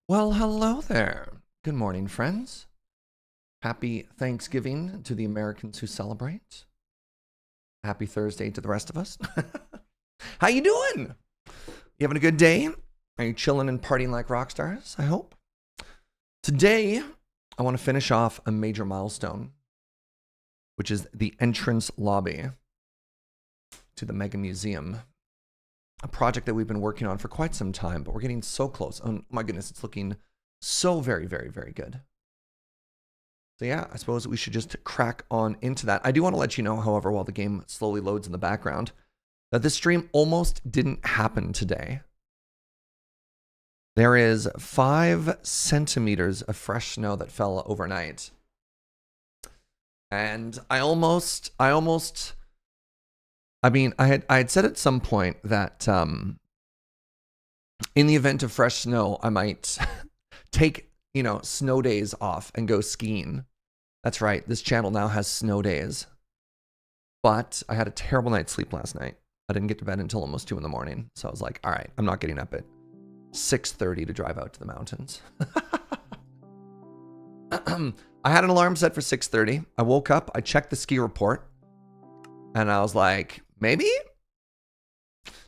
Well, hello there. Good morning, friends. Happy Thanksgiving to the Americans who celebrate. Happy Thursday to the rest of us. How you doing? You having a good day? Are you chilling and partying like rock stars, I hope? Today, I want to finish off a major milestone, which is the entrance lobby to the Mega Museum. A project that we've been working on for quite some time, but we're getting so close. Oh my goodness, it's looking so very, very, very good. So yeah, I suppose we should just crack on into that. I do want to let you know, however, while the game slowly loads in the background, that this stream almost didn't happen today. There is 5 centimeters of fresh snow that fell overnight. And I had said at some point that in the event of fresh snow, I might take, snow days off and go skiing. That's right. This channel now has snow days. But I had a terrible night's sleep last night. I didn't get to bed until almost 2 in the morning. So I was like, all right, I'm not getting up at 6:30 to drive out to the mountains. I had an alarm set for 6:30. I woke up, I checked the ski report, and I was like, maybe?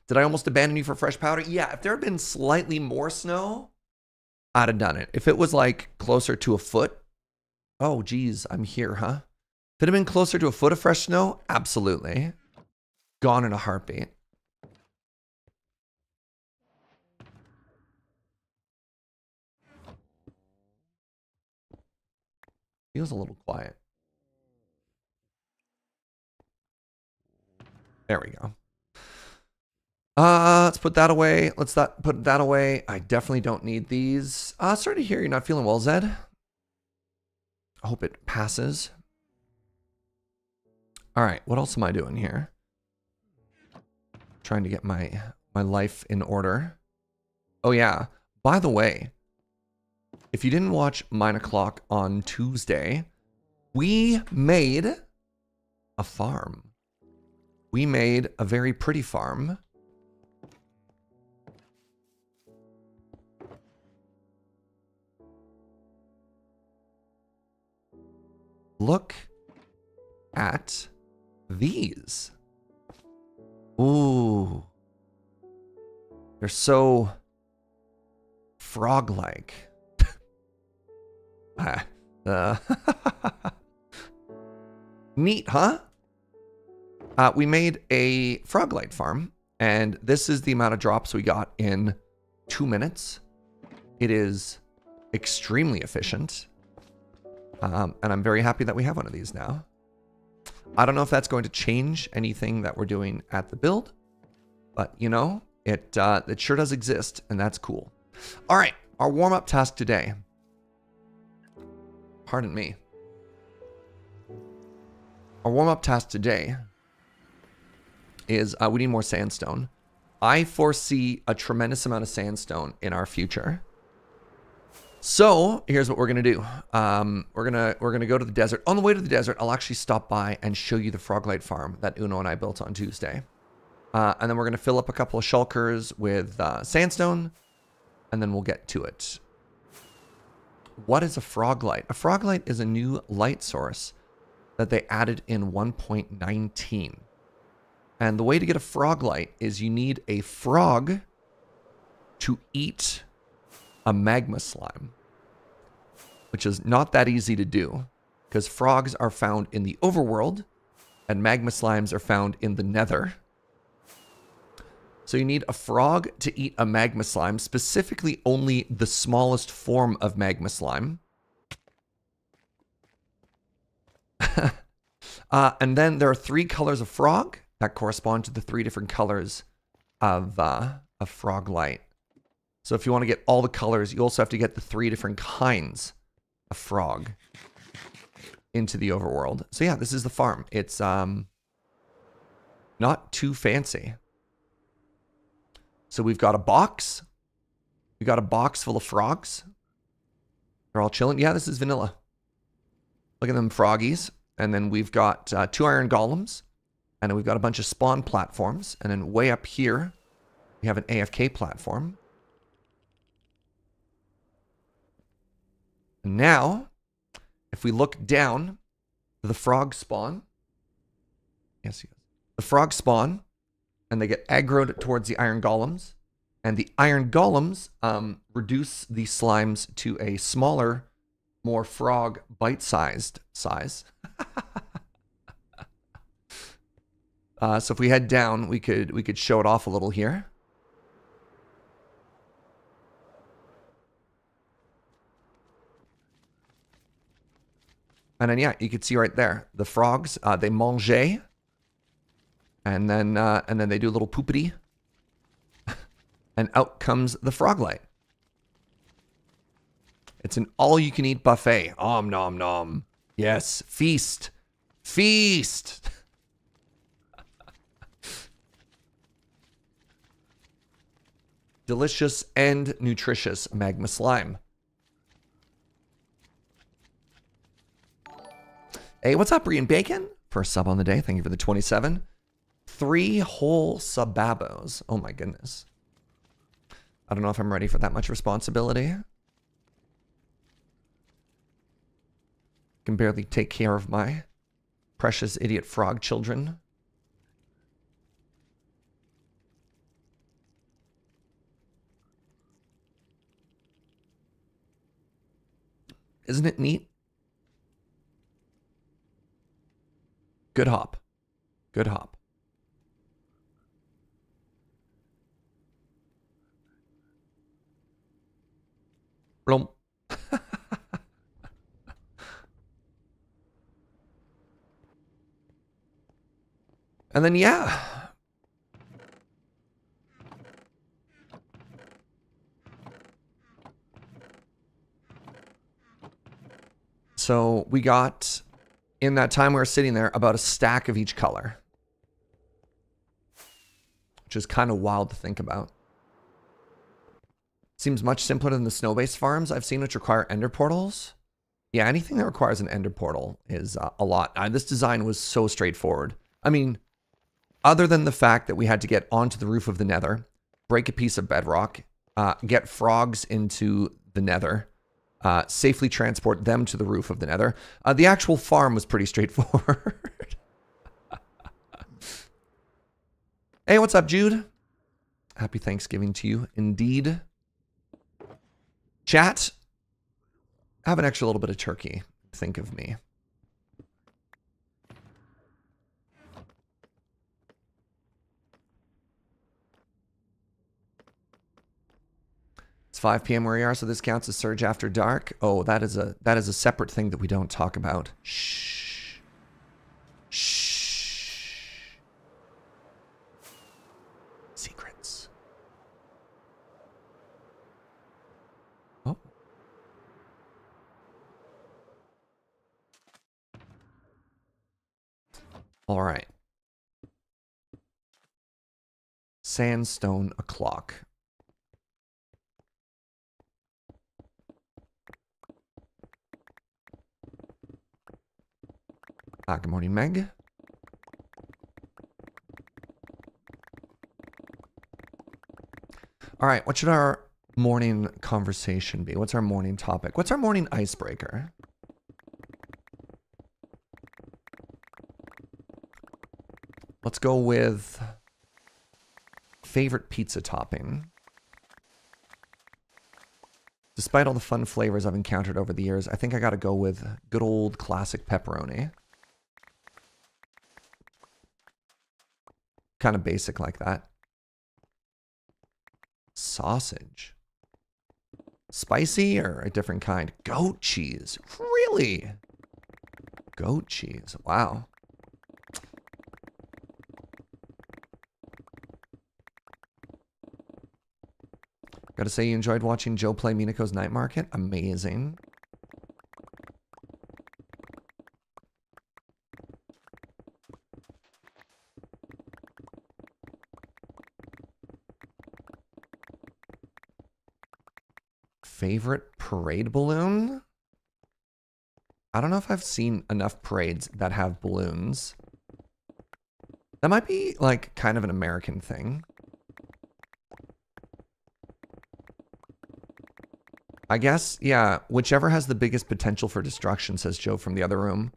Did I almost abandon you for fresh powder? Yeah, if there had been slightly more snow, I'd have done it. If it was like closer to a foot, oh geez, I'm here, huh? If it had been closer to a foot of fresh snow, absolutely. Gone in a heartbeat. Feels a little quiet. There we go. Let's put that away. Let's not put that away. I definitely don't need these. Sorry to hear you're not feeling well, Zed. I hope it passes. All right, what else am I doing here? Trying to get my life in order. Oh yeah, by the way, if you didn't watch 9 o'clock on Tuesday, we made a farm. We made a very pretty farm. Look at these. Ooh. They're so frog-like. Neat, huh? We made a frog-light farm, and this is the amount of drops we got in 2 minutes. It is extremely efficient. And I'm very happy that we have one of these now. I don't know if that's going to change anything that we're doing at the build, but you know, it sure does exist, and that's cool. All right, our warm-up task today. Pardon me. Our warm-up task today is we need more sandstone. I foresee a tremendous amount of sandstone in our future. So here's what we're gonna do. We're gonna go to the desert. On the way to the desert, I'll actually stop by and show you the Froglight farm that Uno and I built on Tuesday. And then we're gonna fill up a couple of shulkers with sandstone, and then we'll get to it. What is a Froglight? A Froglight is a new light source that they added in 1.19. And the way to get a Froglight is you need a frog to eat a magma slime, which is not that easy to do because frogs are found in the overworld and magma slimes are found in the nether. So you need a frog to eat a magma slime, specifically only the smallest form of magma slime. And then there are 3 colors of frog that correspond to the 3 different colors of frog light. So if you want to get all the colors, you also have to get the 3 different kinds of frog into the overworld. So yeah, this is the farm. It's not too fancy. So we've got a box. We got a box full of frogs. They're all chilling. Yeah, this is vanilla. Look at them froggies. And then we've got 2 iron golems. And then we've got a bunch of spawn platforms. And then way up here, we have an AFK platform. Now, if we look down to the frog spawn, yes, the frog spawn, and they get aggroed towards the iron golems, and the iron golems reduce the slimes to a smaller, more frog bite-sized size. So if we head down, we could show it off a little here. And then, yeah, you can see right there, the frogs, they mange. And then they do a little poopity. And out comes the frog light. It's an all-you-can-eat buffet. Om nom nom. Yes, feast. Feast! Delicious and nutritious magma slime. Hey, what's up, Brian Bacon? for a sub on the day. Thank you for the 27. 3 whole sababos. Oh my goodness. I don't know if I'm ready for that much responsibility. Can barely take care of my precious idiot frog children. Isn't it neat? Good hop. Good hop. Blum. And then, yeah. So we got, in that time we were sitting there, about a stack of each color. Which is kind of wild to think about. Seems much simpler than the snow-based farms I've seen, which require ender portals. Yeah, anything that requires an ender portal is a lot. This design was so straightforward. I mean, other than the fact that we had to get onto the roof of the nether, break a piece of bedrock, get frogs into the nether, safely transport them to the roof of the nether. The actual farm was pretty straightforward. Hey, what's up, Jude? Happy Thanksgiving to you, indeed. Chat, have an extra little bit of turkey. Think of me. It's 5 p.m. where we are, so this counts as Surge After Dark. Oh, that is a separate thing that we don't talk about. Shh. Shh. Secrets. Oh. All right. Sandstone o'clock. Good morning, Meg. All right, what should our morning conversation be? What's our morning topic? What's our morning icebreaker? Let's go with favorite pizza topping. Despite all the fun flavors I've encountered over the years, I think I gotta go with good old classic pepperoni. Kind of basic like that. Sausage. Spicy or a different kind? Goat cheese. Really? Goat cheese. Wow. Gotta say you enjoyed watching Joe play Minako's Night Market. Amazing. Favorite parade balloon? I don't know if I've seen enough parades that have balloons. That might be like kind of an American thing. I guess, yeah, whichever has the biggest potential for destruction, says Joe from the other room.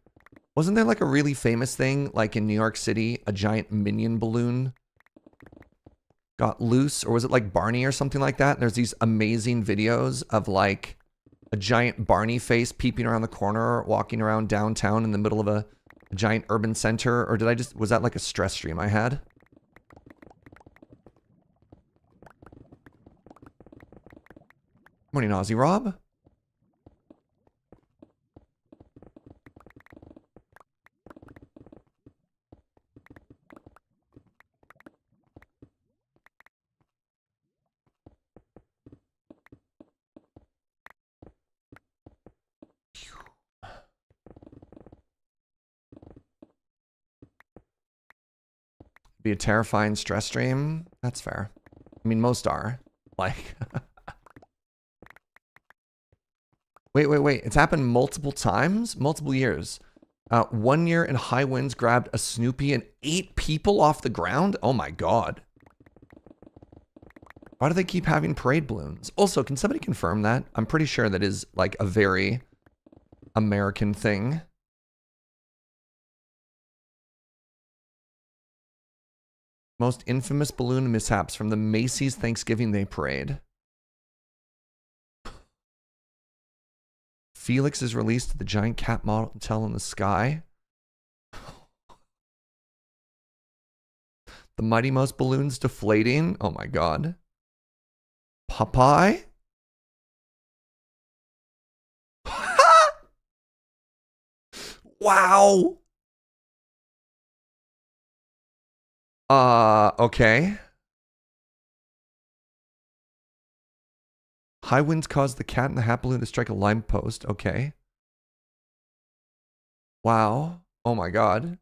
Wasn't there like a really famous thing, like in New York City, a giant minion balloon got loose, or was it like Barney or something like that? There's these amazing videos of like a giant Barney face peeping around the corner, walking around downtown in the middle of a giant urban center. Or did I just, was that like a stress stream I had? Morning, Aussie Rob. Be a terrifying stress stream. That's fair. I mean, most are. Like... Wait. It's happened multiple times? Multiple years. 1 year in high winds grabbed a Snoopy and 8 people off the ground? Oh my god. Why do they keep having parade balloons? Also, can somebody confirm that? I'm pretty sure that is like a very American thing. Most infamous balloon mishaps from the Macy's Thanksgiving Day Parade. Felix is released to the giant cat motel in the sky. The Mighty Mouse balloons deflating. Oh my god. Popeye? Wow. Okay. High winds caused the cat and the hat balloon to strike a lime post. Okay. Wow. Oh my god.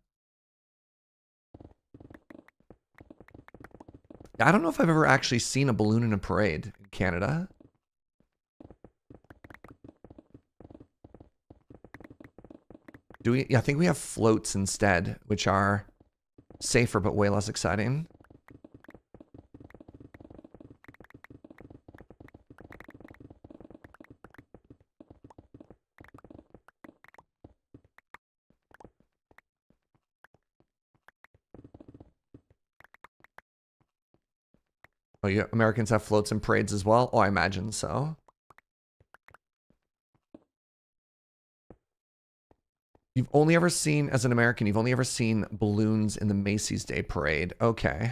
I don't know if I've ever actually seen a balloon in a parade in Canada. Do we? Yeah, I think we have floats instead, which are safer but way less exciting. Oh, yeah, Americans have floats and parades as well? Oh, I imagine so. You've only ever seen, as an American, you've only ever seen balloons in the Macy's Day Parade. Okay.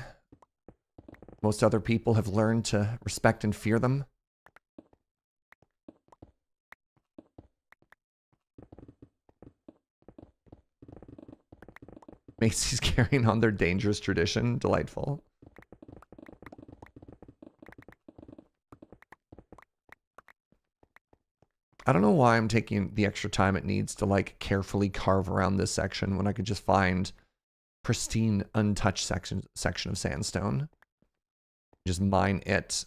Most other people have learned to respect and fear them. Macy's carrying on their dangerous tradition. Delightful. I don't know why I'm taking the extra time it needs to like carefully carve around this section when I could just find pristine, untouched section of sandstone. Just mine it.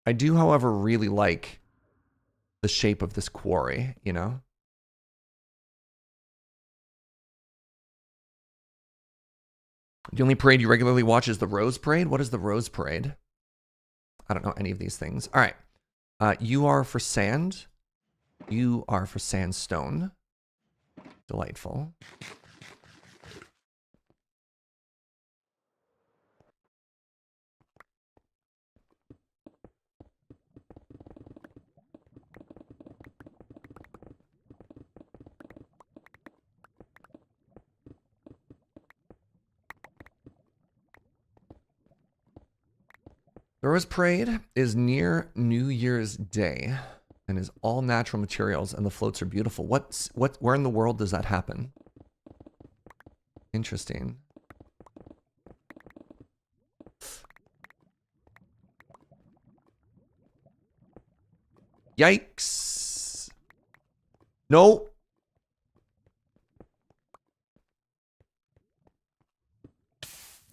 I do, however, really like the shape of this quarry, you know? The only parade you regularly watch is the Rose Parade? What is the Rose Parade? I don't know any of these things. All right. You are for sand. You are for sandstone. Delightful. The Rose Parade is near New Year's Day and is all natural materials, and the floats are beautiful. Where in the world does that happen? Interesting. Yikes. No.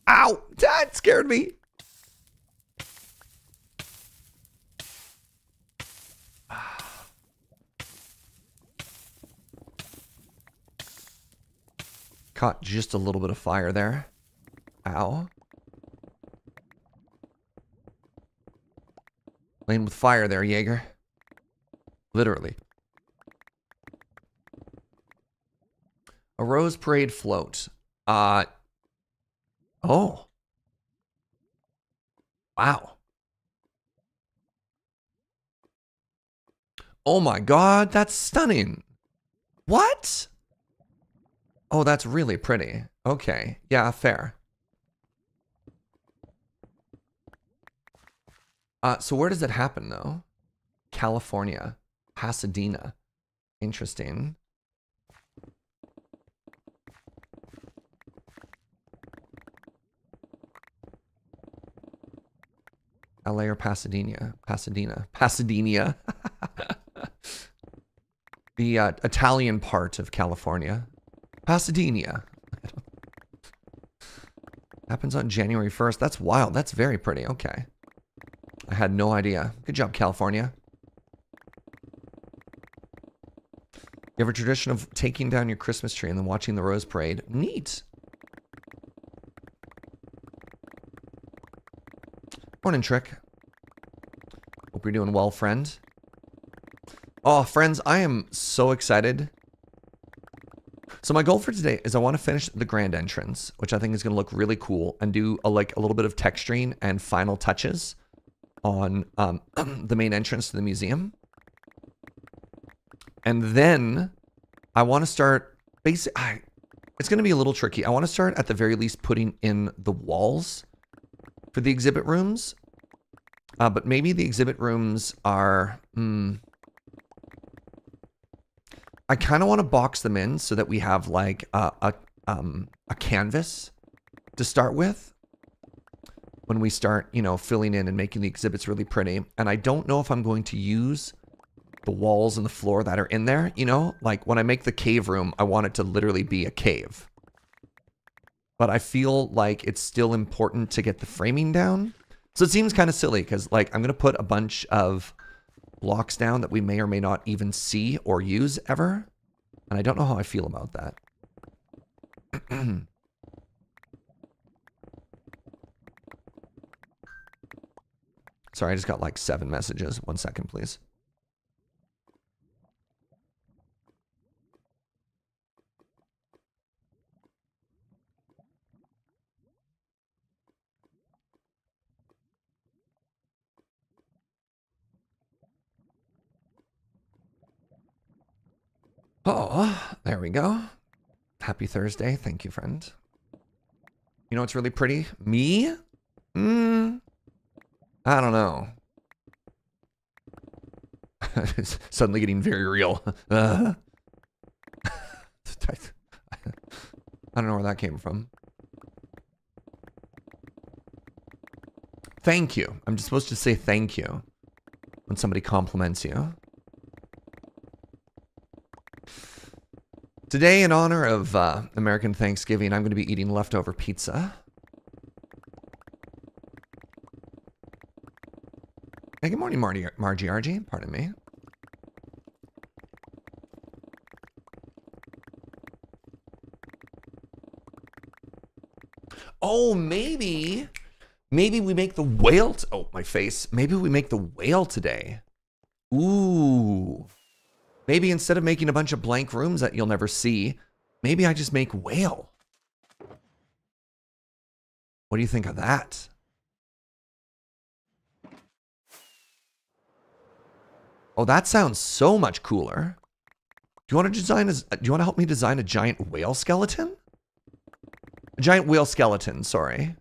Ow! That scared me. Caught just a little bit of fire there. Ow. Playing with fire there, Jaeger. Literally. A Rose Parade float. Oh. Wow. Oh my god, that's stunning. What? Oh, that's really pretty. Okay. Yeah, fair. So where does it happen, though? California. Pasadena. Interesting. LA or Pasadena? Pasadena. Pasadena. The Italian part of California. Pasadena. Happens on January 1st. That's wild. That's very pretty. Okay. I had no idea. Good job, California. You have a tradition of taking down your Christmas tree and then watching the Rose Parade. Neat. Morning, Trick. Hope you're doing well, friend. Oh, friends, I am so excited. So my goal for today is I want to finish the grand entrance, which I think is going to look really cool, and do a little bit of texturing and final touches on the main entrance to the museum. And then I want to start it's going to be a little tricky. I want to start at the very least putting in the walls for the exhibit rooms. But maybe the exhibit rooms are... I kind of want to box them in so that we have like a canvas to start with when we start, you know, filling in and making the exhibits really pretty. And I don't know if I'm going to use the walls and the floor that are in there, you know? Like when I make the cave room, I want it to literally be a cave. But I feel like it's still important to get the framing down. So it seems kind of silly because like I'm going to put a bunch of blocks down that we may or may not even see or use ever. And I don't know how I feel about that. Sorry, I just got like 7 messages. 1 second, please. Oh, there we go. Happy Thursday. Thank you, friend. You know what's really pretty? Me? I don't know. It's suddenly getting very real. I don't know where that came from. Thank you. I'm just supposed to say thank you when somebody compliments you. Today, in honor of American Thanksgiving, I'm going to be eating leftover pizza. Hey, good morning, Margie RG. Pardon me. Oh, maybe we make the whale. Oh, my face. Maybe we make the whale today. Ooh. Maybe instead of making a bunch of blank rooms that you'll never see, maybe I just make whale. What do you think of that? Oh, that sounds so much cooler. Do you want to help me design a giant whale skeleton? A giant whale skeleton, sorry.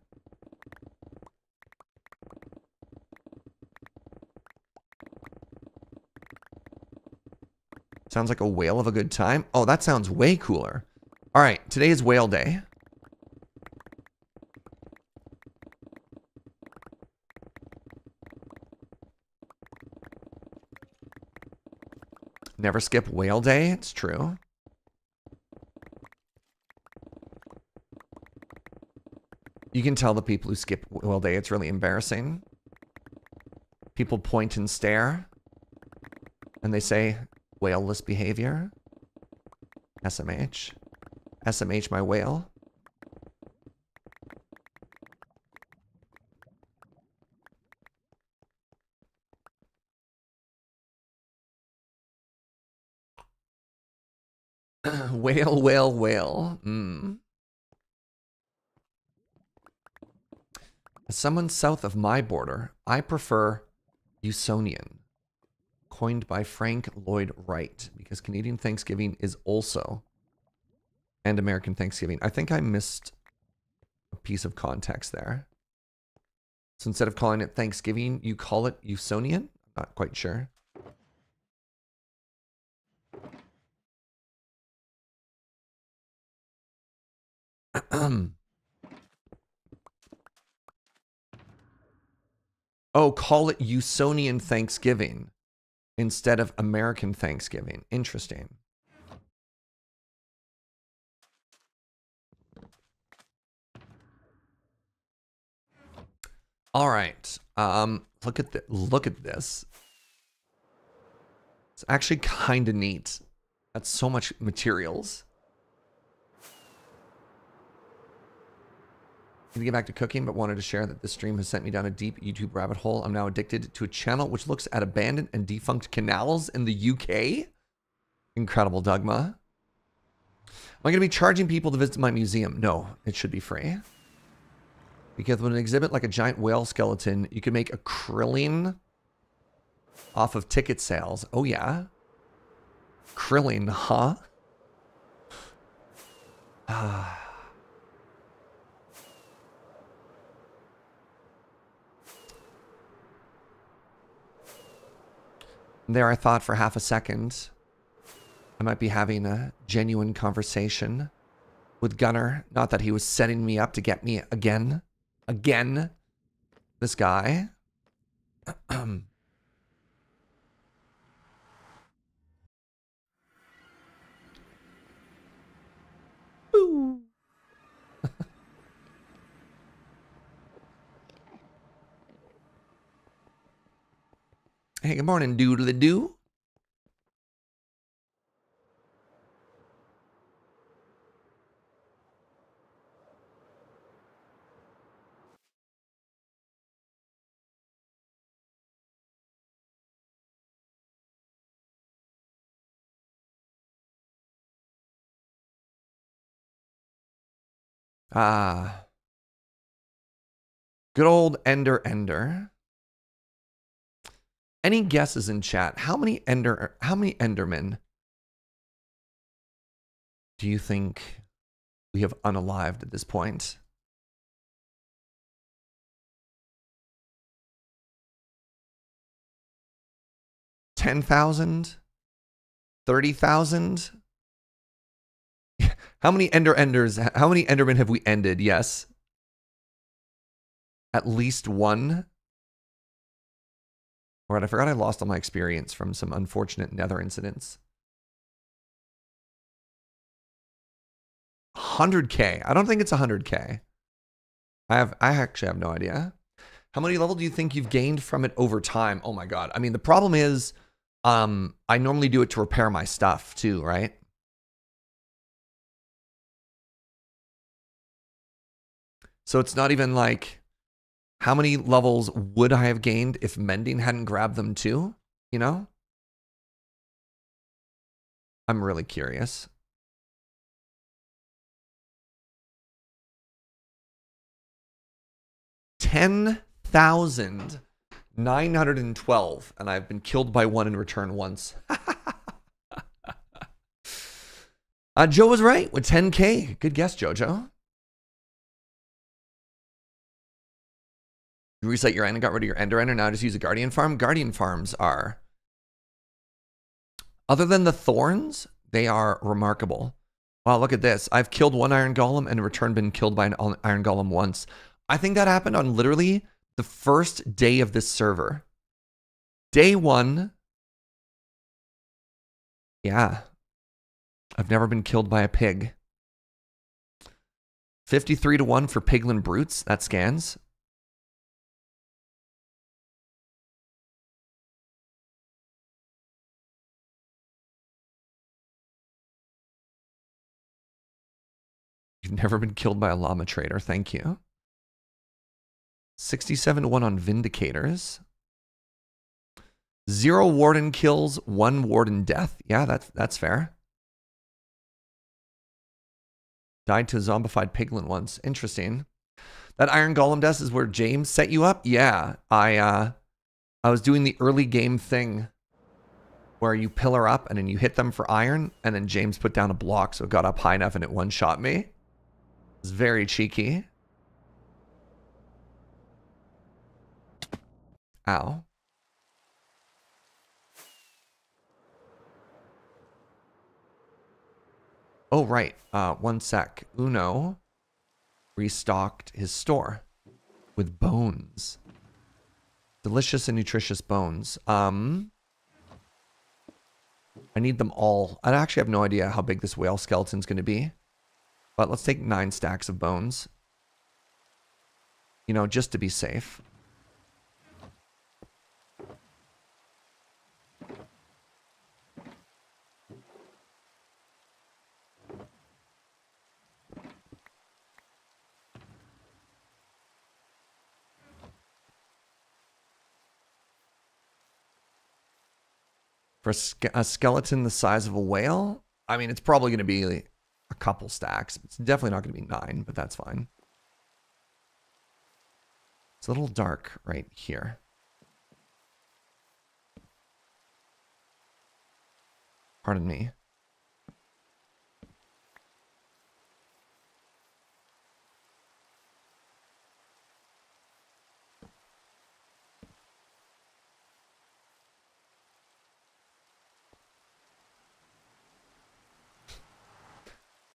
Sounds like a whale of a good time. Oh, that sounds way cooler. All right, today is whale day. Never skip whale day. It's true. You can tell the people who skip whale day, it's really embarrassing. People point and stare. And they say, whaleless behavior. SMH. SMH my whale. Whale, whale, whale. As someone south of my border, I prefer Usonian. Coined by Frank Lloyd Wright, because Canadian Thanksgiving is also, and American Thanksgiving. I think I missed a piece of context there. So instead of calling it Thanksgiving, you call it Usonian? Not quite sure. Oh, call it Usonian Thanksgiving instead of American Thanksgiving. Interesting. All right. Look at this. It's actually kind of neat. That's so much materials. Need to get back to cooking, but wanted to share that this stream has sent me down a deep YouTube rabbit hole. I'm now addicted to a channel which looks at abandoned and defunct canals in the UK. Incredible, Dogma. Am I going to be charging people to visit my museum? No, it should be free. Because with an exhibit like a giant whale skeleton, you can make a krilling off of ticket sales. Oh, yeah. Krilling, huh? There I thought for half a second I might be having a genuine conversation with Gunnar. Not that he was setting me up to get me again. Again. This guy. Boo. Hey, good morning, doodly-doo. Good old Ender. Any guesses in chat? How many Endermen do you think we have unalived at this point? 10,000? 30,000? How many how many Endermen have we ended? Yes. At least one. All right, I forgot I lost all my experience from some unfortunate nether incidents. 100K. I don't think it's 100K. I actually have no idea. How many level do you think you've gained from it over time? Oh my god. I mean, the problem is I normally do it to repair my stuff too, right? So it's not even like how many levels would I have gained if Mending hadn't grabbed them too? You know? I'm really curious. $10,912, and I've been killed by one in return once. Joe was right with 10K. Good guess, Jojo. You reset your end and got rid of your Ender, now just use a Guardian Farm. Guardian Farms are, other than the thorns, they are remarkable. Wow, look at this. I've killed one Iron Golem and in return been killed by an Iron Golem once. I think that happened on literally the first day of this server. Day one. Yeah. I've never been killed by a pig. 53-1 for Piglin Brutes. That scans. You've never been killed by a llama trader. Thank you. 67-1 on Vindicators. 0 Warden kills, 1 Warden death. Yeah, that's fair. Died to a zombified piglin once. Interesting. That Iron Golem death is where James set you up? Yeah. I was doing the early game thing where you pillar up and then you hit them for iron, and then James put down a block so it got up high enough and it one-shot me. It's very cheeky. Ow. Oh, right. One sec. Uno restocked his store with bones. Delicious and nutritious bones. I need them all. I actually have no idea how big this whale skeleton's going to be. But let's take 9 stacks of bones. You know, just to be safe. For a skeleton the size of a whale, I mean, it's probably going to be a couple stacks. It's definitely not going to be 9, but that's fine. It's a little dark right here. Pardon me.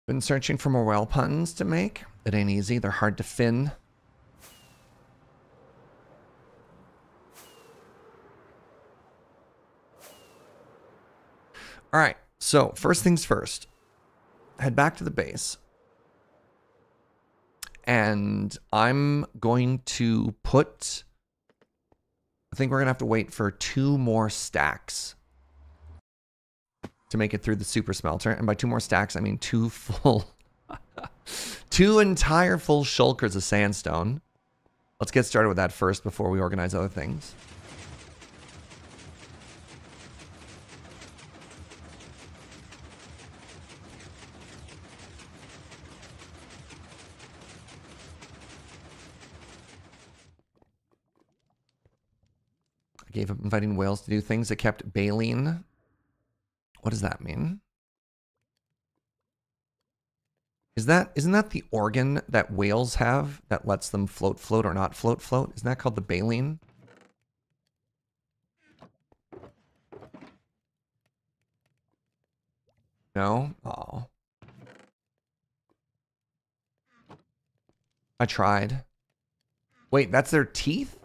Been searching for more whale puns to make. It ain't easy. They're hard to fin. All right. So first things first. Head back to the base. And I'm going to put... I think we're going to have to wait for 2 more stacks to make it through the super smelter. And by 2 more stacks, I mean 2 full... 2 entire full shulkers of sandstone. Let's get started with that first before we organize other things. I gave up inviting whales to do things that kept baleen. What does that mean? Isn't that the organ that whales have that lets them float or not float? Isn't that called the baleen? No? Oh. I tried. Wait, that's their teeth?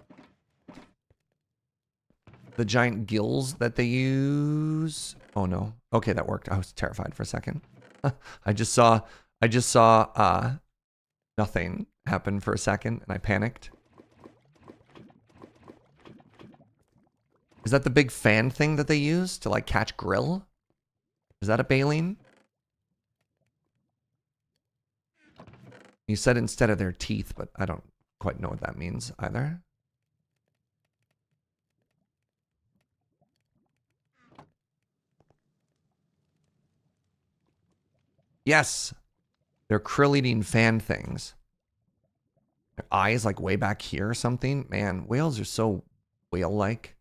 The giant gills that they use? Oh no. Okay, that worked. I was terrified for a second. I just saw nothing happen for a second and I panicked. Is that the big fan thing that they use to like catch grill? Is that a baleen? You said instead of their teeth, but I don't quite know what that means either. Yes. They're krill-eating fan things. Their eyes like way back here or something. Man, whales are so whale-like.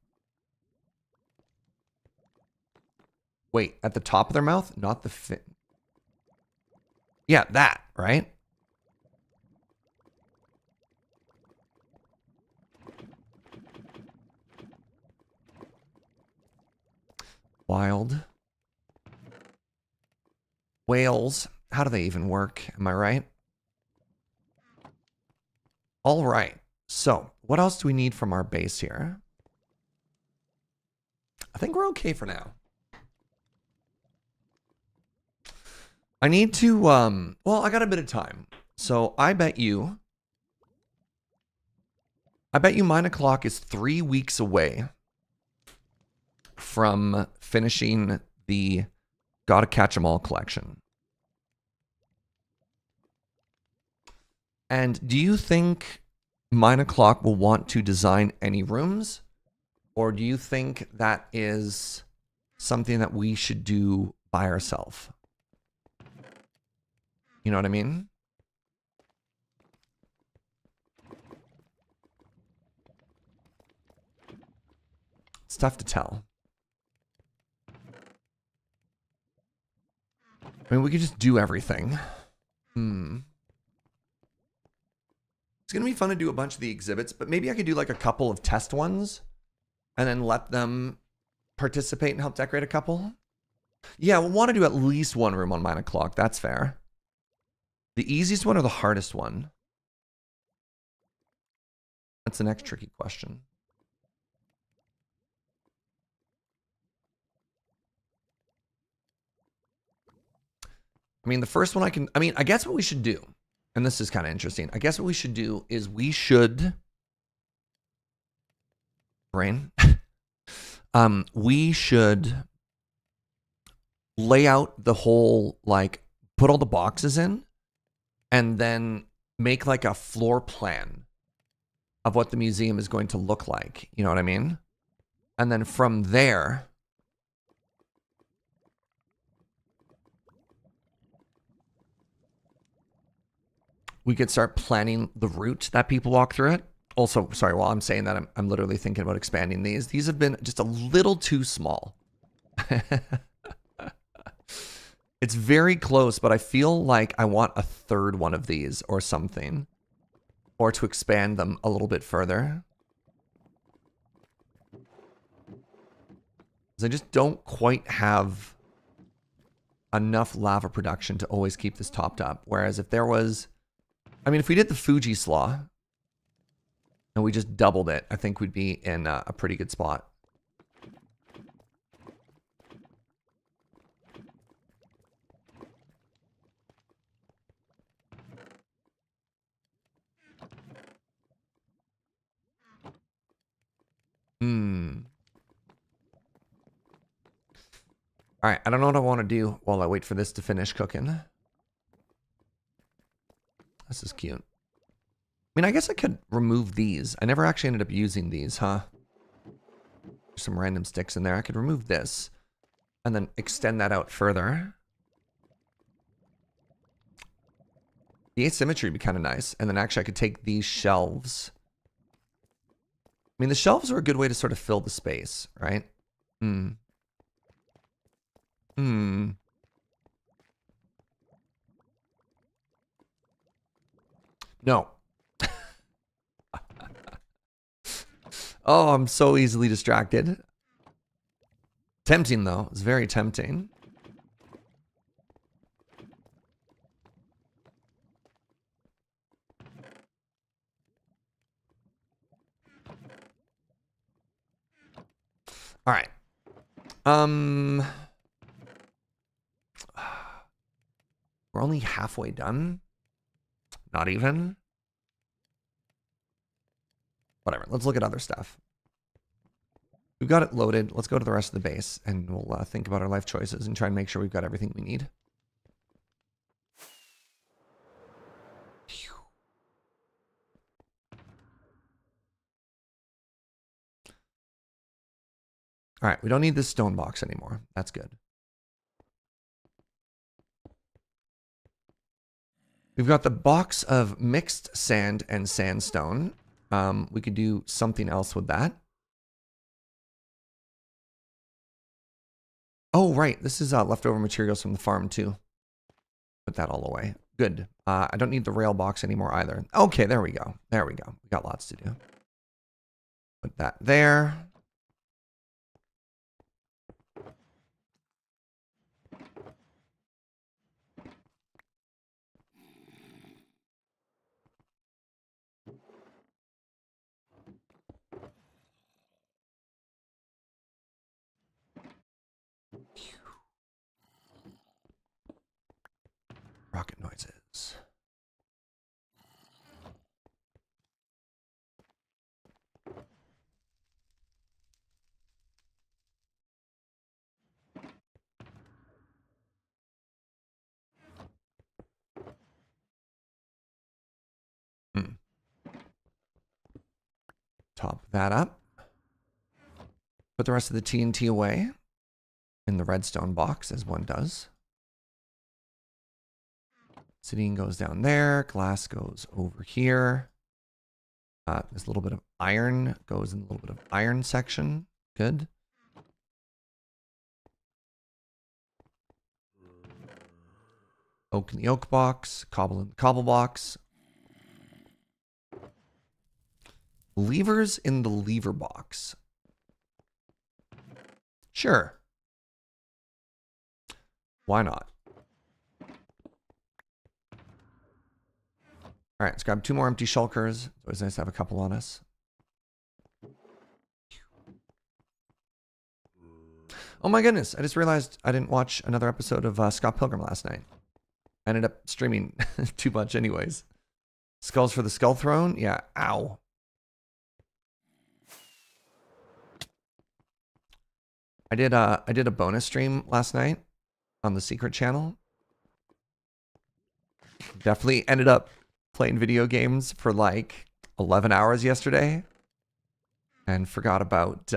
Wait, at the top of their mouth? Not the fin. Yeah, that, right? Wild. Whales. How do they even work? Am I right? All right. So, what else do we need from our base here? I think we're okay for now. I need to, well, I got a bit of time. So, I bet you 9 o'clock is 3 weeks away from finishing the Gotta Catch 'Em All collection. And do you think 9 o'clock will want to design any rooms? Or do you think that is something that we should do by ourselves? You know what I mean? It's tough to tell. I mean, we could just do everything. It's going to be fun to do a bunch of the exhibits, but maybe I could do like a couple of test ones and then let them participate and help decorate a couple. Yeah, we'll want to do at least one room on 9 o'clock. That's fair. The easiest one or the hardest one? That's the next tricky question. I mean, the first one I guess what we should do, and this is kind of interesting. I guess what we should do is we should, we should lay out the whole, like, put all the boxes in, and then make like a floor plan of what the museum is going to look like. You know what I mean? And then from there, we could start planning the route that people walk through it. Also, sorry, while I'm saying that, I'm literally thinking about expanding these. These have been just a little too small. It's very close, but I feel like I want a third one of these or something. Or to expand them a little bit further. Because I just don't quite have enough lava production to always keep this topped up. Whereas if there was... I mean, if we did the Fuji Slaw, and we just doubled it, I think we'd be in a pretty good spot. All right, I don't know what I want to do while I wait for this to finish cooking. This is cute. I mean, I guess I could remove these. I never actually ended up using these, huh? There's some random sticks in there. I could remove this and then extend that out further. The asymmetry would be kind of nice. And then actually I could take these shelves. I mean, the shelves are a good way to sort of fill the space, right? No. Oh, I'm so easily distracted. Tempting, though. It's very tempting. All right. We're only halfway done. Not even. Whatever. Let's look at other stuff. We've got it loaded. Let's go to the rest of the base and we'll think about our life choices and try and make sure we've got everything we need. All right, we don't need this stone box anymore. That's good. We've got the box of mixed sand and sandstone. We could do something else with that. Oh, right. This is leftover materials from the farm, too. Put that all away. Good. I don't need the rail box anymore either. Okay, there we go. There we go. We got lots to do. Put that there. Rocket noises. Top that up. Put the rest of the TNT away in the redstone box, as one does. Obsidian goes down there. Glass goes over here. There's a little bit of iron. Goes in a little bit of iron section. Good. Oak in the oak box. Cobble in the cobble box. Levers in the lever box. Sure. Why not? All right, let's grab 2 more empty shulkers. It's always nice to have a couple on us. Oh my goodness, I just realized I didn't watch another episode of Scott Pilgrim last night. I ended up streaming too much anyways. Skulls for the Skull Throne? Yeah, ow. I did a bonus stream last night on the secret channel. Definitely ended up playing video games for like 11 hours yesterday. And forgot about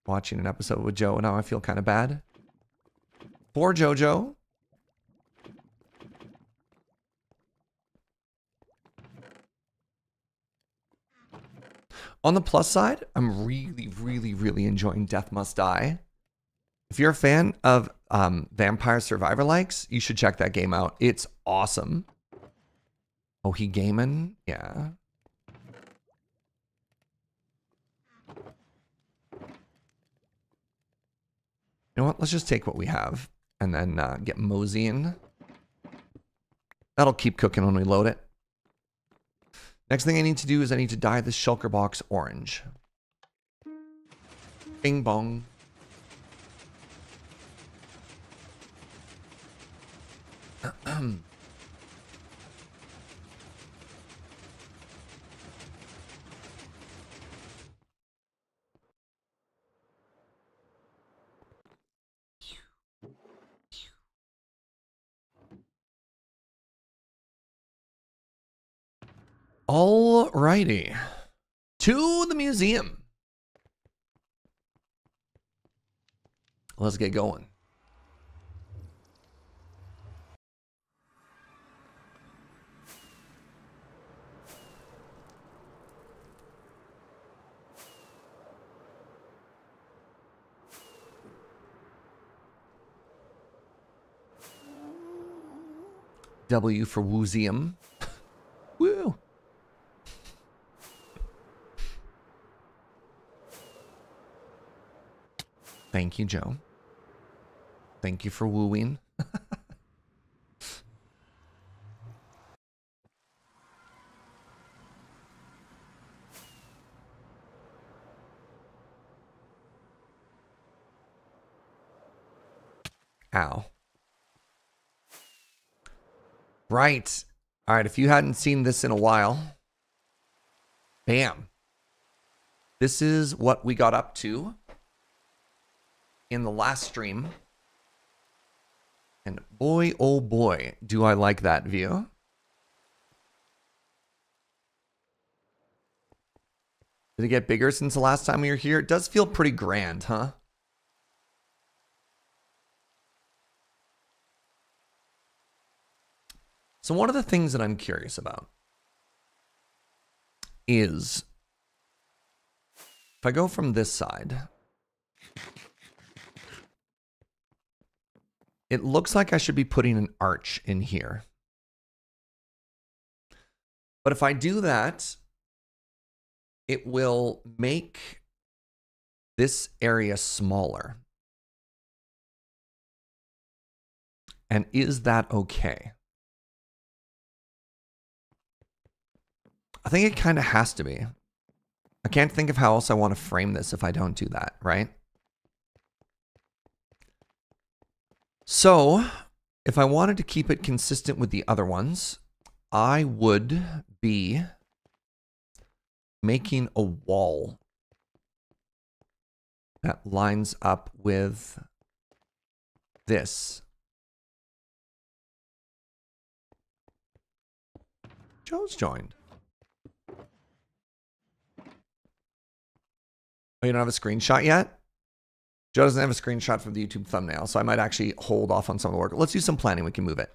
watching an episode with Joe. Now I feel kind of bad. Poor Jojo. On the plus side, I'm really enjoying Death Must Die. If you're a fan of Vampire Survivor likes, you should check that game out. It's awesome. Oh, he gaming? Yeah. You know what? Let's just take what we have and then get moseying. That'll keep cooking when we load it. Next thing I need to do is I need to dye this shulker box orange. Bing bong. Alrighty. To the museum. Let's get going. W for Wooseum. Woo. Thank you, Joe. Thank you for wooing. Ow. Right. All right, if you hadn't seen this in a while, bam. This is what we got up to in the last stream. And boy, oh boy, do I like that view. Did it get bigger since the last time we were here? It does feel pretty grand, huh? So one of the things that I'm curious about is if I go from this side, it looks like I should be putting an arch in here. But if I do that, it will make this area smaller. And is that okay? I think it kind of has to be. I can't think of how else I want to frame this if I don't do that, right? So, if I wanted to keep it consistent with the other ones, I would be making a wall that lines up with this. Joe's joined. Oh, you don't have a screenshot yet? Joe doesn't have a screenshot from the YouTube thumbnail, so I might actually hold off on some of the work. Let's do some planning. We can move it.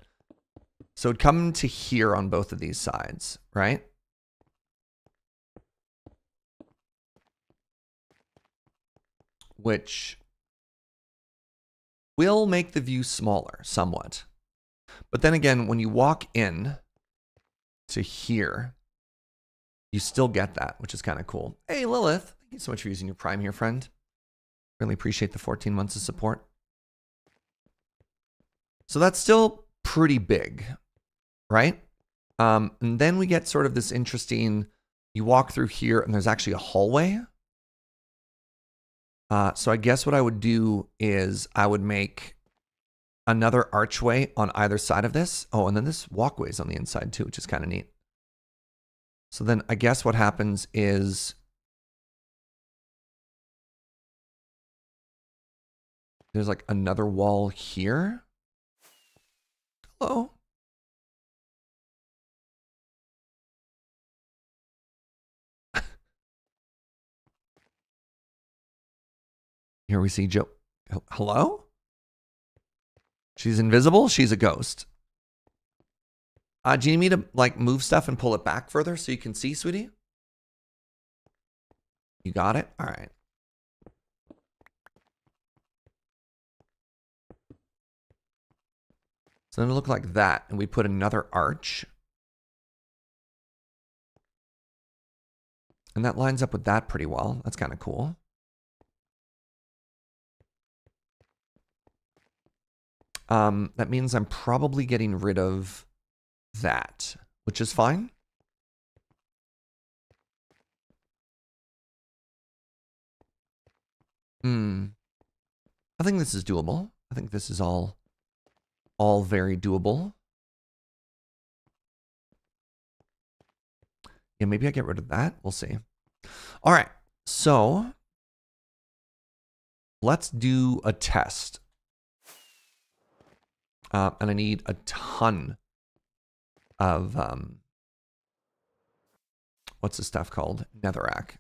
So it'd come to here on both of these sides, right? Which will make the view smaller somewhat. But then again, when you walk in to here, you still get that, which is kind of cool. Hey, Lilith. Thank you so much for using your Prime here, friend. Really appreciate the 14 months of support. So that's still pretty big, right? And then we get sort of this interesting, you walk through here and there's actually a hallway. So I guess what I would do is I would make another archway on either side of this. Oh, and then this walkway is on the inside too, which is kind of neat. So then I guess what happens is there's like another wall here. Hello. Here we see Joe. Hello? She's invisible. She's a ghost. Do you need me to like move stuff and pull it back further so you can see, sweetie? You got it? All right. So then it'll look like that. And we put another arch. And that lines up with that pretty well. That's kind of cool. That means I'm probably getting rid of that, which is fine. I think this is doable. I think this is all very doable. Yeah, maybe I get rid of that. We'll see. All right, so let's do a test. And I need a ton of, what's this stuff called? Netherrack.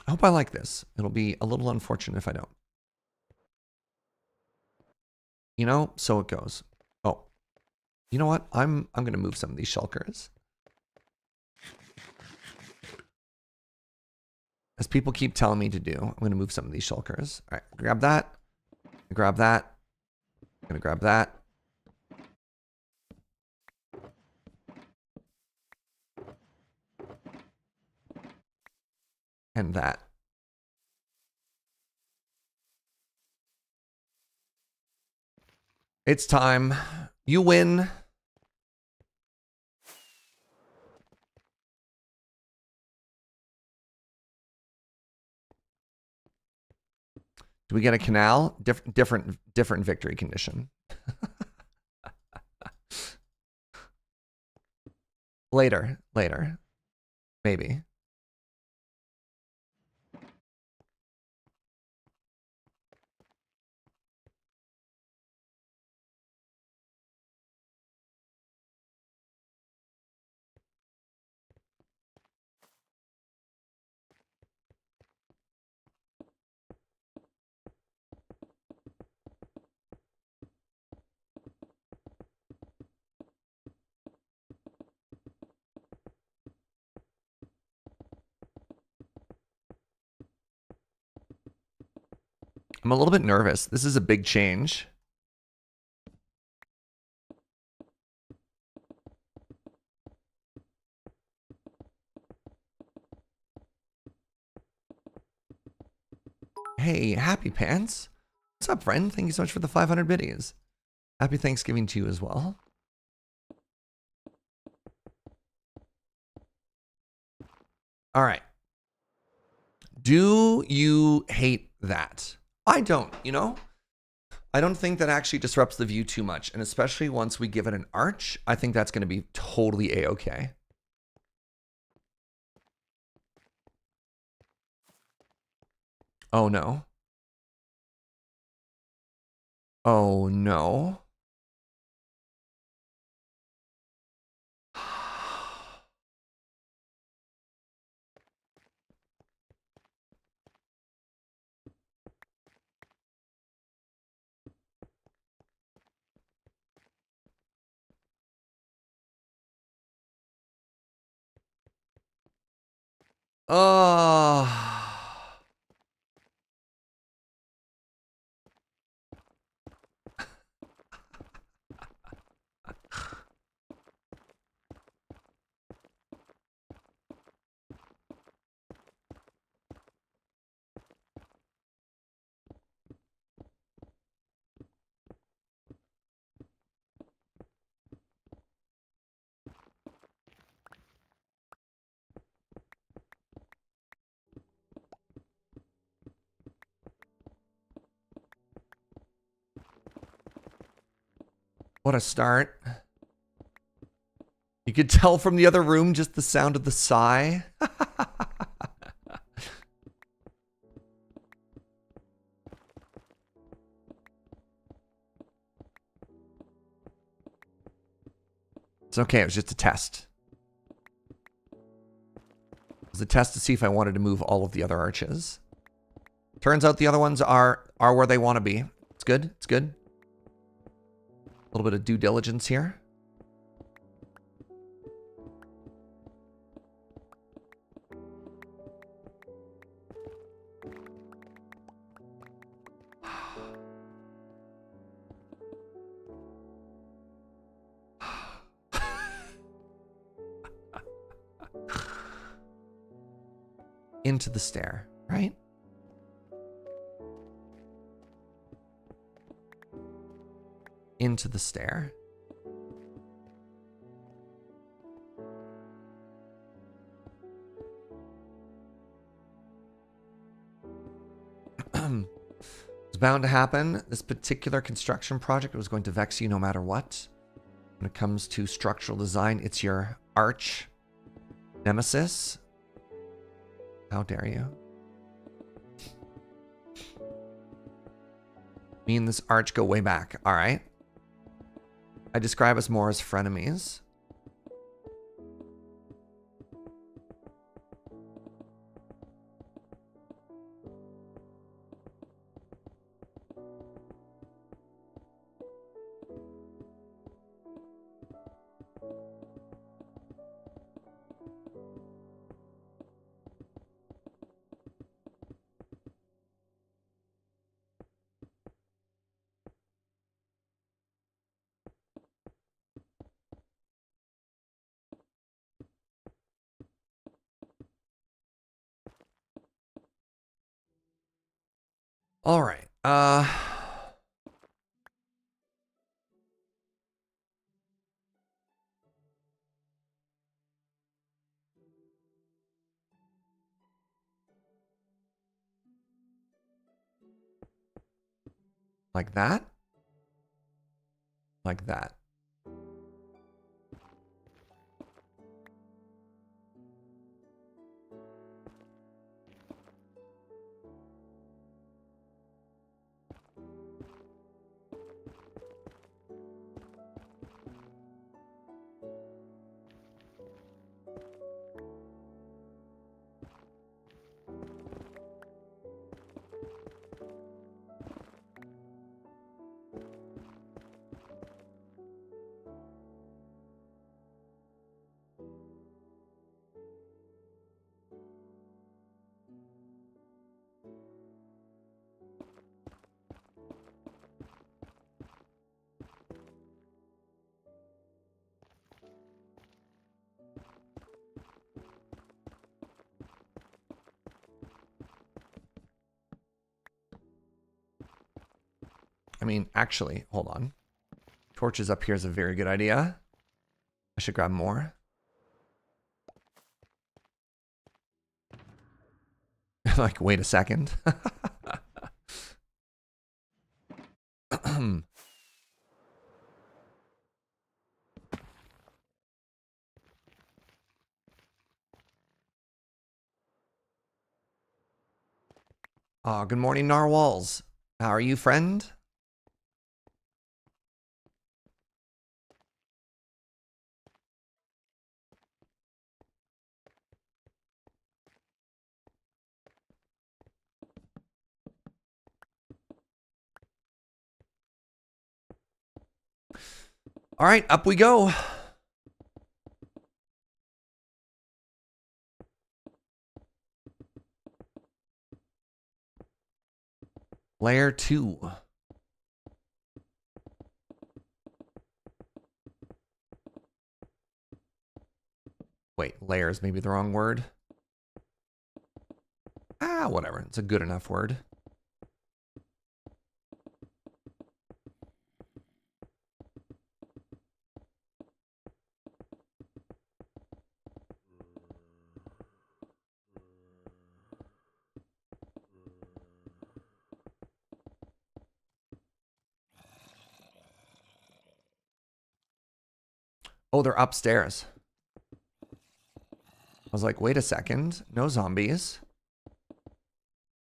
I hope I like this. It'll be a little unfortunate if I don't. You know, so it goes. Oh, you know what? I'm going to move some of these shulkers. As people keep telling me to do, I'm going to move some of these shulkers. All right, grab that. Grab that. I'm going to grab that. And that. It's time. You win. Do we get a canal? Different victory condition. Later, maybe. I'm a little bit nervous. This is a big change. Hey, Happy Pants. What's up, friend? Thank you so much for the 500 biddies. Happy Thanksgiving to you as well. All right. Do you hate that? I don't, you know? I don't think that actually disrupts the view too much. And especially once we give it an arch, I think that's going to be totally A-okay. Oh, no. Oh, no. Oh. What a start. You could tell from the other room just the sound of the sigh. It's okay, it was just a test. It was a test to see if I wanted to move all of the other arches. Turns out the other ones are where they want to be. It's good, it's good. A little bit of due diligence here. into the stair, right? Into the stair. It's bound to happen. This particular construction project was going to vex you no matter what. When it comes to structural design, it's your arch nemesis. How dare you? Me and this arch go way back. All right. I describe us more as frenemies. All right. Like that. Like that. I mean, actually, hold on. Torches up here is a very good idea. I should grab more. Like, wait a second. Good morning, narwhals. How are you, friend? All right, up we go. Layer 2. Wait, layer is maybe the wrong word. Ah, whatever. It's a good enough word. Oh, they're upstairs. I was like, wait a second. No zombies.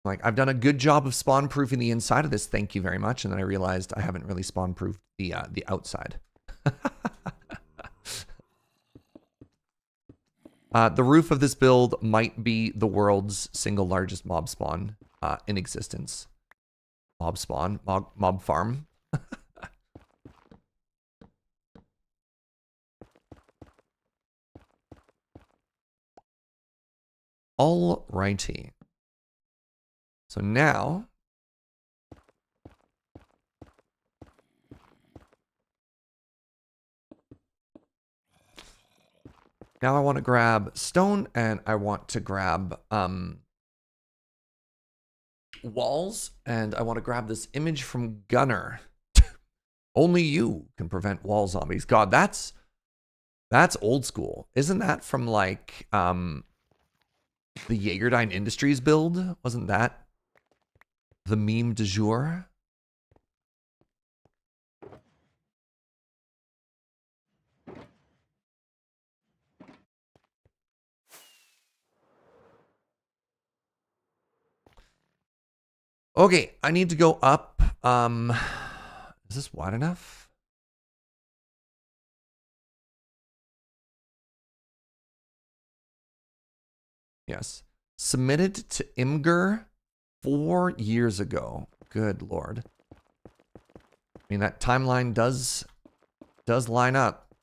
Like, I've done a good job of spawn proofing the inside of this. Thank you very much. And then I realized I haven't really spawn proofed the outside. The roof of this build might be the world's single largest mob spawn in existence. Mob spawn, mob farm. Alrighty. So now I want to grab stone and I want to grab walls, and I want to grab this image from Gunner. Only you can prevent wall zombies. God, that's old school. Isn't that from like the Jaegerdyne Industries build? Wasn't that the meme du jour? Okay, I need to go up. Is this wide enough? Yes. Submitted to Imgur 4 years ago. Good Lord. I mean, that timeline does line up.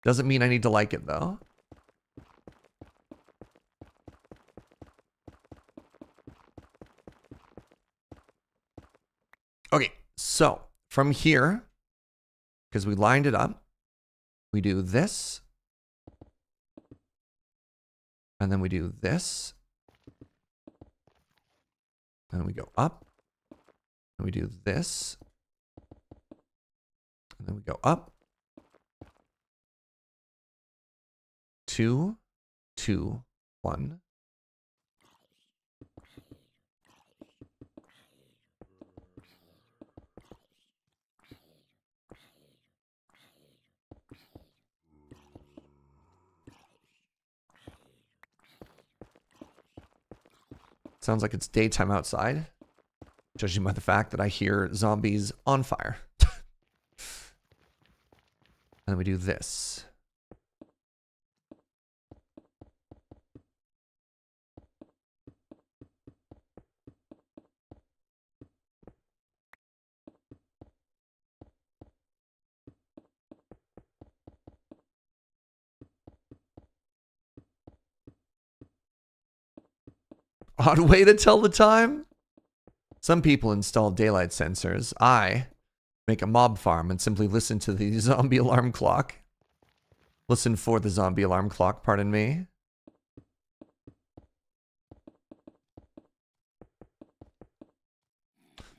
Doesn't mean I need to like it, though. Okay, so from here, because we lined it up, we do this. And then we do this. And we go up. And we do this. And then we go up. 2, 2, 1. Sounds like it's daytime outside, judging by the fact that I hear zombies on fire. And then we do this. Odd way to tell the time? Some people install daylight sensors. I make a mob farm and simply listen to the zombie alarm clock. Listen for the zombie alarm clock, pardon me.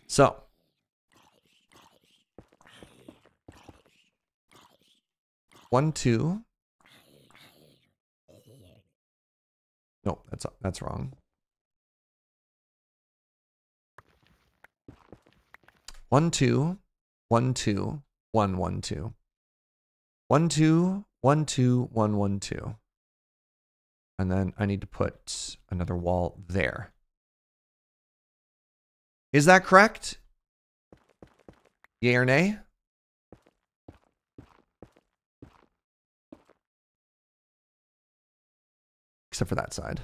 So. One, two. No, that's wrong. 1, 2, 1, 2, 1, 1, 2. 1, 2, 1, 2, 1, 1, 2. And then I need to put another wall there. Is that correct? Yay or nay? Except for that side.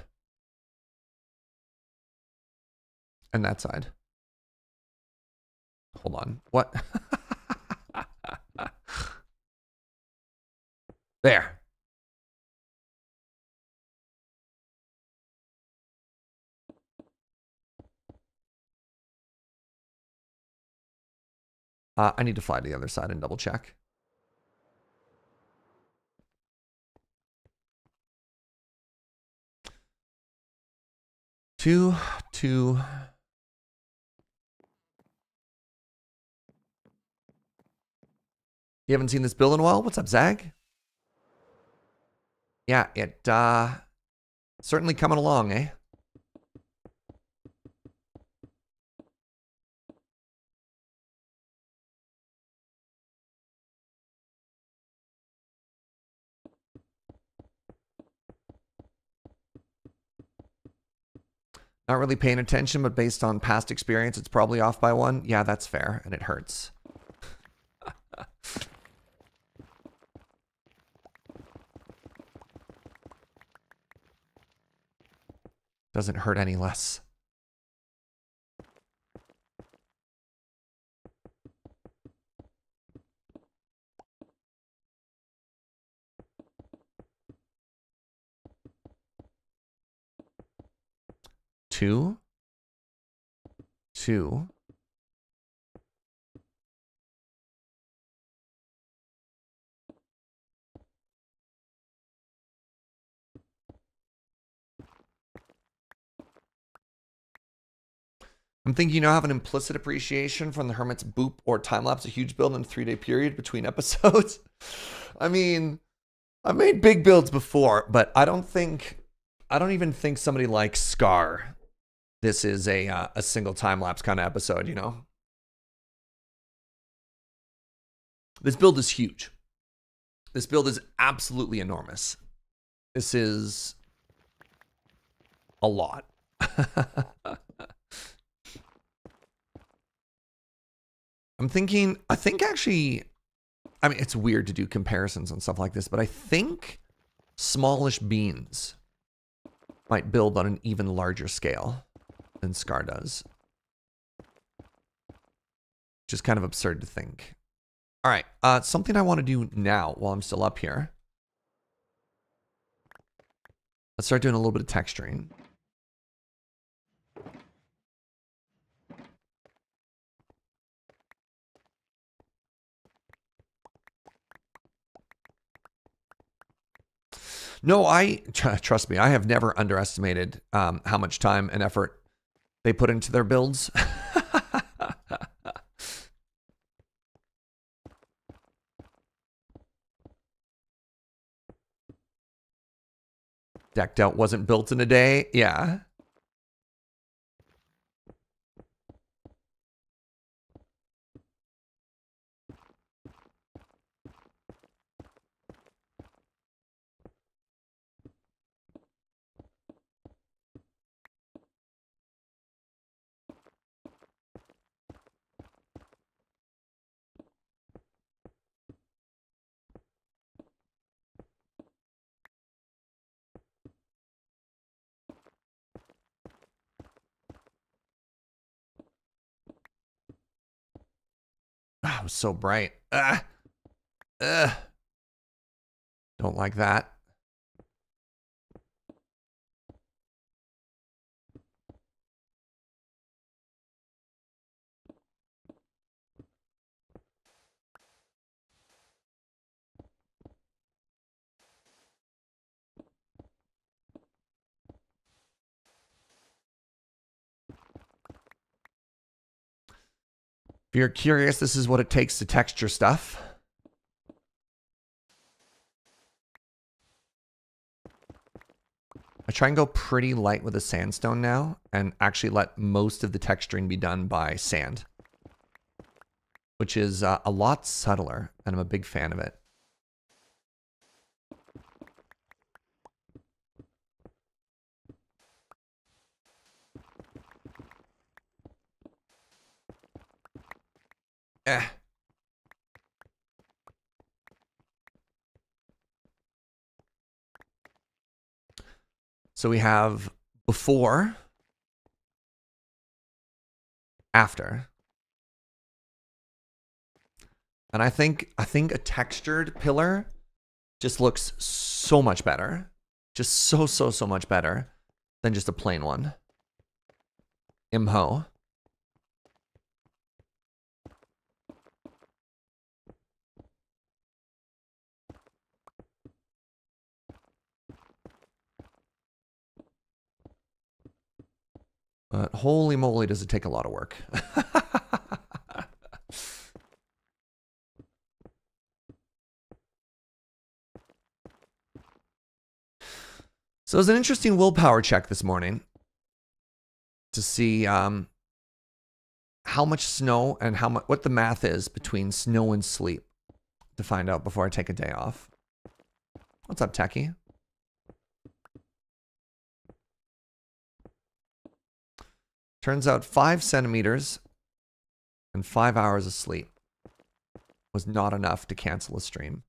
And that side. Hold on. What? There. I need to fly to the other side and double check. Two. You haven't seen this bill in a while? What's up, Zag? Yeah, it certainly coming along, eh? Not really paying attention, but based on past experience, it's probably off by 1. Yeah, that's fair, and it hurts. Doesn't hurt any less. Two. I'm thinking you now have an implicit appreciation from the Hermit's boop or time-lapse, a huge build in a 3-day period between episodes. I mean, I've made big builds before, but I don't even think somebody like Scar, this is a single time-lapse kind of episode, you know? This build is huge. This build is absolutely enormous. This is a lot. I think actually, I mean, it's weird to do comparisons and stuff like this, but I think smallish beans might build on an even larger scale than Scar does. Which is kind of absurd to think. All right, something I want to do now while I'm still up here. Let's start doing a little bit of texturing. No, trust me, I have never underestimated how much time and effort they put into their builds. Decked out wasn't built in a day. Yeah. Oh, it was so bright. Don't like that. If you're curious, this is what it takes to texture stuff. I try and go pretty light with the sandstone now and actually let most of the texturing be done by sand, which is a lot subtler, and I'm a big fan of it. So we have before, after. And I think a textured pillar just looks so much better. Just so much better than just a plain one. Imho. But holy moly, does it take a lot of work. So it was an interesting willpower check this morning to see how much snow and what the math is between snow and sleep to find out before I take a day off. What's up, Techie? Turns out 5 centimeters and 5 hours of sleep was not enough to cancel a stream.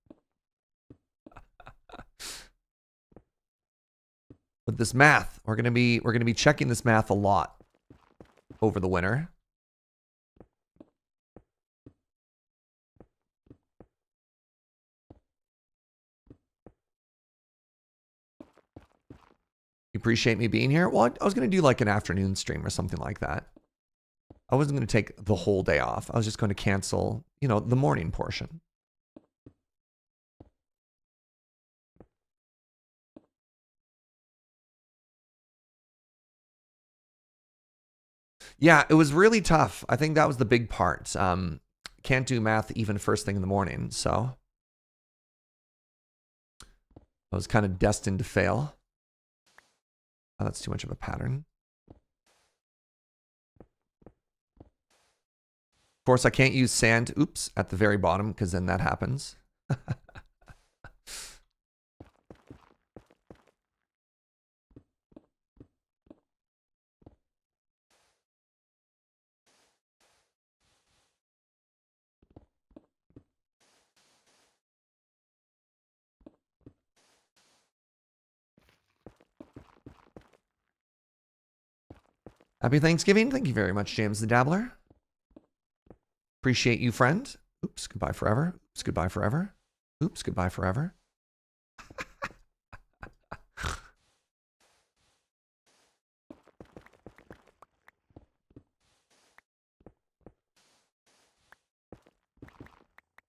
With this math, we're gonna be checking this math a lot over the winter. You appreciate me being here? Well, I was gonna do like an afternoon stream or something like that. I wasn't gonna take the whole day off. I was just going to cancel, you know, the morning portion. Yeah, it was really tough. I think that was the big part. Can't do math even first thing in the morning, so I was kind of destined to fail. Oh, that's too much of a pattern. Of course, I can't use sand, oops, at the very bottom, because then that happens. Happy Thanksgiving. Thank you very much, James the Dabbler. Appreciate you, friend. Oops, goodbye forever. Oops, goodbye forever. Oops, goodbye forever.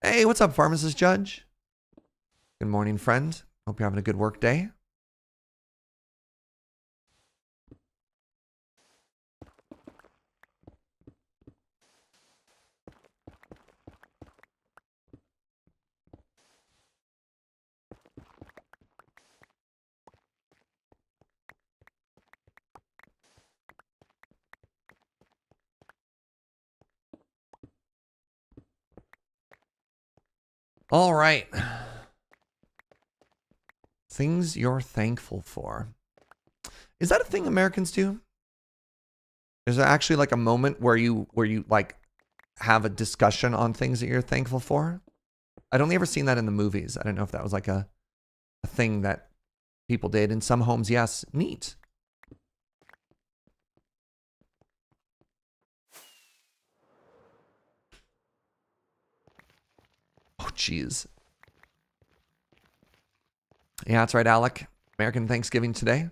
Hey, what's up, Pharmacist Judge? Good morning, friend. Hope you're having a good work day. All right. Things you're thankful for. Is that a thing Americans do? Is there actually like a moment where you like have a discussion on things that you're thankful for? I'd only ever seen that in the movies. I don't know if that was like a thing that people did. In some homes, yes. Neat. Oh, jeez. Yeah, that's right, Alec. American Thanksgiving today.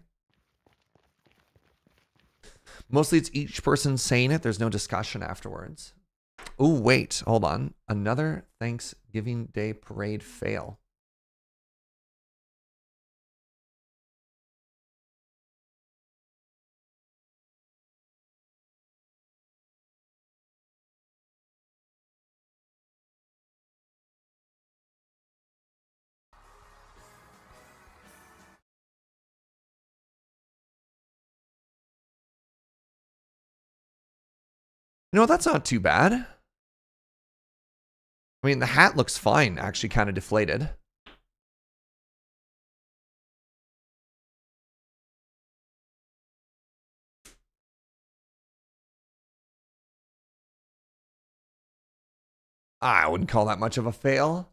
Mostly it's each person saying it. There's no discussion afterwards. Oh, wait. Hold on. Another Thanksgiving Day parade fail. You know, that's not too bad. I mean, the hat looks fine, actually kind of deflated. I wouldn't call that much of a fail.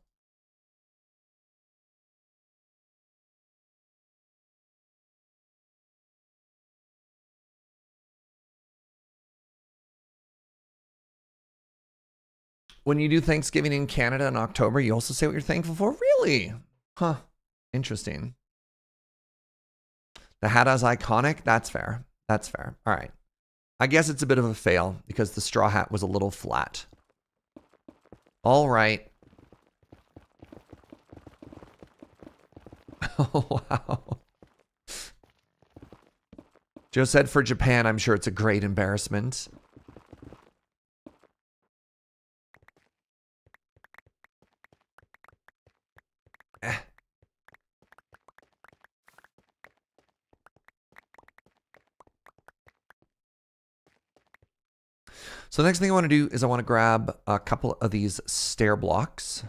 When you do Thanksgiving in Canada in October, you also say what you're thankful for? Really? Huh. Interesting. The hat is iconic? That's fair. That's fair. All right. I guess it's a bit of a fail because the straw hat was a little flat. All right. Oh, wow. Joe said for Japan, I'm sure it's a great embarrassment. So the next thing I want to do is I want to grab a couple of these stair blocks.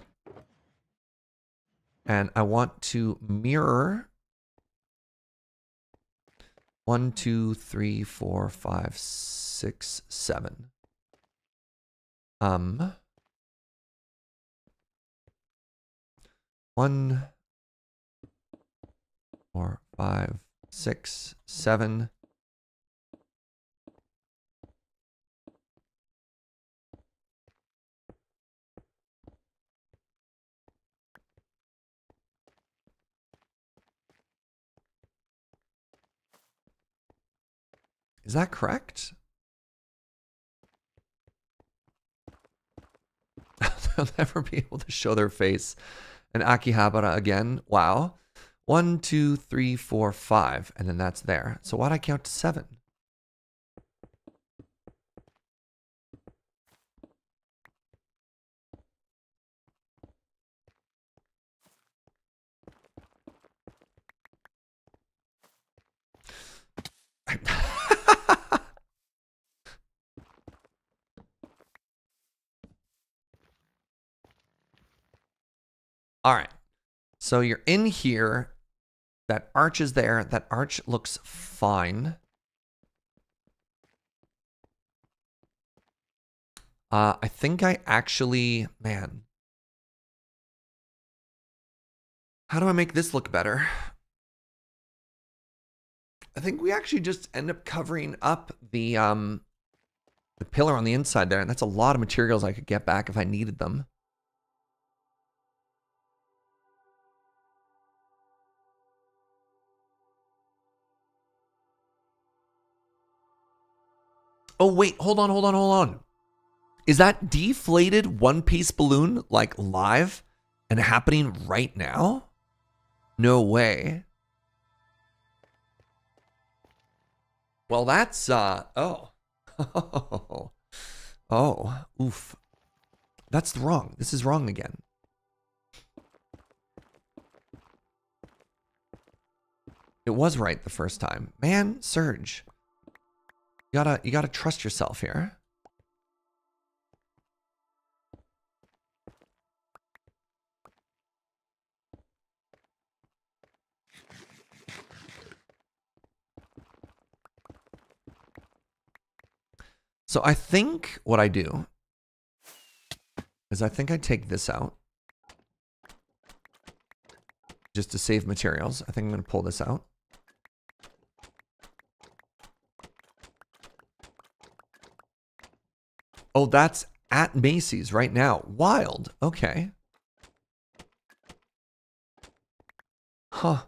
And I want to mirror 1, 2, 3, 4, 5, 6, 7. 1, 4, 5, 6, 7. Is that correct? They'll never be able to show their face. And Akihabara again. Wow. 1, 2, 3, 4, 5. And then that's there. So why'd I count to 7? All right. So you're in here. That arch is there. That arch looks fine. I think I actually, man. How do I make this look better? I think we actually just end up covering up the pillar on the inside there, and that's a lot of materials I could get back if I needed them. Oh, wait, hold on. Is that deflated one-piece balloon, like, live and happening right now? No way. Well, that's, oh. Oh, oof. That's wrong. This is wrong again. It was right the first time. Man, Serge. You gotta trust yourself here. So I think what I do is I think I take this out just to save materials. I think I'm going to pull this out. Oh, that's at Macy's right now. Wild. Okay. Huh.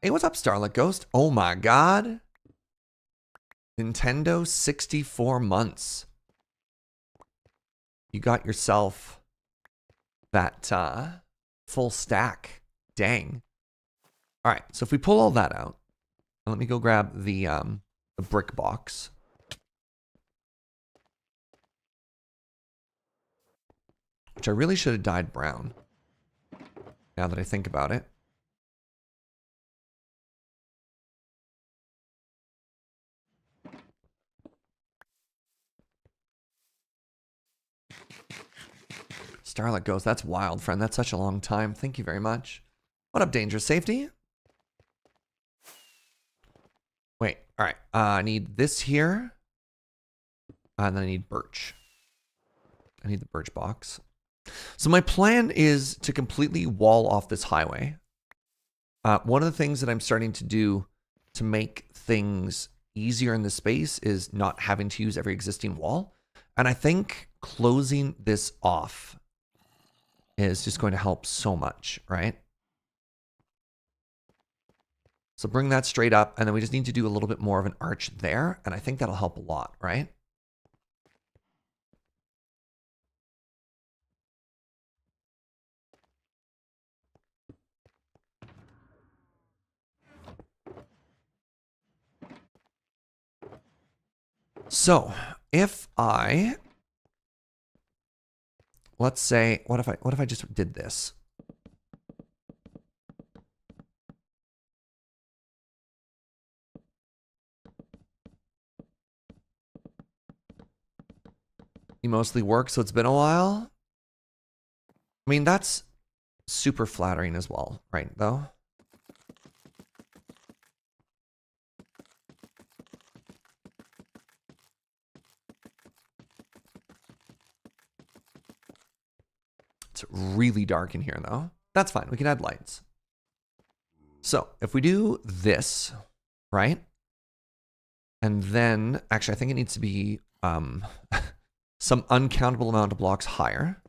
Hey, what's up, Starlit Ghost? Oh my god. Nintendo 64 months. You got yourself that full stack. Dang. All right, so if we pull all that out, let me go grab the brick box. Which I really should have dyed brown. Now that I think about it. Starlight Ghost, that's wild, friend. That's such a long time. Thank you very much. What up, Dangerous Safety? Wait, all right. I need this here. And then I need birch. I need the birch box. So my plan is to completely wall off this highway. One of the things that I'm starting to do to make things easier in the space is not having to use every existing wall. And I think closing this off is just going to help so much, right? So bring that straight up, and then we just need to do a little bit more of an arch there, and I think that'll help a lot, right? So if I, let's say, what if I just did this? You mostly work, so it's been a while. I mean, that's super flattering as well, right, though? It's really dark in here, though. That's fine. We can add lights. So if we do this, right? And then, actually, I think it needs to be some uncountable amount of blocks higher.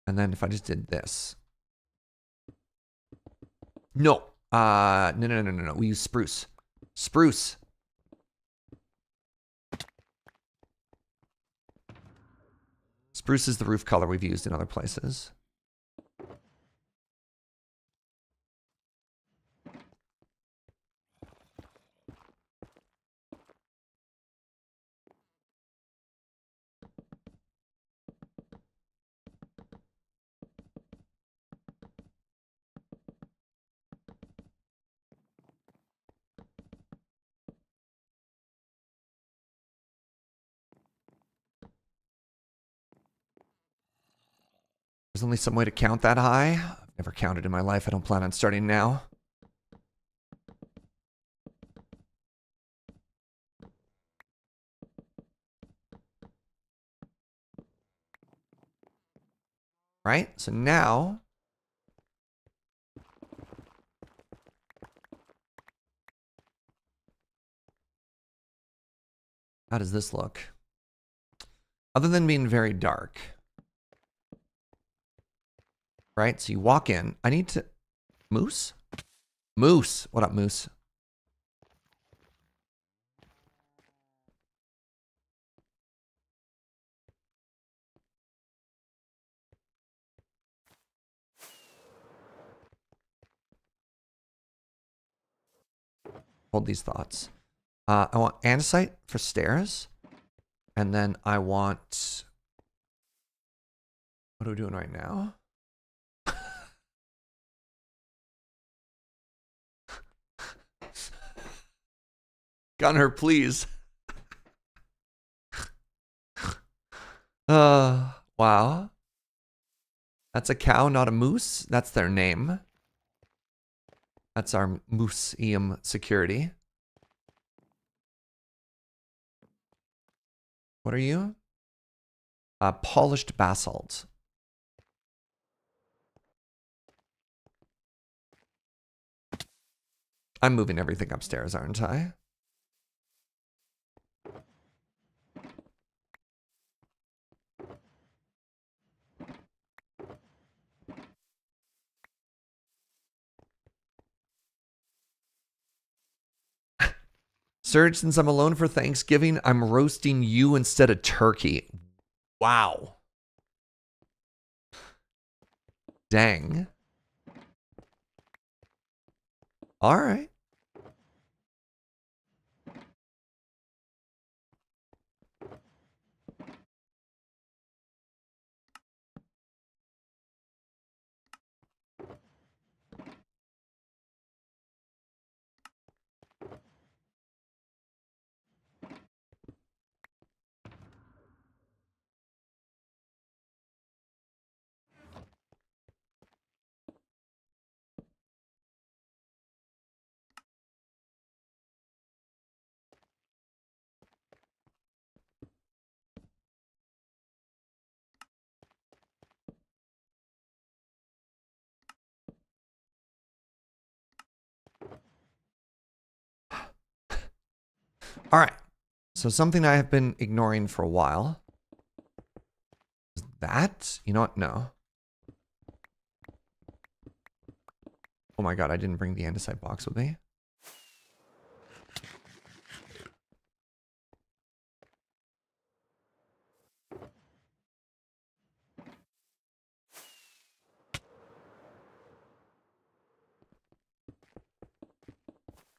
And then if I just did this. No. No. We use spruce. Spruce. Spruce is the roof color we've used in other places. There's only some way to count that high. I've never counted in my life. I don't plan on starting now. Right? So now... how does this look? Other than being very dark. Right? So you walk in. I need to... Moose? Moose! What up, Moose? Hold these thoughts. I want andesite for stairs. And then I want... what are we doing right now? Gunner, please. Wow. That's a cow, not a moose. That's their name. That's our museum security. What are you? Polished basalt. I'm moving everything upstairs, aren't I? Serge, since I'm alone for Thanksgiving, I'm roasting you instead of turkey. Wow. Dang. All right. All right. So something I have been ignoring for a while. Is that? You know what? No. Oh my god, I didn't bring the andesite box with me.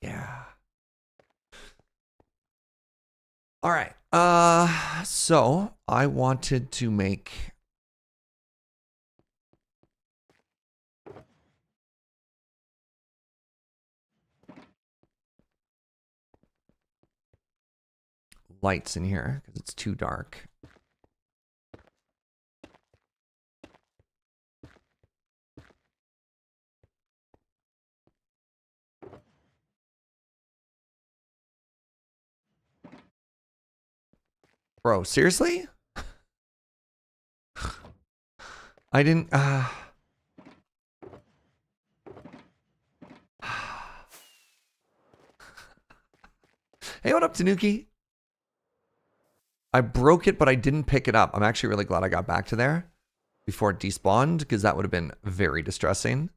Yeah. All right. So I wanted to make lights in here because it's too dark. Bro, seriously? I didn't Hey, what up, Tanuki? I broke it, but I didn't pick it up. I'm actually really glad I got back to there before it despawned, because that would have been very distressing.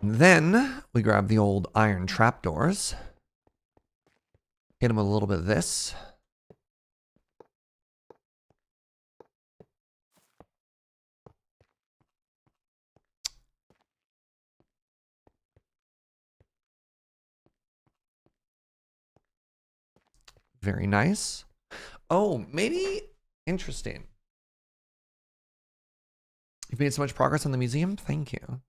Then we grab the old iron trapdoors. Hit them with a little bit of this. Very nice. Oh, maybe interesting. You've made so much progress on the museum. Thank you.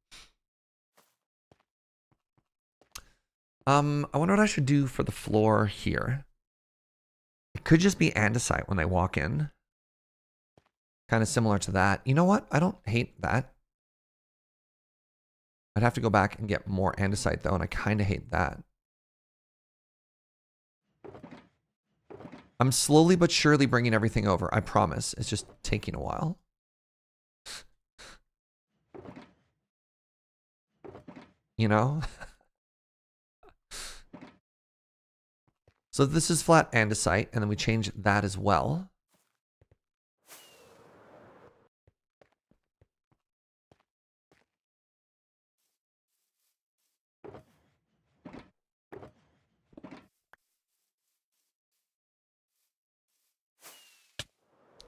I wonder what I should do for the floor here. It could just be andesite when they walk in. Kind of similar to that. You know what? I don't hate that. I'd have to go back and get more andesite though, and I kind of hate that. I'm slowly but surely bringing everything over. I promise. It's just taking a while. You know? So this is flat andesite, and then we change that as well.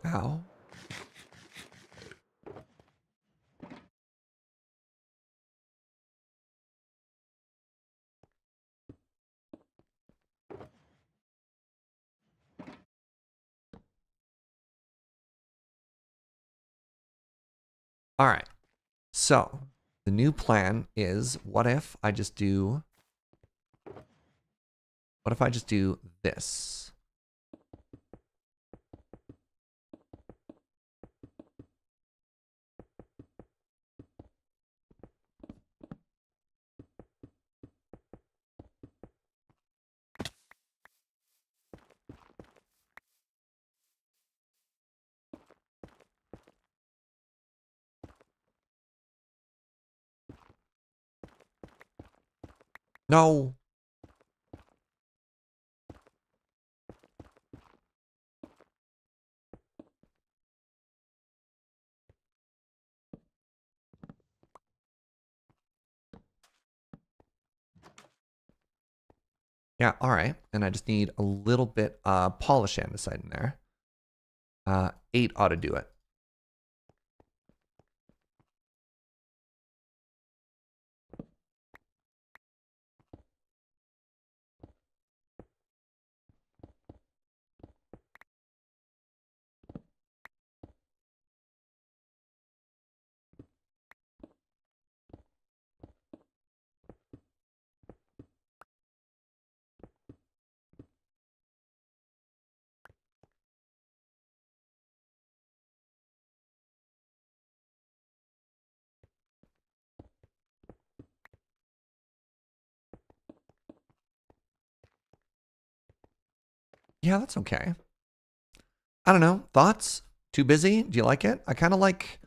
Ow. All right. So the new plan is, what if I just do this? No. Yeah, all right. And I just need a little bit polished andesite in there. 8 ought to do it. Yeah, that's okay. I don't know. Thoughts? Too busy? Do you like it? I kind of like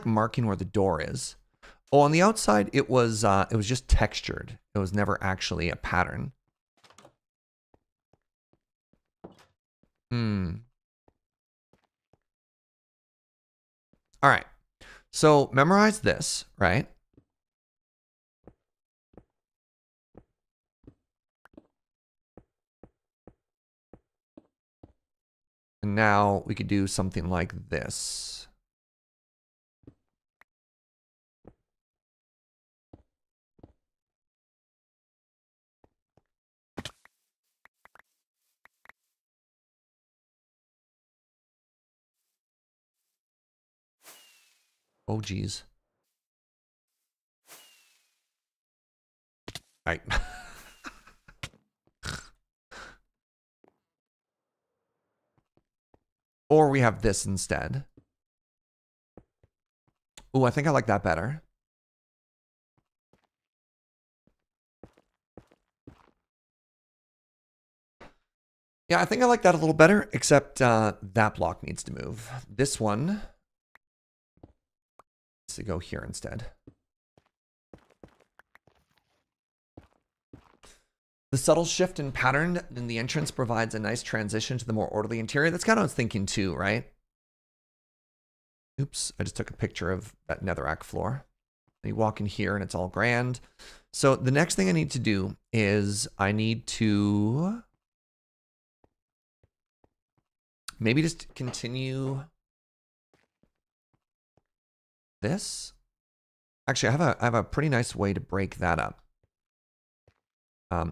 marking where the door is. Oh, on the outside it was just textured. It was never actually a pattern. All right. So memorize this, right? And now we could do something like this. Oh, geez. Right. Or we have this instead. Oh, I think I like that better. Yeah, I think I like that a little better, except that block needs to move. This one needs to go here instead. The subtle shift in pattern in the entrance provides a nice transition to the more orderly interior. That's kind of what I was thinking too, right? Oops, I just took a picture of that netherrack floor. You walk in here and it's all grand. So the next thing I need to do is I need to maybe just continue this. Actually, I have a pretty nice way to break that up.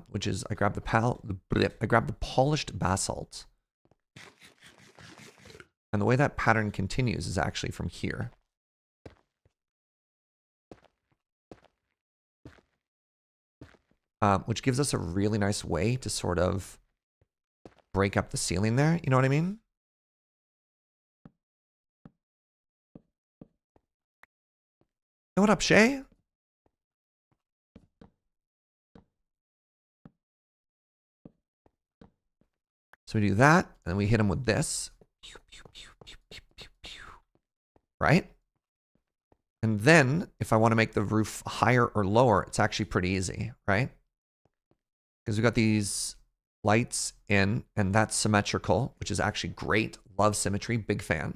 which is I grab the polished basalt. And the way that pattern continues is actually from here. Which gives us a really nice way to sort of break up the ceiling there. You know what I mean? Hey, what up, Shay? So we do that, and we hit him with this. Right? And then, if I want to make the roof higher or lower, it's actually pretty easy, right? Because we've got these lights in, and that's symmetrical, which is actually great. Love symmetry, big fan.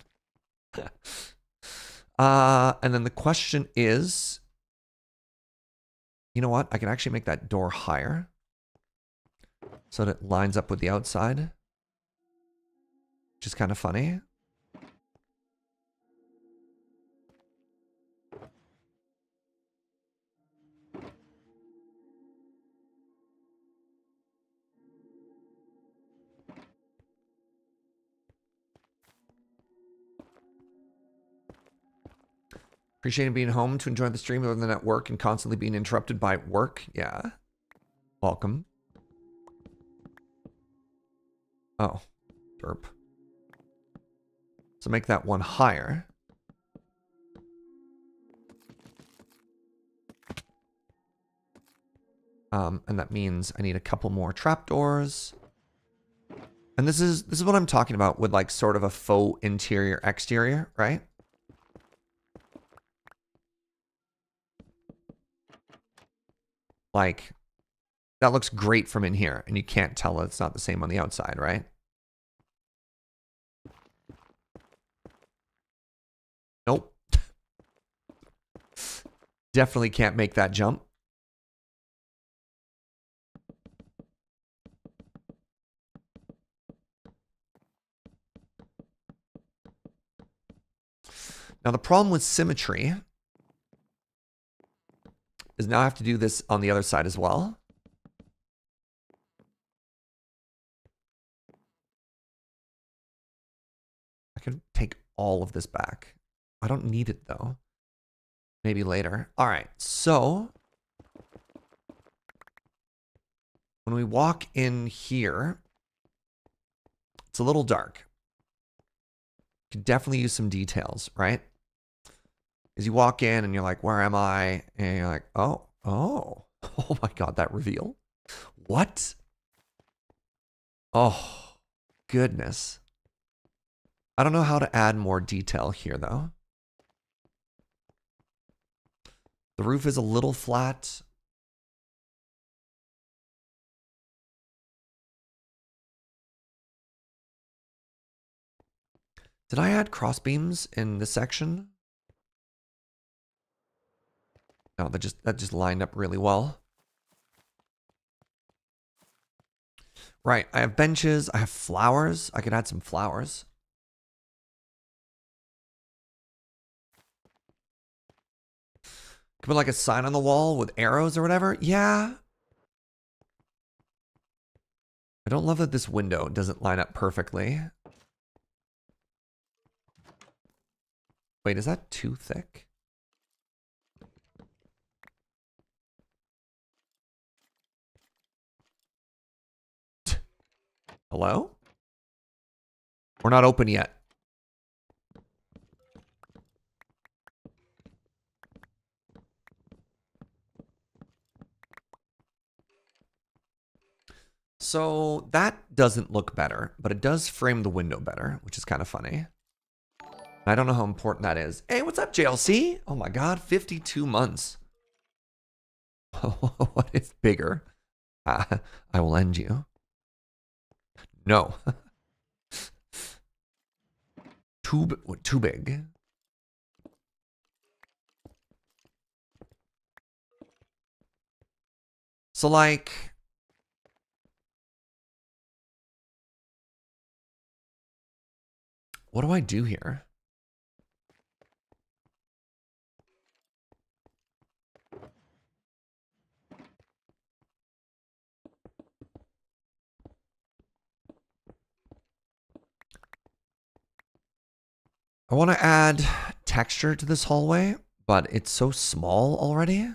And then the question is, you know what? I can actually make that door higher so that it lines up with the outside, which is kind of funny. Appreciating being home to enjoy the stream other than at work and constantly being interrupted by work. Yeah. Welcome. Oh, derp. So make that one higher. And that means I need a couple more trapdoors. And this is what I'm talking about with like sort of a faux interior exterior, right? Like, that looks great from in here, and you can't tell it's not the same on the outside, right? Nope. Definitely can't make that jump. Now, the problem with symmetry is now I have to do this on the other side as well. I can take all of this back. I don't need it, though. Maybe later. All right, so when we walk in here, it's a little dark. Could definitely use some details, right? Because you walk in and you're like, where am I? And you're like, oh, oh my God, that reveal. What? Oh, goodness. I don't know how to add more detail here, though. The roof is a little flat. Did I add crossbeams in this section? No, that just lined up really well. Right, I have benches, I have flowers. I could add some flowers. Could put like a sign on the wall with arrows or whatever. Yeah. I don't love that this window doesn't line up perfectly. Wait, is that too thick? Hello? We're not open yet. So that doesn't look better, but it does frame the window better, which is kind of funny. I don't know how important that is. Hey, what's up, JLC? Oh my God, 52 months. What is bigger? I will end you. No. Too big. So like, what do I do here? I want to add texture to this hallway, but it's so small already.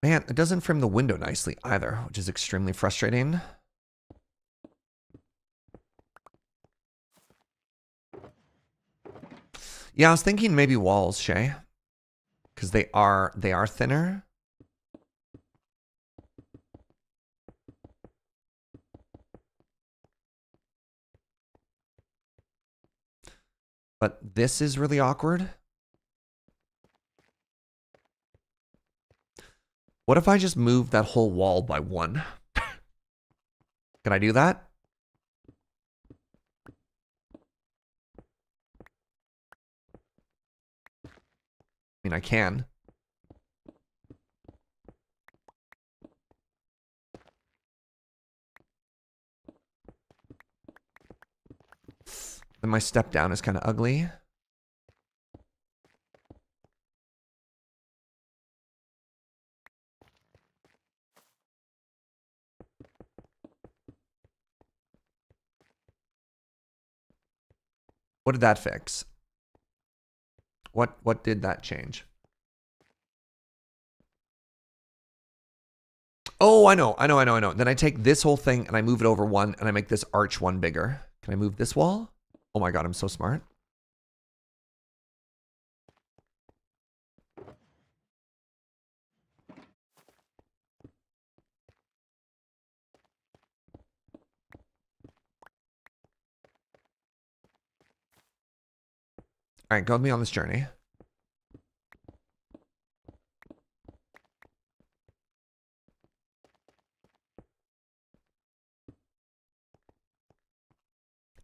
Man, it doesn't frame the window nicely either, which is extremely frustrating. Yeah, I was thinking maybe walls, Shay. Because they are thinner. But this is really awkward. What if I just move that whole wall by 1? Can I do that? I mean, I can. Then my step down is kind of ugly. What did that fix? What did that change? Oh, I know. Then I take this whole thing and I move it over 1 and I make this arch 1 bigger. Can I move this wall? Oh my god, I'm so smart. All right, go with me on this journey.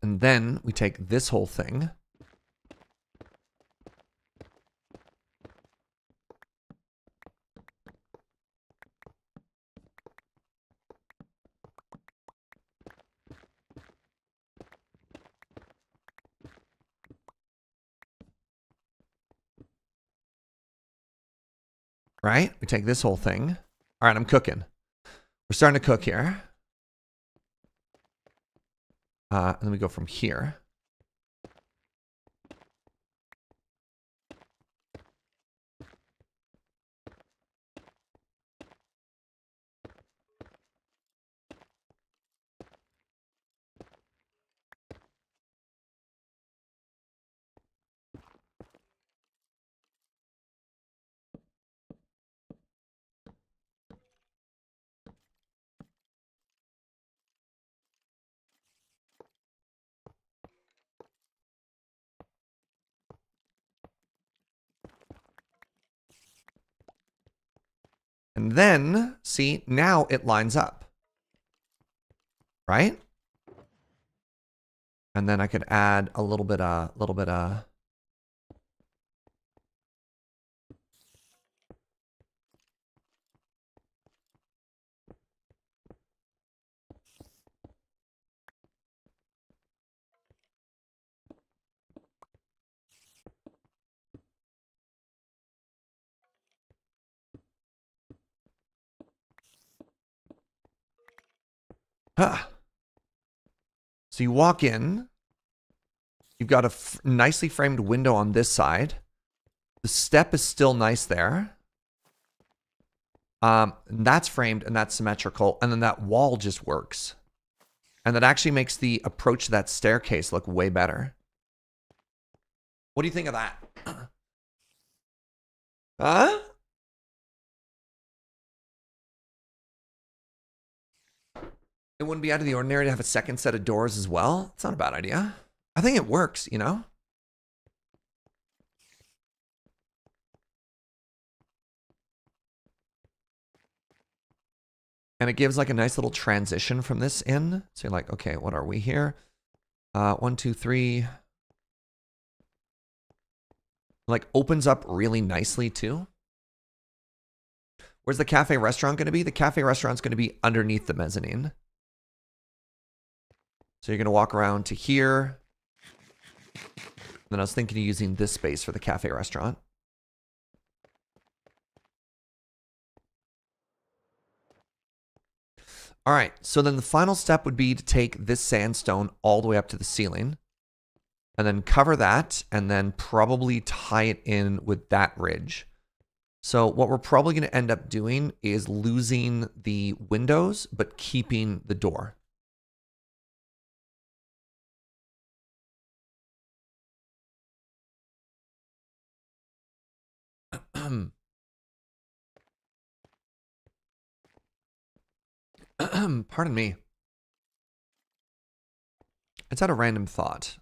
And then we take this whole thing. Right? We take this whole thing. All right, I'm cooking. We're starting to cook here. And then we go from here. And then, see, now it lines up. Right? And then I could add a little bit. Huh. So you walk in. You've got a nicely framed window on this side. The step is still nice there. That's framed and that's symmetrical. And then that wall just works. And that actually makes the approach to that staircase look way better. What do you think of that? Huh? It wouldn't be out of the ordinary to have a second set of doors as well. It's not a bad idea. I think it works, you know? And it gives like a nice little transition from this in. So you're like, okay, what are we here? 1, 2, 3. Like opens up really nicely too. Where's the cafe restaurant going to be? The cafe restaurant's going to be underneath the mezzanine. So you're going to walk around to here. Then I was thinking of using this space for the cafe restaurant. All right, so then the final step would be to take this sandstone all the way up to the ceiling and then cover that and then probably tie it in with that ridge. So what we're probably going to end up doing is losing the windows, but keeping the door. Pardon me. It's had a random thought.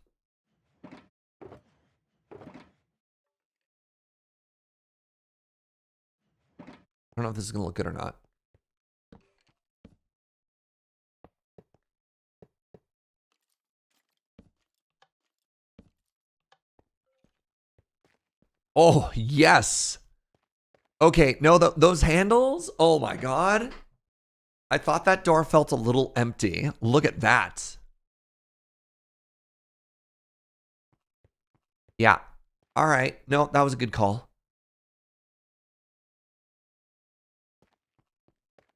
I don't know if this is going to look good or not. Oh, yes. Okay, no, those handles, oh my God. I thought that door felt a little empty. Look at that. Yeah. All right. No, that was a good call.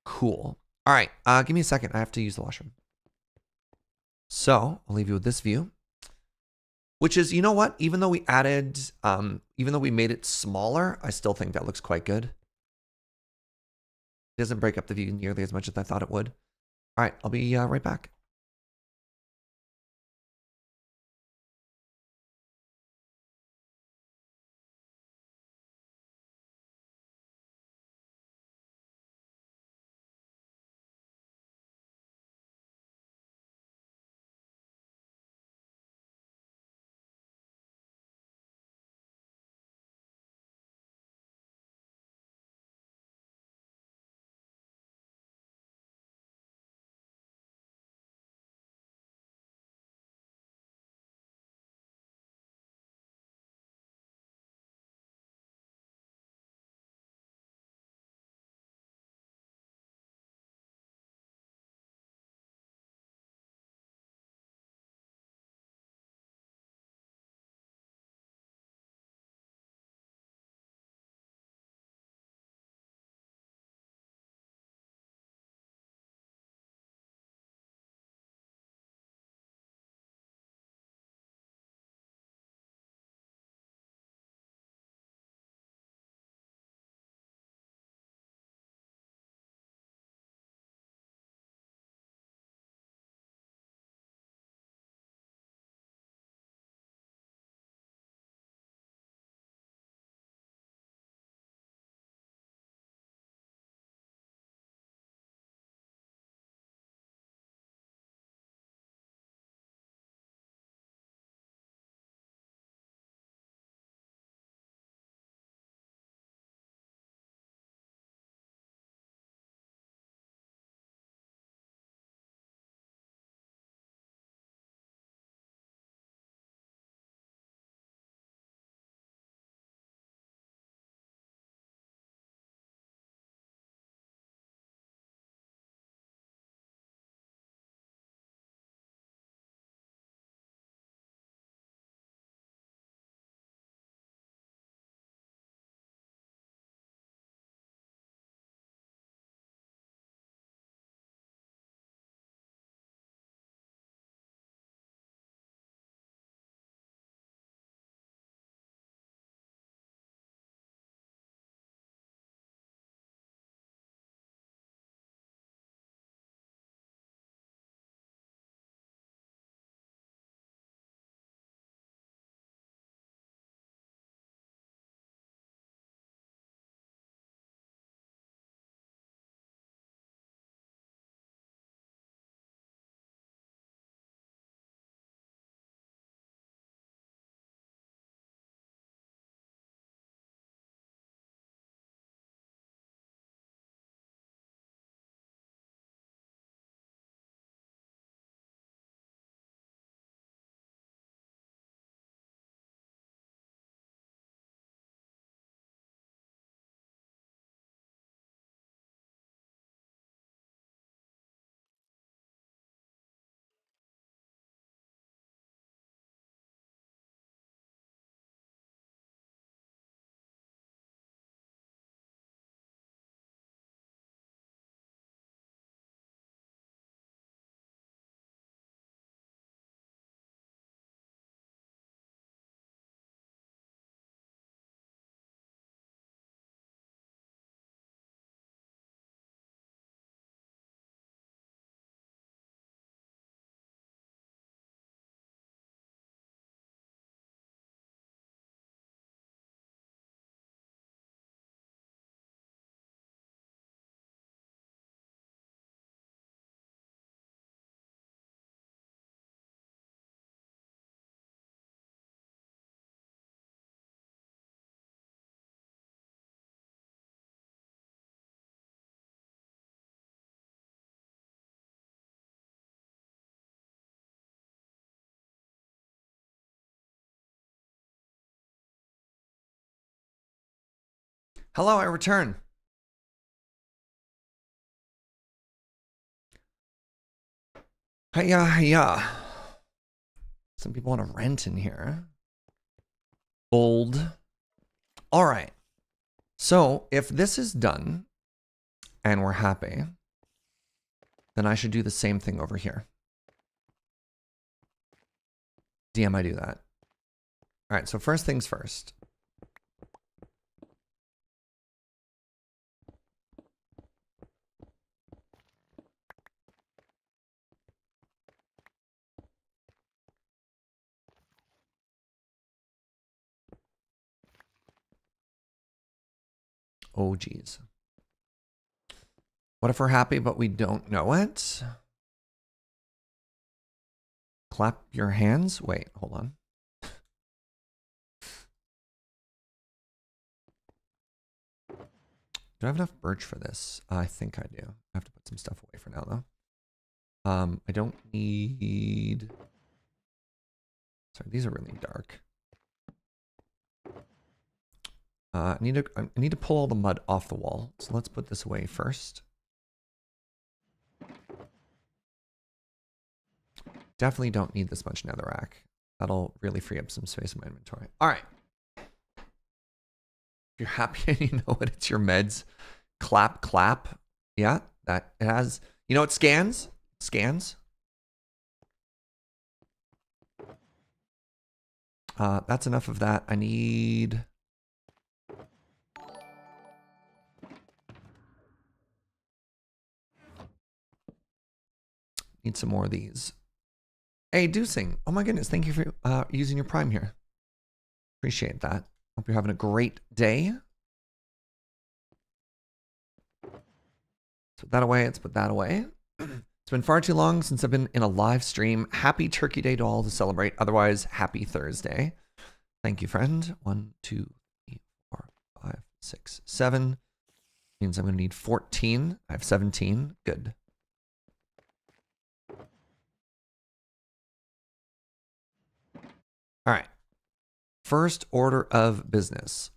Cool. All right. Give me a second. I have to use the washroom. So I'll leave you with this view, which is, you know what? Even though we added, even though we made it smaller, I still think that looks quite good. It doesn't break up the view nearly as much as I thought it would. All right. I'll be right back. Hello, I return. Hiya, hiya. Some people want to rent in here. Old. All right. So if this is done and we're happy, then I should do the same thing over here. DM, I do that. All right, so first things first. Oh, geez. What if we're happy, but we don't know it? Clap your hands? Wait, hold on. Do I have enough birch for this? I think I do. I have to put some stuff away for now, though. I don't need... Sorry, these are really dark. I need to pull all the mud off the wall. So let's put this away first. Definitely don't need this much netherrack. That'll really free up some space in my inventory. All right. If you're happy and you know what, it's your meds. Clap, clap. Yeah, that it has. You know, it scans. Scans. That's enough of that. I need... Need some more of these. Hey, Deucing. Oh my goodness. Thank you for using your Prime here. Appreciate that. Hope you're having a great day. Let's put that away. Let's put that away. It's been far too long since I've been in a live stream. Happy Turkey Day to all to celebrate. Otherwise, happy Thursday. Thank you, friend. 1, 2, 3, 4, 5, 6, 7. Means I'm going to need 14. I have 17. Good. All right. First order of business.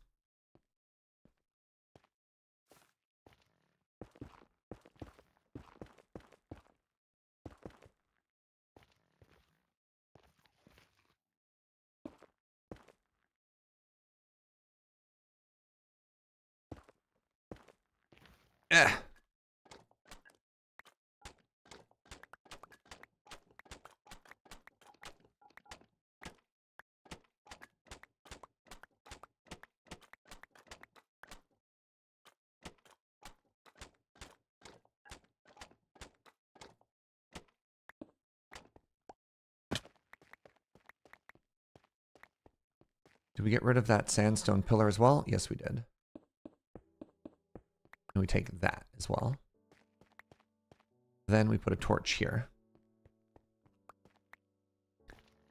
Eh. Did we get rid of that sandstone pillar as well? Yes, we did. And we take that as well. Then we put a torch here.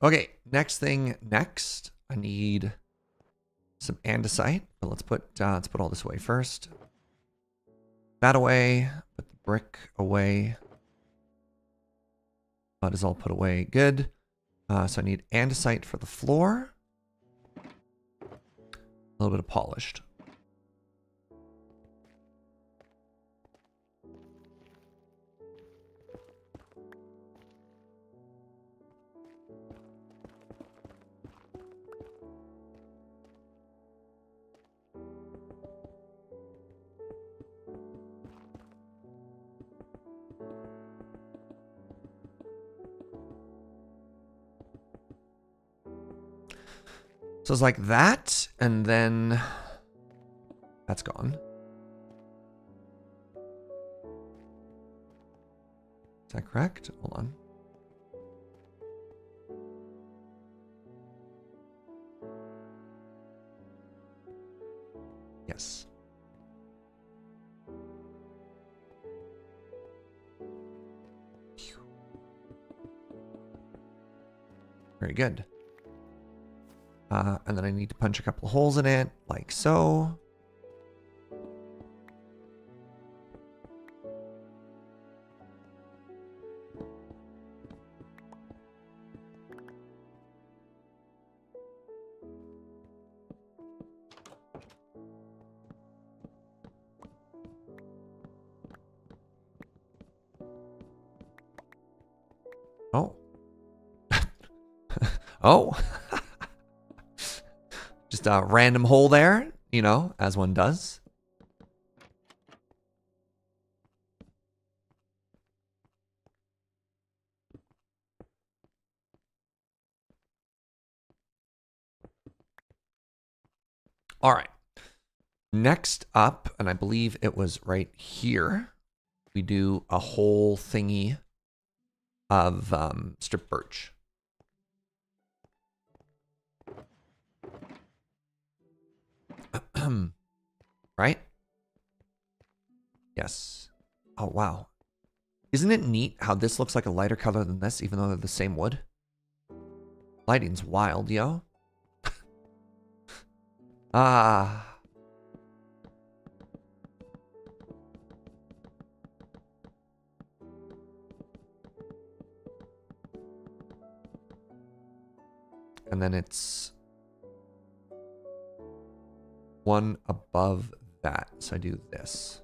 Okay, next thing next. I need some andesite. But let's put all this away first. That away. Put the brick away. That is all put away. Good. So I need andesite for the floor. A little bit of polished. So it's like that, and then that's gone. Is that correct? Hold on. Yes. Very good. And then I need to punch a couple of holes in it, like so. Oh, just a random hole there, you know, as one does. All right. Next up, and I believe it was right here, we do a whole thingy of strip birch. Right? Yes. Oh, wow. Isn't it neat how this looks like a lighter color than this, even though they're the same wood? Lighting's wild, yo. Ah. And then it's one above that. So I do this,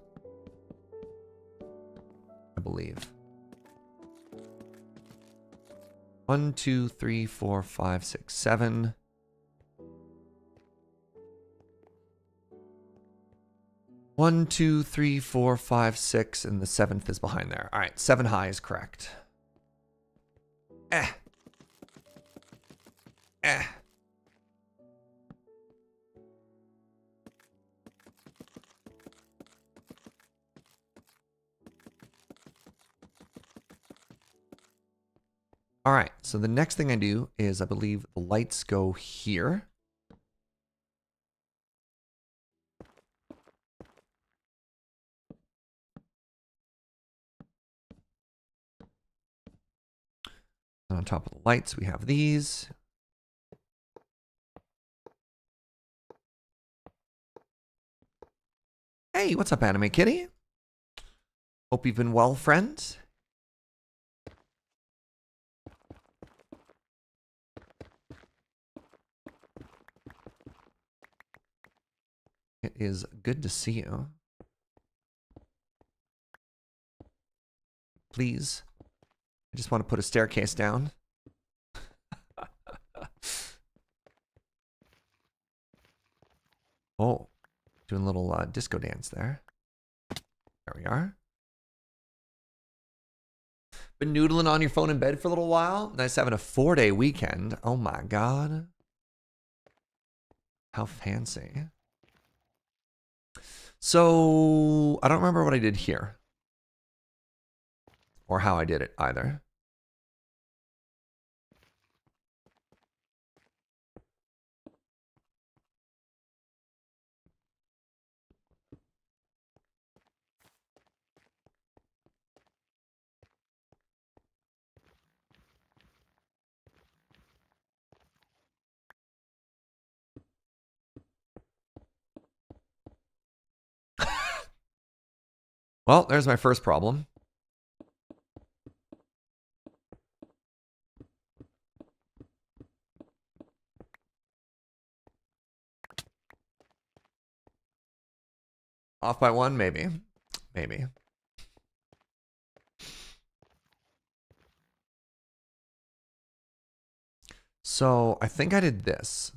I believe. 1, 2, 3, 4, 5, 6, 7. One, 2, 3, 4, 5, 6, and the 7th is behind there. All right, 7 high is correct. Eh. All right, so the next thing I do is I believe the lights go here. And on top of the lights, we have these. Hey, what's up, Anime Kitty? Hope you've been well, friends. It is good to see you. Please. I just want to put a staircase down. Oh, doing a little disco dance there. There we are. Been noodling on your phone in bed for a little while. Nice having a 4-day weekend. Oh my God. How fancy. So, I don't remember what I did here. Or how I did it either. Well, there's my first problem. Off by 1, maybe. Maybe. So, I think I did this.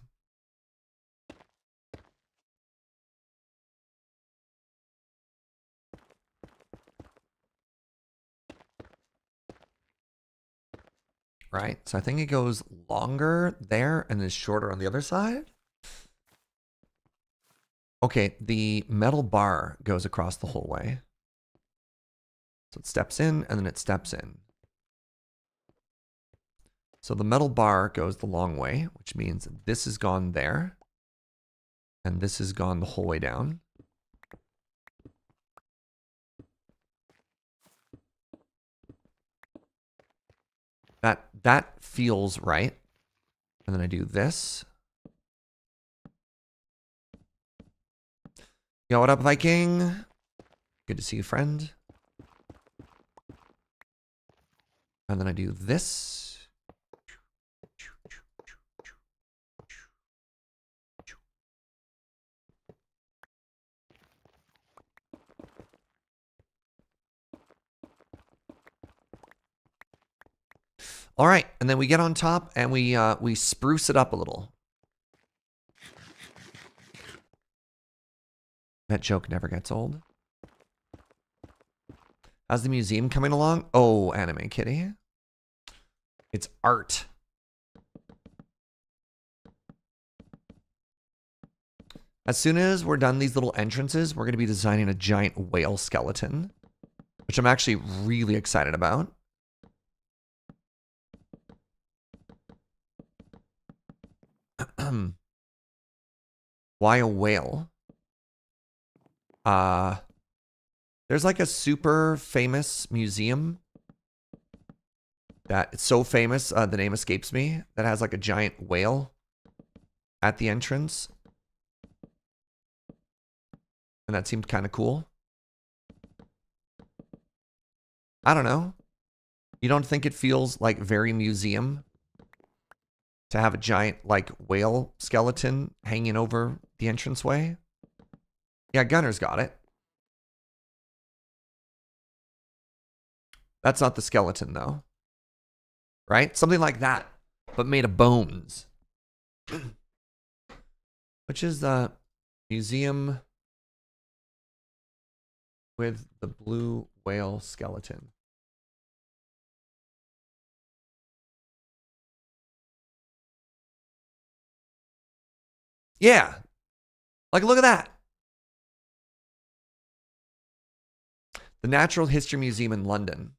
Right? So I think it goes longer there and is shorter on the other side. Okay, the metal bar goes across the whole way. So it steps in and then it steps in. So the metal bar goes the long way, which means this has gone there. And this has gone the whole way down. That feels right. And then I do this. Yo, what up, Viking? Good to see you, friend. And then I do this. All right, and then we get on top and we spruce it up a little. That joke never gets old. How's the museum coming along? Oh, anime kitty. It's art. As soon as we're done these little entrances, we're going to be designing a giant whale skeleton, which I'm actually really excited about. Why a whale? There's like a super famous museum that it's so famous, the name escapes me, that has like a giant whale at the entrance. And that seemed kind of cool. I don't know. You don't think it feels like very museum to have a giant like whale skeleton hanging over the entranceway? Yeah, Gunner's got it. That's not the skeleton though. Right? Something like that, but made of bones. Which is the museum with the blue whale skeleton. Yeah. Like, look at that. The Natural History Museum in London.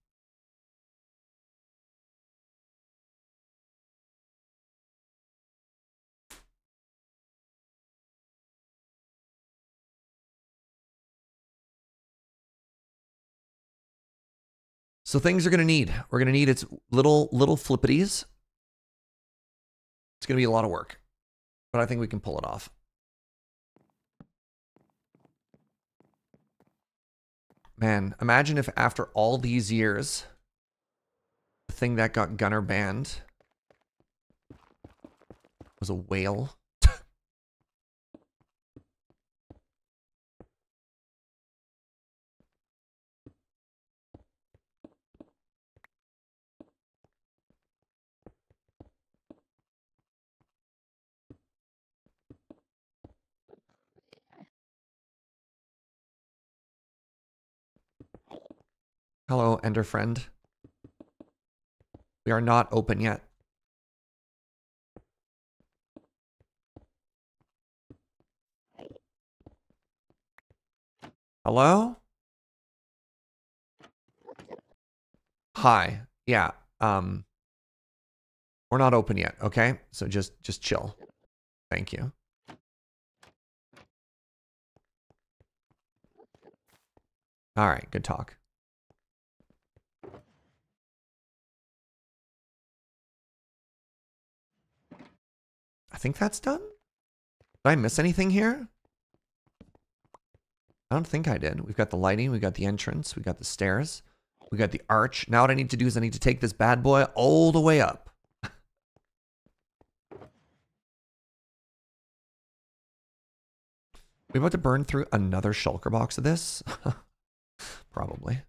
So things are going to need. We're going to need its little flippities. It's going to be a lot of work, but I think we can pull it off. Man, imagine if after all these years, the thing that got Gunner banned was a whale. Hello, Ender friend. We are not open yet. Hello? Hi. Yeah. We're not open yet, okay? So just chill. Thank you. All right, good talk. I think that's done. Did I miss anything here? I don't think I did. We've got the lighting, we've got the entrance, we've got the stairs, we got the arch. Now what I need to do is I need to take this bad boy all the way up. We about to burn through another shulker box of this? Probably.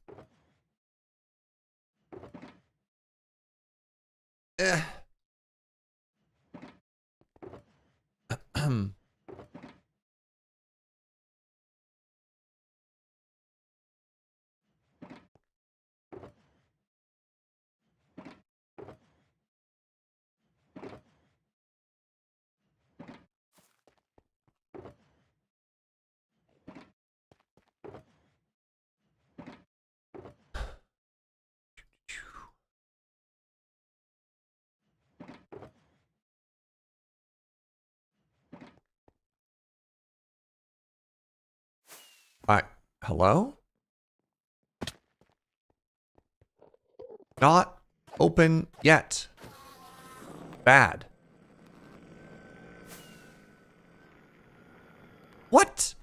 Hello? Not open yet. Bad. What?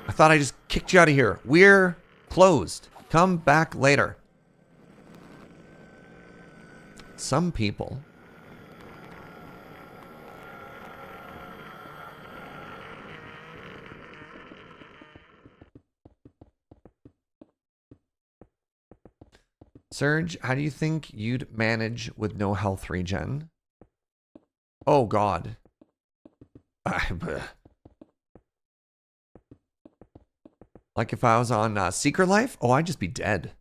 I thought I just kicked you out of here. We're closed. Come back later. Some people. Serge, how do you think you'd manage with no health regen? Oh, God. Like if I was on Secret Life? Oh, I'd just be dead.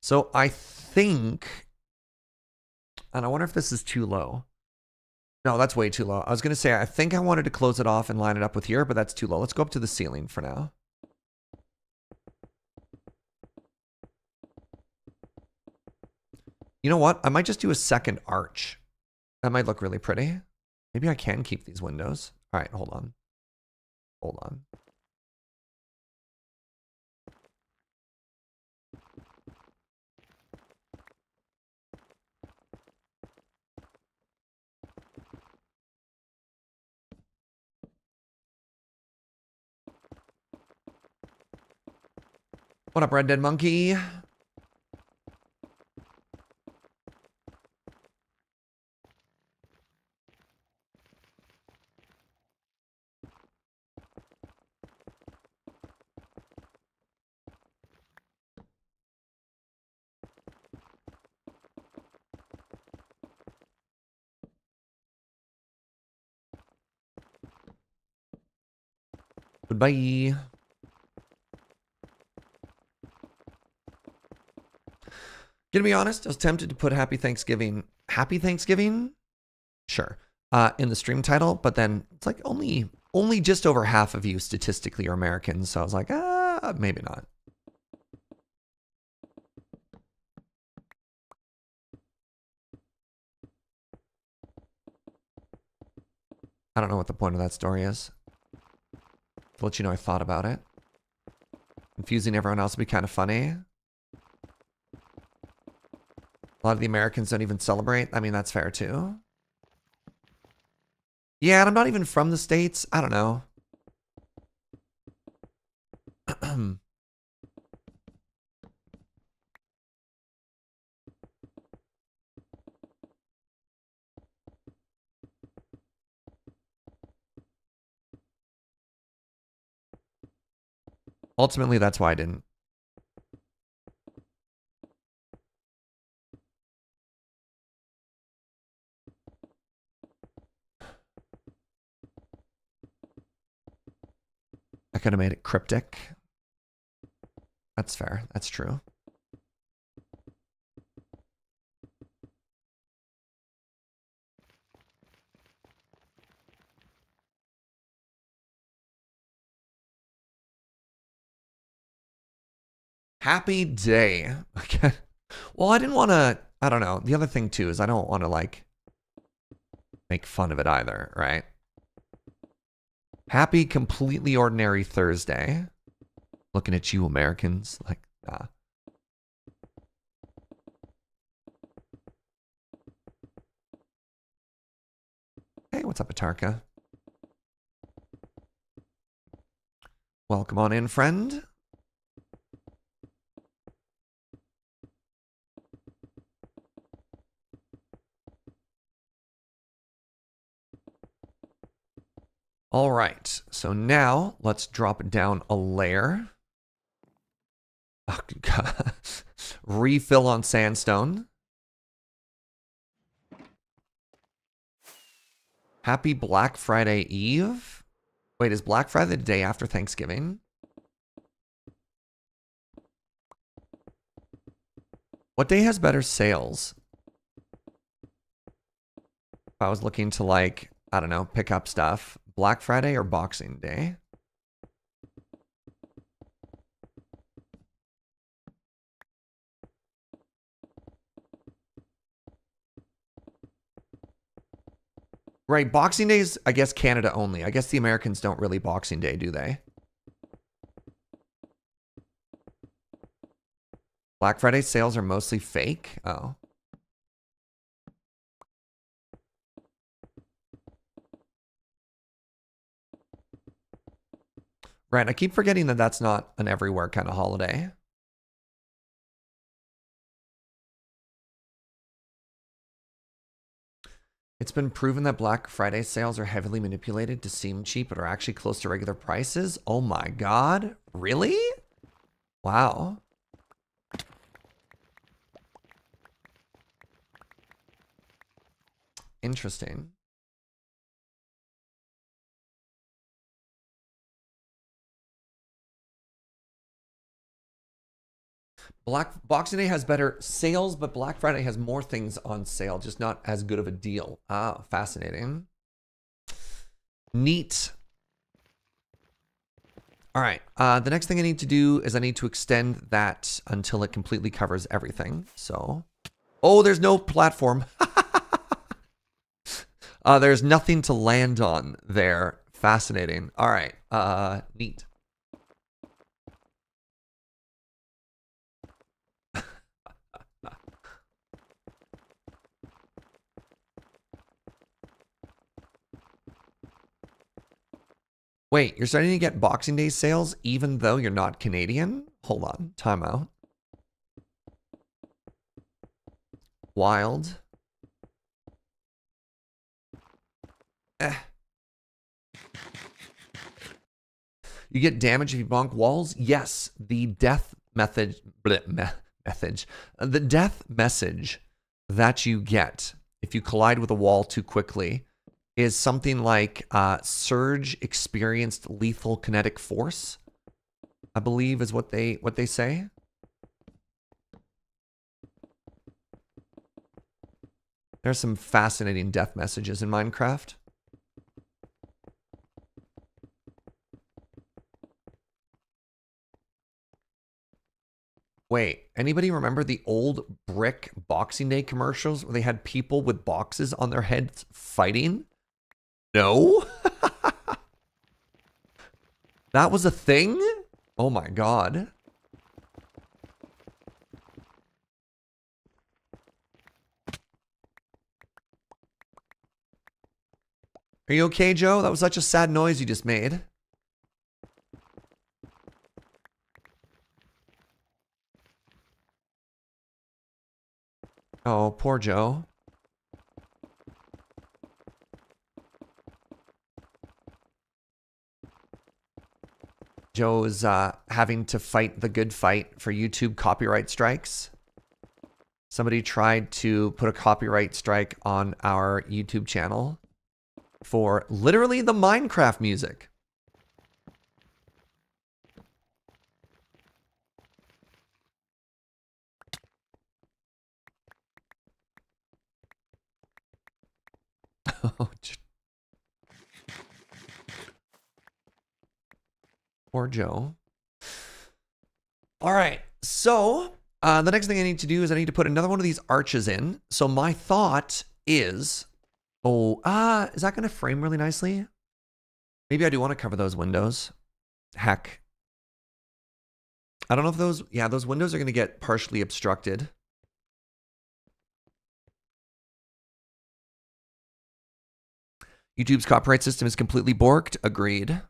So I think, and I wonder if this is too low. No, that's way too low. I was going to say, I think I wanted to close it off and line it up with here, but that's too low. Let's go up to the ceiling for now. You know what? I might just do a second arch. That might look really pretty. Maybe I can keep these windows. All right, hold on. Hold on. What up, Red Dead Monkey? Goodbye. Gonna be honest, I was tempted to put Happy Thanksgiving. Happy Thanksgiving? Sure. In the stream title, but then it's like only just over half of you statistically are Americans, so I was like, maybe not. I don't know what the point of that story is. To let you know I thought about it. Confusing everyone else would be kind of funny. A lot of the Americans don't even celebrate. I mean, that's fair too. Yeah, and I'm not even from the States. I don't know. Ultimately, that's why I didn't. I could have made it cryptic. That's fair. That's true. Happy day. Okay. Well, I didn't want to, I don't know. The other thing too is I don't want to like make fun of it either, right? Happy completely ordinary Thursday. Looking at you Americans like, nah. Hey, what's up, Atarka? Welcome on in, friend. All right, so now let's drop it down a layer. Oh, God. Refill on sandstone. Happy Black Friday Eve. Wait, is Black Friday the day after Thanksgiving? What day has better sales? If I was looking to like, I don't know, pick up stuff. Black Friday or Boxing Day? Right, Boxing Day is, I guess, Canada only. I guess the Americans don't really Boxing Day, do they? Black Friday sales are mostly fake? Oh. Right, I keep forgetting that that's not an everywhere kind of holiday. It's been proven that Black Friday sales are heavily manipulated to seem cheap, but are actually close to regular prices. Oh my God. Really? Wow. Interesting. Boxing Day has better sales, but Black Friday has more things on sale, just not as good of a deal. Ah, fascinating. Neat. All right. The next thing I need to do is I need to extend that until it completely covers everything. So, oh, there's no platform. There's nothing to land on there. Fascinating. All right. Neat. Wait, you're starting to get Boxing Day sales even though you're not Canadian? Hold on. Time out. Wild. You get damage if you bonk walls? Yes. The death method. The death message that you get if you collide with a wall too quickly is something like Serge experienced lethal kinetic force, I believe is what they say. There's some fascinating death messages in Minecraft. Wait, anybody remember the old brick Boxing Day commercials where they had people with boxes on their heads fighting? No? That was a thing? Oh my God. Are you okay, Joe? That was such a sad noise you just made. Oh, poor Joe. Joe's having to fight the good fight for YouTube copyright strikes. Somebody tried to put a copyright strike on our YouTube channel for literally the Minecraft music. Poor Joe. All right, so the next thing I need to do is I need to put another one of these arches in. So my thought is, is that going to frame really nicely? Maybe I do want to cover those windows. Heck. I don't know if those windows are going to get partially obstructed. YouTube's copyright system is completely borked. Agreed.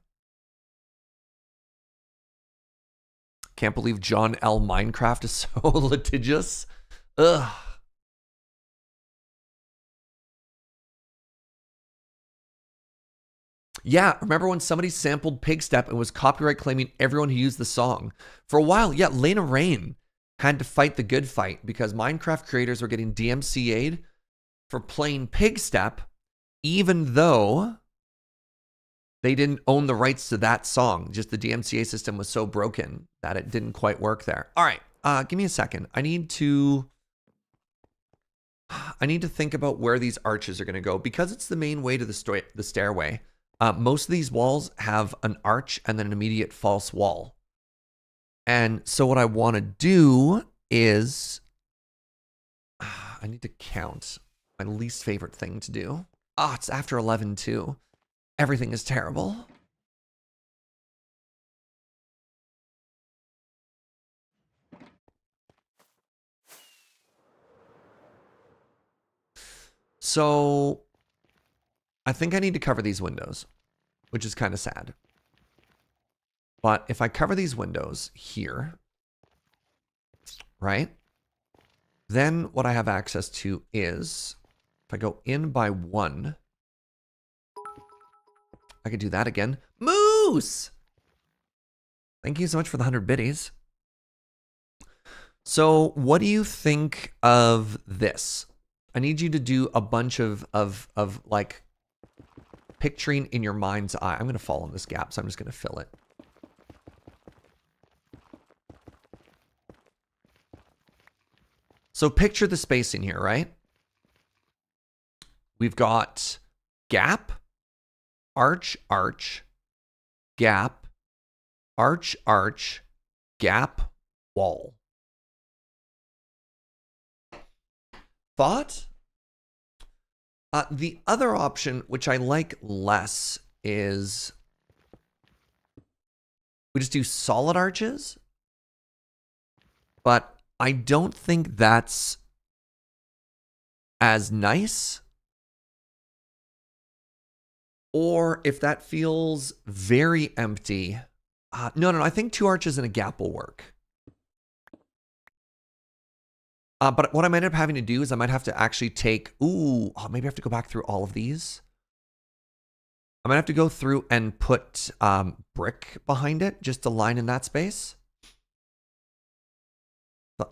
Can't believe John L. Minecraft is so litigious. Ugh. Yeah, remember when somebody sampled Pig Step and was copyright claiming everyone who used the song? For a while, yeah, Lena Rain had to fight the good fight because Minecraft creators were getting DMCA'd for playing Pig Step, even though they didn't own the rights to that song. Just the DMCA system was so broken that it didn't quite work there. All right, give me a second. I need to think about where these arches are going to go because it's the main way to the stairway. Most of these walls have an arch and then an immediate false wall. And so what I want to do is I need to count. My least favorite thing to do. Oh, it's after 11 too. Everything is terrible. So I think I need to cover these windows, which is kind of sad. But if I cover these windows here, right? Then what I have access to is If I go in by 1, I could do that again. Moose! Thank you so much for the 100 biddies. So what do you think of this? I need you to do a bunch of like picturing in your mind's eye. I'm going to fall in this gap, so I'm just going to fill it. So picture the spacing here, right? We've got gap, arch, arch, gap, arch, arch, gap, wall. Thought? The other option, which I like less, is we just do solid arches, but I don't think that's as nice. Or if that feels very empty, no, I think 2 arches and a gap will work. But what I might end up having to do is I might have to actually take, maybe I have to go back through all of these. I might have to go through and put brick behind it just to line in that space.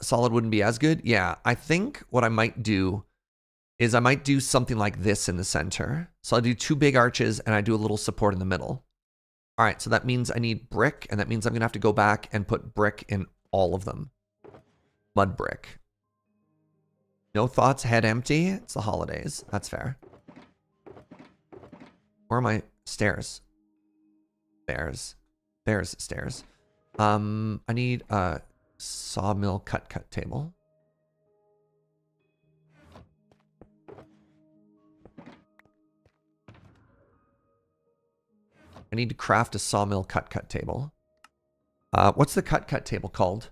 Solid wouldn't be as good. Yeah, I think what I might do is I might do something like this in the center. So I'll do 2 big arches and I do a little support in the middle. All right, so that means I need brick, and that means I'm gonna have to go back and put brick in all of them. Mud brick. No thoughts, head empty. It's the holidays. That's fair. Where are my stairs? Stairs. There's stairs. I need a sawmill cut table. I need to craft a sawmill cut table. What's the cut table called?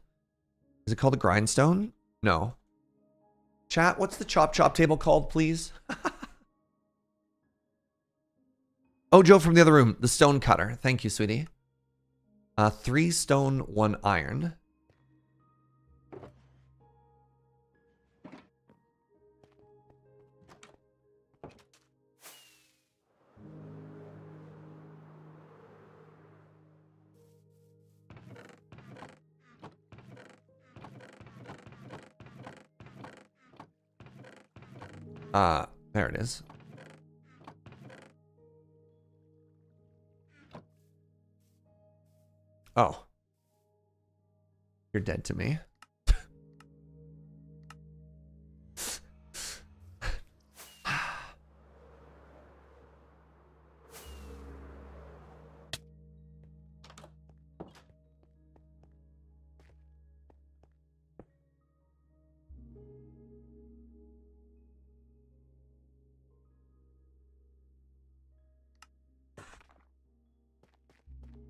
Is it called a grindstone? No. Chat, what's the chop table called, please? Oh, Joe from the other room. The stone cutter. Thank you, sweetie. 3 stone, 1 iron. There it is. Oh. You're dead to me.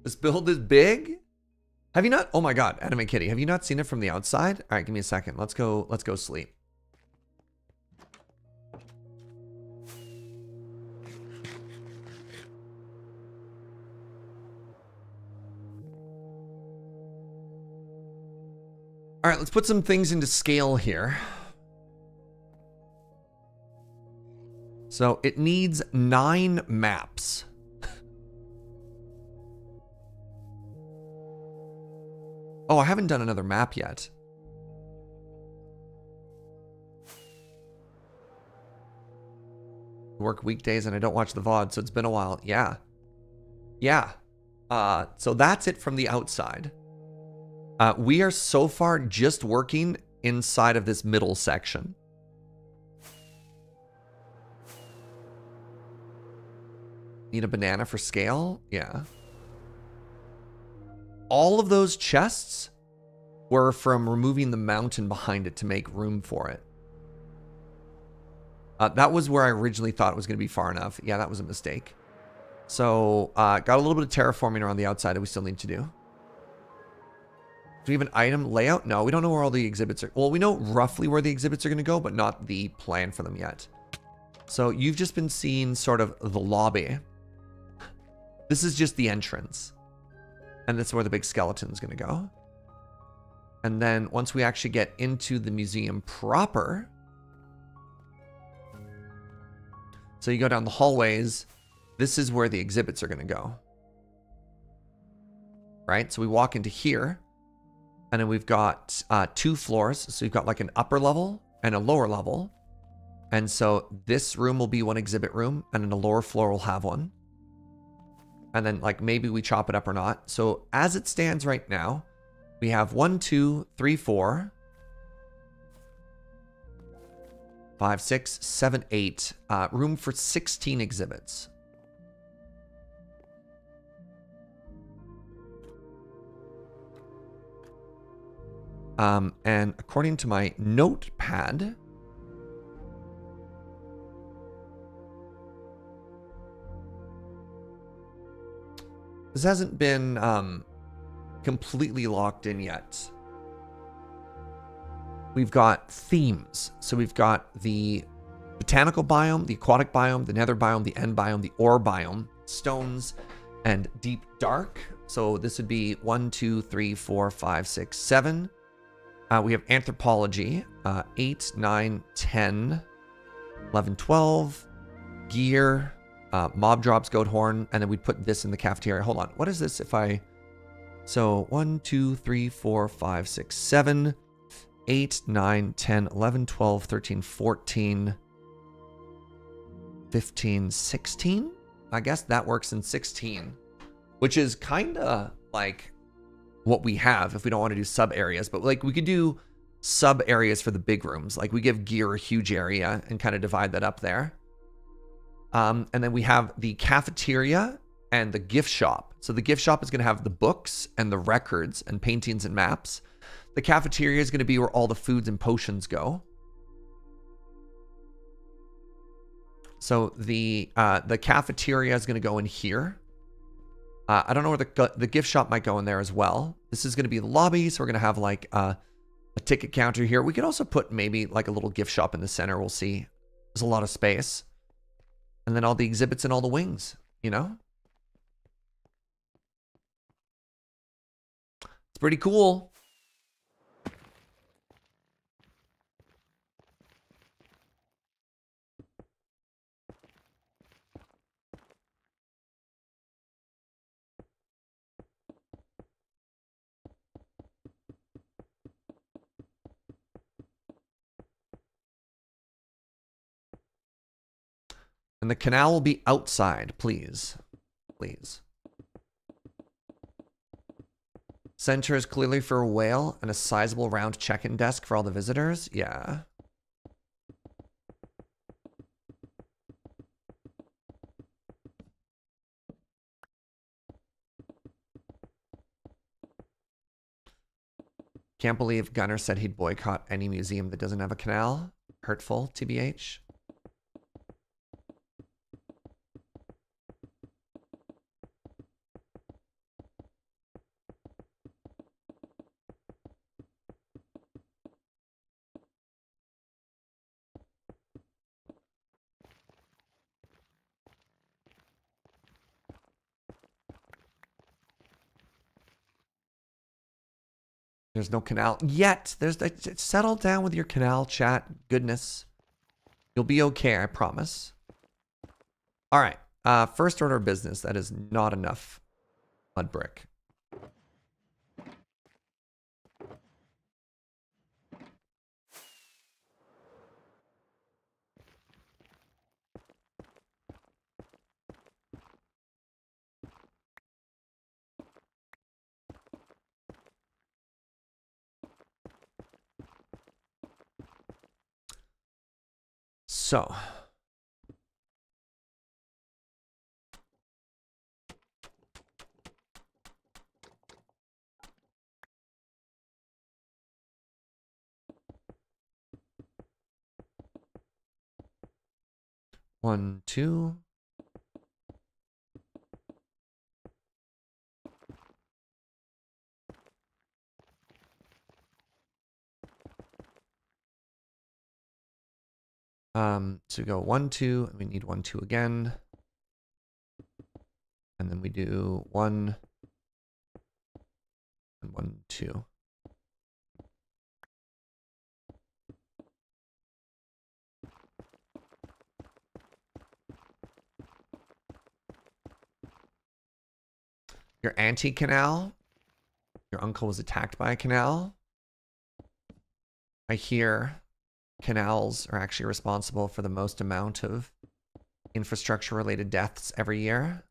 This build is big? Have you not? Oh my god, Anime Kitty, have you not seen it from the outside? All right, give me a second. Let's go sleep. All right, let's put some things into scale here. So it needs 9 maps. Oh, I haven't done another map yet. Work weekdays and I don't watch the VOD, so it's been a while. Yeah. Yeah. So that's it from the outside. We are so far just working inside of this middle section. Need a banana for scale? Yeah. All of those chests were from removing the mountain behind it to make room for it. That was where I originally thought it was going to be far enough. Yeah, that was a mistake. So, got a little bit of terraforming around the outside that we still need to do. Do we have an item layout? No, we don't know where all the exhibits are. Well, we know roughly where the exhibits are going to go, but not the plan for them yet. So, you've just been seeing sort of the lobby. This is just the entrance. And that's where the big skeleton's going to go. And then once we actually get into the museum proper, So you go down the hallways. This is where the exhibits are going to go. Right? So we walk into here. And then we've got 2 floors. So you've got like an upper level and a lower level. And so this room will be one exhibit room. And then the lower floor will have one. And then like maybe we chop it up or not. So as it stands right now, we have 1, 2, 3, 4, 5, 6, 7, 8. Room for 16 exhibits. And according to my notepad, this hasn't been completely locked in yet. We've got themes. So we've got the botanical biome, the aquatic biome, the nether biome, the end biome, the ore biome, stones, and deep dark. So this would be 1, 2, 3, 4, 5, 6, 7. We have anthropology, 8, 9, 10, 11, 12, gear, mob drops, goat horn, and then we'd put this in the cafeteria. Hold on. What is this if I... So 1, 2, 3, 4, 5, 6, 7, 8, 9, 10, 11, 12, 13, 14, 15, 16? I guess that works in 16, which is kind of like what we have if we don't want to do sub areas, but like we could do sub areas for the big rooms. Like we give gear a huge area and kind of divide that up there. And then we have the cafeteria and the gift shop. So the gift shop is going to have the books and the records and paintings and maps. The cafeteria is going to be where all the foods and potions go. So the cafeteria is going to go in here. I don't know where the gift shop might go in there as well. This is going to be the lobby, so we're going to have like a ticket counter here. We could also put maybe like a little gift shop in the center. We'll see. There's a lot of space. And then all the exhibits and all the wings, you know? It's pretty cool. And the canal will be outside, please. Please. Center is clearly for a whale and a sizable round check-in desk for all the visitors. Yeah. Can't believe Gunner said he'd boycott any museum that doesn't have a canal. Hurtful, TBH. There's no canal yet. Settle down with your canal chat. Goodness. You'll be okay, I promise. All right. First order of business. That is not enough mud brick. So. One, two. So we go 1, 2, and we need 1, 2 again. And then we do 1 and 1, 2. Your auntie canal. Your uncle was attacked by a canal. I hear canals are actually responsible for the most amount of infrastructure-related deaths every year.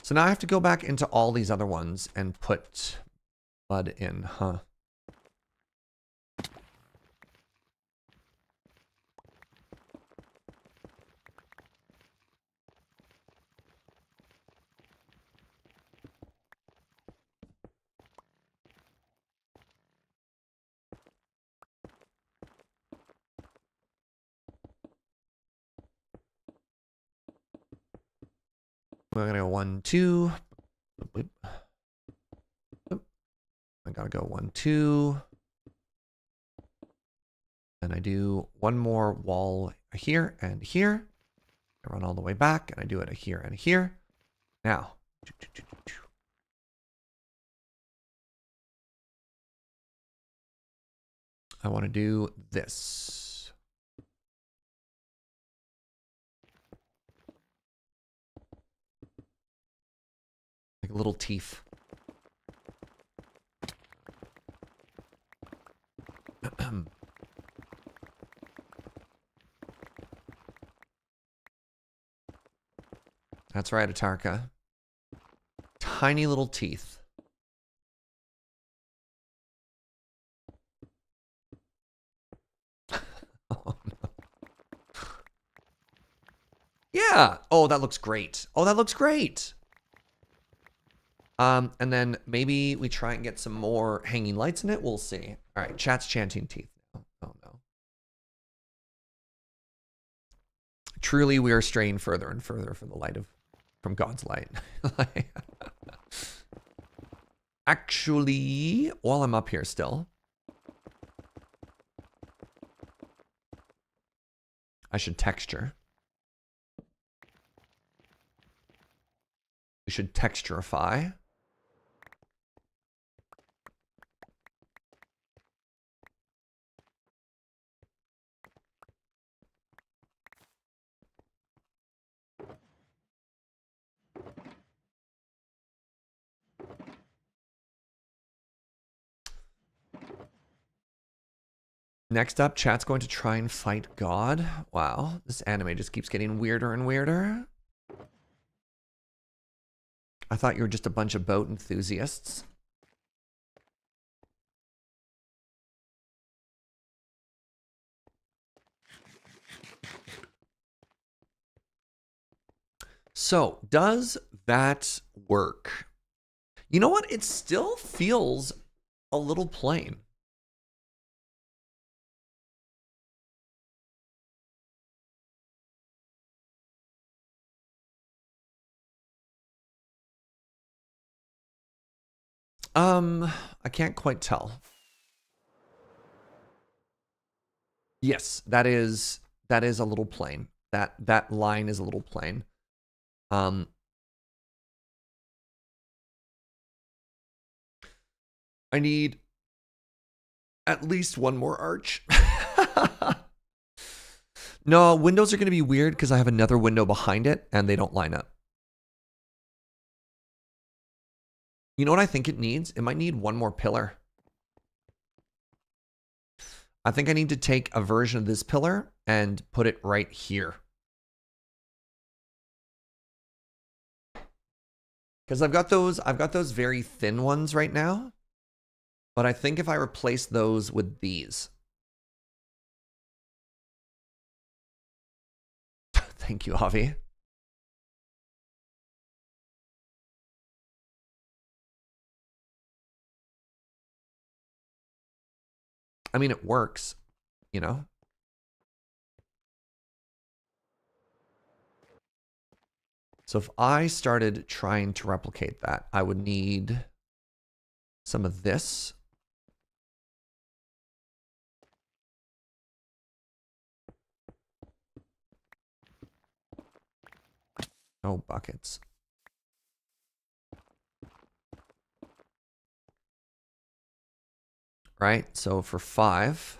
So now I have to go back into all these other ones and put blood in, huh? We're gonna go 1, 2. I gotta go 1, 2. And I do one more wall here and here. I run all the way back and I do it here and here. Now, I want to do this. Like a little teeth. That's right, Atarka. Tiny little teeth. Oh, no. Yeah. Oh, that looks great. Oh, that looks great. And then maybe we try and get some more hanging lights in it. We'll see. All right, chat's chanting teeth. Oh, no. Truly, we are straying further and further from the light from God's light. Actually, while I'm up here still, I should texture. We should texturify. Next up, chat's going to try and fight God. Wow, this anime just keeps getting weirder and weirder. I thought you were just a bunch of boat enthusiasts. So, does that work? You know what? It still feels a little plain. I can't quite tell. Yes, that is a little plain. That line is a little plain. I need at least one more arch. No, windows are going to be weird because I have another window behind it and they don't line up. You know what I think it needs? It might need one more pillar. I think I need to take a version of this pillar and put it right here. Because I've got those very thin ones right now. But I think if I replace those with these. Thank you, Avi. I mean, it works, you know? So if I started trying to replicate that, I would need some of this. Oh, buckets. Right, so for 5,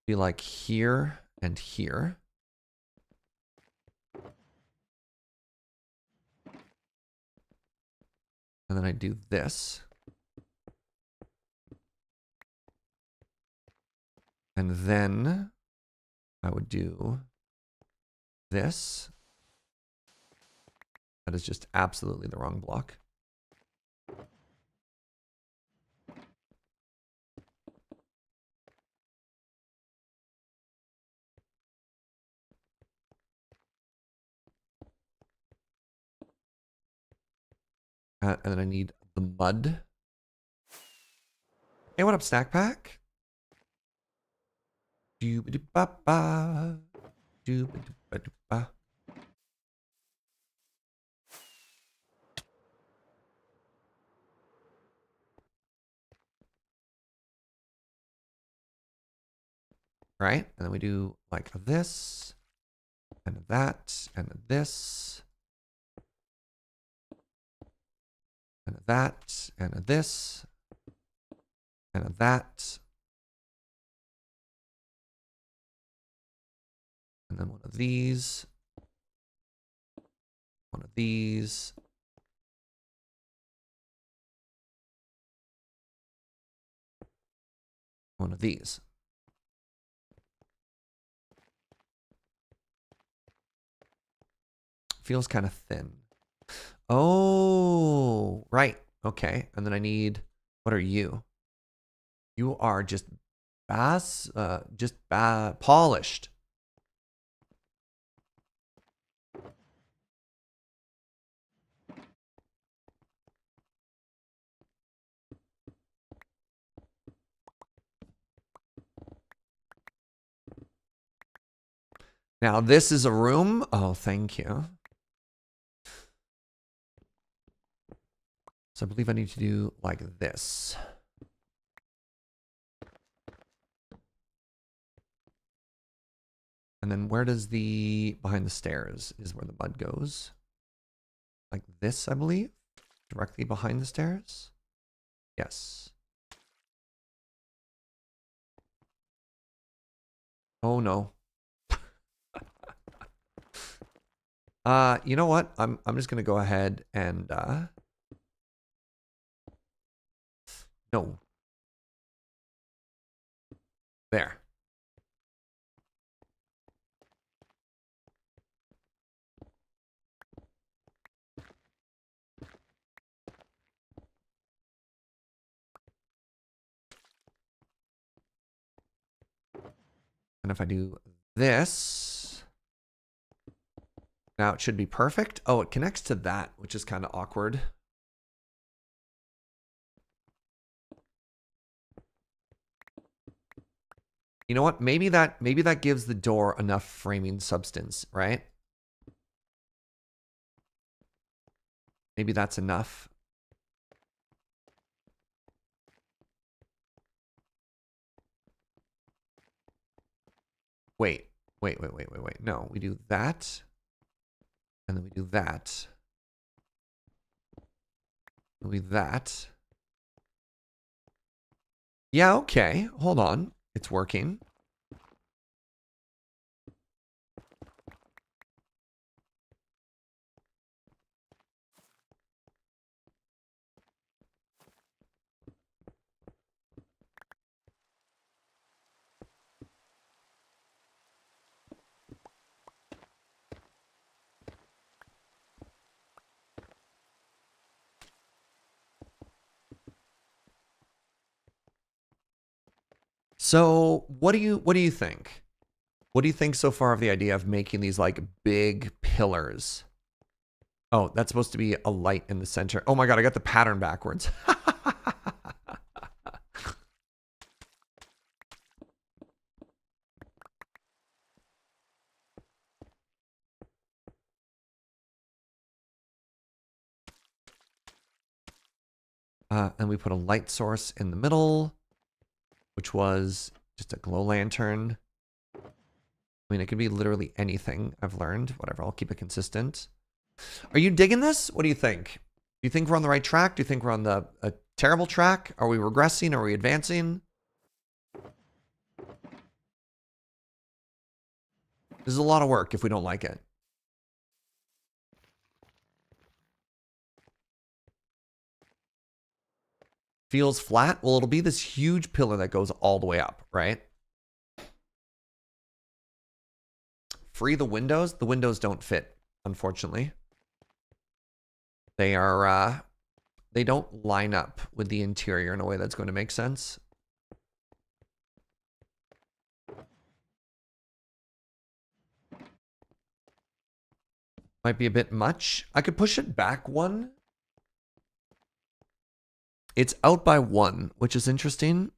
be like here and here. And then I do this. And then I would do this. That is just absolutely the wrong block. And then I need the mud. Hey, what up, Snack Pack? Dooba-doo-ba-ba. Dooba-doo-ba-doo-ba. Right? And then we do like this, and that, and this, and that, and this, and that. And then one of these, one of these. One of these. Feels kind of thin. Oh, right. Okay. And then I need, what are you? You are just polished. Now this is a room. Oh, thank you. So I believe I need to do like this. And then where does the behind the stairs is where the mud goes? Like this, I believe. Directly behind the stairs. Yes. Oh no. You know what? I'm just gonna go ahead and no. There. And if I do this, now it should be perfect. Oh, it connects to that, which is kind of awkward. You know what? Maybe that gives the door enough framing substance, right? Maybe that's enough. Wait. No, we do that. And then we do that. And we do that. Yeah, okay. Hold on. It's working. So, what do you think? What do you think so far of the idea of making these like big pillars? Oh, that's supposed to be a light in the center. Oh my god, I got the pattern backwards. And we put a light source in the middle, which was just a glow lantern. I mean, it could be literally anything I've learned. Whatever, I'll keep it consistent. Are you digging this? What do you think? Do you think we're on the right track? Do you think we're on a terrible track? Are we regressing? Are we advancing? This is a lot of work if we don't like it. Feels flat? Well, it'll be this huge pillar that goes all the way up, right? Free the windows? The windows don't fit, unfortunately. They are, they don't line up with the interior in a way that's going to make sense. Might be a bit much. I could push it back one. It's out by one, which is interesting.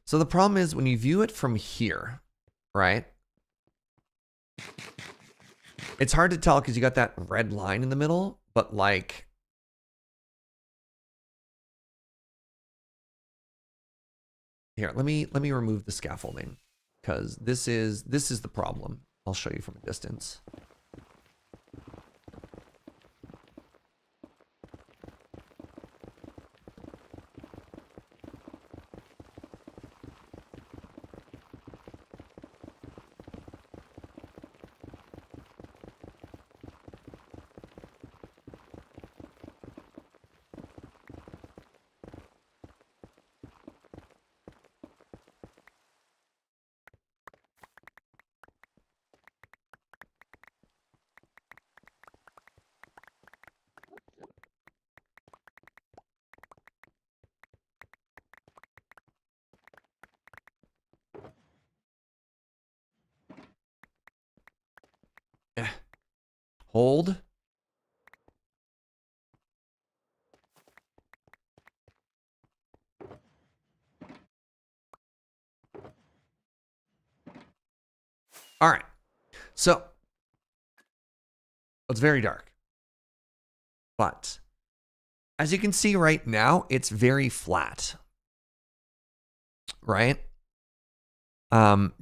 So the problem is when you view it from here, right? It's hard to tell because you got that red line in the middle, but like... Here, let me remove the scaffolding because this is the problem. I'll show you from a distance. Hold. All right. So it's very dark. But as you can see right now, it's very flat. Right?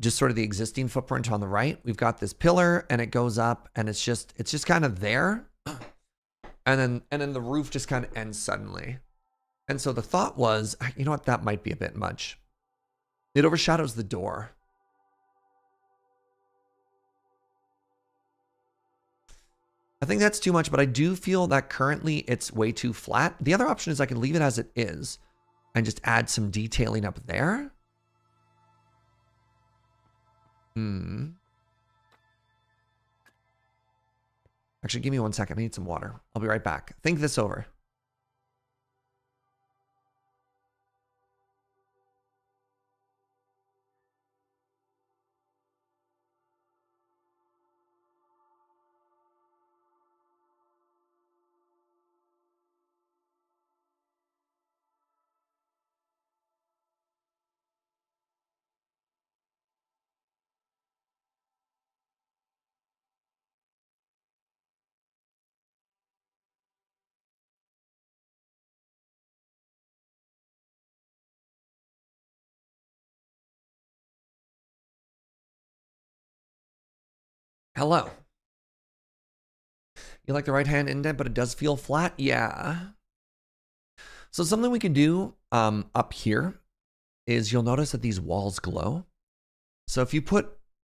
Just sort of the existing footprint on the right. We've got this pillar and it goes up and it's just kind of there. And then the roof just kind of ends suddenly. And so the thought was, you know what, that might be a bit much. It overshadows the door. I think that's too much, but I do feel that currently it's way too flat. The other option is I can leave it as it is and just add some detailing up there. Actually, give me 1 second. I need some water. I'll be right back. Think this over. Hello. You like the right-hand indent, but it does feel flat? Yeah. So something we can do up here is you'll notice that these walls glow. So if you put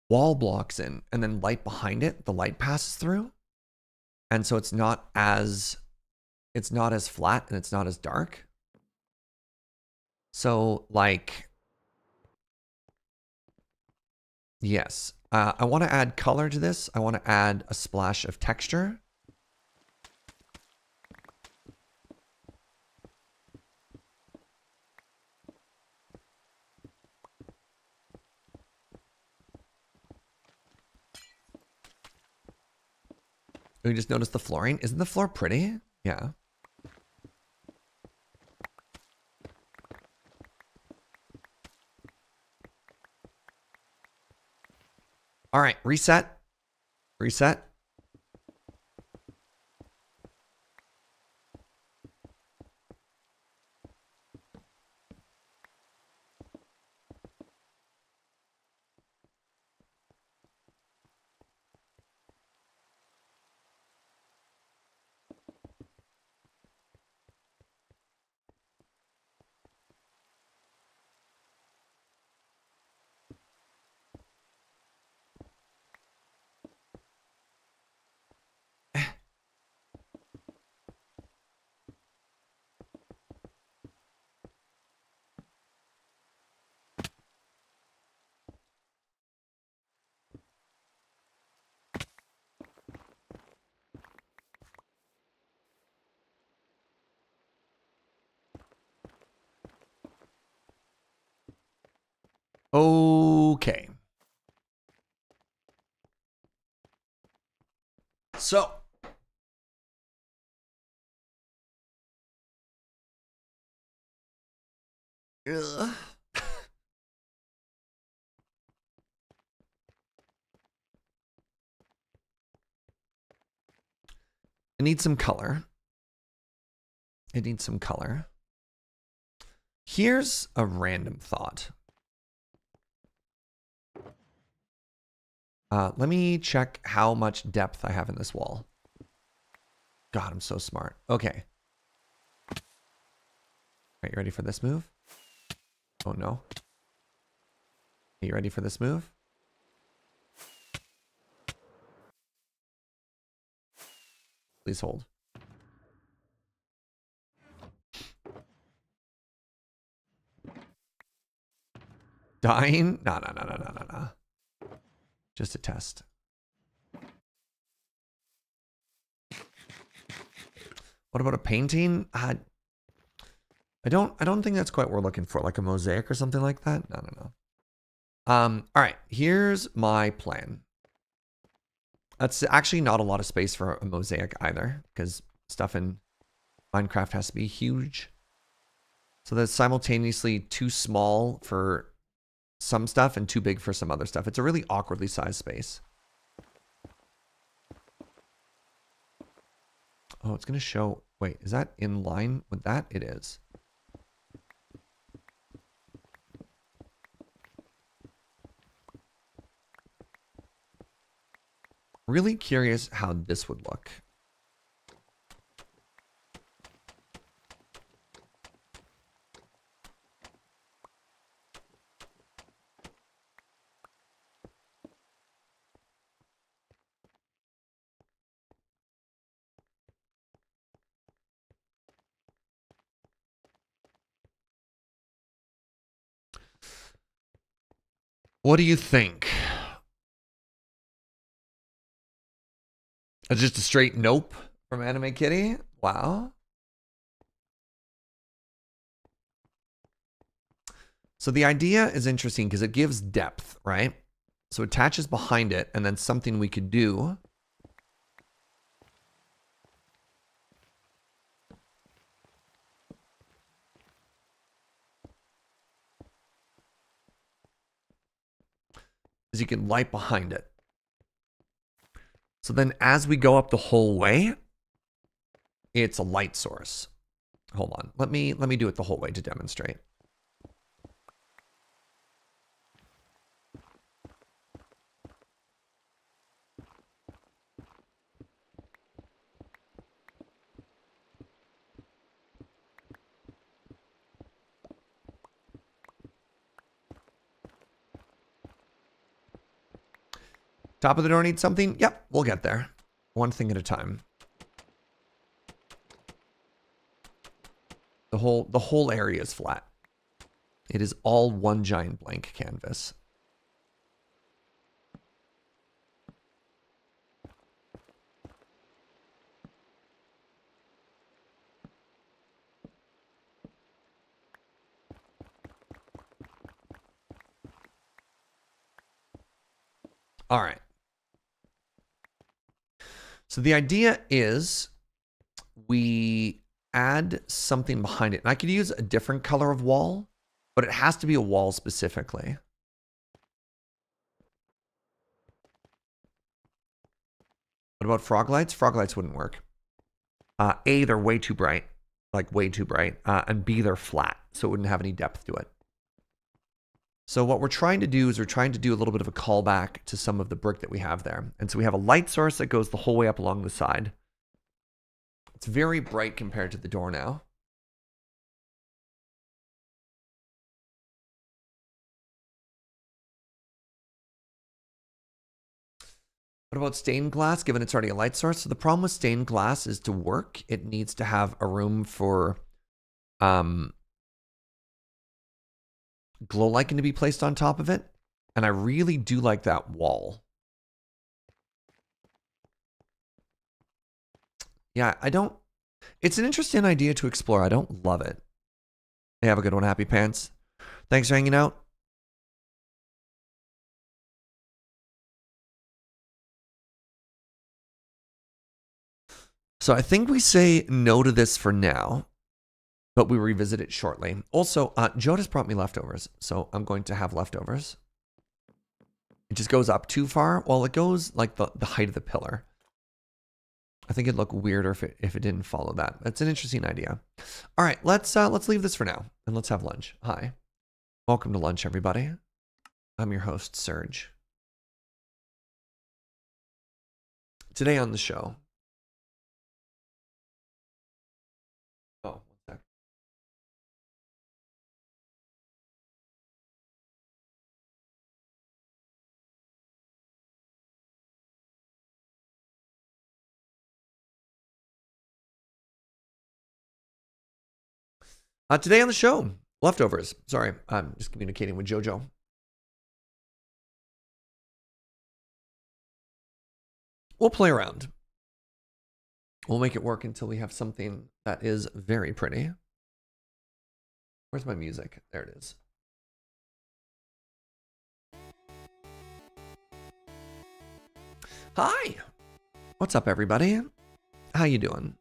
wall blocks in and then light behind it, the light passes through. And so it's not as flat and it's not as dark. So like, yes, I want to add color to this. I want to add a splash of texture. We just noticed the flooring. Isn't the floor pretty? Yeah. All right, reset. Reset. Okay. So. Ugh. I need some color. It needs some color. Here's a random thought. Let me check how much depth I have in this wall. God, I'm so smart. Okay. All right, you ready for this move? Oh no. Are you ready for this move? Please hold. Dying? No. Just a test. What about a painting? I don't think that's quite what we're looking for. Like a mosaic or something like that? No. All right, here's my plan. That's actually not a lot of space for a mosaic either, because stuff in Minecraft has to be huge. So that's simultaneously too small for some stuff and too big for some other stuff. It's a really awkwardly sized space. Oh, it's going to show... Wait, is that in line with that? It is. Really curious how this would look. What do you think? Just a straight nope from Anime Kitty? Wow. So the idea is interesting because it gives depth, right? So it attaches behind it, and then something we could do is you can light behind it. So then as we go up the whole way, it's a light source. Hold on. Let me do it the whole way to demonstrate. Top of the door needs something? Yep, we'll get there. One thing at a time. The whole area is flat. It is all one giant blank canvas. All right. So the idea is we add something behind it. And I could use a different color of wall, but it has to be a wall specifically. What about frog lights? Frog lights wouldn't work. A, they're way too bright, like way too bright. And B, they're flat, so it wouldn't have any depth to it. So what we're trying to do is we're trying to do a little bit of a callback to some of the brick that we have there. And so we have a light source that goes the whole way up along the side. It's very bright compared to the door now. What about stained glass, given it's already a light source? So the problem with stained glass is to work, it needs to have a room for glow lichen to be placed on top of it. And I really do like that wall. Yeah, I don't... It's an interesting idea to explore. I don't love it. Hey, have a good one, Happy Pants. Thanks for hanging out. So I think we say no to this for now, but we revisit it shortly. Also, Joe just brought me leftovers, so I'm going to have leftovers. It just goes up too far. Well, it goes like the height of the pillar. I think it'd look weirder if it didn't follow that. That's an interesting idea. All right, let's leave this for now and let's have lunch. Hi, welcome to lunch, everybody. I'm your host, Serge. Today on the show. Oh, one sec. Today on the show, leftovers. Sorry, I'm just communicating with JoJo. We'll play around. We'll make it work until we have something that is very pretty. Where's my music? There it is. Hi. What's up, everybody? How you doing?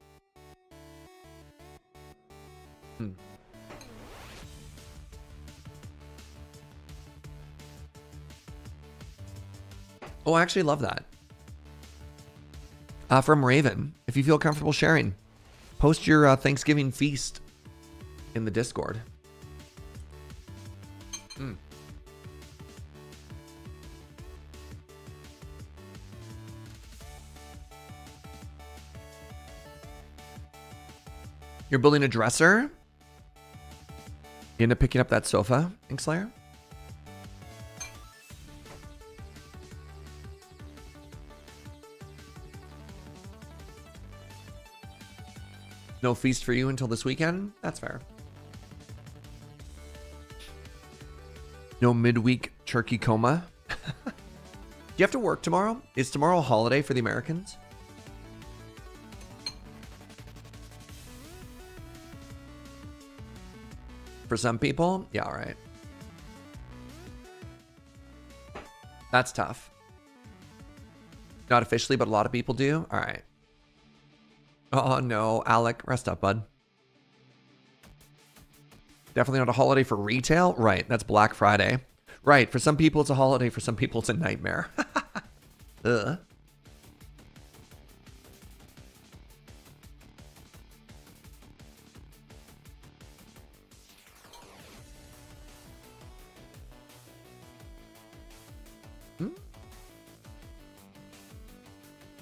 Oh, I actually love that. From Raven, if you feel comfortable sharing, post your Thanksgiving feast in the Discord. You're building a dresser? You end up picking up that sofa, Inkslayer? No feast for you until this weekend? That's fair. No midweek turkey coma? Do you have to work tomorrow? Is tomorrow a holiday for the Americans? For some people? Yeah, all right. That's tough. Not officially, but a lot of people do? All right. Oh, no. Alec, rest up, bud. Definitely not a holiday for retail? Right, that's Black Friday. Right, for some people it's a holiday, for some people it's a nightmare. Ugh.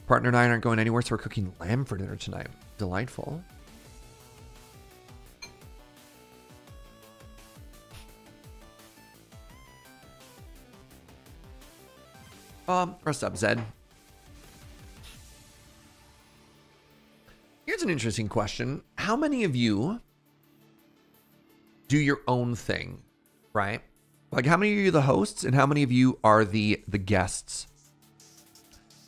Partner and I aren't going anywhere, so we're cooking lamb for dinner tonight. Delightful. Rest up, Zed. Here's an interesting question. How many of you do your own thing, right? Like, how many of you are the hosts and how many of you are the guests?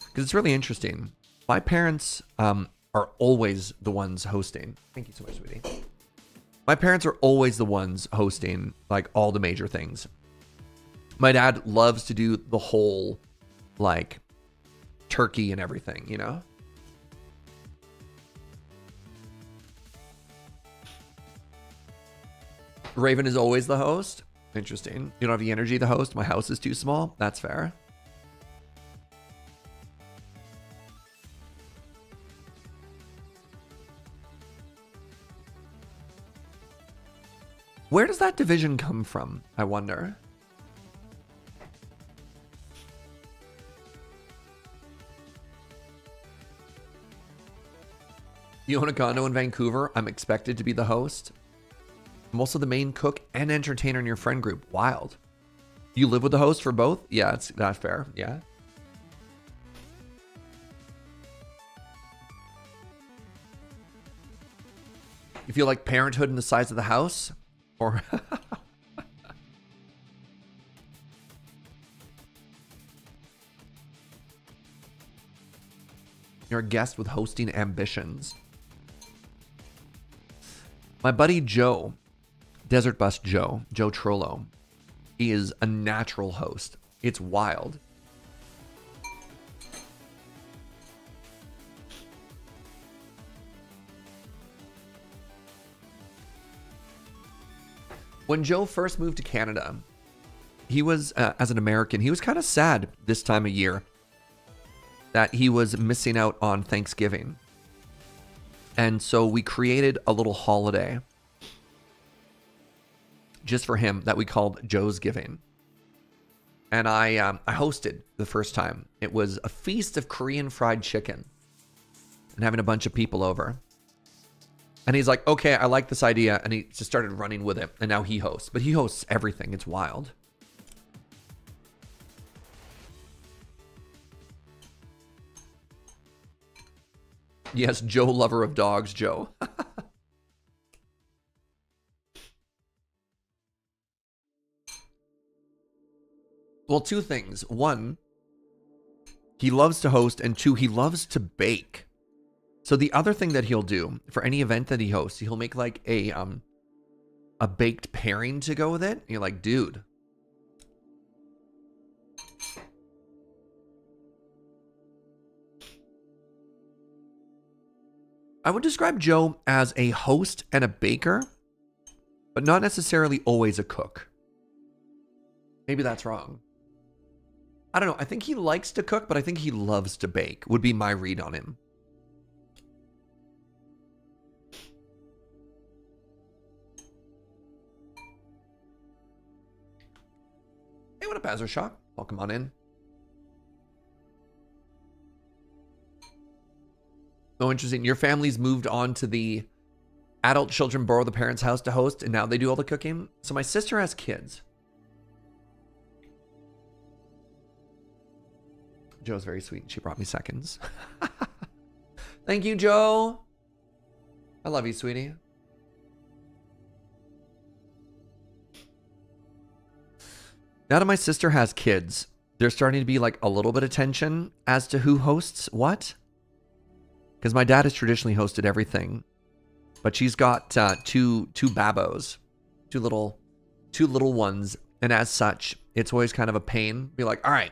Because it's really interesting. My parents are always the ones hosting. Thank you so much, sweetie. My parents are always the ones hosting, like, all the major things. My dad loves to do the whole, like, turkey and everything, you know? Raven is always the host. Interesting. You don't have the energy to host. My house is too small. That's fair. Where does that division come from, I wonder? You own a condo in Vancouver. I'm expected to be the host. I'm also the main cook and entertainer in your friend group. Wild. You live with the host for both? Yeah, it's not fair. Yeah. You feel like parenthood in the size of the house? Or you're a guest with hosting ambitions. My buddy Joe, Desert Bus Joe Trollo, is a natural host. It's wild. When Joe first moved to Canada, he was, as an American, he was kind of sad this time of year that he was missing out on Thanksgiving. And so we created a little holiday just for him that we called Joe's Giving. And I hosted the first time. It was a feast of Korean fried chicken and having a bunch of people over. And he's like, okay, I like this idea. And he just started running with it. And now he hosts. But he hosts everything. It's wild. Yes, Joe, lover of dogs, Joe. Well, two things. One, he loves to host, and two, he loves to bake. So the other thing that he'll do for any event that he hosts, he'll make like a baked pairing to go with it. And you're like, dude. I would describe Joe as a host and a baker, but not necessarily always a cook. Maybe that's wrong. I don't know. I think he likes to cook, but I think he loves to bake, would be my read on him. Hey, what up, Azarshock? Welcome on in. Oh, interesting. Your family's moved on to the adult children borrow the parents' house to host, and now they do all the cooking. So my sister has kids. Joe's very sweet. She brought me seconds. Thank you, Joe. I love you, sweetie. Now that my sister has kids, there's starting to be like a little bit of tension as to who hosts what. Because my dad has traditionally hosted everything, but she's got two babos, two little ones, and as such, it's always kind of a pain. Be like, all right,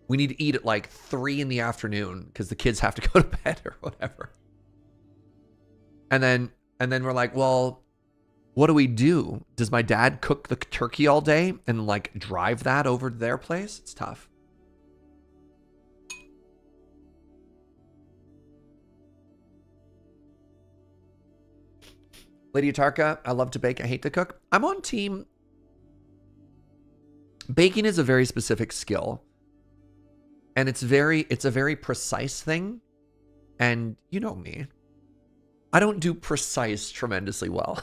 we need to eat at like 3 in the afternoon because the kids have to go to bed or whatever. And then we're like, well, what do we do? Does my dad cook the turkey all day and like drive that over to their place? It's tough. Lady Atarka, I love to bake. I hate to cook. I'm on team. Baking is a very specific skill. And it's a very precise thing. And you know me. I don't do precise tremendously well.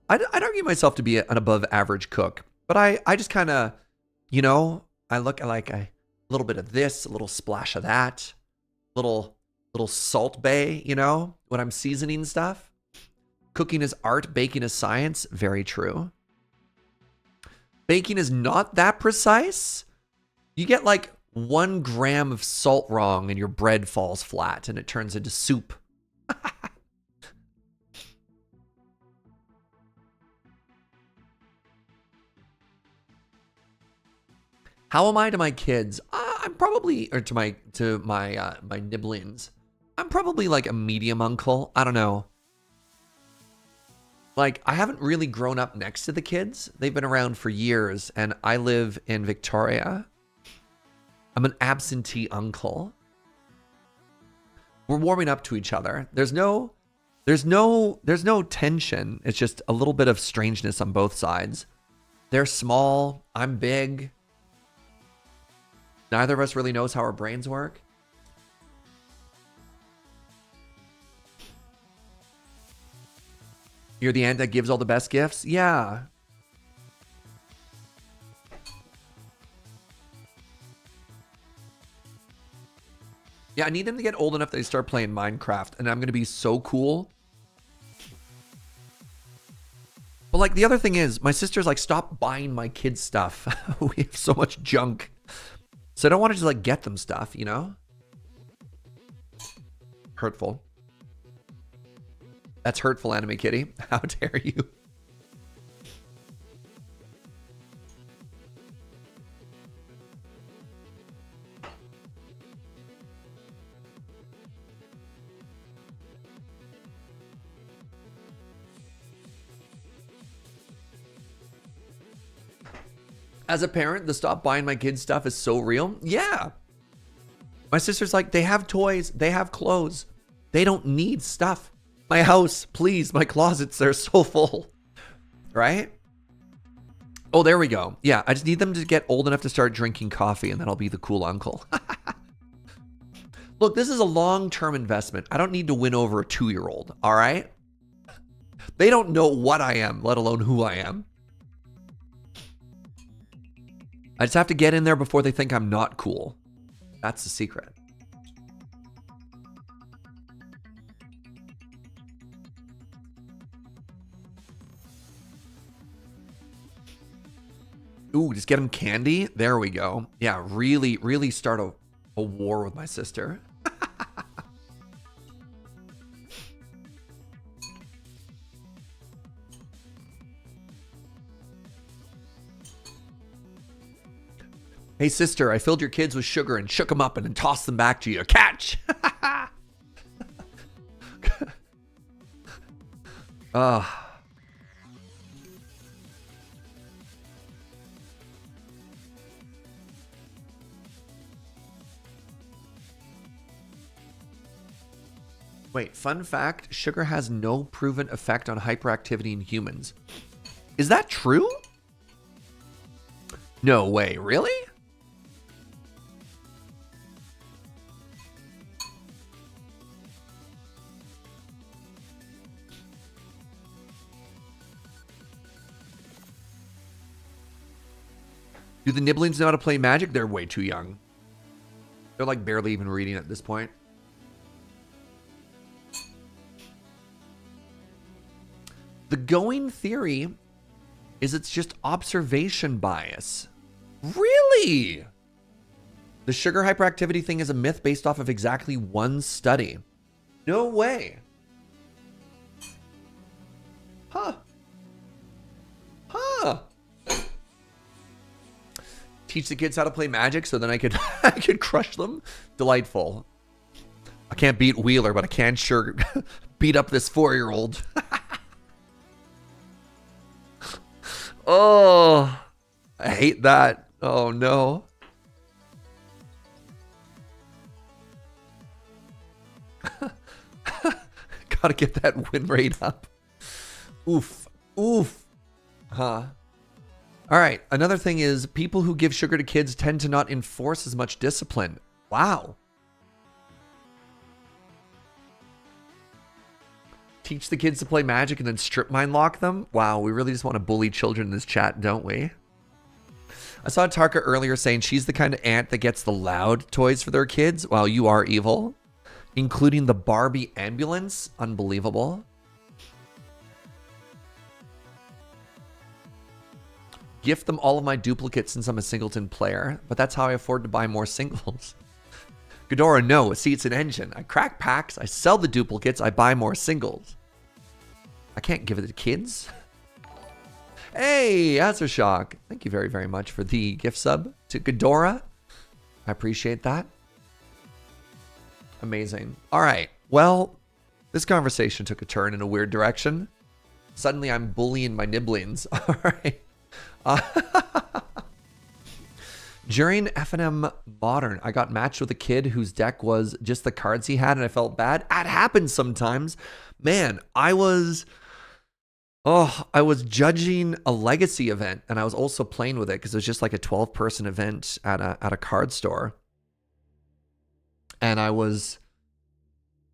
I'd argue myself to be an above average cook. But I just kind of, you know, I look at like a little bit of this, a little splash of that. Little salt bay, you know, when I'm seasoning stuff. Cooking is art, baking is science. Very true. Baking is not that precise. You get like 1 gram of salt wrong and your bread falls flat and it turns into soup. How am I to my kids? I'm probably, or to my nibblings. I'm probably like a medium uncle. I don't know. Like, I haven't really grown up next to the kids. They've been around for years, and I live in Victoria. I'm an absentee uncle. We're warming up to each other. There's no tension. It's just a little bit of strangeness on both sides. They're small. I'm big. Neither of us really knows how our brains work. You're the aunt that gives all the best gifts? Yeah. Yeah, I need them to get old enough that they start playing Minecraft, and I'm going to be so cool. But like, the other thing is, my sister's like, stop buying my kids stuff. We have so much junk. So I don't want to just like get them stuff, you know? Hurtful. That's hurtful, Anime Kitty. How dare you? As a parent, the stop buying my kids stuff is so real. Yeah. My sister's like, they have toys, they have clothes. They don't need stuff. My house, please, my closets, they're so full. Right? Oh, there we go. Yeah, I just need them to get old enough to start drinking coffee, and then I'll be the cool uncle. Look, this is a long-term investment. I don't need to win over a 2-year-old, all right? They don't know what I am, let alone who I am. I just have to get in there before they think I'm not cool. That's the secret. Ooh, just get them candy. There we go. Yeah, really, really start a war with my sister. Hey, sister, I filled your kids with sugar and shook them up and then tossed them back to you. Catch! Wait, fun fact, sugar has no proven effect on hyperactivity in humans. Is that true? No way, really? Do the Nibblings know how to play Magic? They're way too young. They're like barely even reading at this point. The going theory is it's just observation bias. Really? The sugar hyperactivity thing is a myth based off of exactly one study. No way. Huh. Huh. Teach the kids how to play Magic so then I could I could crush them. Delightful. I can't beat Wheeler, but I can sure beat up this 4-year-old. Oh, I hate that. Oh, no. Gotta get that win rate up. Oof. Oof. Huh. All right. Another thing is people who give sugar to kids tend to not enforce as much discipline. Wow. Teach the kids to play Magic and then strip mine lock them? Wow, we really just want to bully children in this chat, don't we? I saw Atarka earlier saying she's the kind of aunt that gets the loud toys for their kids. Wow, you are evil. Including the Barbie ambulance. Unbelievable. Gift them all of my duplicates since I'm a singleton player, but that's how I afford to buy more singles. Ghidorah, no. See, it's an engine. I crack packs, I sell the duplicates, I buy more singles. I can't give it to kids. Hey, Azershock. Thank you very, very much for the gift sub to Ghidorah. I appreciate that. Amazing. All right. Well, this conversation took a turn in a weird direction. Suddenly, I'm bullying my nibblings. All right. During FNM Modern, I got matched with a kid whose deck was just the cards he had, and I felt bad. That happens sometimes. Man, I was judging a legacy event, and I was also playing with it because it was just like a 12-person event at a card store. And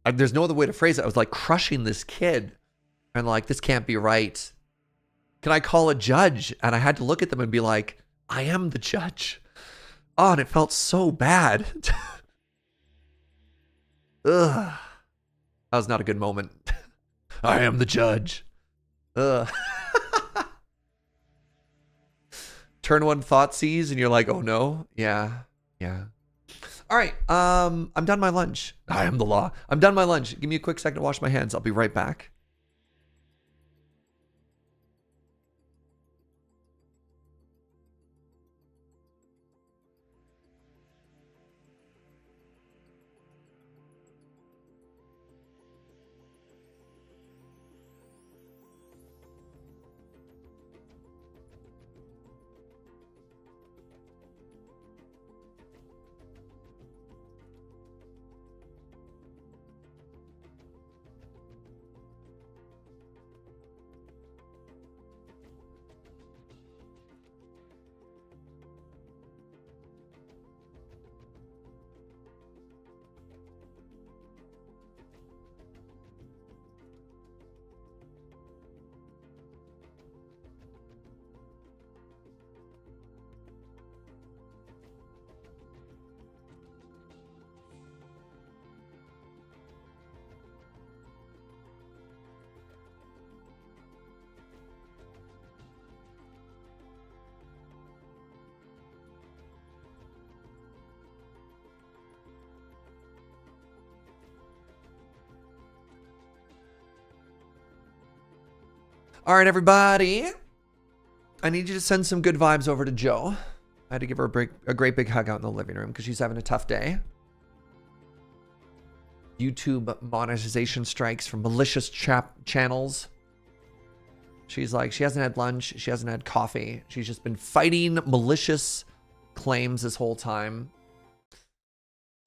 there's no other way to phrase it. I was like crushing this kid, and like, this can't be right. Can I call a judge? And I had to look at them and be like, I am the judge. Oh, and it felt so bad. Ugh. That was not a good moment. I am the judge. Ugh. Turn one Thoughtseize and you're like, oh no. Yeah. Yeah. All right. I'm done my lunch. I am the law. I'm done my lunch. Give me a quick second to wash my hands. I'll be right back. All right, everybody. I need you to send some good vibes over to Joe. I had to give her a great big hug out in the living room because she's having a tough day. YouTube monetization strikes from malicious channels. She's like, she hasn't had lunch. She hasn't had coffee. She's just been fighting malicious claims this whole time.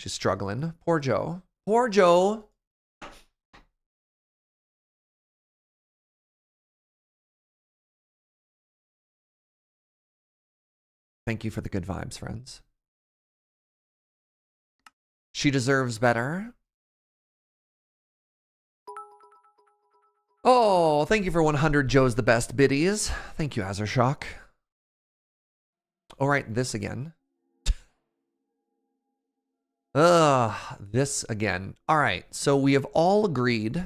She's struggling. Poor Joe. Poor Joe. Thank you for the good vibes, friends. She deserves better. Oh, thank you for 100 Joe's the best biddies. Thank you, Azarshock. All right, this again. This again. All right, so we have all agreed.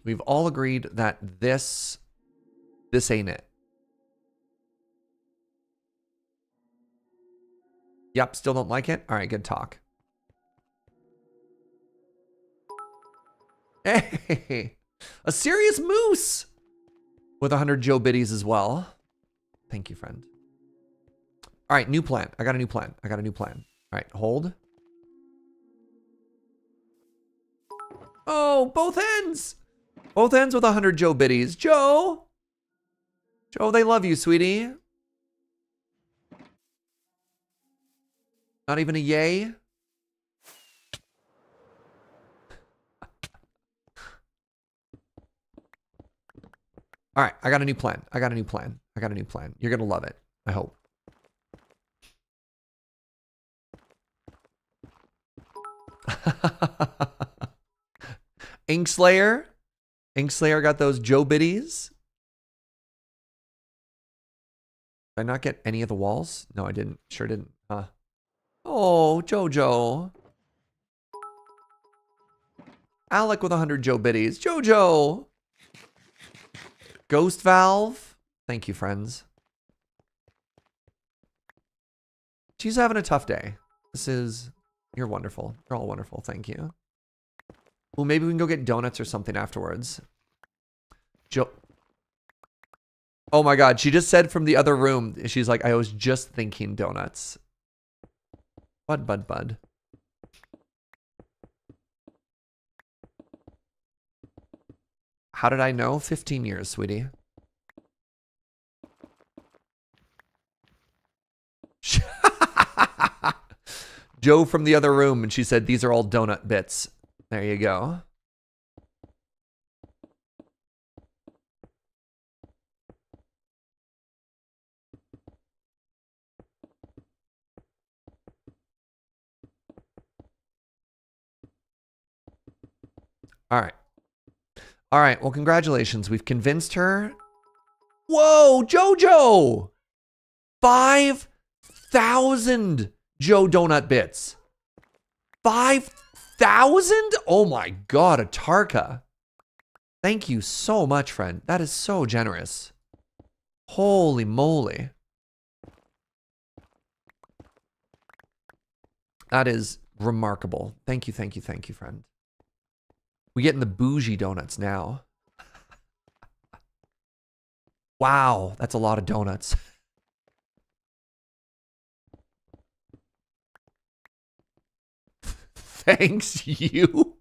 We've all agreed that this ain't it. Yep, still don't like it? All right, good talk. Hey, a serious moose with 100 Joe biddies as well. Thank you, friend. All right, new plan. I got a new plan. I got a new plan. All right, hold. Oh, both ends. Both ends with 100 Joe biddies. Joe. Joe, they love you, sweetie. Not even a yay? All right, I got a new plan. I got a new plan. I got a new plan. You're going to love it. I hope. Inkslayer. Inkslayer got those Joe biddies. Did I not get any of the walls? No, I didn't. Sure didn't. Huh. Oh, Jojo. Alec with 100 Joe biddies. Jojo. Ghost Valve. Thank you, friends. She's having a tough day. You're wonderful. You're all wonderful. Thank you. Well, maybe we can go get donuts or something afterwards. Joe. Oh my God. She just said from the other room, she's like, I was just thinking donuts. Bud. How did I know? 15 years, sweetie. Joe from the other room, and she said, these are all donut bits. There you go. All right. All right. Well, congratulations. We've convinced her. Whoa, Jojo. 5,000 Joe donut bits. 5,000? Oh my God, Atarka. Thank you so much, friend. That is so generous. Holy moly. That is remarkable. Thank you, friend. We getting the bougie donuts now. Wow, that's a lot of donuts. Thanks, you.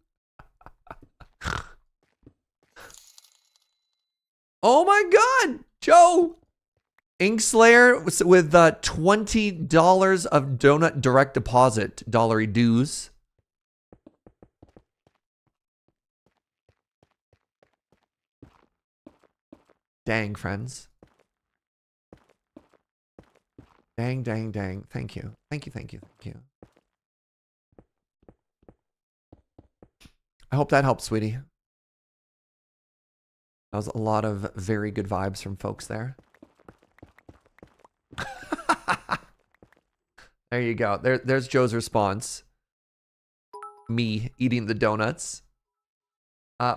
Oh my God, Joe. Inkslayer with $20 of donut direct deposit, dollary dues. Dang, friends. Dang. Thank you. Thank you. I hope that helps, sweetie. That was a lot of very good vibes from folks there. There you go. There's Joe's response. Me eating the donuts.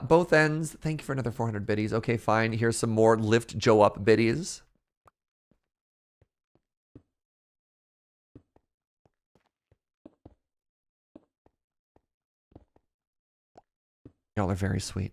Both ends. Thank you for another 400 biddies. Okay, fine. Here's some more lift Joe up biddies. Y'all are very sweet.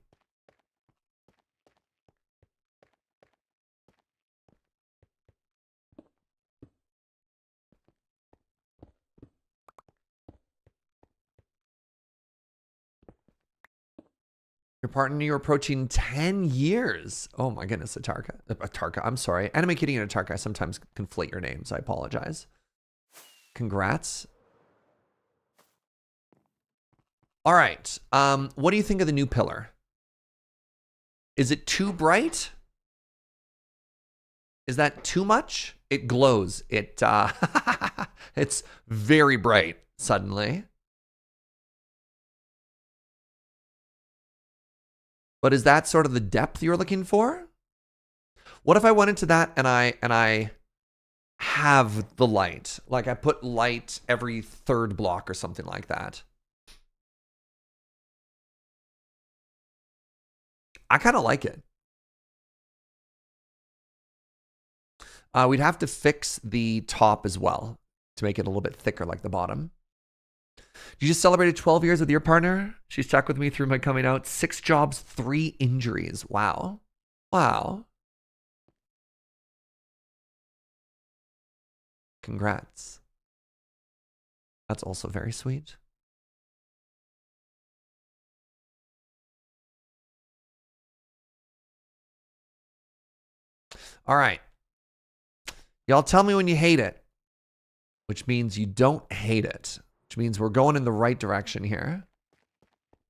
Your partner, you're approaching 10 years. Oh my goodness, Atarka. Atarka, I'm sorry. Anime Kitty and Atarka, I sometimes conflate your names. I apologize. Congrats. All right. What do you think of the new pillar? Is it too bright? Is that too much? It glows. It's very bright suddenly. But is that sort of the depth you're looking for? What if I went into that and I have the light? Like I put light every third block or something like that. I kind of like it. We'd have to fix the top as well to make it a little bit thicker like the bottom. You just celebrated 12 years with your partner? She stuck with me through my coming out. 6 jobs, 3 injuries. Wow. Wow. Congrats. That's also very sweet. All right. Y'all tell me when you hate it, which means you don't hate it, which means we're going in the right direction here.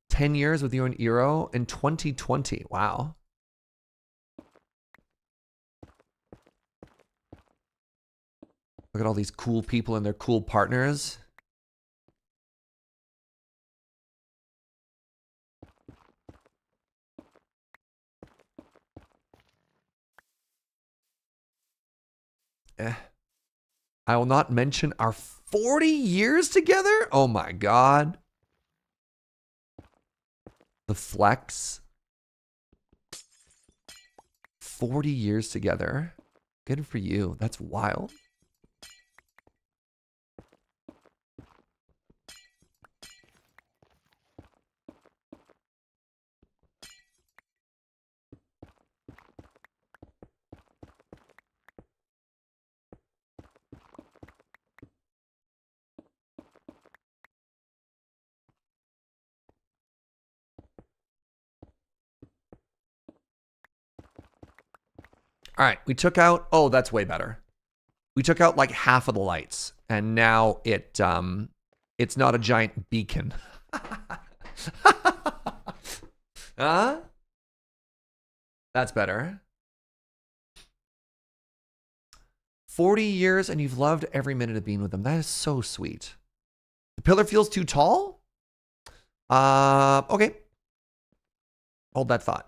10 years with you and Eero in 2020. Wow. Look at all these cool people and their cool partners. I will not mention our 40 years together. Oh my God. The flex. 40 years together. Good for you. That's wild. All right, we took out, oh, that's way better. We took out like half of the lights, and now it's not a giant beacon. Huh? That's better. 40 years and you've loved every minute of being with them. That is so sweet. The pillar feels too tall? Okay. Hold that thought.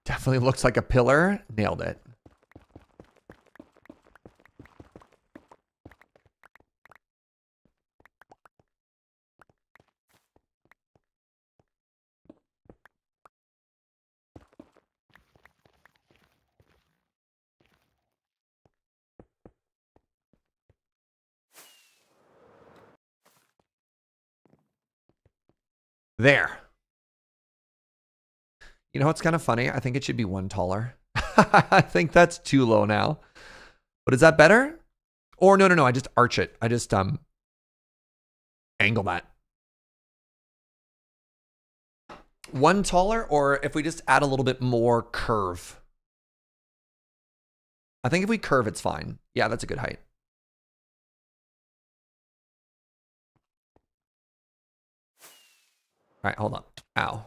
Definitely looks like a pillar. Nailed it. There. You know what's kind of funny? I think it should be 1 taller. I think that's too low now. But is that better? Or no, I just arch it. I just angle that. 1 taller, or if we just add a little bit more curve. I think if we curve, it's fine. Yeah, that's a good height. All right, hold on. Ow.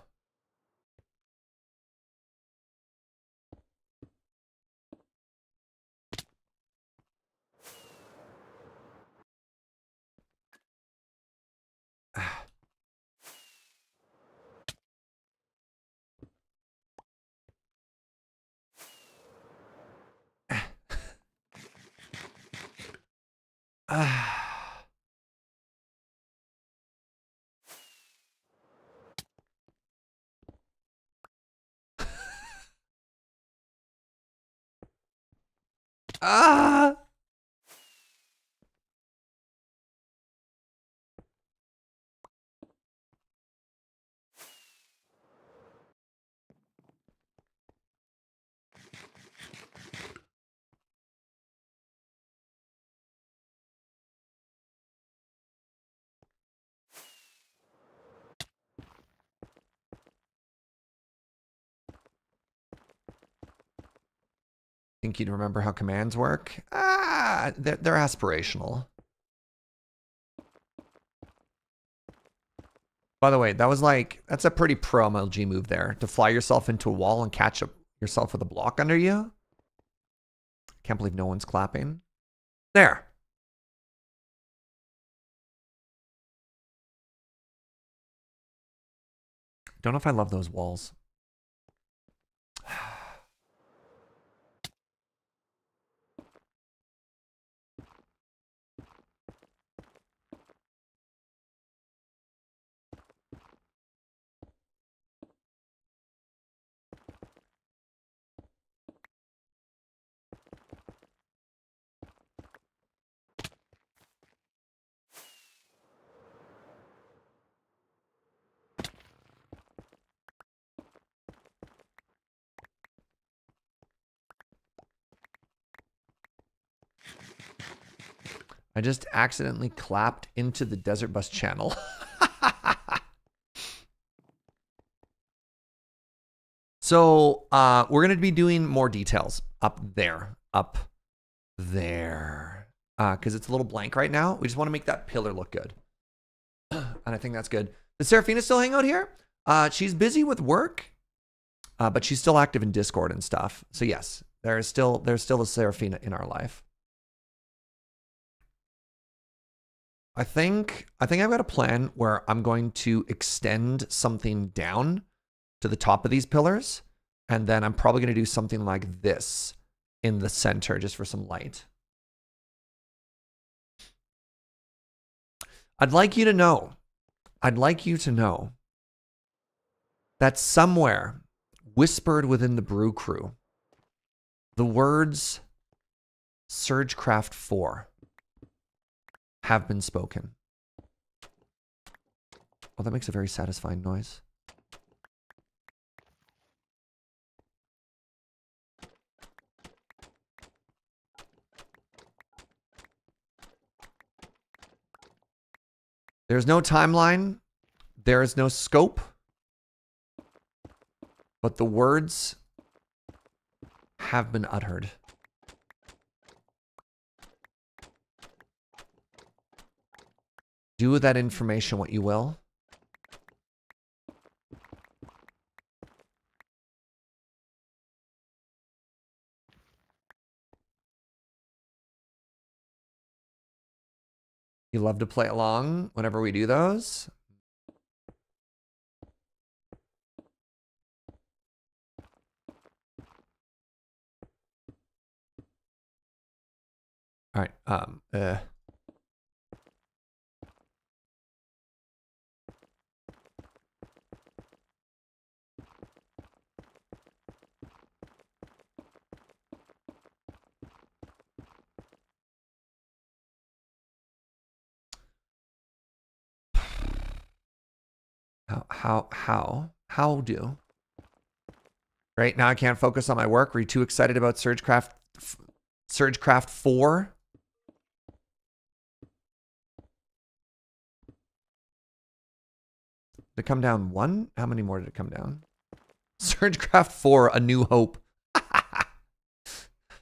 Ah! Think you'd remember how commands work? Ah, they're aspirational. By the way, that was like, that's a pretty pro MLG move there. To fly yourself into a wall and catch yourself with a block under you. Can't believe no one's clapping. There. Don't know if I love those walls. I just accidentally clapped into the desert bus channel. So we're going to be doing more details up there. Because it's a little blank right now. We just want to make that pillar look good. And I think that's good. Does Seraphina still hang out here? She's busy with work, but she's still active in Discord and stuff. So yes, there's still a Seraphina in our life. I think I've got a plan where I'm going to extend something down to the top of these pillars, and then I'm probably going to do something like this in the center just for some light. I'd like you to know that somewhere whispered within the Brew Crew, the words Surgecraft 4 have been spoken. Oh, that makes a very satisfying noise. There's no timeline. There is no scope. But the words have been uttered. Do with that information what you will. You love to play along whenever we do those. All right. How do? Right now I can't focus on my work. Were you too excited about Surgecraft 4? Did it come down 1? How many more did it come down? Surgecraft 4, A New Hope.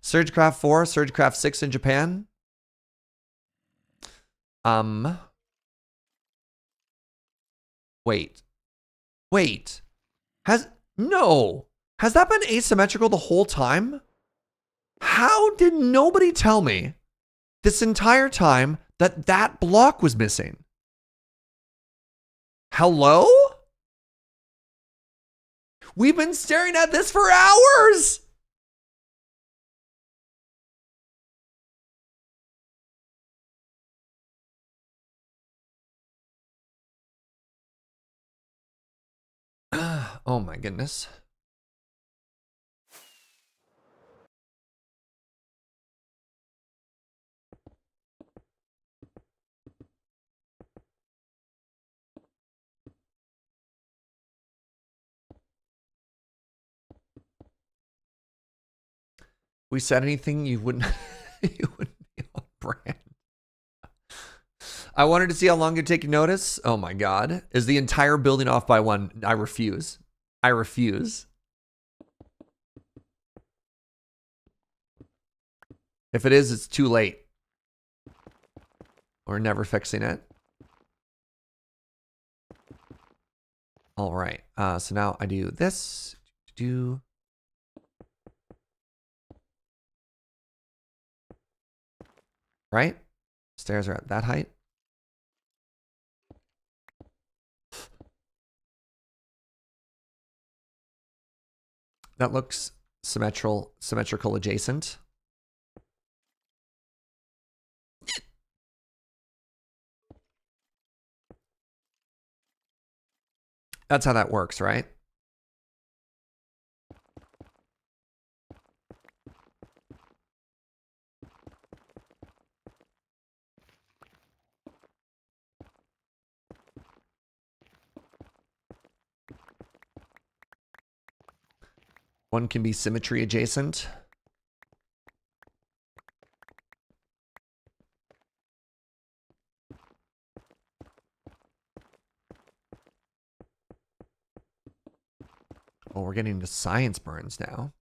Surgecraft 4, Surgecraft 6 in Japan. Wait. Has that been asymmetrical the whole time? How did nobody tell me this entire time that that block was missing? Hello? We've been staring at this for hours. Oh my goodness. We said anything you wouldn't you wouldn't be on brand. I wanted to see how long it'd take you notice. Oh my god. Is the entire building off by one? I refuse. I refuse. If it is, it's too late. We're never fixing it. All right. So now I do this. Right? Stairs are at that height. That looks symmetrical adjacent. That's how that works, right? One can be symmetry adjacent. Oh, we're getting into science burns now.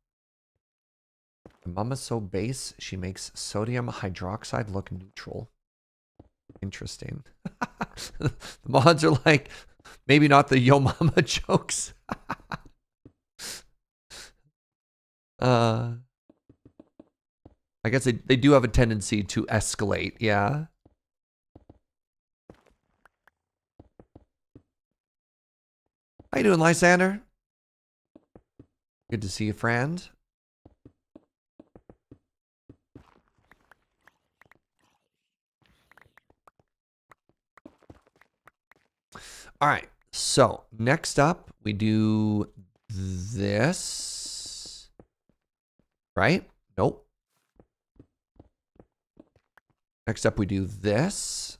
The mama's so base, she makes sodium hydroxide look neutral. Interesting. The mods are like, maybe not the yo mama jokes. I guess they do have a tendency to escalate, yeah. How you doing, Lysander? Good to see you, friend. All right, so next up we do this, right? Nope. Next up we do this.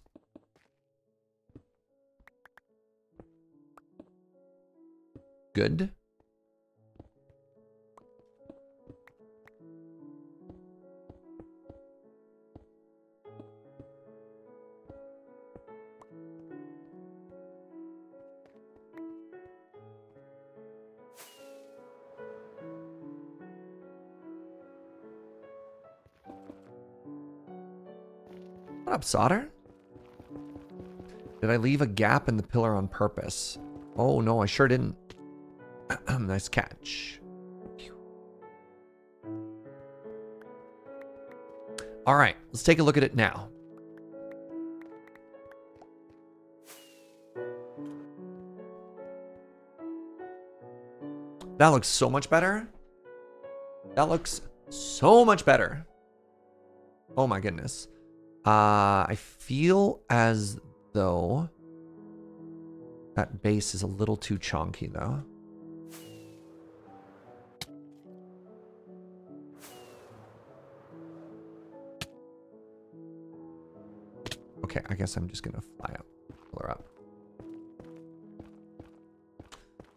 Good. What up, Solder? Did I leave a gap in the pillar on purpose? Oh, no, I sure didn't. Nice catch. All right, let's take a look at it now. That looks so much better. That looks so much better. Oh my goodness. I feel as though that base is a little too chonky though. Okay, I guess I'm just gonna fly up, pull her up.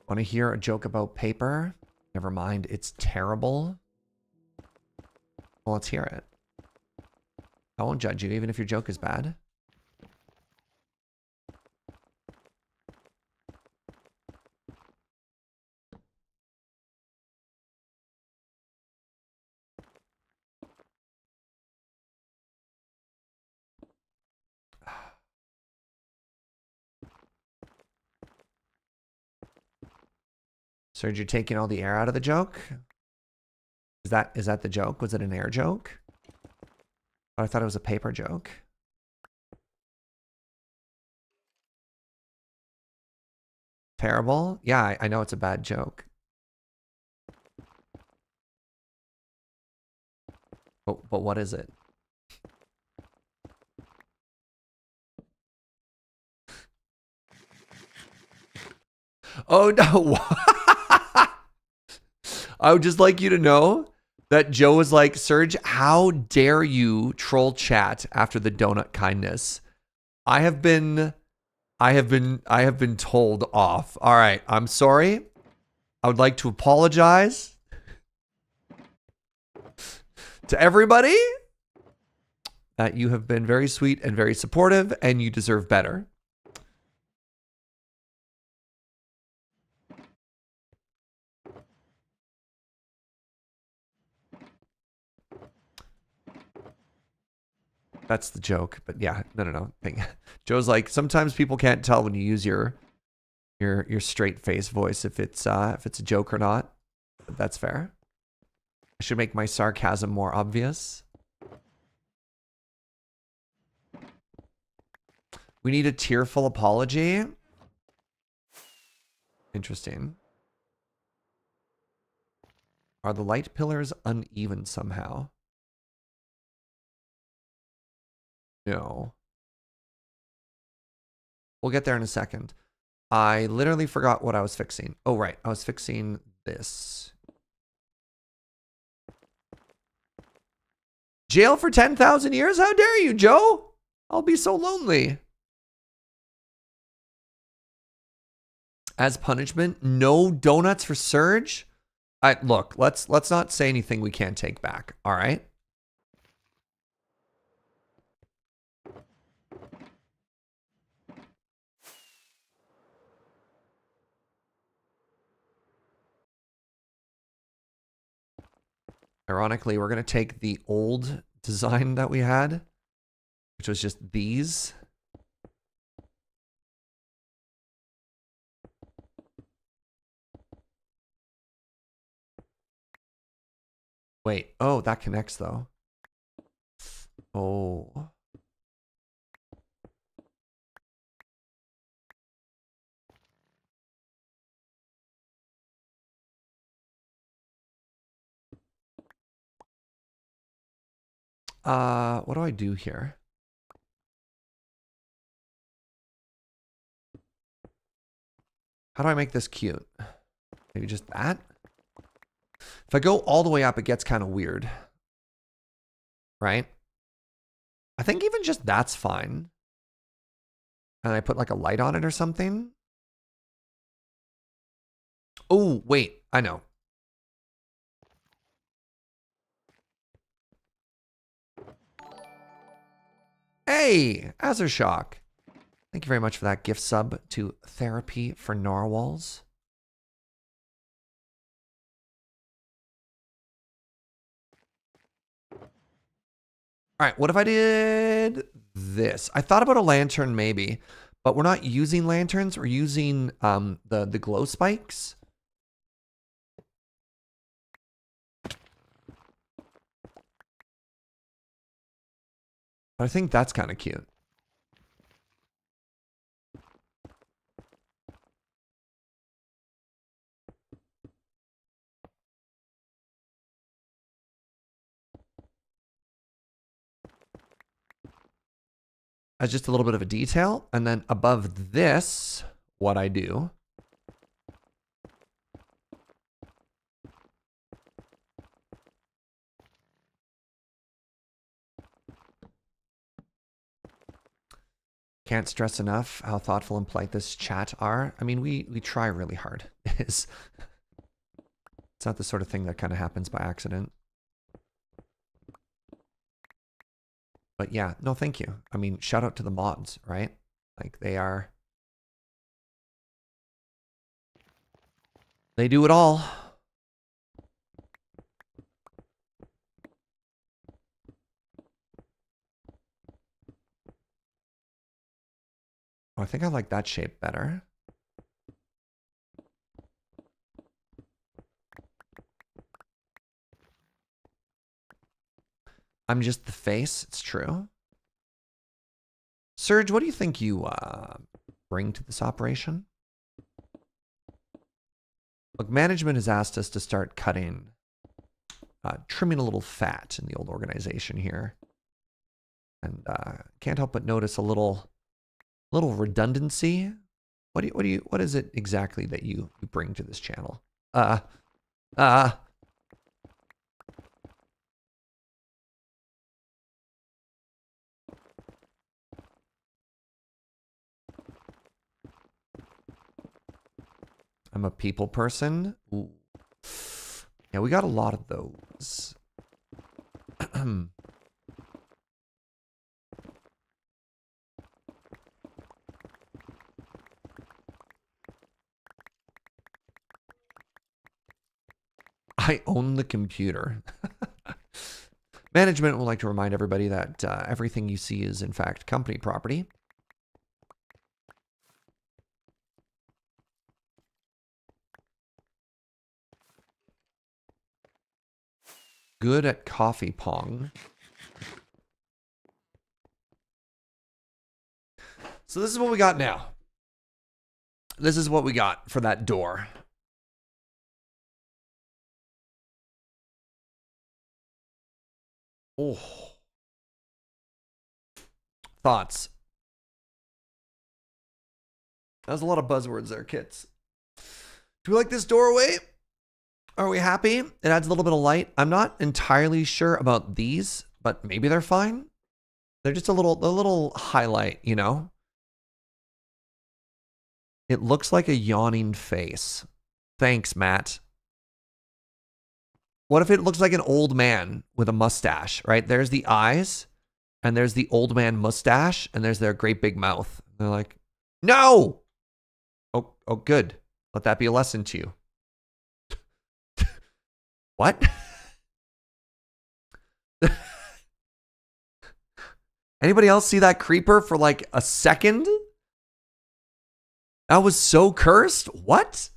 Want to hear a joke about paper? Never mind, it's terrible. Well, let's hear it. I won't judge you, even if your joke is bad. Serge, you're taking all the air out of the joke? Is that the joke? Was it an air joke? Oh, I thought it was a paper joke. Terrible? Yeah, I know it's a bad joke. But what is it? Oh no! I would just like you to know that Joe was like, Serge, how dare you troll chat after the donut kindness? I have been told off. All right, I'm sorry. I would like to apologize to everybody that you have been very sweet and very supportive, and you deserve better. That's the joke, but yeah, no. Joe's like, sometimes people can't tell when you use your straight face voice if it's a joke or not. But that's fair. I should make my sarcasm more obvious. We need a tearful apology. Interesting. Are the light pillars uneven somehow? No. We'll get there in a second. I literally forgot what I was fixing. Oh, right. I was fixing this. Jail for 10,000 years? How dare you, Joe? I'll be so lonely. As punishment, no donuts for Serge? Look, let's not say anything we can't take back, all right? Ironically, we're going to take the old design that we had, which was just these. Wait, oh, that connects though. Oh. What do I do here? How do I make this cute? Maybe just that? If I go all the way up, it gets kind of weird. Right? I think even just that's fine. And I put like a light on it or something. Oh, wait, I know. Hey, Azershock. Thank you very much for that gift sub to Therapy for Narwhals. All right, what if I did this? I thought about a lantern maybe, but we're not using lanterns. We're using the glow spikes. But I think that's kind of cute. As just a little bit of a detail. And then above this, what I do can't stress enough how thoughtful and polite this chat are. I mean, we try really hard. It's not the sort of thing that kind of happens by accident. But yeah, no, thank you. I mean, shout out to the mods, right? Like they do it all. Oh, I think I like that shape better. I'm just the face, it's true. Serge, what do you think you bring to this operation? Look, management has asked us to start cutting, trimming a little fat in the old organization here. And can't help but notice a little redundancy. What is it exactly that you bring to this channel? I'm a people person. Ooh. Yeah, we got a lot of those. I own the computer. Management would like to remind everybody that everything you see is, in fact, company property. Good at coffee pong. So this is what we got now. This is what we got for that door. Oh. Thoughts? That was a lot of buzzwords there, kits. Do we like this doorway? Are we happy? It adds a little bit of light. I'm not entirely sure about these, but maybe they're fine. They're just a little highlight, you know? It looks like a yawning face. Thanks, Matt. What if it looks like an old man with a mustache, right? There's the eyes, and there's the old man mustache, and there's their great big mouth. They're like, no! Oh, good. Let that be a lesson to you. What? Anybody else see that creeper for like a second? That was so cursed? What?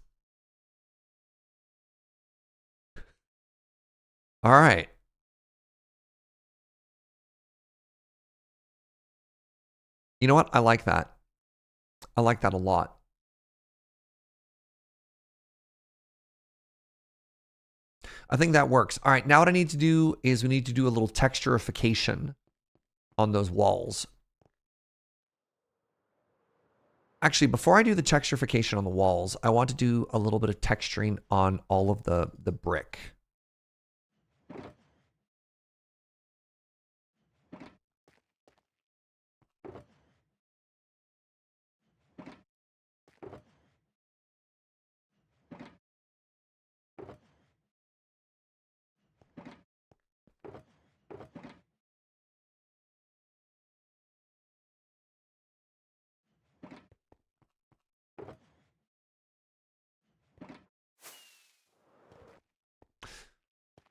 All right. You know what? I like that. I like that a lot. I think that works. All right, now what I need to do is we need to do a little texturification on those walls. Actually, before I do the texturification on the walls, I want to do a little bit of texturing on all of the brick.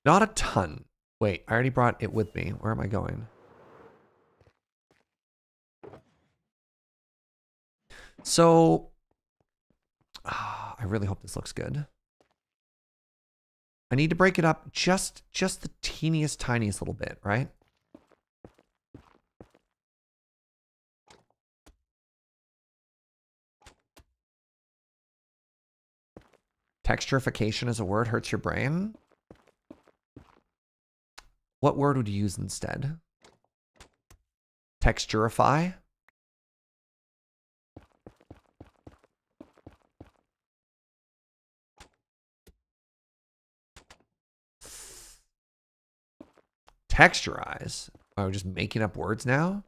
Not a ton. Wait, I already brought it with me. Where am I going? So, I really hope this looks good. I need to break it up just the teeniest, tiniest little bit, right? Texturification as a word hurts your brain. What word would you use instead? Texturify? Texturize? Oh, just making up words now?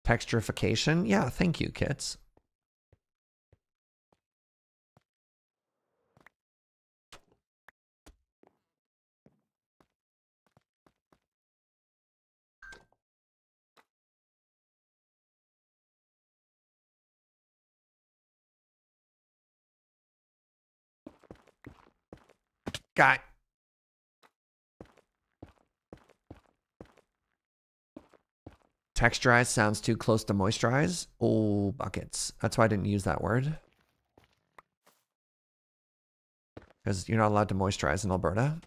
Texturification? Yeah, thank you, kits. Guy. Texturize sounds too close to moisturize. Oh, buckets. That's why I didn't use that word. Because you're not allowed to moisturize in Alberta.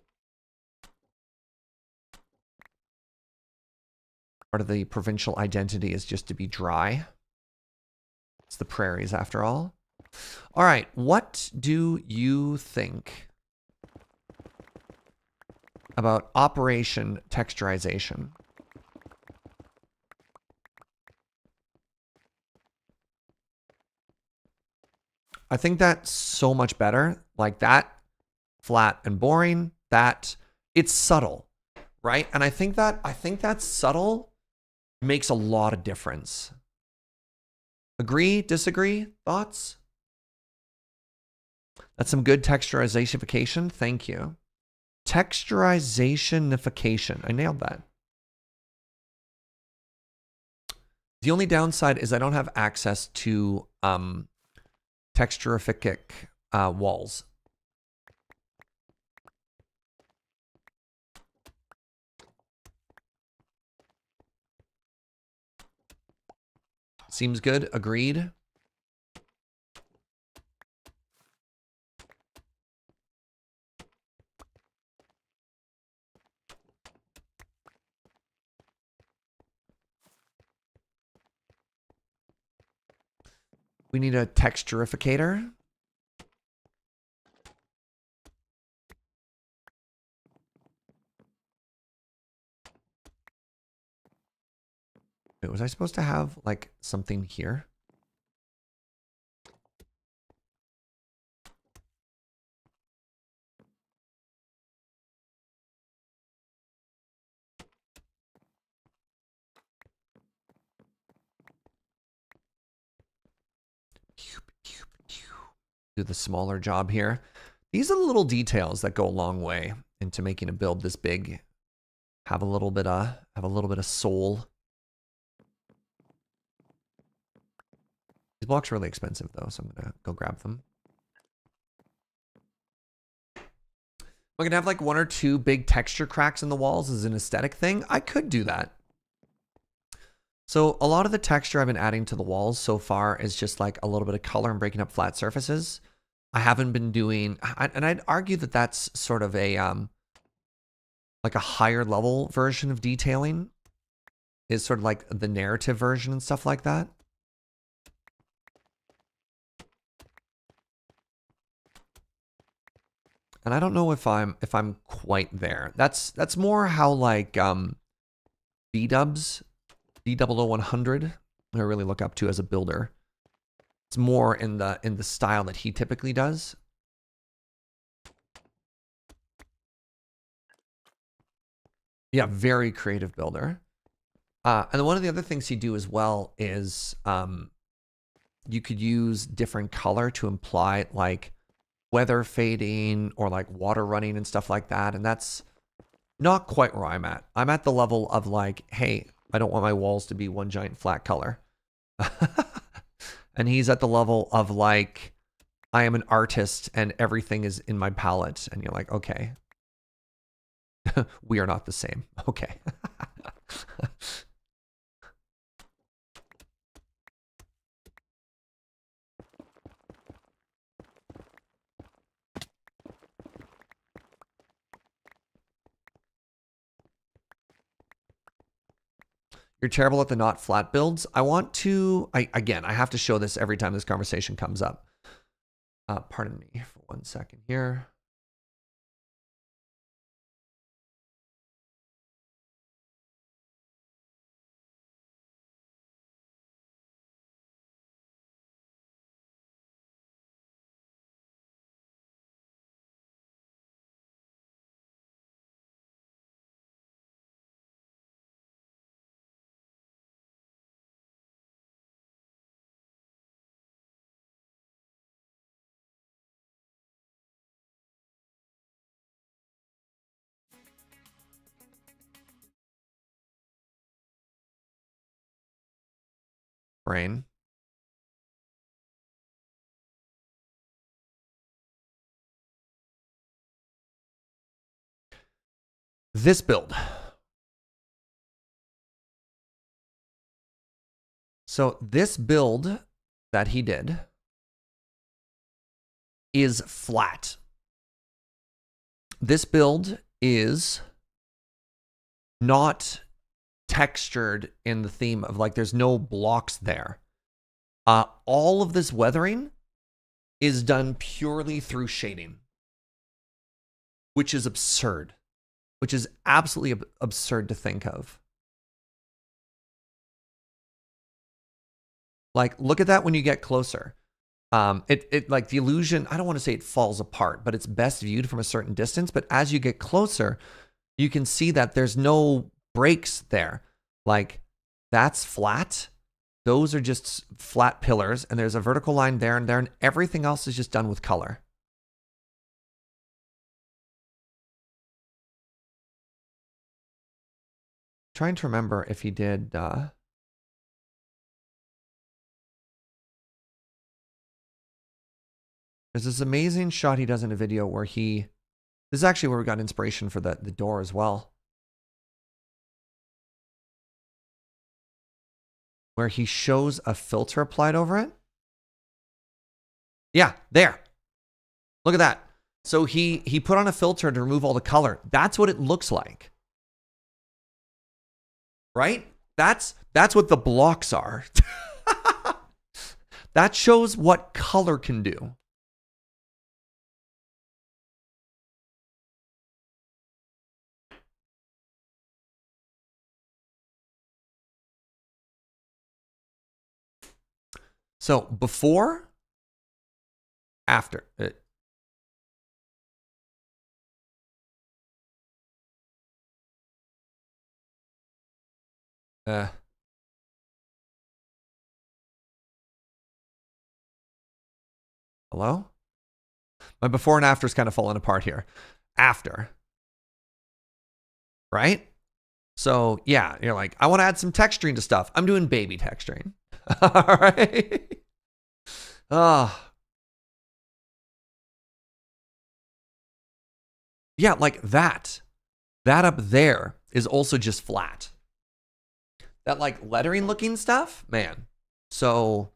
Part of the provincial identity is just to be dry. It's the prairies after all. All right, what do you think about Operation Texturization? I think that's so much better. Like that, flat and boring. That It's subtle, right? And I think that subtle makes a lot of difference. Agree, disagree, thoughts? That's some good texturization. Thank you. Texturizationification. I nailed that. The only downside is I don't have access to texturific walls. Seems good. Agreed. We need a texturificator. Wait, was I supposed to have like something here? Do the smaller job here. These are the little details that go a long way into making a build this big. Have a little bit of soul. These blocks are really expensive though, so I'm gonna go grab them. We're gonna have like 1 or 2 big texture cracks in the walls as an aesthetic thing. I could do that. So a lot of the texture I've been adding to the walls so far is just like a little bit of color and breaking up flat surfaces. I haven't been doing, and I'd argue that that's sort of a like a higher level version of detailing, is sort of like the narrative version and stuff like that. And I don't know if I'm quite there. That's more how like B-dubs, D00100, I really look up to as a builder. It's more in the style that he typically does. Yeah, very creative builder. And one of the other things he do as well is you could use different color to imply like weather fading or like water running and stuff like that. And that's not quite where I'm at. I'm at the level of like, hey, I don't want my walls to be one giant flat color. And he's at the level of like, I am an artist and everything is in my palette. And you're like, okay, we are not the same. Okay. You're terrible at the not flat builds. I want to, again, I have to show this every time this conversation comes up. Pardon me for 1 second here. Brain. This build. So this build that he did is flat. This build is not textured in the theme of like there's no blocks there. All of this weathering is done purely through shading, which is absurd, which is absolutely absurd to think of. Like, look at that when you get closer. It like the illusion, I don't want to say it falls apart, but it's best viewed from a certain distance. But as you get closer, you can see that there's no breaks there. Like that's flat. Those are just flat pillars, and there's a vertical line there and there, and everything else is just done with color. Trying to remember if he did. There's this amazing shot he does in a video where he. This is actually where we got inspiration for the door as well. Where he shows a filter applied over it. Yeah, there. Look at that. So he put on a filter to remove all the color. That's what it looks like. Right? That's what the blocks are. That shows what color can do. So before, after. Hello? My before and after is kind of falling apart here. After. Right? So yeah, you're like, I want to add some texturing to stuff. I'm doing baby texturing. All right. Yeah, like that. That up there is also just flat. That like lettering looking stuff, man. So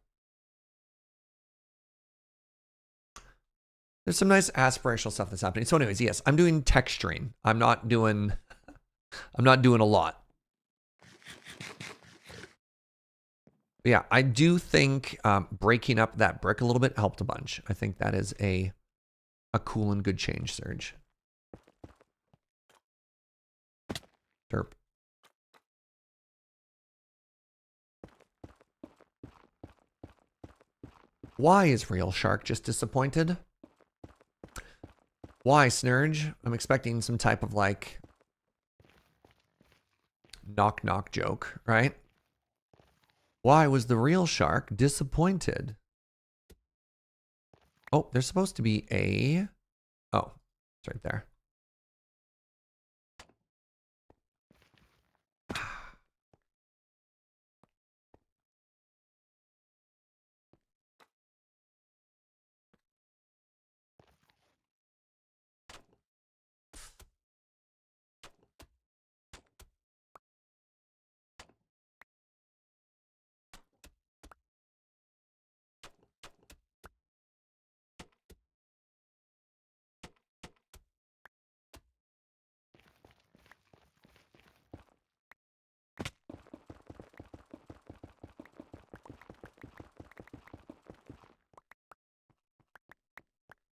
there's some nice aspirational stuff that's happening. So anyways, yes, I'm doing texturing. I'm not doing a lot. But yeah, I do think breaking up that brick a little bit helped a bunch. I think that is a cool and good change, Serge. Derp. Why is Real Shark just disappointed? Why, Snurge? I'm expecting some type of like knock knock joke, right? Why was the Real Shark disappointed? Oh, there's supposed to be a... Oh, it's right there.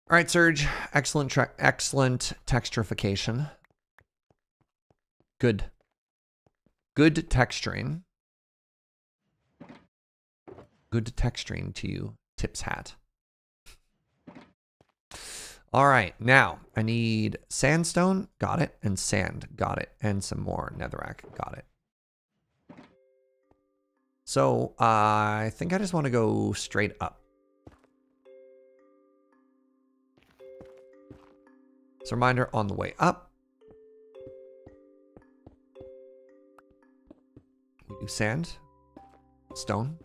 All right, Serge. Excellent texturification. Good. Good texturing. Good texturing to you, Tips Hat. All right, now I need sandstone, got it, and sand, got it, and some more netherrack, got it. So I think I just want to go straight up. So reminder on the way up. We do sand, stone.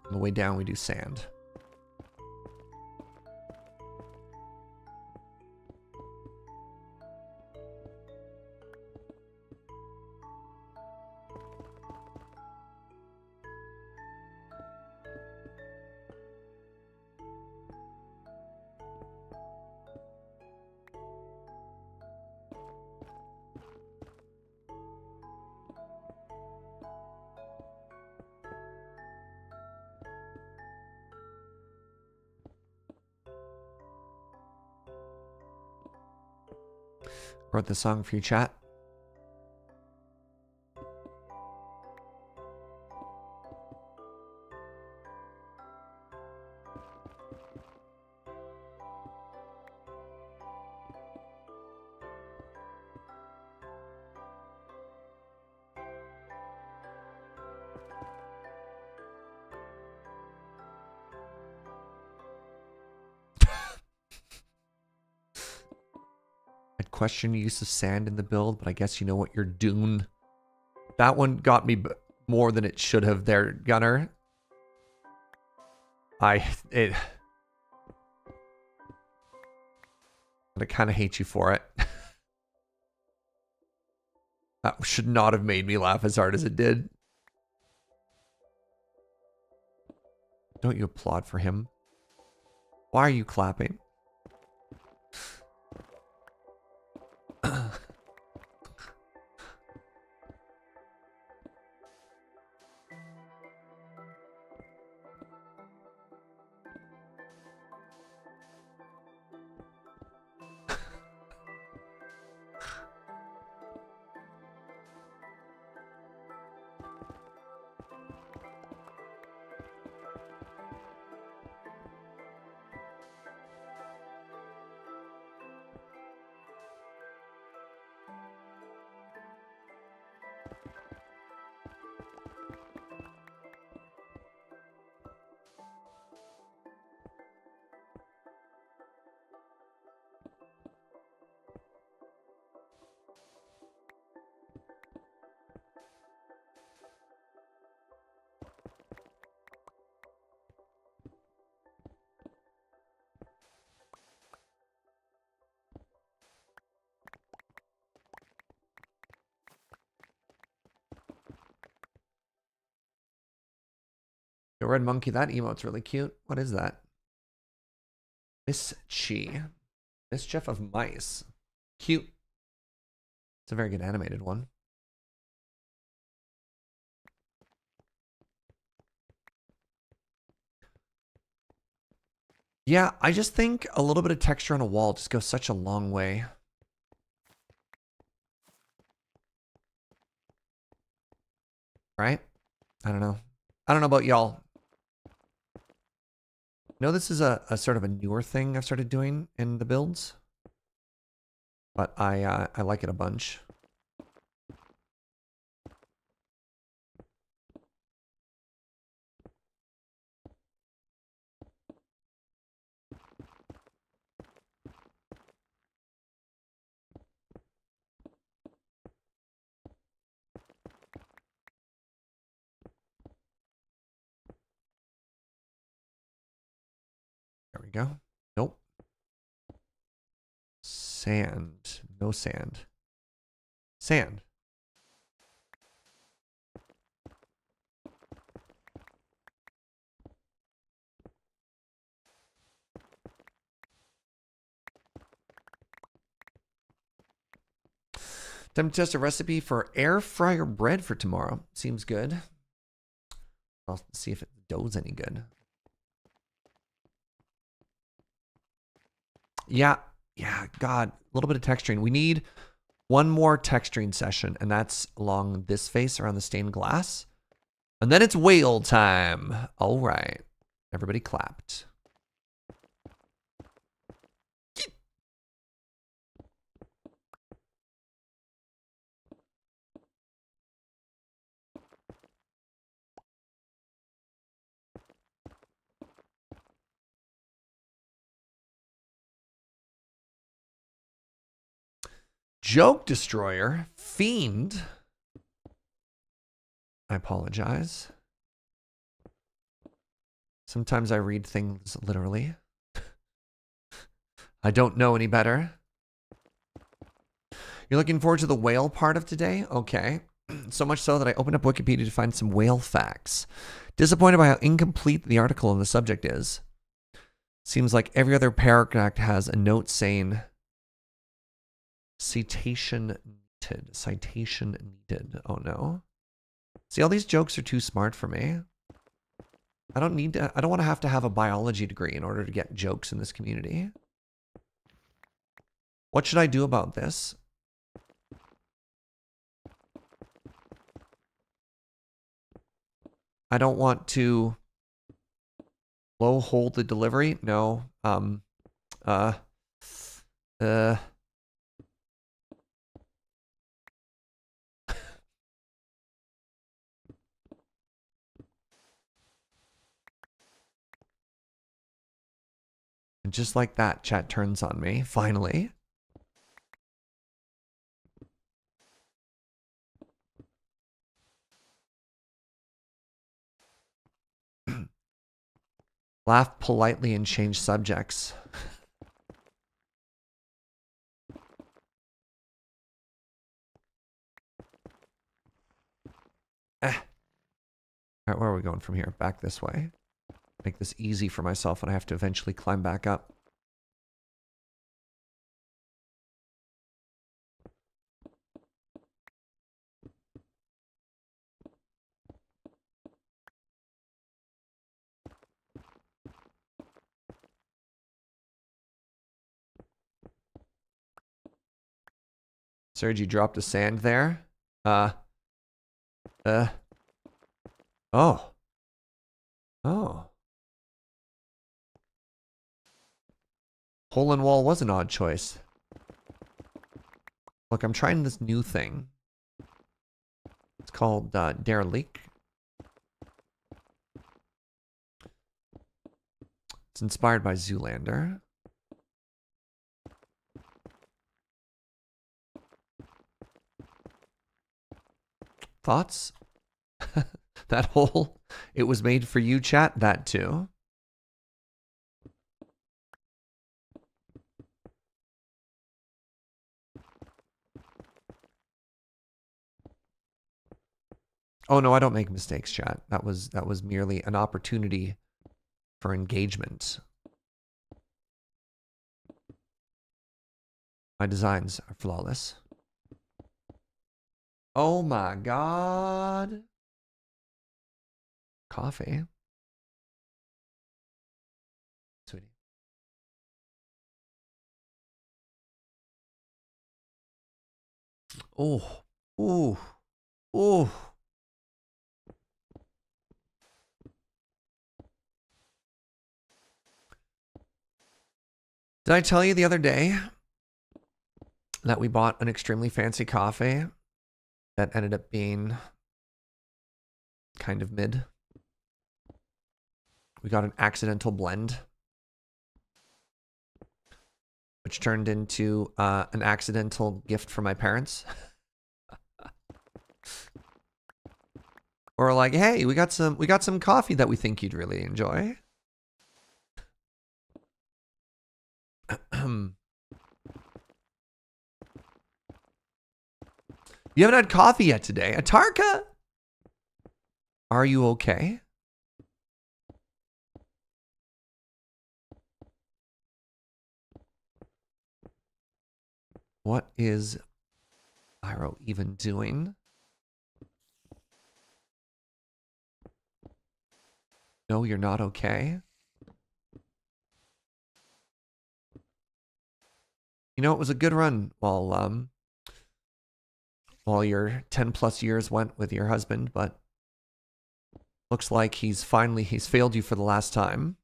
On the way down, we do sand. Wrote the song for you, chat. Question use of sand in the build, but I guess you know what you're doing. That one got me more than it should have there, Gunner. I kind of hate you for it. That should not have made me laugh as hard as it did. Don't you applaud for him? Why are you clapping? Yo, Red Monkey, that emote's really cute. What is that? Miss Chi. Mischief of Mice. Cute. It's a very good animated one. Yeah, I just think a little bit of texture on a wall just goes such a long way. Right? I don't know. I don't know about y'all. I know this is a sort of a newer thing I've started doing in the builds, but I like it a bunch. There we go. Nope. Sand. No sand. Sand. Time to test a recipe for air fryer bread for tomorrow. Seems good. I'll see if the dough's any good. Yeah, God, a little bit of texturing. We need one more texturing session, and that's along this face around the stained glass. And then it's whale time. All right. Everybody clapped. Joke Destroyer. Fiend. I apologize. Sometimes I read things literally. I don't know any better. You're looking forward to the whale part of today? Okay. So much so that I opened up Wikipedia to find some whale facts. Disappointed by how incomplete the article on the subject is. Seems like every other paragraph has a note saying citation needed. Citation needed. Oh no. See, all these jokes are too smart for me. I don't want to have a biology degree in order to get jokes in this community. What should I do about this? I don't want to low hold the delivery. No. Uh. And just like that, chat turns on me, finally. Laugh politely and change subjects. Alright, where are we going from here? Back this way. Make this easy for myself when I have to eventually climb back up. Serge, you dropped a sand there. Oh. Oh. Hole in wall was an odd choice. Look, I'm trying this new thing. It's called Derelict. It's inspired by Zoolander. Thoughts? That hole, it was made for you, chat. That too. Oh no, I don't make mistakes, chat. That was merely an opportunity for engagement. My designs are flawless. Oh my god. Coffee. Sweetie. Oh. Ooh. Ooh. Did I tell you the other day that we bought an extremely fancy coffee that ended up being kind of mid? We got an accidental blend, which turned into an accidental gift for my parents. Or like, hey, we got some coffee that we think you'd really enjoy. You haven't had coffee yet today. Atarka? Are you okay? What is Iro even doing? No, you're not okay. You know, it was a good run while your 10 plus years went with your husband, but looks like he's failed you for the last time.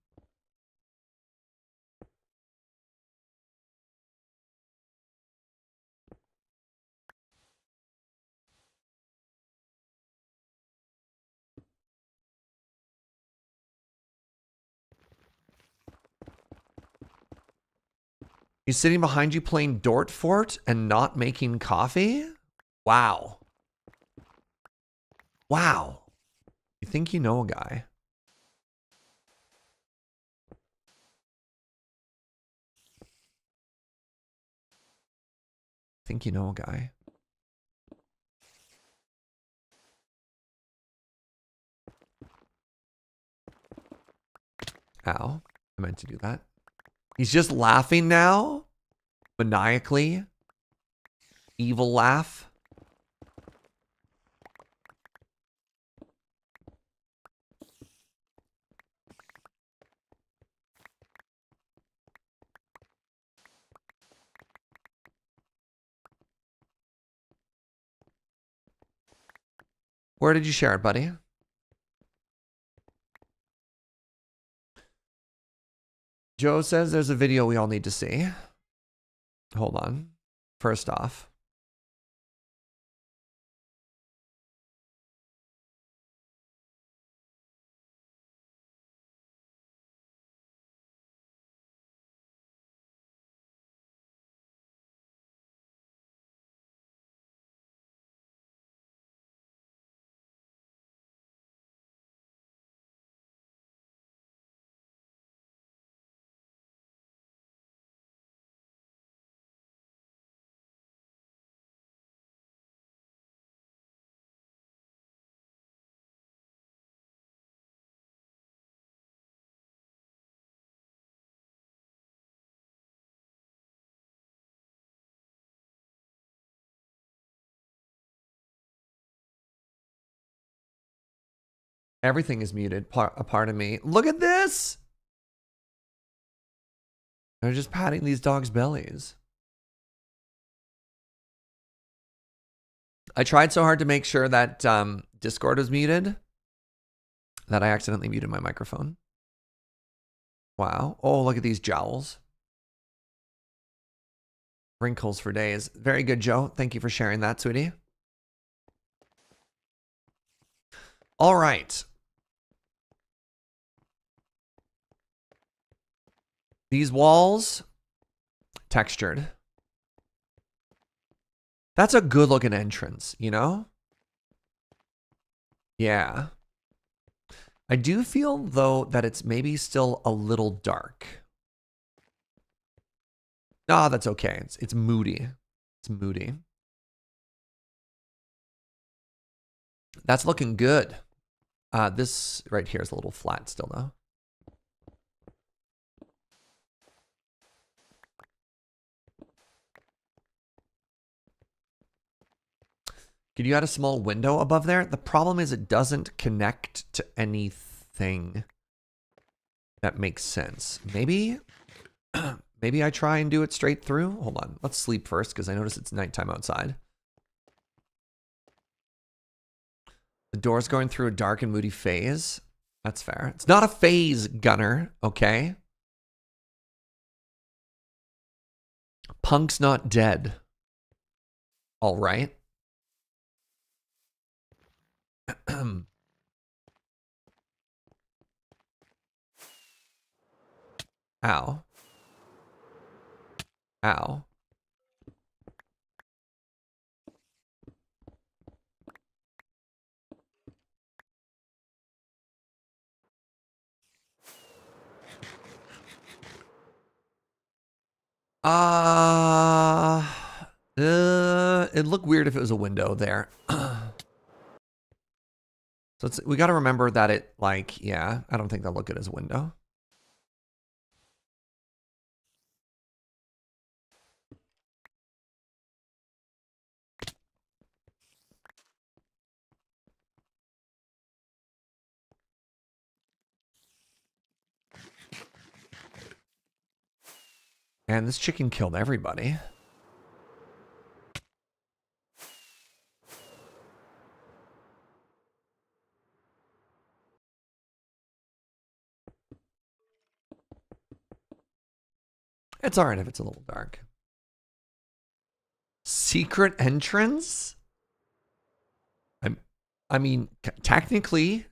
He's sitting behind you playing Dort Fort and not making coffee? Wow. Wow. You think you know a guy? Think you know a guy? Ow. I meant to do that. He's just laughing now? Maniacally? Evil laugh? Where did you share it, buddy? Joe says there's a video we all need to see. Hold on. First off. Everything is muted, a part of me. Look at this! They're just patting these dogs' bellies. I tried so hard to make sure that Discord was muted that I accidentally muted my microphone. Wow. Oh, look at these jowls. Wrinkles for days. Very good, Joe. Thank you for sharing that, sweetie. All right. These walls, textured. That's a good looking entrance, you know? Yeah. I do feel, though, that it's maybe still a little dark. Ah, that's okay. It's moody. It's moody. That's looking good. This right here is a little flat still, though. Could you add a small window above there? The problem is it doesn't connect to anything that makes sense. Maybe, maybe I try and do it straight through. Hold on. Let's sleep first because I notice it's nighttime outside. The door's going through a dark and moody phase. That's fair. It's not a phase, Gunner. Okay. Punk's not dead. All right. Ow. Ow. It'd look weird if it was a window there. So we got to remember that it, like, yeah, I don't think that'll look good as a window. And this chicken killed everybody. It's all right if it's a little dark. Secret entrance? I mean, technically.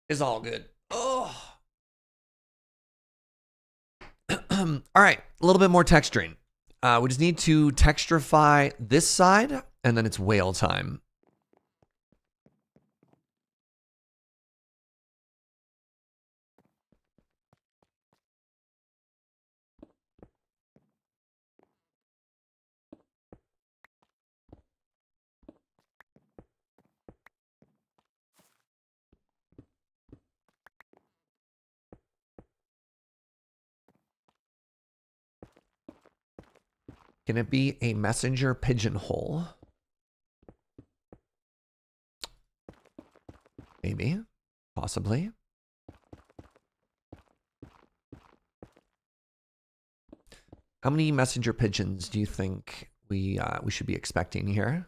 It's all good. Oh. All right, a little bit more texturing. We just need to texturify this side, and then it's whale time. Can it be a messenger pigeonhole? Maybe. Possibly. How many messenger pigeons do you think we should be expecting here?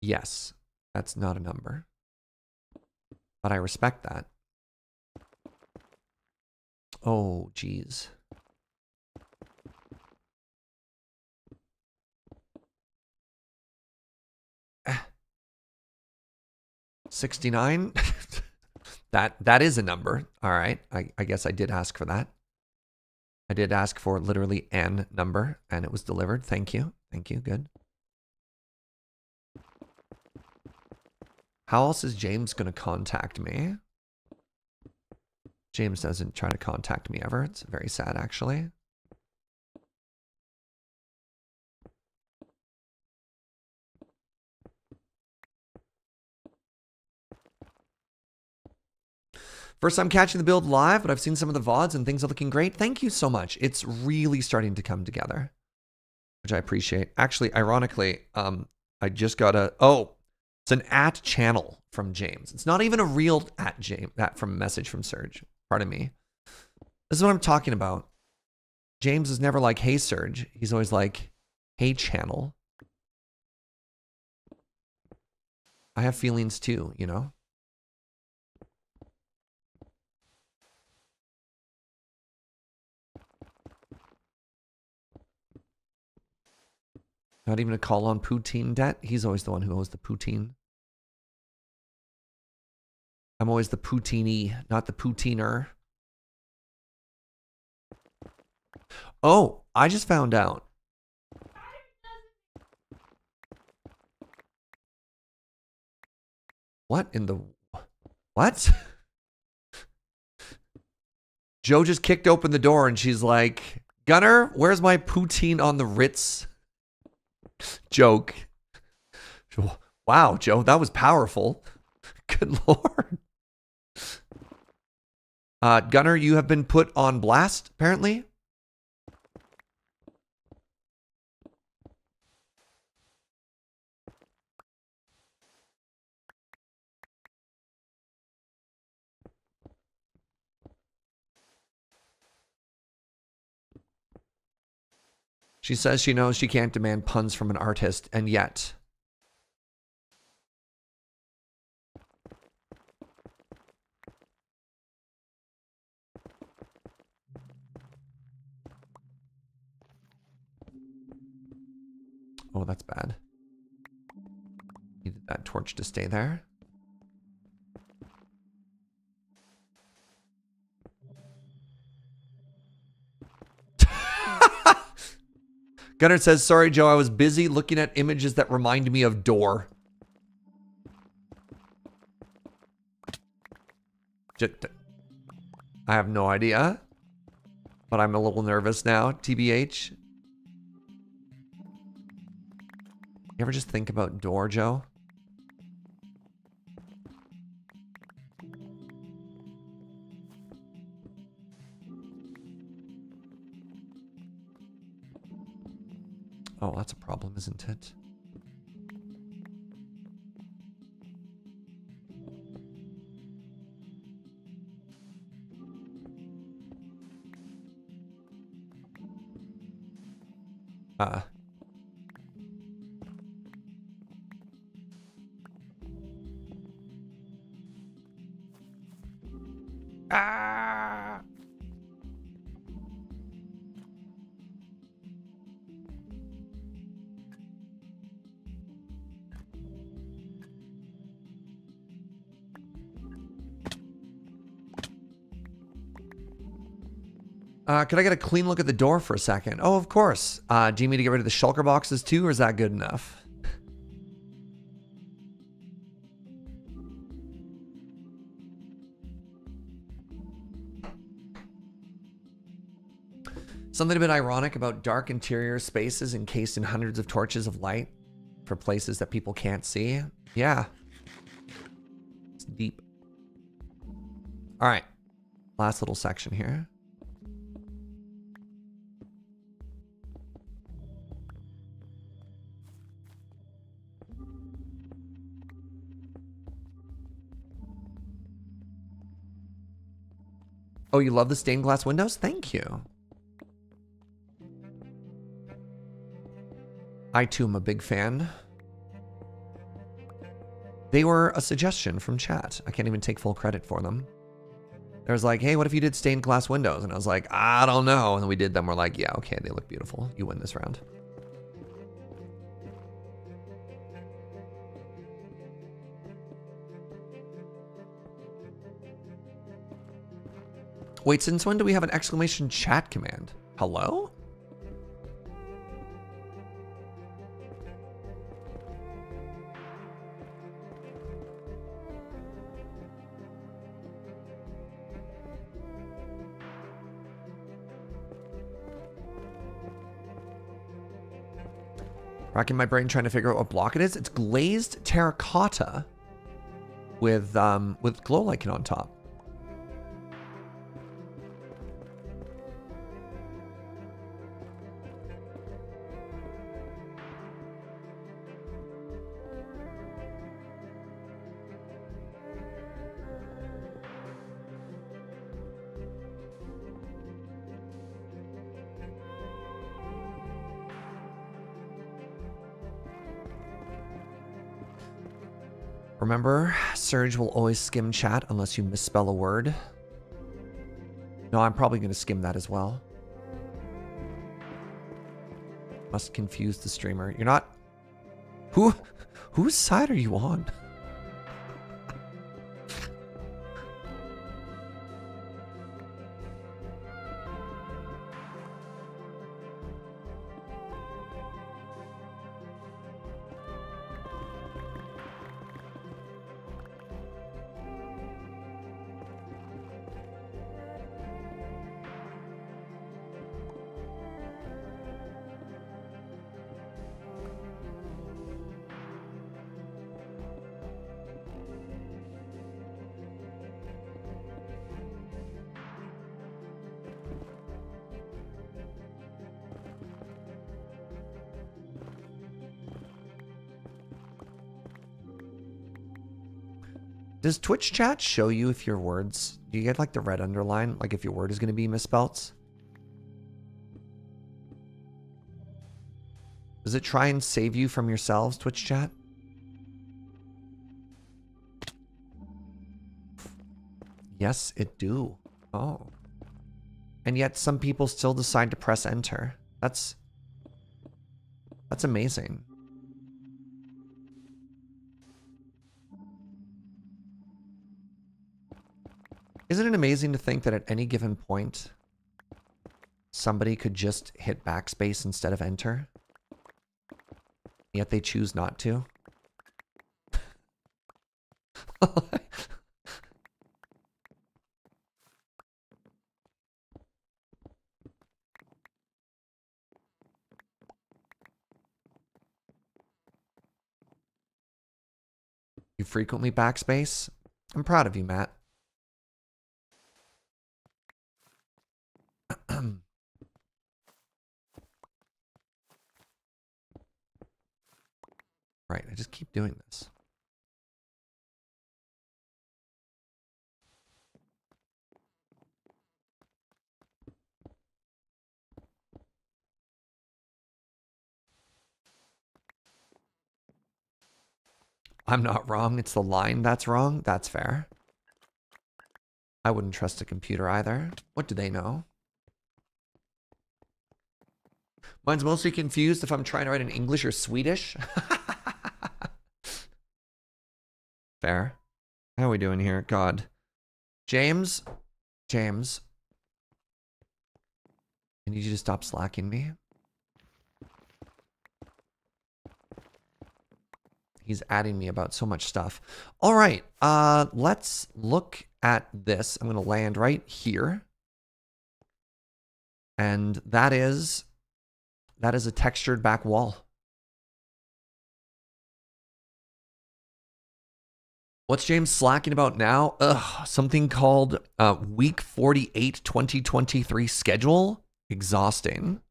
Yes, that's not a number. But I respect that. Oh, geez. 69? That is a number. All right. I guess I did ask for that. I did ask for literally an number, and it was delivered. Thank you. Thank you. Good. How else is James going to contact me? James doesn't try to contact me ever. It's very sad, actually. First time catching the build live, but I've seen some of the VODs and things are looking great. Thank you so much. It's really starting to come together, which I appreciate. Actually, ironically, I just got a... Oh, it's an @ channel from James. It's not even a real @ James, that from a message from Serge. Pardon me. This is what I'm talking about. James is never like, hey, Serge. He's always like, hey, channel. I have feelings too, you know? Not even a call on poutine debt. He's always the one who owes the poutine. I'm always the poutine-y, not the poutiner. Oh, I just found out. What in the... What? Joe just kicked open the door and she's like, Gunner, where's my poutine on the Ritz joke? Wow, Joe, that was powerful. Good Lord. Gunner, you have been put on blast, apparently. She says she knows she can't demand puns from an artist, and yet... Oh, that's bad. Needed that torch to stay there. Gunnar says, sorry, Joe, I was busy looking at images that remind me of door. I have no idea, but I'm a little nervous now, TBH. You ever just think about door, Joe? Oh, that's a problem, isn't it? Could I get a clean look at the door for a second? Oh, of course. Do you need me to get rid of the shulker boxes too, or is that good enough? Something a bit ironic about dark interior spaces encased in hundreds of torches of light for places that people can't see. Yeah. It's deep. All right. Last little section here. Oh, you love the stained glass windows? Thank you. I too am a big fan. They were a suggestion from chat. I can't even take full credit for them. There was like, hey, what if you did stained glass windows? And I was like, I don't know. And then we did them. We're like, yeah, okay, they look beautiful. You win this round. Wait, since when do we have an exclamation chat command? Hello? Racking my brain trying to figure out what block it is. It's glazed terracotta with glow lichen on top. Remember, Serge will always skim chat unless you misspell a word. No, I'm probably going to skim that as well. Must confuse the streamer. You're not... Whose side are you on? Does Twitch chat show you if your words... Do you get like the red underline? Like if your word is going to be misspelt? Does it try and save you from yourselves, Twitch chat? Yes, it do. Oh. And yet some people still decide to press enter. That's amazing. Isn't it amazing to think that at any given point, somebody could just hit backspace instead of enter? Yet they choose not to? You frequently backspace? I'm proud of you, Matt. Right, I just keep doing this. I'm not wrong, it's the line that's wrong. That's fair. I wouldn't trust a computer either. What do they know? Mine's mostly confused if I'm trying to write in English or Swedish. Fair. How are we doing here? God. James? James. I need you to stop slacking me. He's adding me about so much stuff. All right. Let's look at this. I'm going to land right here. And that is a textured back wall. What's James slacking about now? Ugh, something called Week 48 2023 schedule. Exhausting.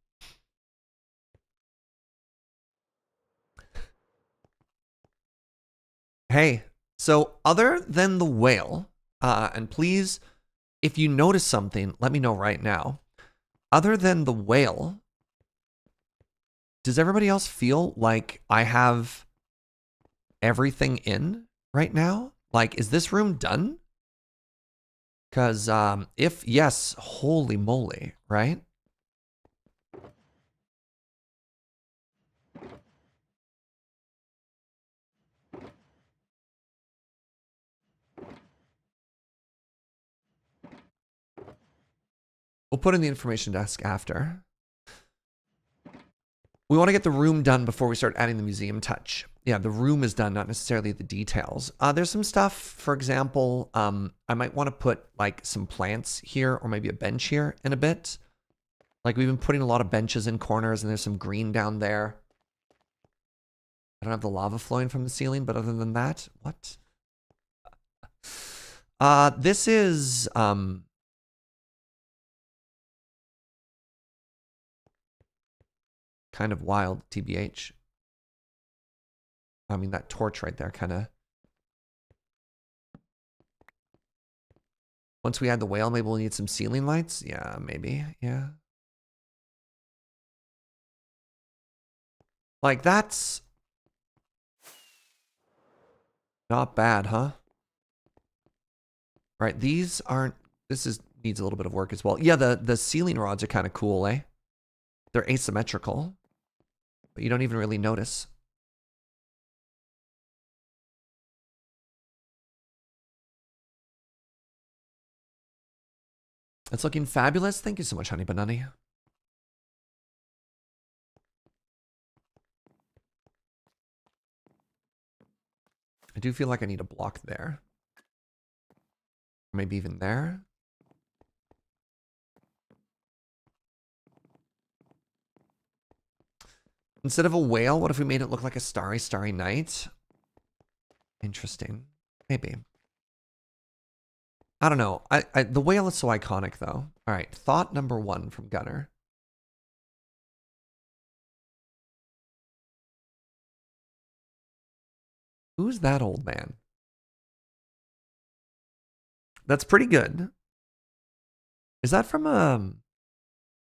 Hey, so other than the whale, and please, if you notice something, let me know right now. Other than the whale, does everybody else feel like I have everything in? right now? Like, is this room done? Because if yes, holy moly, right? We'll put in the information desk after. We want to get the room done before we start adding the museum touch. Yeah, the room is done, not necessarily the details. There's some stuff, for example, I might want to put like some plants here or maybe a bench here in a bit. Like we've been putting a lot of benches in corners and there's some green down there. I don't have the lava flowing from the ceiling, but other than that, what? This is, kind of wild, TBH. I mean, that torch right there kind of... Once we add the whale, maybe we'll need some ceiling lights? Yeah, maybe. Yeah. Like, that's... not bad, huh? Right, these aren't... This is needs a little bit of work as well. Yeah, the ceiling rods are kind of cool, eh? They're asymmetrical. But you don't even really notice. It's looking fabulous. Thank you so much, Honey Banani. I do feel like I need a block there. Maybe even there. Instead of a whale, what if we made it look like a starry, starry night? Interesting. Maybe. I don't know. The whale is so iconic, though. All right. Thought number 1 from Gunner. Who's that old man? That's pretty good. Is that from a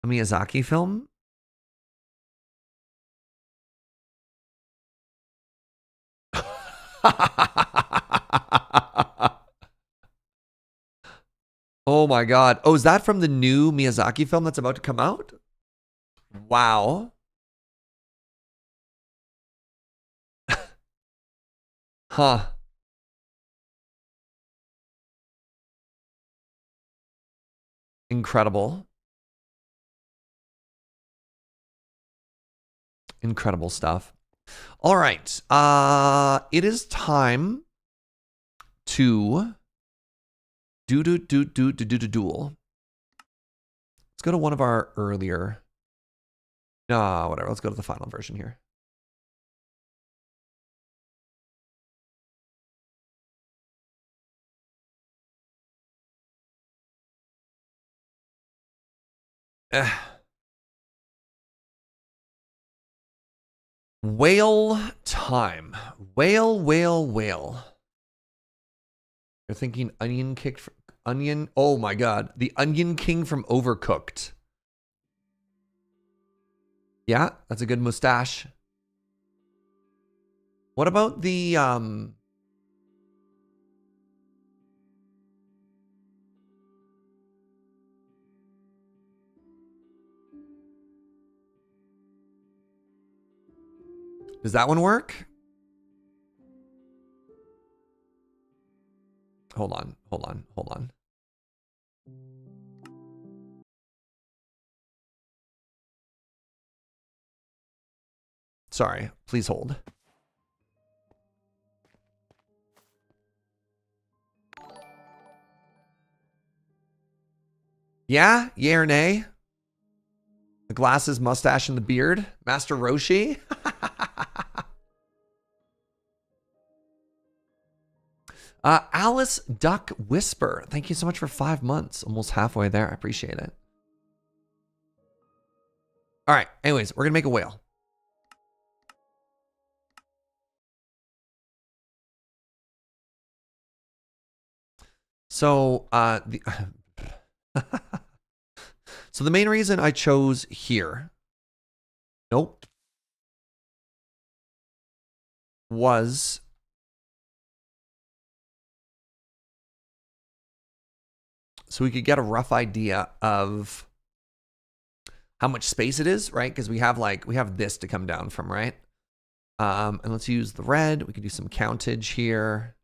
Miyazaki film? Oh my god. Oh, is that from the new Miyazaki film that's about to come out? Wow. Huh. Incredible. Incredible stuff. All right. It is time to duel. Let's go to one of our earlier. Whatever. Let's go to the final version here. Whale time. Whale. You're thinking onion kicked from onion. Oh my god. The Onion King from Overcooked. Yeah, that's a good mustache. What about the does that one work? Hold on. Sorry, please hold. Yeah? Yay or nay? The glasses, mustache, and the beard? Master Roshi? Alice Duck Whisper. Thank you so much for 5 months. Almost halfway there. I appreciate it. All right. Anyways, we're going to make a whale. So, so the main reason I chose here, was so we could get a rough idea of how much space it is, right? Because we have this to come down from, right? And let's use the red. We could do some countage here.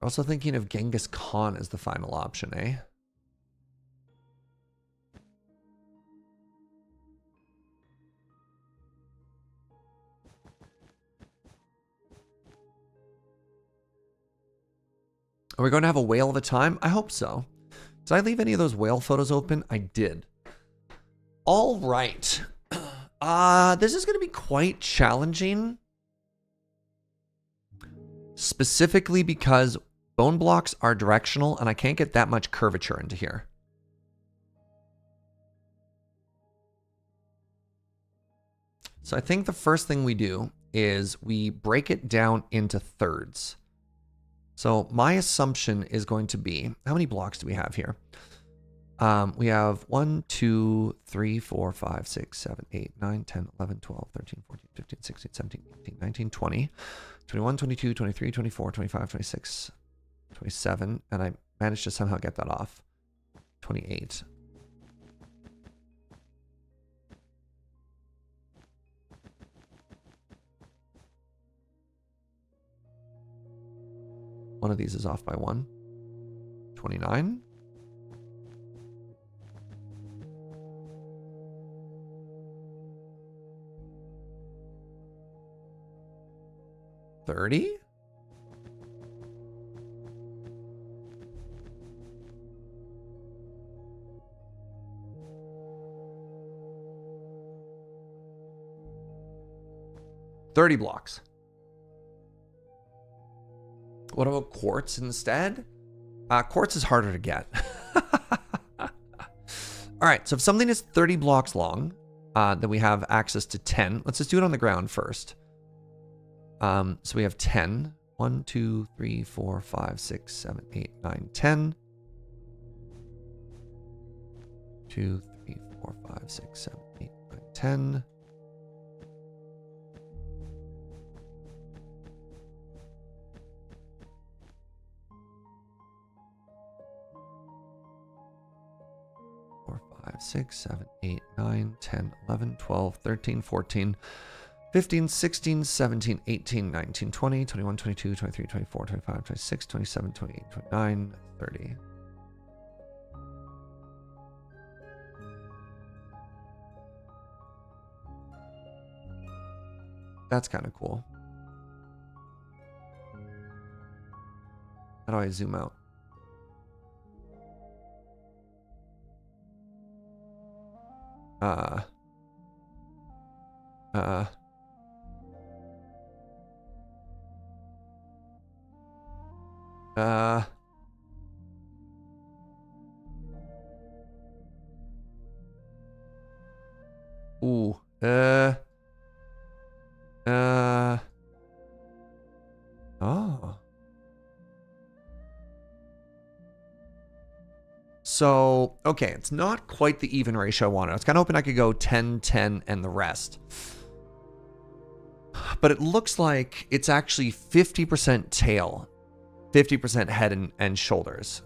Also thinking of Genghis Khan as the final option, eh? Are we going to have a whale of a time? I hope so. Did I leave any of those whale photos open? I did. All right. This is going to be quite challenging. Specifically because bone blocks are directional and I can't get that much curvature into here. So I think the first thing we do is we break it down into thirds. So my assumption is going to be, how many blocks do we have here? We have 1, 2, 3, 4, 5, 6, 7, 8, 9, 10, 11, 12, 13, 14, 15, 16, 17, 18, 19, 20, 21, 22, 23, 24, 25, 26, 27. And I managed to somehow get that off. 28. One of these is off by 1. 29. 30. 30 blocks. What about quartz instead? Quartz is harder to get. All right, so if something is 30 blocks long, then we have access to 10. Let's just do it on the ground first. So we have 10. 1, 2, 3, 4, 5, 6, 7, 8, 9, 10. 2, 3, 4, 5, 6, 7, 8, 9, 10. Five, 6, 7, 8, 9, 10, 11, 12, 13, 14, 15, 16, 17, 18, 19, 20, 21, 22, 23, 24, 25, 26, 27, 28, 29, 30. That's kind of cool. How do I zoom out? Oh. So, okay, it's not quite the even ratio I wanted. I was kind of hoping I could go 10, 10, and the rest. But it looks like it's actually 50% tail, 50% head and shoulders.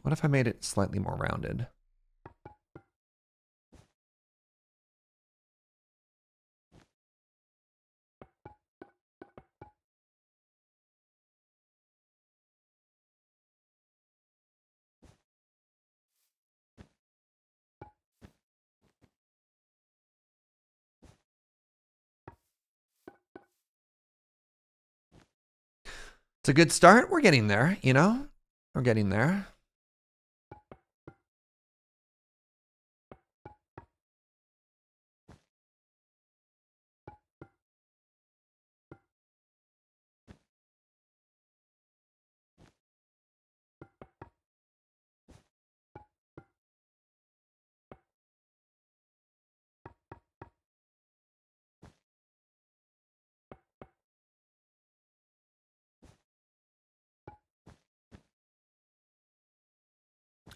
What if I made it slightly more rounded? It's a good start. We're getting there, you know? We're getting there.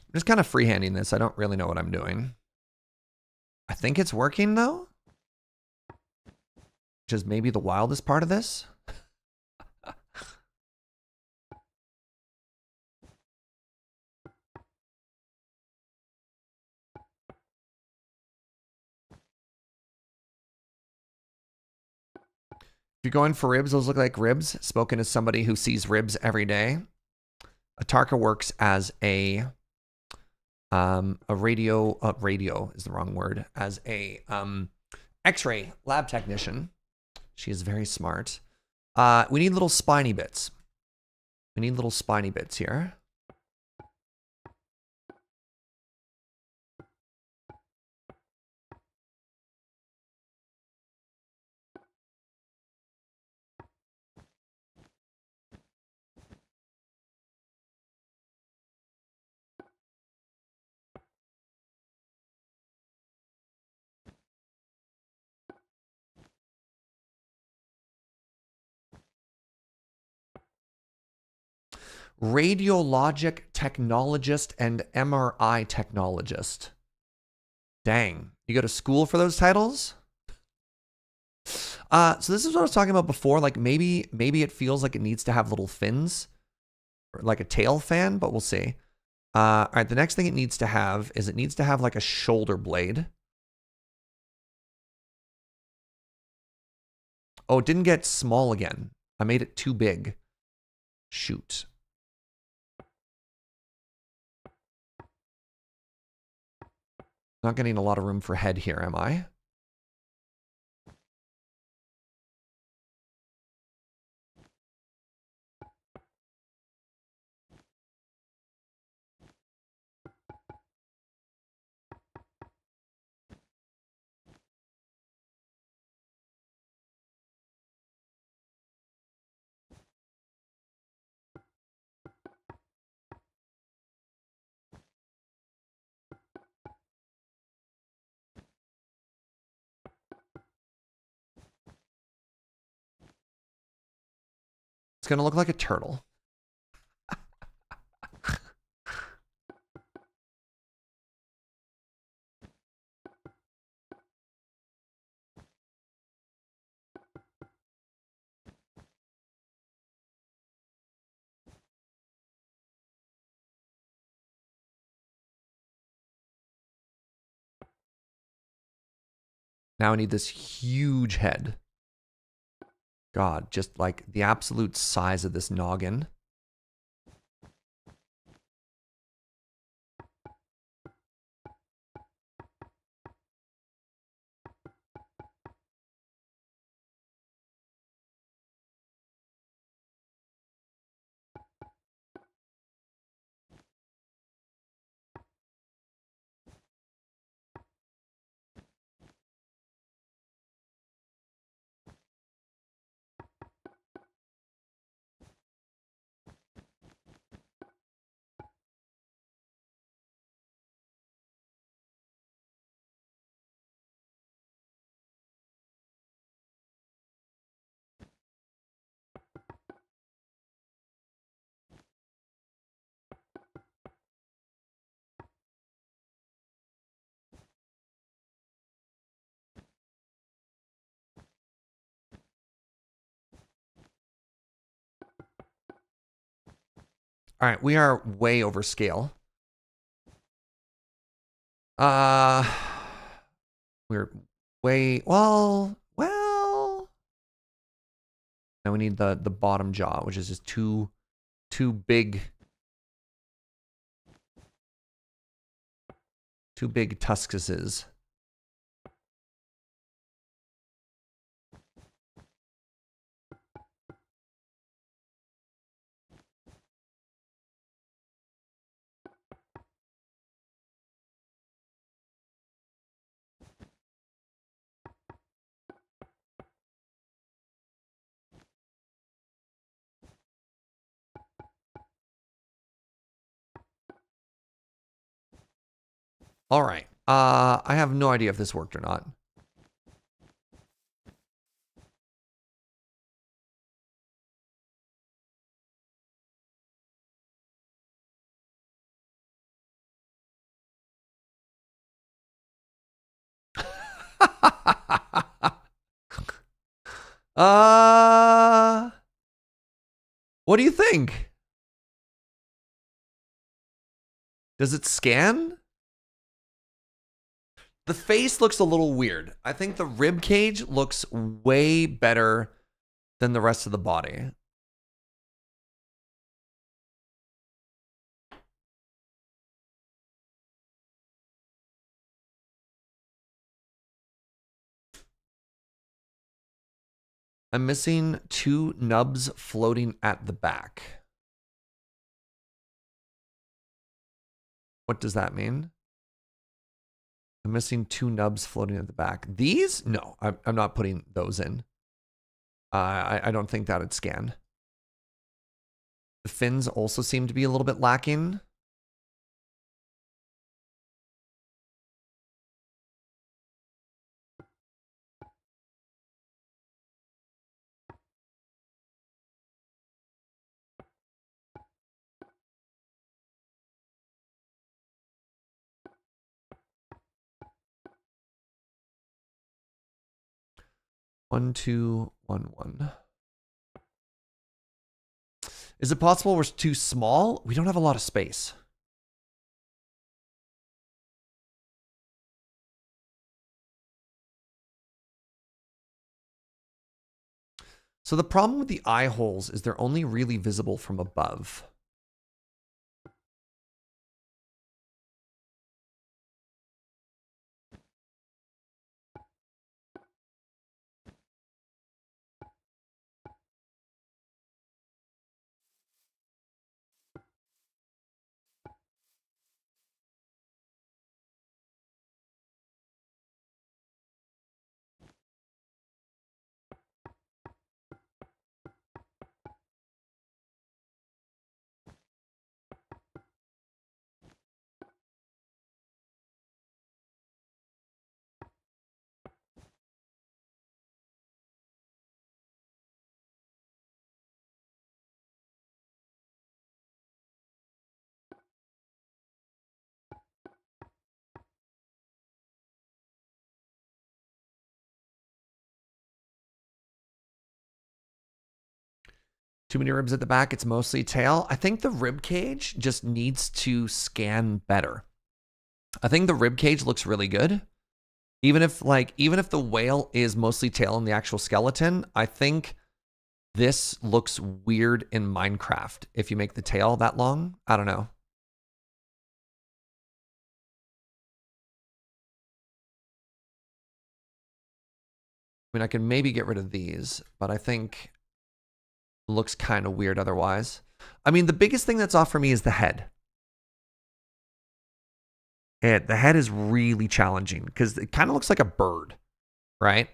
I'm just kind of freehanding this. I don't really know what I'm doing. I think it's working though, which is maybe the wildest part of this. If you're going for ribs, those look like ribs. Spoken as somebody who sees ribs every day. Atarka works as a radio is the wrong word, as a X-ray lab technician. She is very smart. We need little spiny bits. We need little spiny bits here. Radiologic technologist and MRI technologist. Dang. You go to school for those titles? So this is what I was talking about before. Like maybe it feels like it needs to have little fins, or like a tail fan, but we'll see. All right, the next thing it needs to have is it needs to have like a shoulder blade. Oh, it didn't get small again. I made it too big. Shoot. Not getting a lot of room for head here, am I? It's going to look like a turtle. Now I need this huge head. God, just like the absolute size of this noggin. All right, we are way over scale. Uh, we're way, well. Now we need the bottom jaw, which is just two big tuskuses. All right. I have no idea if this worked or not. What do you think? Does it scan? The face looks a little weird. I think the rib cage looks way better than the rest of the body. I'm missing 2 nubs floating at the back. What does that mean? I'm missing 2 nubs floating at the back. These? No, I'm not putting those in. I don't think that would scan. The fins also seem to be a little bit lacking. One, two, one. Is it possible we're too small? We don't have a lot of space. So the problem with the eye holes is they're only really visible from above. Too many ribs at the back. It's mostly tail. I think the rib cage just needs to scan better. I think the rib cage looks really good. Even if the whale is mostly tail in the actual skeleton, I think this looks weird in Minecraft if you make the tail that long. I don't know. I mean, I can maybe get rid of these, but I think it looks kind of weird otherwise. I mean, the biggest thing that's off for me is the head. The head is really challenging because it kind of looks like a bird, right?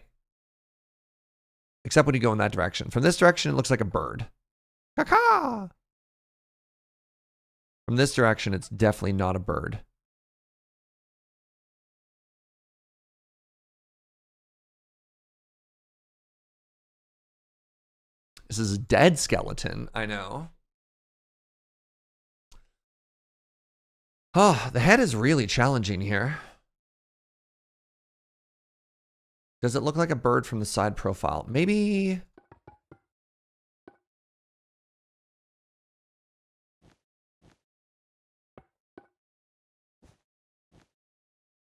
Except when you go in that direction. From this direction, it looks like a bird. Caw-caw! From this direction, it's definitely not a bird. This is a dead skeleton, I know. Oh, the head is really challenging here. Does it look like a bird from the side profile? Maybe...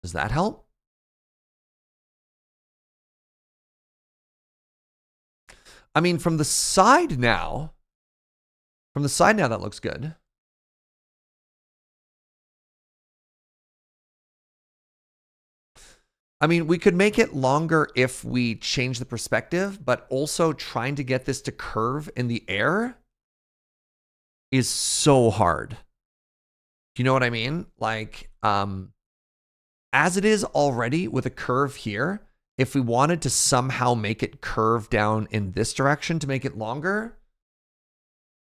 Does that help? I mean, from the side now, that looks good. I mean, we could make it longer if we change the perspective, but also trying to get this to curve in the air is so hard. You know what I mean? Like, as it is already with a curve here, if we wanted to somehow make it curve down in this direction to make it longer,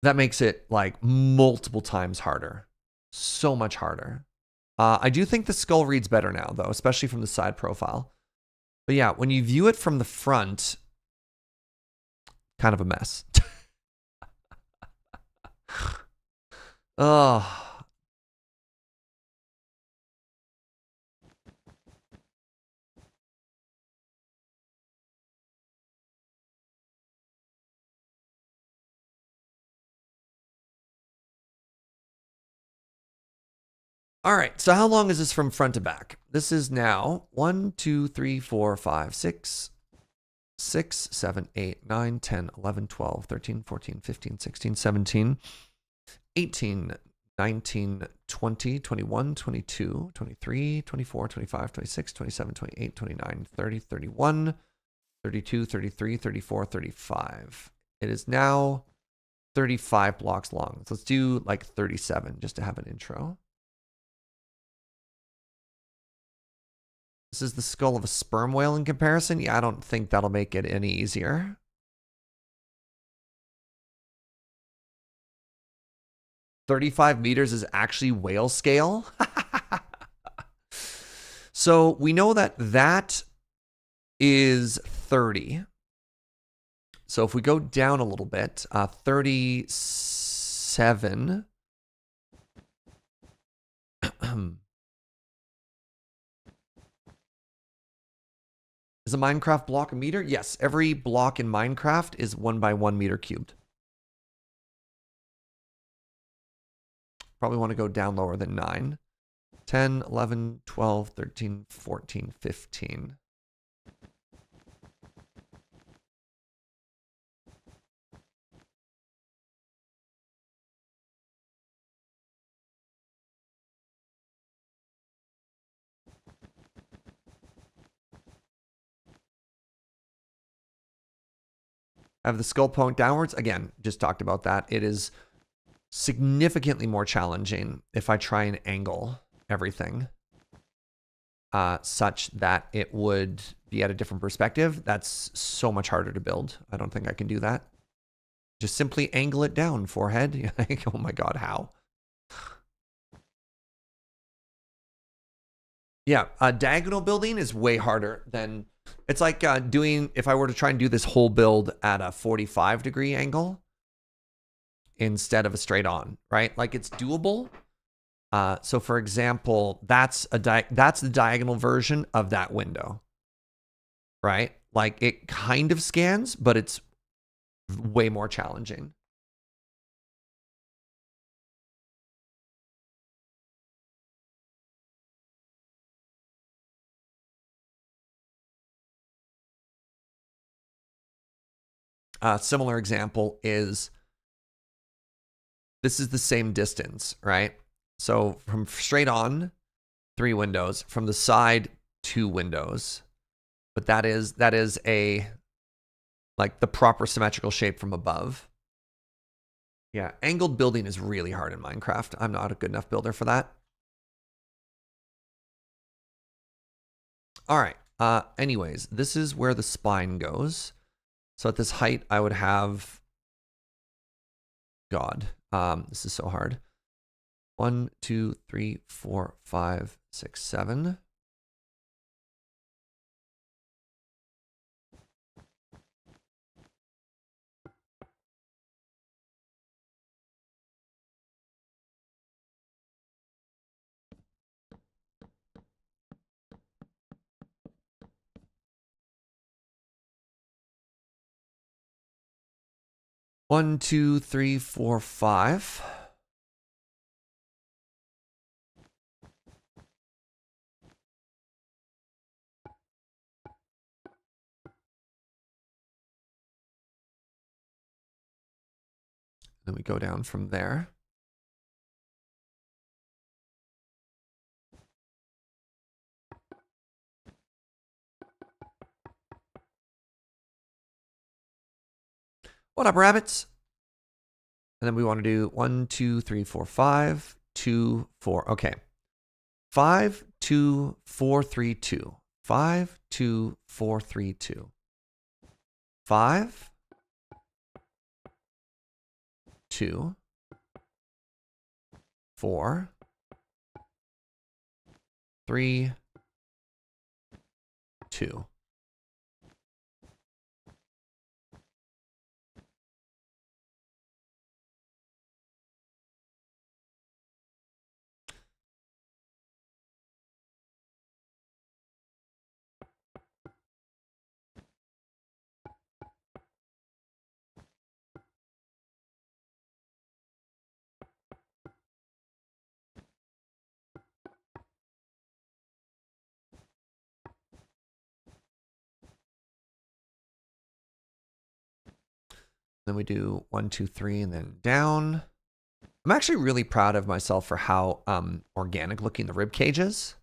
that makes it like multiple times harder. So much harder. I do think the skull reads better now, though, especially from the side profile. But yeah, when you view it from the front, kind of a mess. Oh. All right, so how long is this from front to back? This is now 1, 2, 3, 4, 5, 6, 7, 8, 9, 10, 11, 12, 13, 14, 15, 16, 17, 18, 19, 20, 21, 22, 23, 24, 25, 26, 27, 28, 29, 30, 31, 32, 33, 34, 35. It is now 35 blocks long. So let's do like 37 just to have an intro. This is the skull of a sperm whale in comparison. Yeah, I don't think that'll make it any easier. "35 meters is actually whale scale." So we know that that is 30. So if we go down a little bit, 37. Is a Minecraft block a meter? Yes, every block in Minecraft is 1 by 1 meter cubed. Probably want to go down lower than 9. 10, 11, 12, 13, 14, 15. I have the skull point downwards. Again, just talked about that. It is significantly more challenging if I try and angle everything such that it would be at a different perspective. That's so much harder to build. I don't think I can do that. Just simply angle it down, forehead. Like, oh my God, how? Yeah, diagonal building is way harder than... It's like doing... If I were to try and do this whole build at a 45-degree angle instead of a straight on, right? Like, it's doable. So, for example, that's the diagonal version of that window, right? Like, it kind of scans, but it's way more challenging. Similar example is, this is the same distance, right? So from straight on, 3 windows. From the side, 2 windows. But that is a, like, the proper symmetrical shape from above. Yeah, angled building is really hard in Minecraft. I'm not a good enough builder for that. All right. Anyways, this is where the spine goes. So at this height, I would have... God, this is so hard. 1, 2, 3, 4, 5, 6, 7. One, two, three, four, 5. Then we go down from there. What up, rabbits? And then we want to do 1, 2, 3, 4, 5, 2, 4. Okay. 5, 2, 4, 3, 2. 5, 2, 4, 3, 2. 5, 2, 4, 3, 2. Then we do 1, 2, 3, and then down. I'm actually really proud of myself for how organic looking the rib cage is.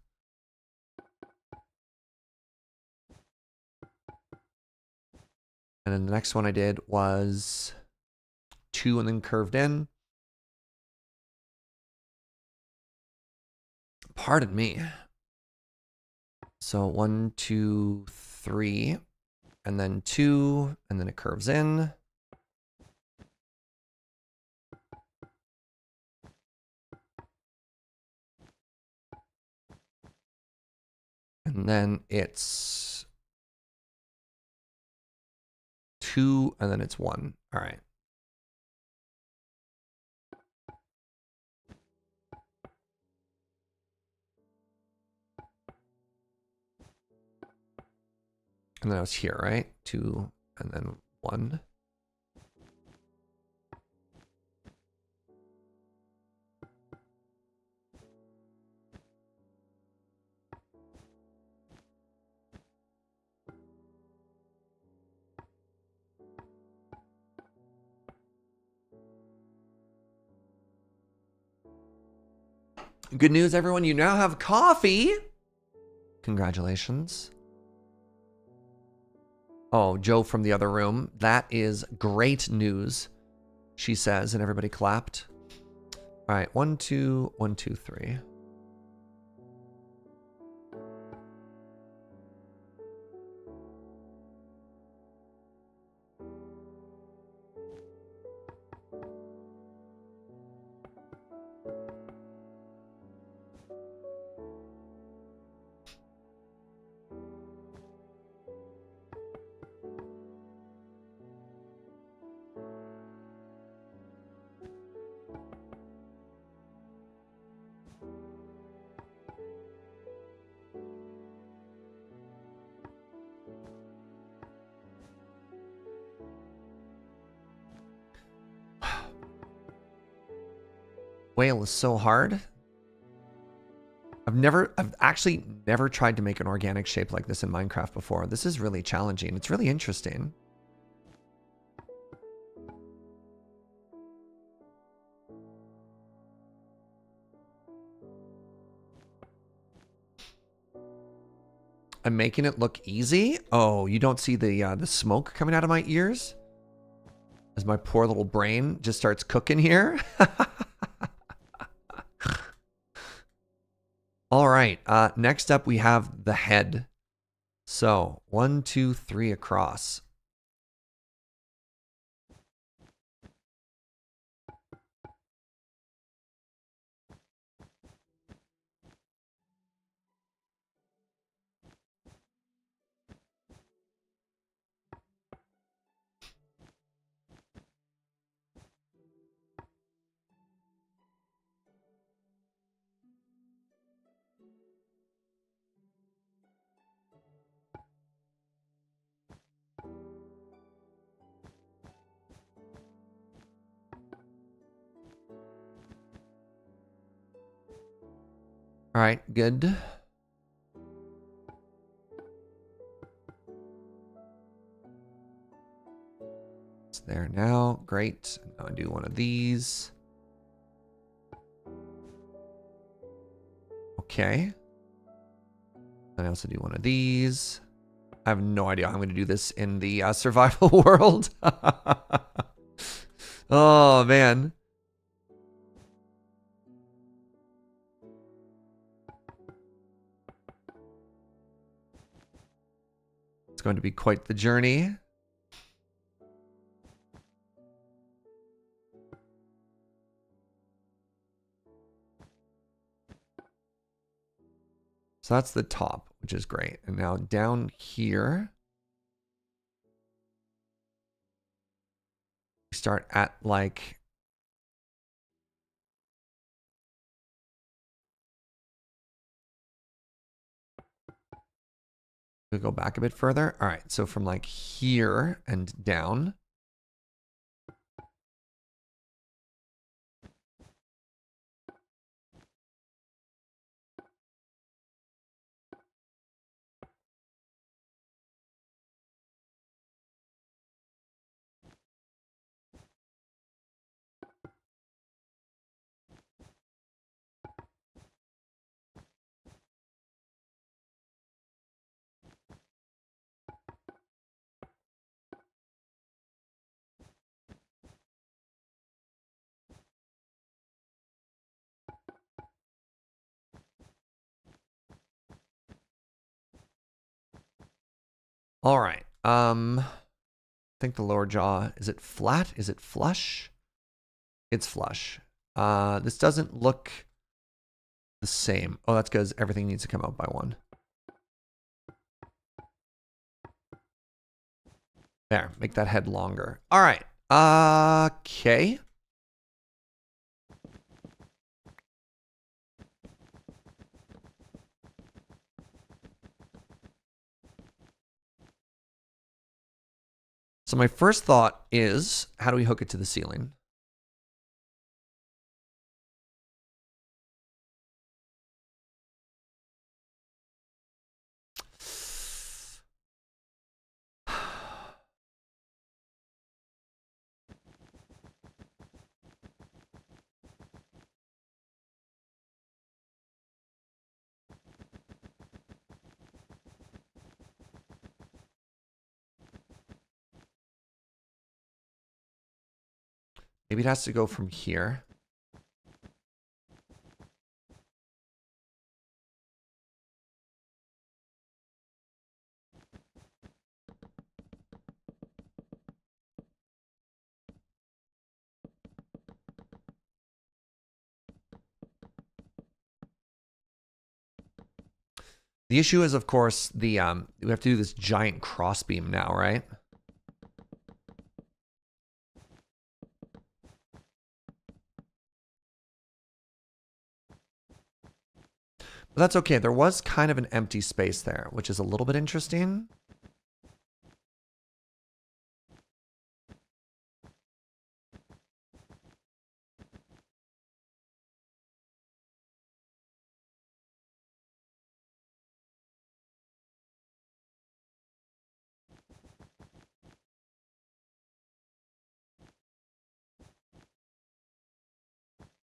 And then the next one I did was 2 and then curved in. Pardon me. So 1, 2, 3, and then 2, and then it curves in. And then it's 2, and then it's 1. All right. And then I was here, right? 2, and then 1. Good news, everyone. You now have coffee. Congratulations. Oh, Joe from the other room. That is great news, she says, and everybody clapped. All right, 1, 2, 1, 2, 3. Whale is so hard. I've actually never tried to make an organic shape like this in Minecraft before. This is really challenging. It's really interesting. I'm making it look easy. Oh, you don't see the smoke coming out of my ears? As my poor little brain just starts cooking here. All right, next up we have the head. So 1, 2, 3 across. All right, good. It's there now. great. Now I do one of these. Okay. And I also do one of these. I have no idea how I'm going to do this in the survival world. Oh, man. It's going to be quite the journey. So that's the top, which is great. And now down here, we start at like... We'll go back a bit further. All right, so from like here and down. All right. I think the lower jaw, is it flat? Is it flush? It's flush. This doesn't look the same. Oh, that's because everything needs to come out by one. There, make that head longer. All right. Okay. So my first thought is, how do we hook it to the ceiling? Maybe it has to go from here. The issue is, of course, the we have to do this giant crossbeam now, right? But that's okay. There was kind of an empty space there, which is a little bit interesting.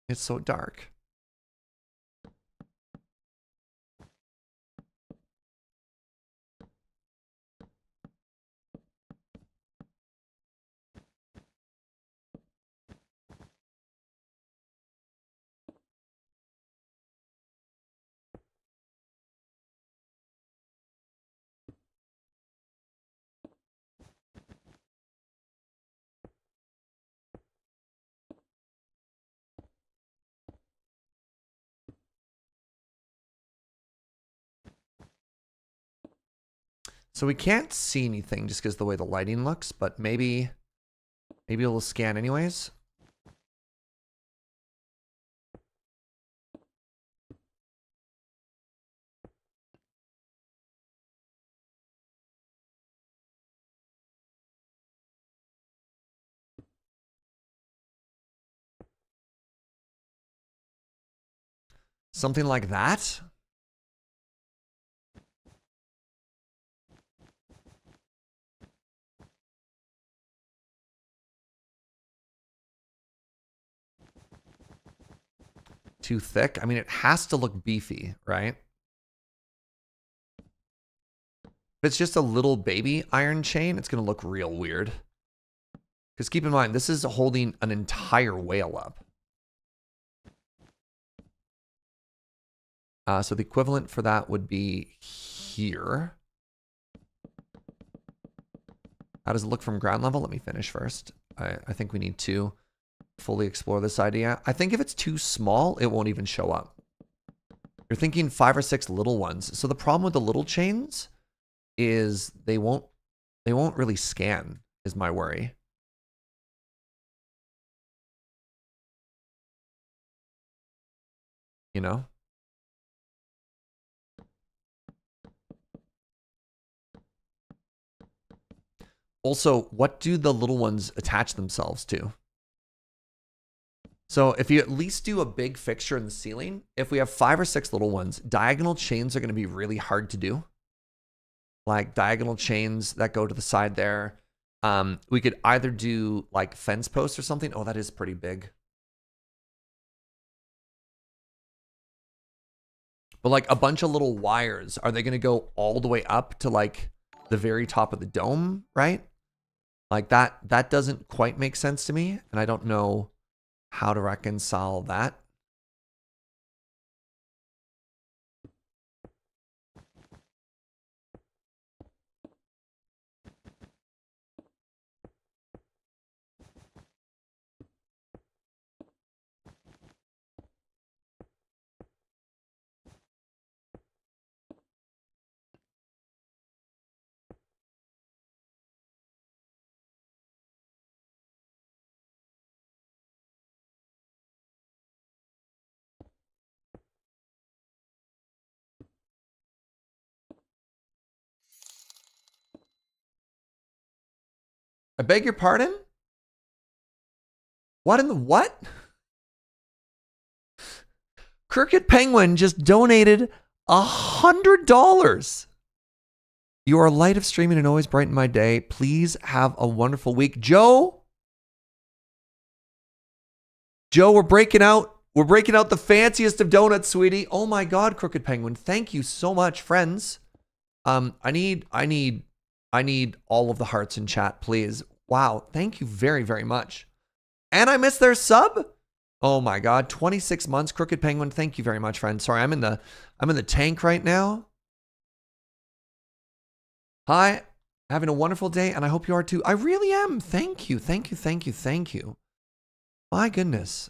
It's so dark. So we can't see anything just because of the way the lighting looks, but maybe it'll scan anyways. Something like that. too thick. I mean, it has to look beefy, right? If it's just a little baby iron chain, it's going to look real weird. Because keep in mind, this is holding an entire whale up. So the equivalent for that would be here. How does it look from ground level? Let me finish first. I think we need to fully explore this idea. I think if it's too small, it won't even show up. You're thinking 5 or 6 little ones. So the problem with the little chains is they won't really scan, is my worry. You know? Also, what do the little ones attach themselves to? So if you at least do a big fixture in the ceiling, if we have 5 or 6 little ones, diagonal chains are going to be really hard to do. Like diagonal chains that go to the side there. We could either do like fence posts or something. Oh, that is pretty big. But like a bunch of little wires, are they going to go all the way up to like the very top of the dome, right? Like that doesn't quite make sense to me, and I don't know how to reconcile that. I beg your pardon? What in the what? Crooked Penguin just donated $100. You are a light of streaming and always brighten my day. Please have a wonderful week. Joe, we're breaking out. We're breaking out the fanciest of donuts, sweetie. Oh my God, Crooked Penguin. Thank you so much, friends. I need all of the hearts in chat, please. Wow, thank you very, very much. And I missed their sub? Oh my God, 26 months, Crooked Penguin. Thank you very much, friend. Sorry, I'm in the tank right now. Hi, having a wonderful day, and I hope you are too. I really am. Thank you, thank you, thank you, thank you. My goodness.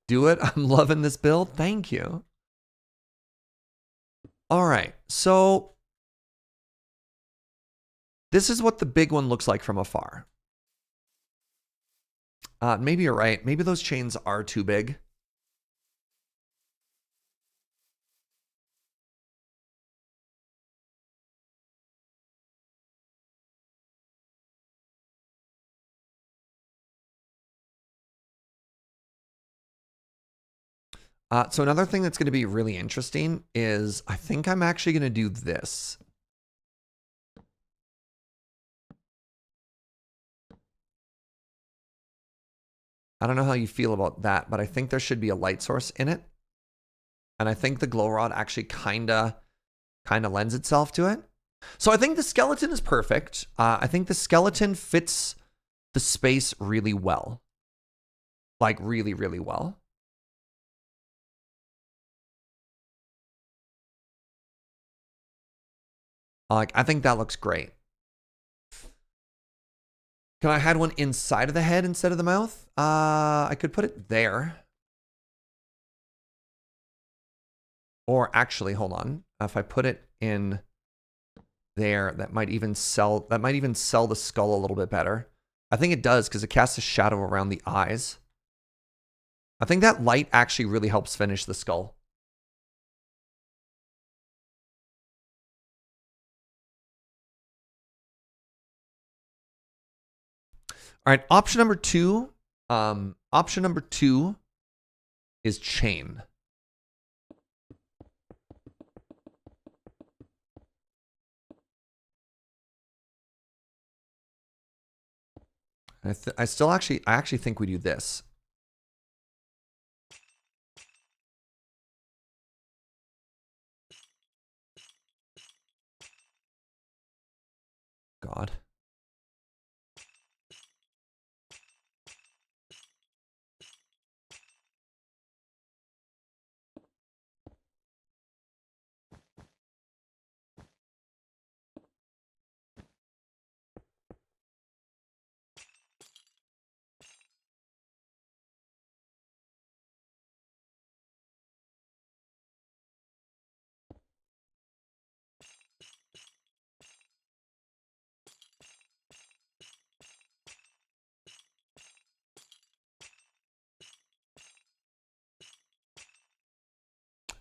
Do it. I'm loving this build. Thank you. All right, so this is what the big one looks like from afar. Maybe you're right. Maybe those chains are too big. So another thing that's going to be really interesting is I think I'm actually going to do this. I don't know how you feel about that, but I think there should be a light source in it. And I think the glow rod actually kind of lends itself to it. So I think the skeleton is perfect. I think the skeleton fits the space really well. Like really, really well. Like, I think that looks great. Can I add one inside of the head instead of the mouth? I could put it there. Or actually, hold on. If I put it in there, that might even sell the skull a little bit better. I think it does because it casts a shadow around the eyes. I think that light actually really helps finish the skull. All right, option number two. Option number 2 is chain. I actually think we do this. God.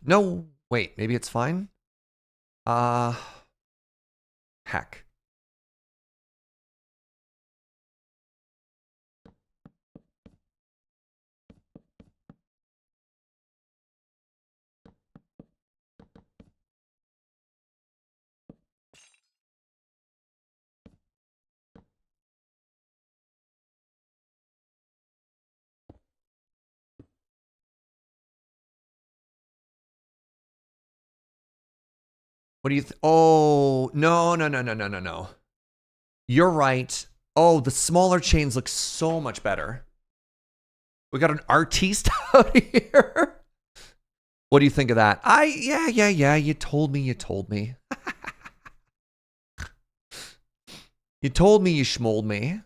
No, wait, maybe it's fine? Heck. What do you oh, no, no, no, no, no, no, no. You're right. Oh, the smaller chains look so much better. We got an artiste out here. What do you think of that? Yeah. You told me. You told me, you schmold me.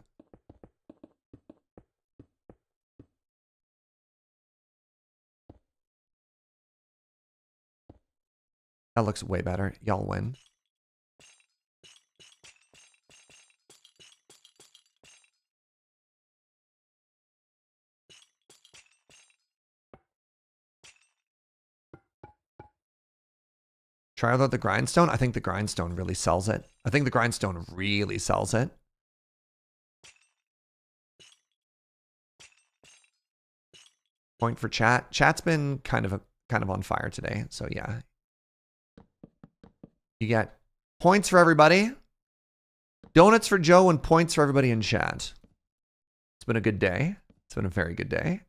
That looks way better. Y'all win. Try out the grindstone. I think the grindstone really sells it. I think the grindstone really sells it. Point for chat. Chat's been kind of on fire today. So yeah. You get points for everybody. Donuts for Joe and points for everybody in chat. It's been a good day. It's been a very good day.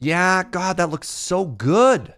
Yeah, God, that looks so good.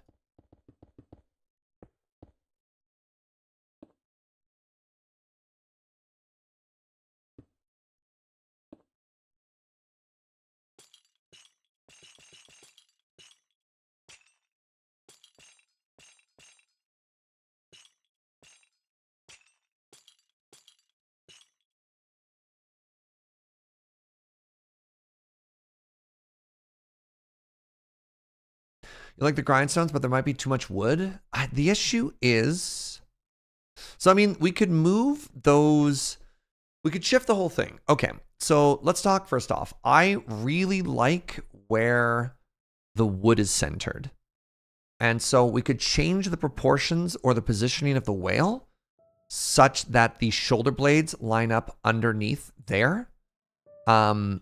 You like the grindstones, but there might be too much wood. The issue is... So, I mean, we could move those... We could shift the whole thing. Okay, so let's talk first off. I really like where the wood is centered. And so we could change the proportions or the positioning of the whale such that the shoulder blades line up underneath there. And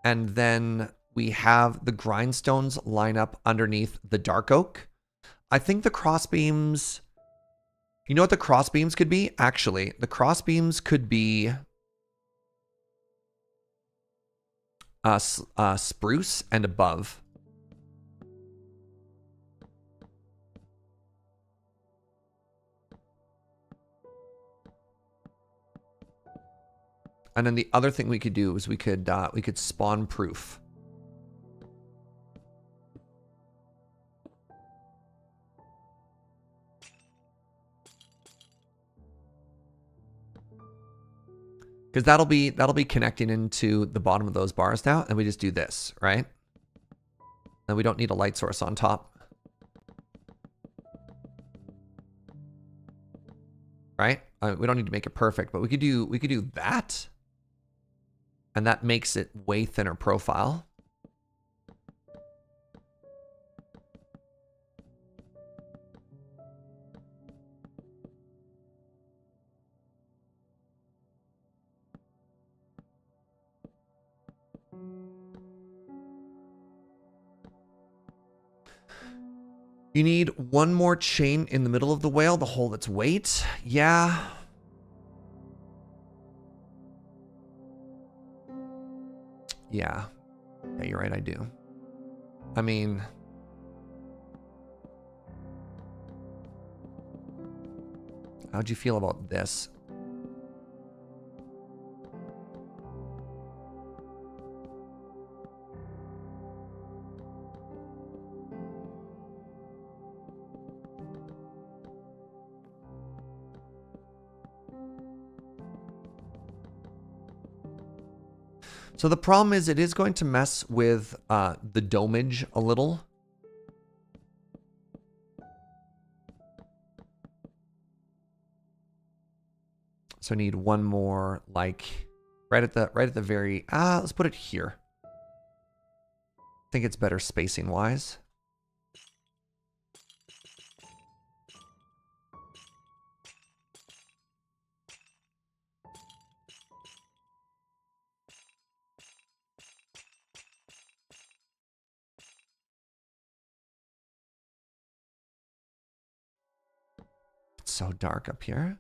then we have the grindstones line up underneath the dark oak. I think the crossbeams... You know what the crossbeams could be? Actually, the crossbeams could be spruce and above. And then the other thing we could do is we could spawn proof. Because that'll be connecting into the bottom of those bars now, and we just do this, right? And we don't need a light source on top. Right? We don't need to make it perfect, but we could do that. And that makes it way thinner profile. You need one more chain in the middle of the whale to hold its weight. Yeah. Yeah. Yeah, you're right, I do. I mean... how'd you feel about this? So the problem is it is going to mess with the domage a little. So I need one more, like right at the very let's put it here. I think it's better spacing wise. It's so dark up here.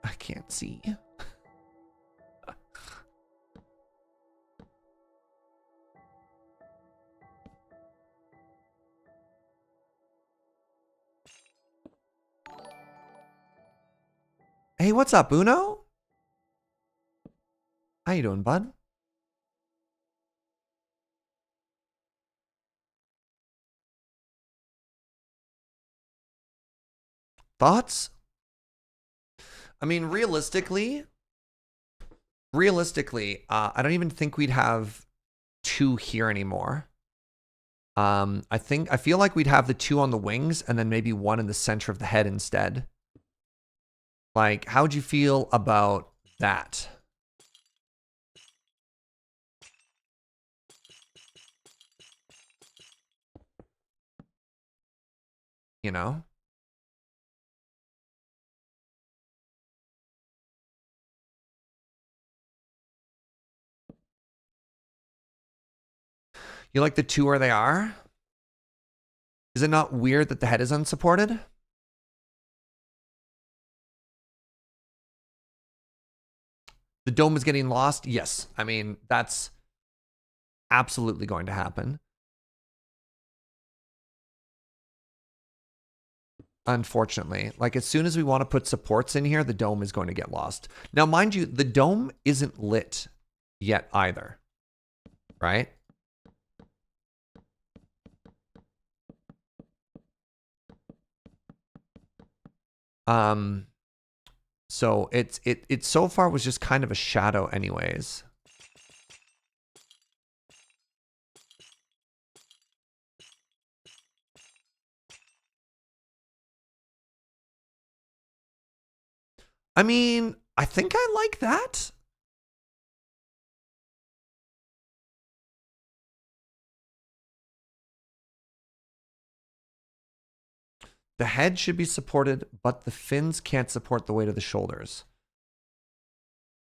I can't see. Hey, what's up, Uno? How you doing, bud? Thoughts? I mean, realistically, I don't even think we'd have two here anymore. I feel like we'd have the two on the wings and then maybe one in the center of the head instead. Like, how'd you feel about that? You know? You like the two where they are? Is it not weird that the head is unsupported? The dome is getting lost? Yes. I mean, that's absolutely going to happen. Unfortunately. Like, as soon as we want to put supports in here, the dome is going to get lost. Now, mind you, the dome isn't lit yet either. Right? So it so far was just kind of a shadow anyways. I mean, I think I like that. The head should be supported, but the fins can't support the weight of the shoulders.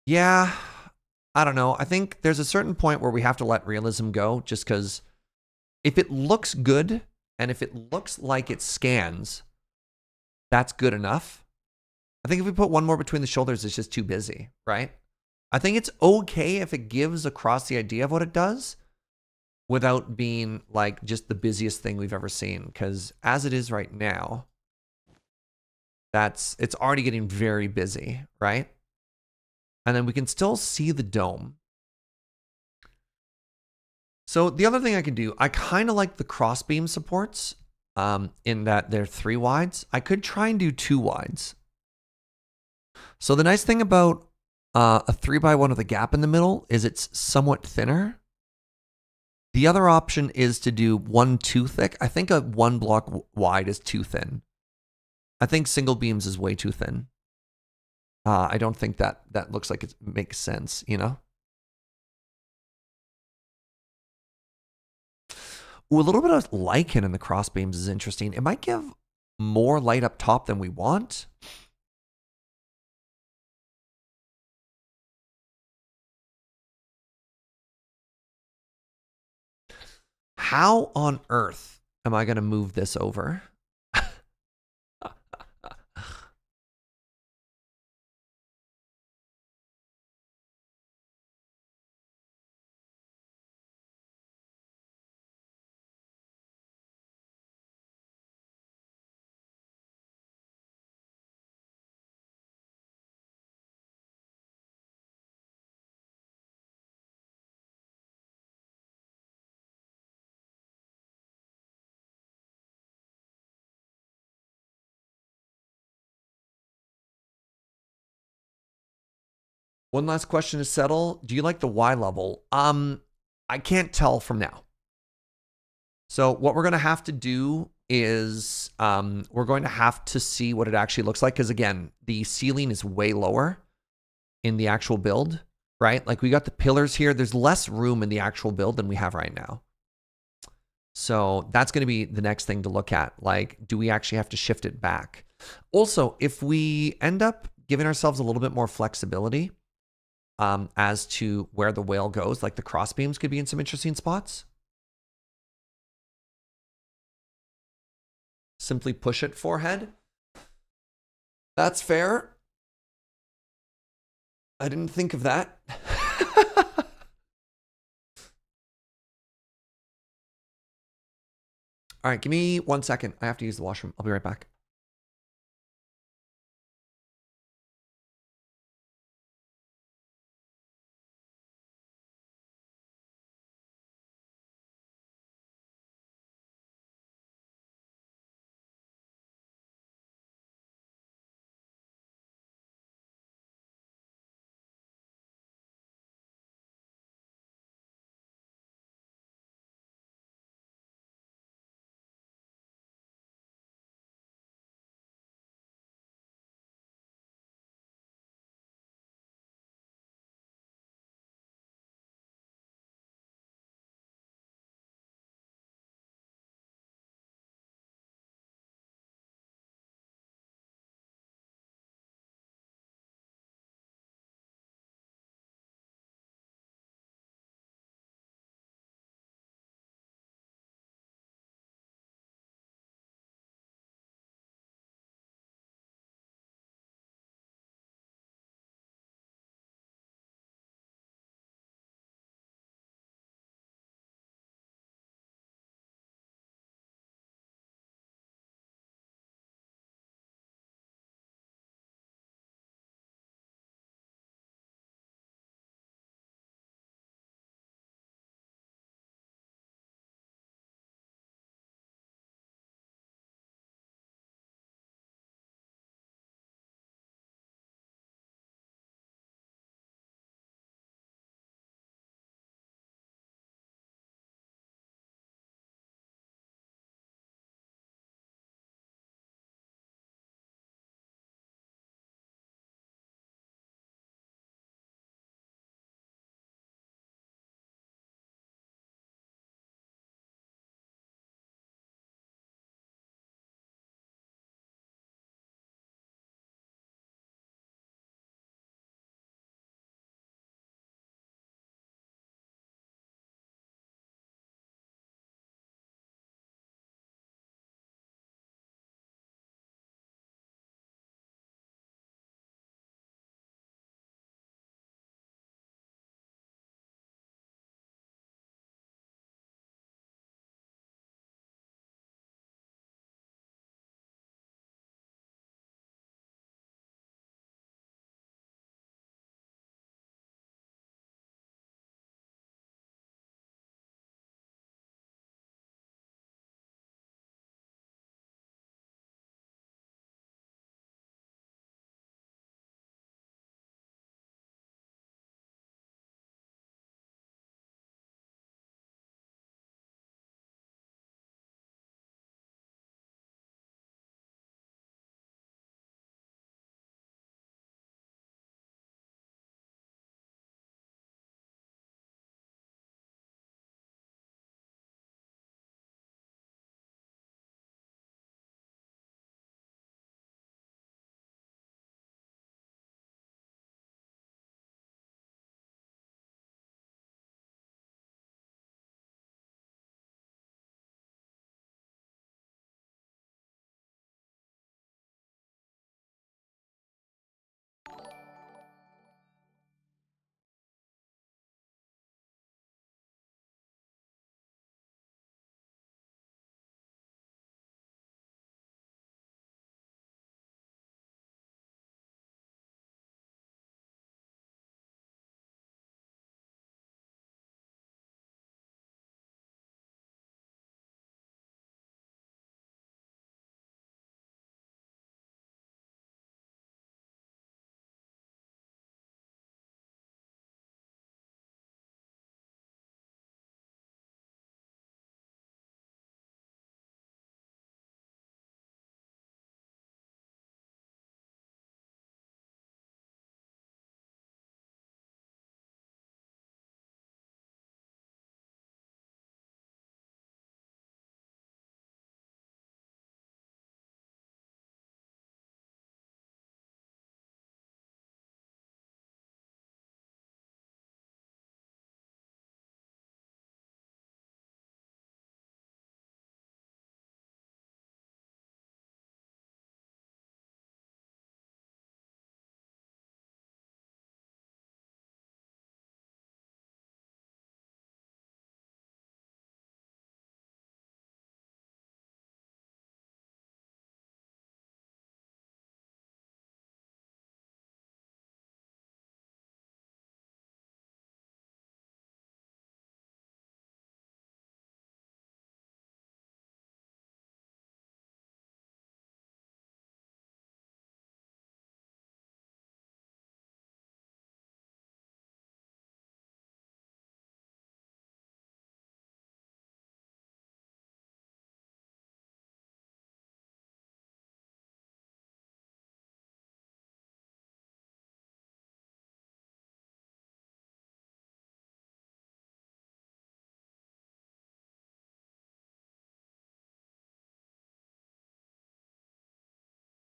Yeah, I don't know. I think there's a certain point where we have to let realism go, just because if it looks good and if it looks like it scans, that's good enough. I think if we put one more between the shoulders, it's just too busy, right? I think it's okay if it gives across the idea of what it does without being like just the busiest thing we've ever seen. Because as it is right now, it's already getting very busy, right? And then we can still see the dome. So the other thing I can do, I kind of like the crossbeam supports in that they're 3 wides. I could try and do 2 wides. So the nice thing about a 3x1 with a gap in the middle is it's somewhat thinner. The other option is to do 1 too thick. I think a 1 block wide is too thin. I think single beams is way too thin. I don't think that looks like it makes sense, you know? Ooh, a little bit of lichen in the crossbeams is interesting. It might give more light up top than we want. How on earth am I going to move this over? One last question to settle. Do you like the Y level? I can't tell from now. So what we're going to have to do is we're going to have to see what it actually looks like. Because again, the ceiling is way lower in the actual build, right? Like we got the pillars here. There's less room in the actual build than we have right now. So that's going to be the next thing to look at. Like, do we actually have to shift it back? Also, if we end up giving ourselves a little bit more flexibility as to where the whale goes, like the cross beams could be in some interesting spots. Simply push it forehead. That's fair. I didn't think of that. All right, give me 1 second. I have to use the washroom. I'll be right back.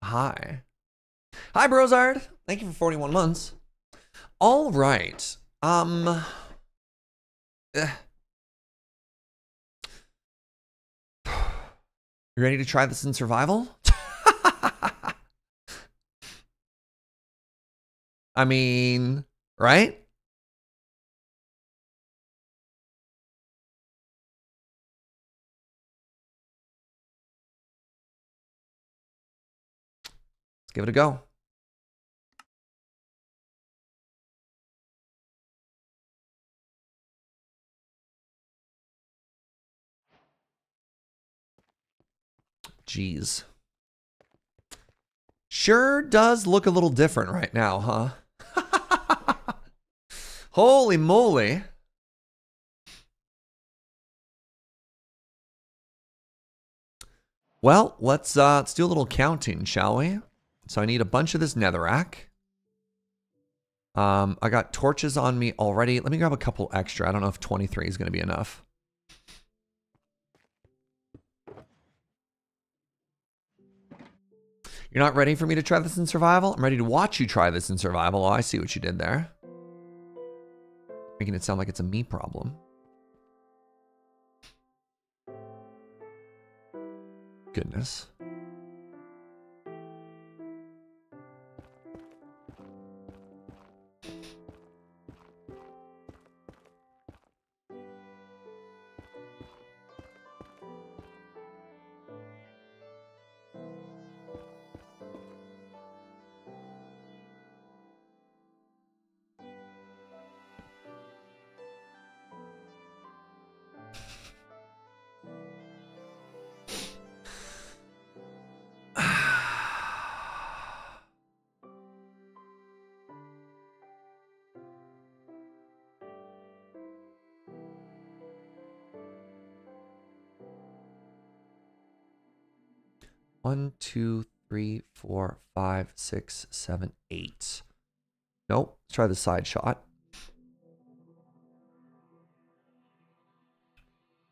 Hi. Hi, Brozard. Thank you for 41 months. All right. You ready to try this in survival? I mean, right? Let's give it a go. Jeez. Sure does look a little different right now, huh? Holy moly. Well, let's do a little counting, shall we? So I need a bunch of this netherrack. I got torches on me already. Let me grab a couple extra. I don't know if 23 is going to be enough. You're not ready for me to try this in survival? I'm ready to watch you try this in survival. Oh, I see what you did there. Making it sound like it's a me problem. Goodness. One, two, 3, 4, 5, 6, 7, 8. Nope. Let's try the side shot.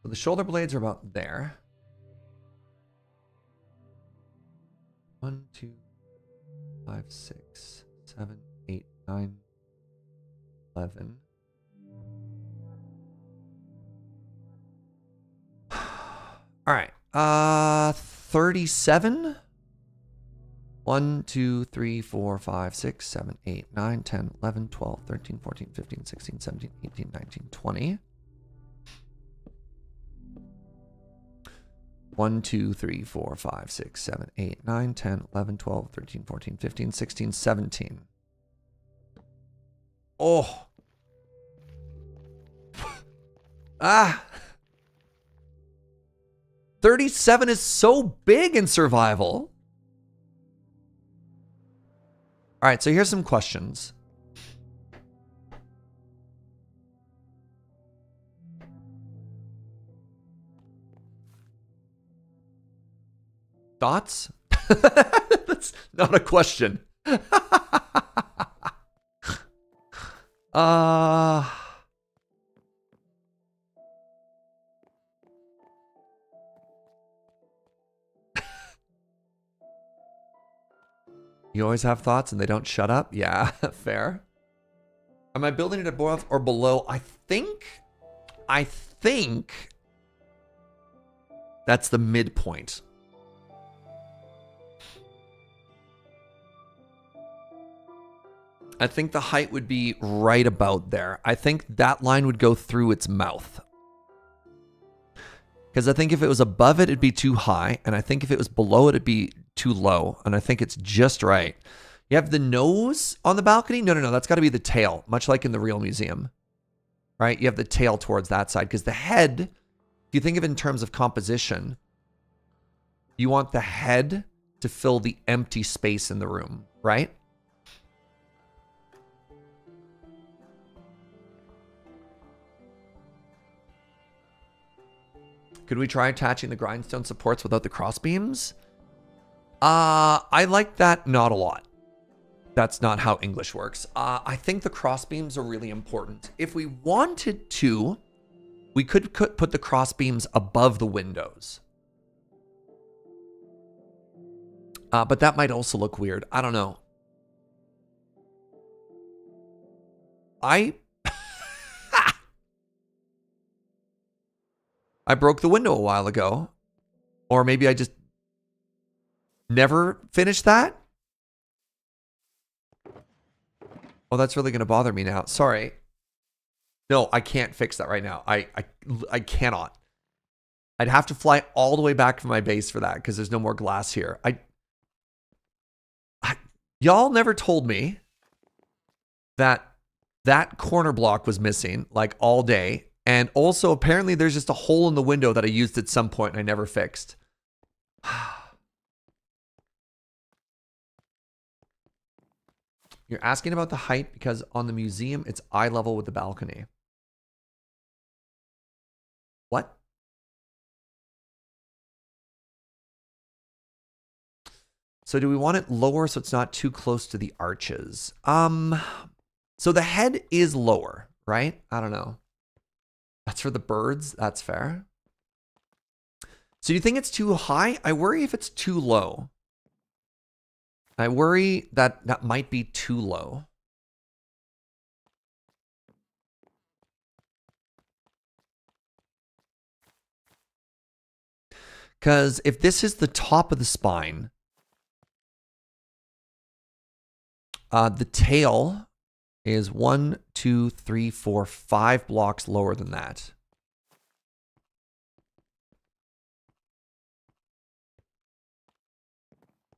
So the shoulder blades are about there. 1, 2, 5, 6, 7, 8, 9, 11. All right. 37. 1, 2, 3, 4, 5, 6, 7, 8, 9, 10, 11, 12, 13, 14, 15, 16, 17, 18, 19, 20. 1, 2, 3, 4, 5, 6, 7, 8, 9, 10, 11, 12, 13, 14, 15, 16, 17. Oh. Ah. 37 is so big in survival. All right, so here's some questions. Thoughts? That's not a question. You always have thoughts and they don't shut up? Yeah, fair. Am I building it above or below? I think that's the midpoint. I think the height would be right about there. I think that line would go through its mouth. Because I think if it was above it, it'd be too high. And I think if it was below it, it'd be too low. And I think it's just right. You have the nose on the balcony? No. That's got to be the tail, much like in the real museum. Right? You have the tail towards that side. Because the head, if you think of it in terms of composition, you want the head to fill the empty space in the room, right? Could we try attaching the grindstone supports without the cross beams? I like that not a lot. That's not how English works. I think the cross beams are really important. If we wanted to, we could put the cross beams above the windows. But that might also look weird. I don't know. I broke the window a while ago. Or maybe I just never finished that. Oh, that's really going to bother me now. Sorry. No, I can't fix that right now. I cannot. I'd have to fly all the way back from my base for that because there's no more glass here. Y'all never told me that that corner block was missing like all day. And also apparently there's just a hole in the window that I used at some point and I never fixed. You're asking about the height because on the museum, it's eye level with the balcony. What? So do we want it lower so it's not too close to the arches? So the head is lower, right? I don't know. That's for the birds. That's fair. So do you think it's too high? I worry if it's too low. I worry that that might be too low. Because if this is the top of the spine, the tail is 1, 2, 3, 4, 5 blocks lower than that.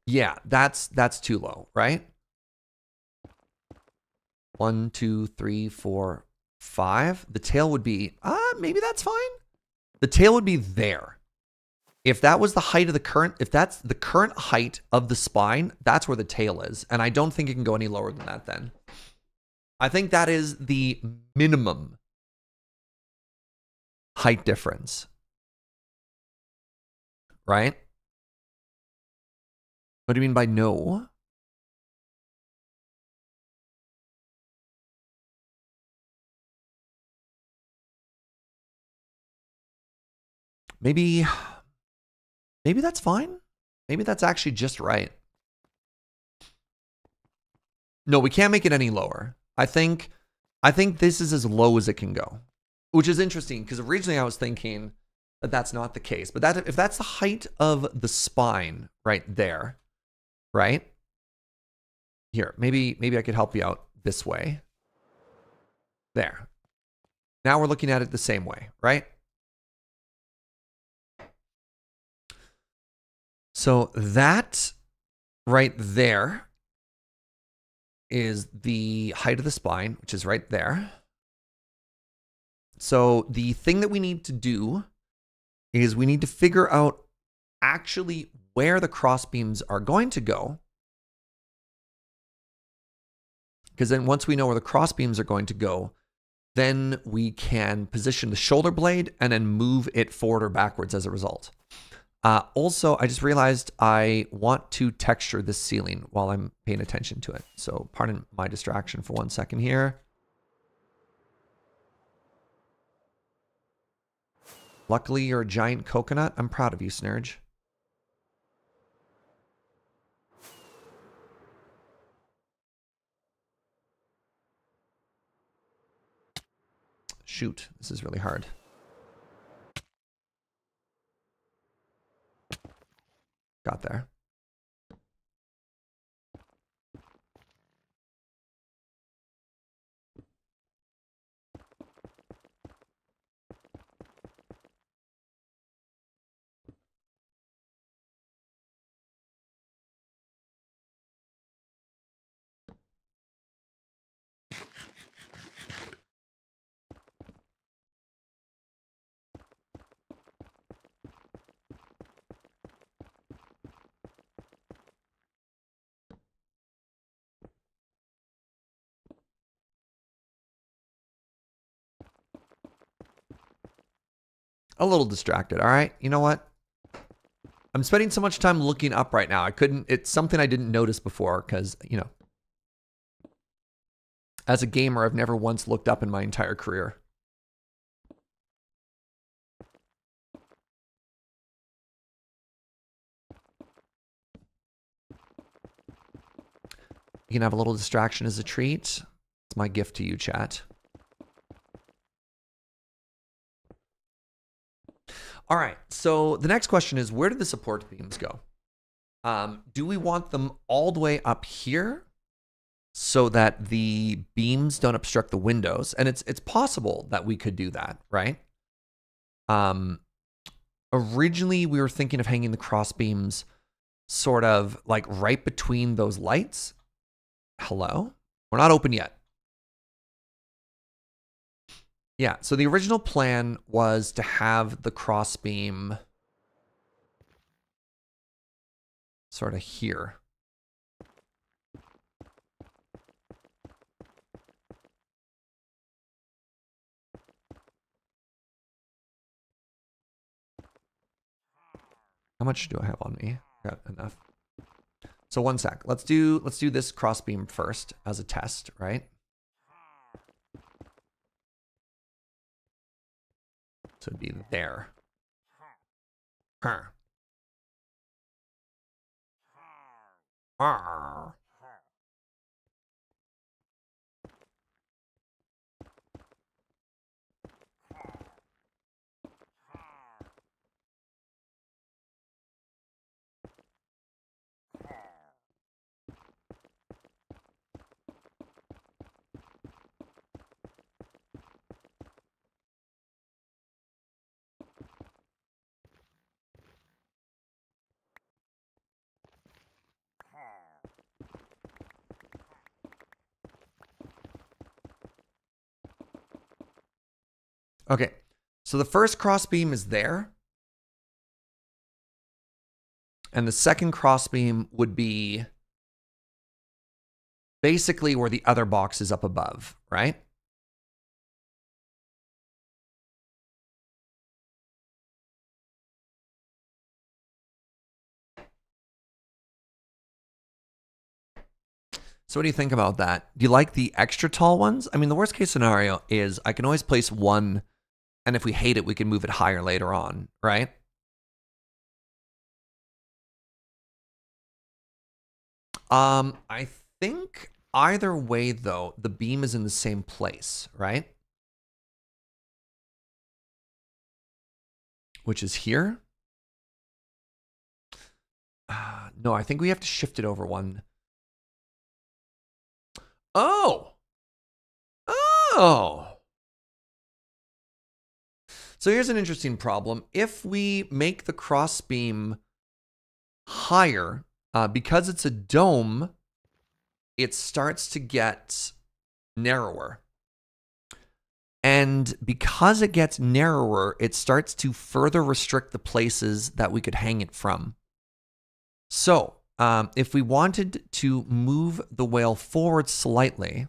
Yeah, that's too low, right? 1, 2, 3, 4, 5. The tail would be, maybe that's fine. The tail would be there. If that was the height of the current, if that's the current height of the spine, that's where the tail is. And I don't think it can go any lower than that then. I think that is the minimum height difference. Right? What do you mean by no? Maybe that's fine. Maybe that's actually just right. No, we can't make it any lower. I think this is as low as it can go, which is interesting because originally I was thinking that that's not the case. But that if that's the height of the spine right there, right? Here, maybe I could help you out this way. There. Now we're looking at it the same way, right? So that right there is the height of the spine, which is right there. So the thing that we need to do is we need to figure out actually where the cross beams are going to go. Because then once we know where the cross beams are going to go, then we can position the shoulder blade and then move it forward or backwards as a result. Also, I just realized I want to texture this ceiling while I'm paying attention to it. So pardon my distraction for 1 second here. Luckily, you're a giant coconut. I'm proud of you, Serge. Shoot, this is really hard. Got there. A little distracted, all right? You know what? I'm spending so much time looking up right now. It's something I didn't notice before because, you know, as a gamer, I've never once looked up in my entire career. You can have a little distraction as a treat. It's my gift to you, chat. All right, so the next question is, where do the support beams go? Do we want them all the way up here so that the beams don't obstruct the windows? And it's possible that we could do that, right? Originally, we were thinking of hanging the cross beams sort of like right between those lights. Hello? We're not open yet. Yeah, so the original plan was to have the cross beam sort of here. How much do I have on me? Got enough. So one sec. Let's do this cross beam first as a test, right? So it'd be there. Huh. Arr. Okay, so the first cross beam is there. And the second cross beam would be basically where the other box is up above, right? So what do you think about that? Do you like the extra tall ones? I mean, the worst case scenario is I can always place one, and if we hate it, we can move it higher later on, right? I think either way, though, the beam is in the same place, right? Which is here. No, I think we have to shift it over one. Oh! Oh! So here's an interesting problem. If we make the cross beam higher, because it's a dome, it starts to get narrower. And because it gets narrower, it starts to further restrict the places that we could hang it from. So if we wanted to move the whale forward slightly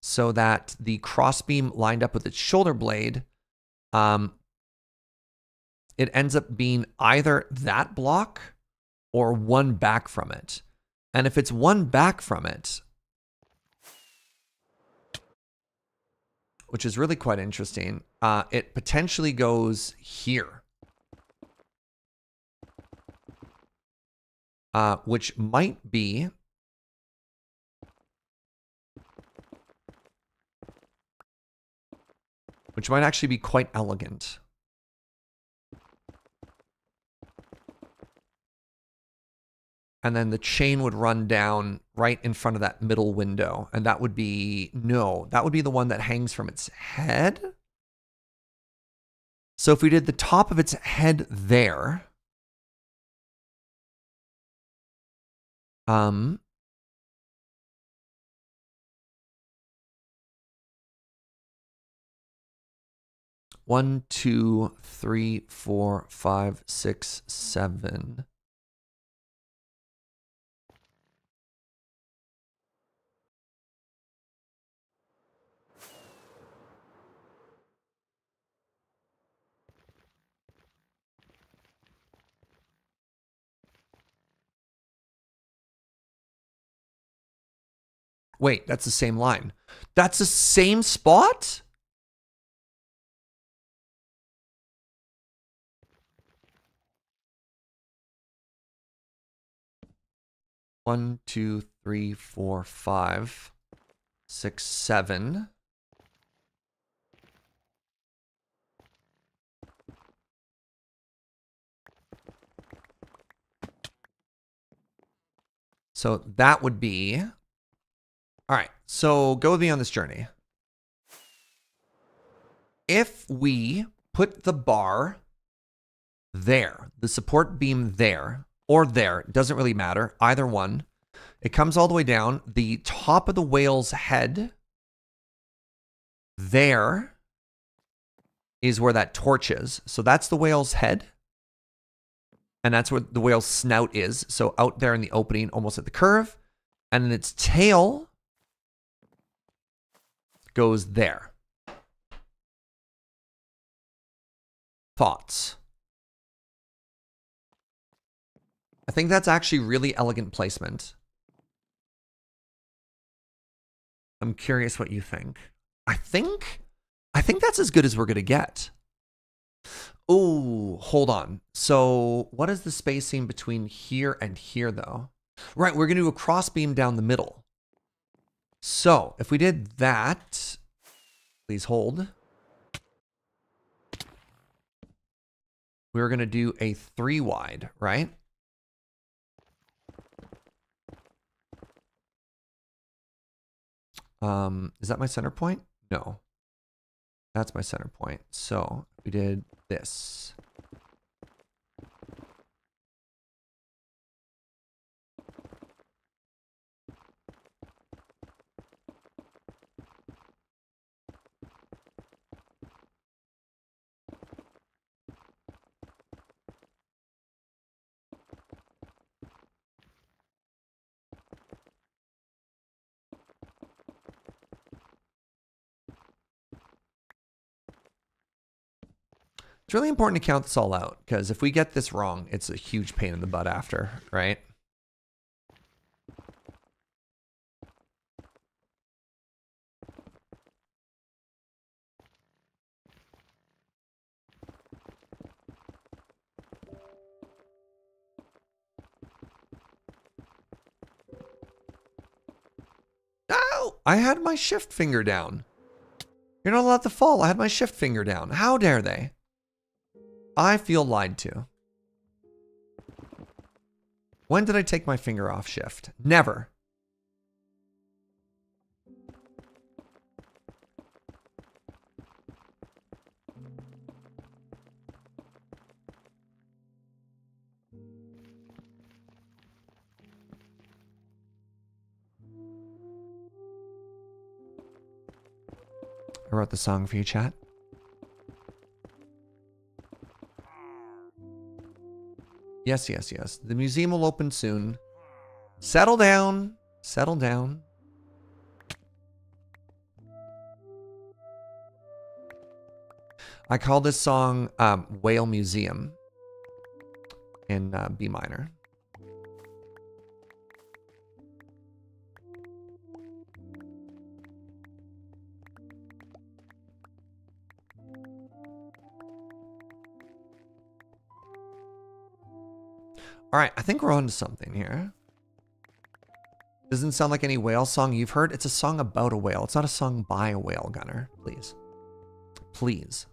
so that the crossbeam lined up with its shoulder blade, it ends up being either that block or one back from it. And if it's one back from it, which is really quite interesting, it potentially goes here. Which might be actually be quite elegant. And then the chain would run down right in front of that middle window. And that would be, no, that would be the one that hangs from its head. So if we did the top of its head there, one, two, three, four, five, six, seven. Wait, that's the same line. That's the same spot? 1, 2, 3, 4, 5, 6, 7. So that would be... All right, so go with me on this journey. If we put the bar there, the support beam there, or there, it doesn't really matter, either one, it comes all the way down. The top of the whale's head, there is where that torch is. So that's the whale's head. And that's where the whale's snout is. So out there in the opening, almost at the curve. And then its tail goes there. Thoughts? I think that's actually really elegant placement. I'm curious what you think. I think that's as good as we're going to get. Oh, hold on. So what is the spacing between here and here, though? Right, we're going to do a cross beam down the middle. So if we did that, please hold. We're going to do a 3 wide, right? Is that my center point? No. That's my center point. So we did this. It's really important to count this all out, because if we get this wrong, it's a huge pain in the butt after, right? Oh, I had my shift finger down. You're not allowed to fall. I had my shift finger down. How dare they? I feel lied to. When did I take my finger off shift? Never. I wrote the song for you, chat. Yes, yes, yes. The museum will open soon. Settle down. Settle down. I call this song Whale Museum in B minor. All right, I think we're on to something here. Doesn't sound like any whale song you've heard. It's a song about a whale. It's not a song by a whale, Gunner. Please. Please.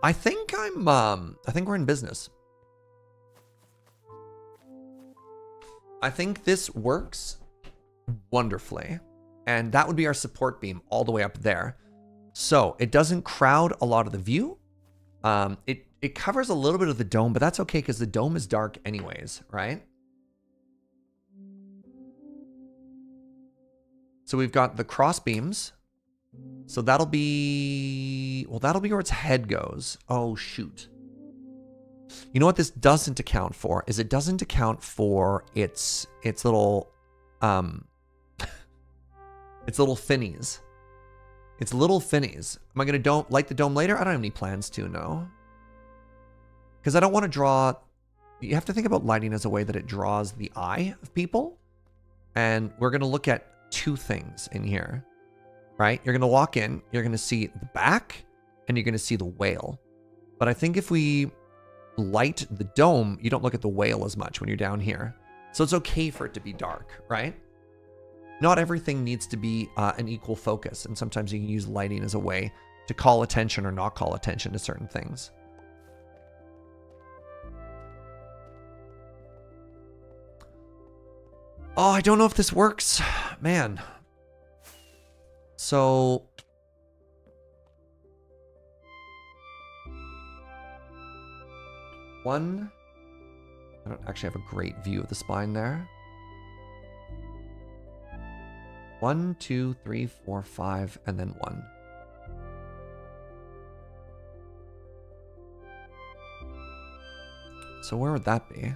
I think we're in business. I think this works wonderfully. And that would be our support beam all the way up there. So it doesn't crowd a lot of the view. It covers a little bit of the dome, but that's okay because the dome is dark anyways, right? So we've got the cross beams. So that'll be, well, that'll be where its head goes. Oh, shoot. You know what this doesn't account for is it doesn't account for its little, its little finnies. Its little finnies. Am I going to light the dome later? I don't have any plans to, no. Because I don't want to draw... You have to think about lighting as a way that it draws the eye of people. And we're going to look at 2 things in here. Right? You're going to walk in, you're going to see the back, and you're going to see the whale. But I think if we light the dome, you don't look at the whale as much when you're down here. So it's okay for it to be dark, right? Not everything needs to be an equal focus, and sometimes you can use lighting as a way to call attention or not call attention to certain things. Oh, I don't know if this works. Man. So... One... I don't actually have a great view of the spine there. 1, 2, 3, 4, 5, and then 1. So where would that be?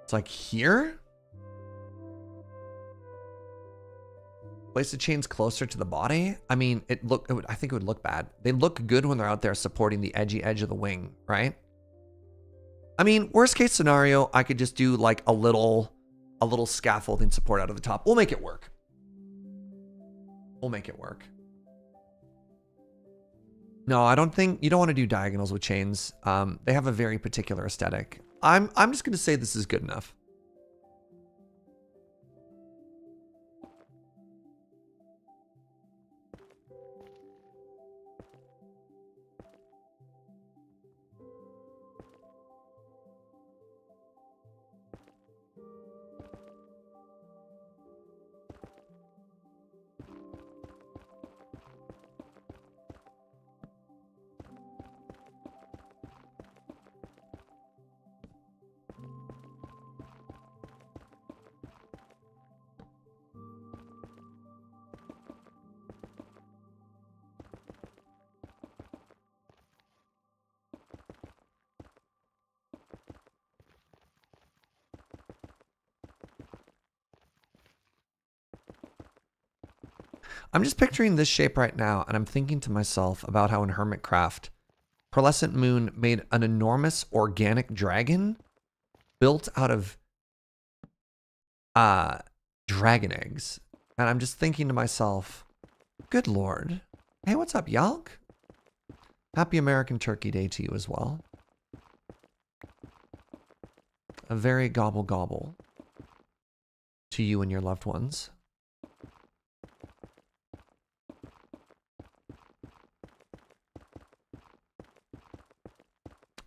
It's like here? Place the chains closer to the body? I mean, I think it would look bad. They look good when they're out there supporting the edgy edge of the wing, right? I mean, worst case scenario, I could just do like a little scaffolding support out of the top. We'll make it work. We'll make it work. No, I don't think you don't want to do diagonals with chains. They have a very particular aesthetic. I'm just going to say this is good enough. I'm just picturing this shape right now, and I'm thinking to myself about how in Hermitcraft, Pearlescent Moon made an enormous organic dragon built out of dragon eggs. And I'm just thinking to myself, good lord. Hey, what's up, Yalk? Happy American Turkey Day to you as well. A very gobble gobble to you and your loved ones.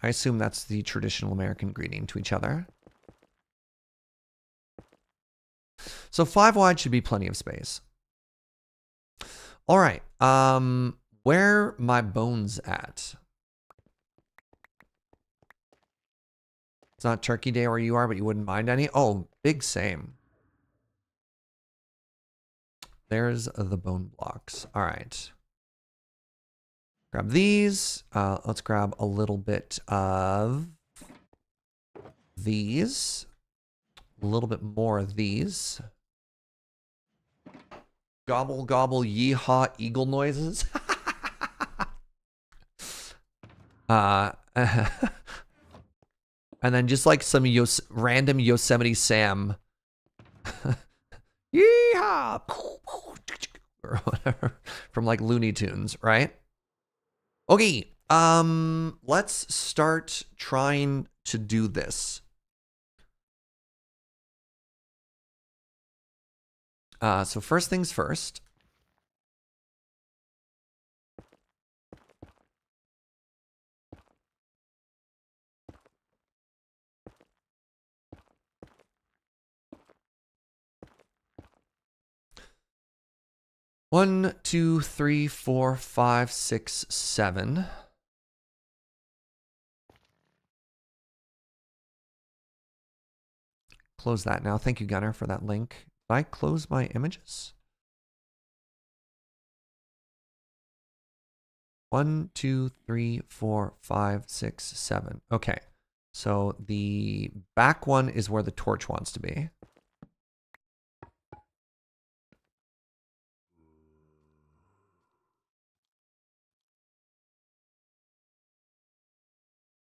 I assume that's the traditional American greeting to each other. So 5 wide should be plenty of space. All right. Where my bones at? It's not Turkey Day where you are, but you wouldn't mind any? Oh, big same. There's the bone blocks. All right. Grab these. Let's grab a little bit of these. A little bit more of these. Gobble, gobble, yeehaw, eagle noises. And then just like some random Yosemite Sam. Yeehaw! Or whatever. From like Looney Tunes, right? Okay, let's start trying to do this. So first things first. One, two, three, four, five, 6, 7. Close that now. Thank you, Gunnar, for that link. Did I close my images? 1, 2, 3, 4, 5, 6, 7. Okay. So the back one is where the torch wants to be.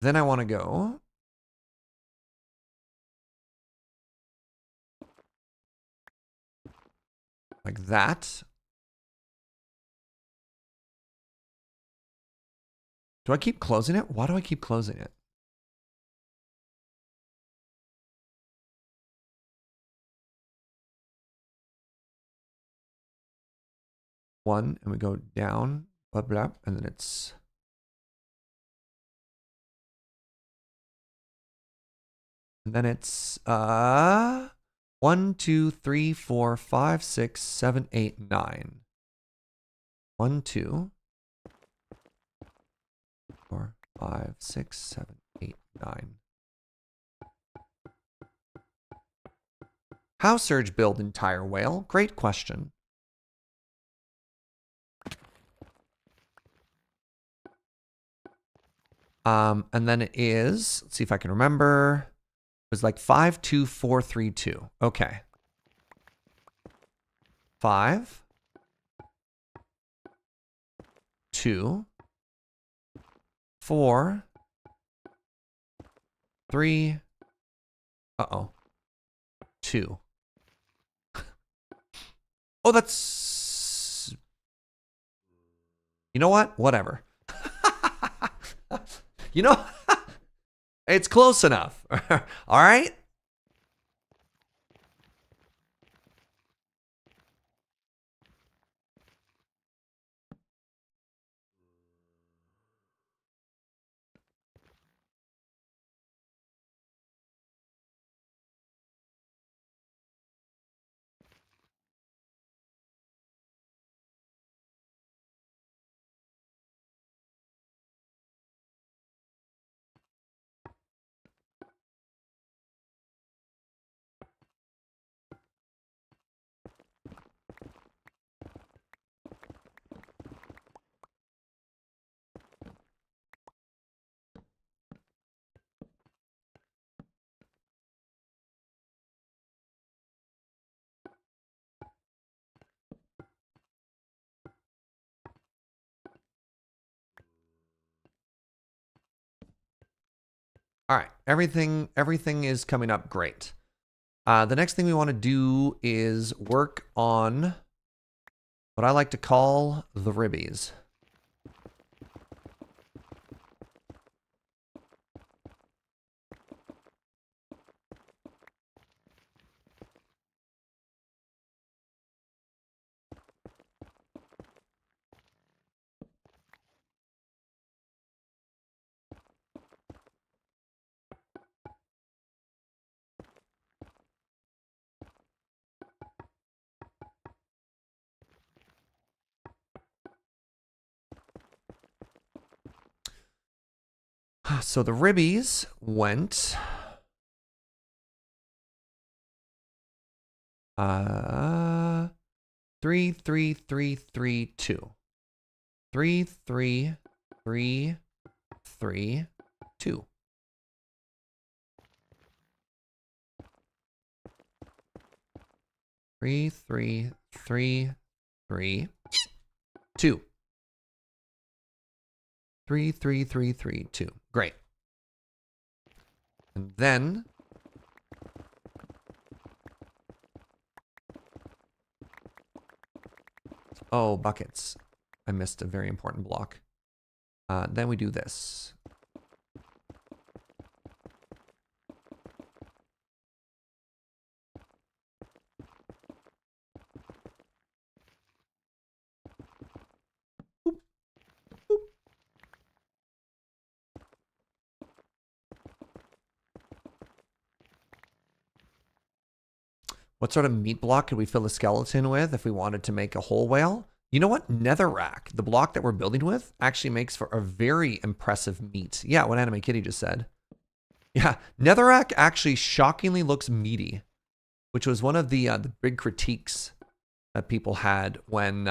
Then I want to go like that. Do I keep closing it? Why do I keep closing it? One, and we go down, blah, blah, and then it's... And then it's 1, 2, 3, 4, 5, 6, 7, 8, 9. 1, 2, 4, 5, 6, 7, 8, 9. How Serge build entire whale? Great question. And then it is, let's see if I can remember. It was like 5, 2, 4, 3, 2. Okay. 5, 2, 4, 3, 2. Oh, that's... You know what? Whatever. You know, it's close enough. All right? All right, everything is coming up great. The next thing we want to do is work on what I like to call the ribbies. So the ribbies went 3, 3, 3, 3, 2. 3, 3, 3, 3, 2. 3, 3, 3, 3, 2. 3, 3, 3, 3, 2. Great. And then oh, buckets. I missed a very important block. Then we do this. Boop, boop. What sort of meat block could we fill a skeleton with if we wanted to make a whole whale? You know what? Netherrack, the block that we're building with, actually makes for a very impressive meat. Yeah, what Anime Kitty just said. Yeah, Netherrack actually shockingly looks meaty, which was one of the big critiques that people had when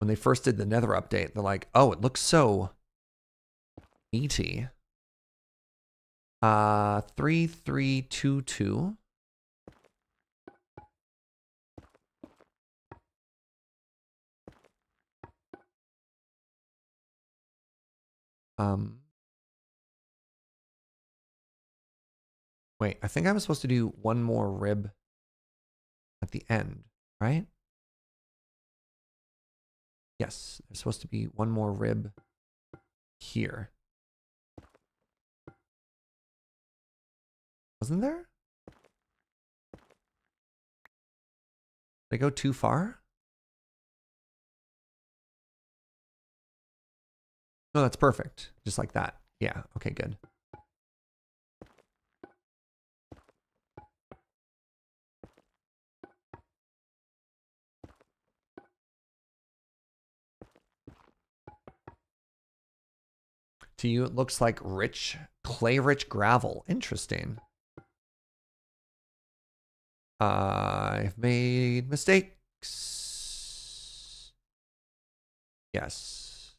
they first did the Nether update. They're like, oh, it looks so meaty. 3, 3, 2, 2. Wait, I think I was supposed to do one more rib at the end, right? Yes, there's supposed to be one more rib here. Wasn't there? Did I go too far? No, that's perfect. Just like that. Yeah, okay, good. To you, it looks like rich, clay-rich gravel. Interesting. I've made mistakes. Yes.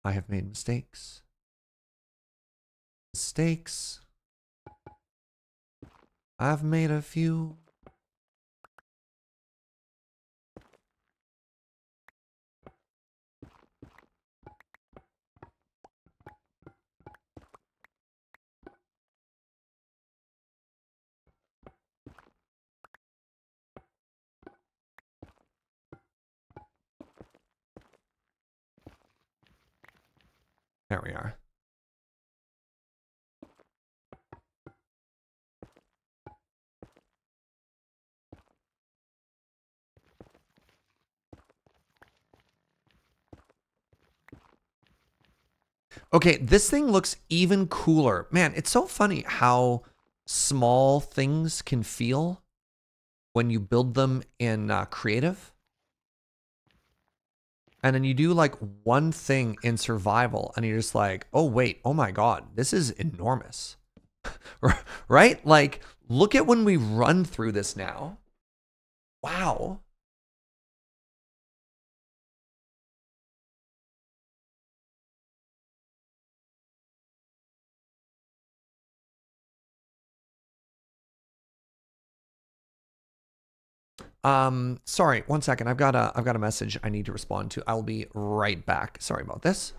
I have made mistakes. Mistakes. I've made a few. There we are. Okay, this thing looks even cooler. Man, it's so funny how small things can feel when you build them in creative. And then you do like one thing in survival and you're just like, oh wait, oh my God, this is enormous. Right? Like, look at when we run through this now. Wow. Sorry, one second. I've got a message I need to respond to. I'll be right back. Sorry about this.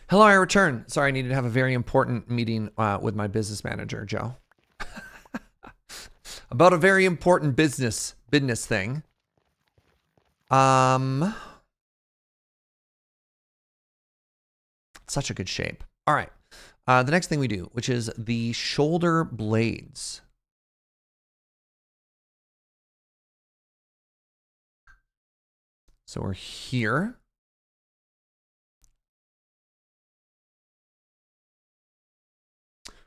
Hello, I return. Sorry, I needed to have a very important meeting with my business manager, Joe. About a very important business thing. Such a good shape. All right. The next thing we do, which is the shoulder blades. So we're here.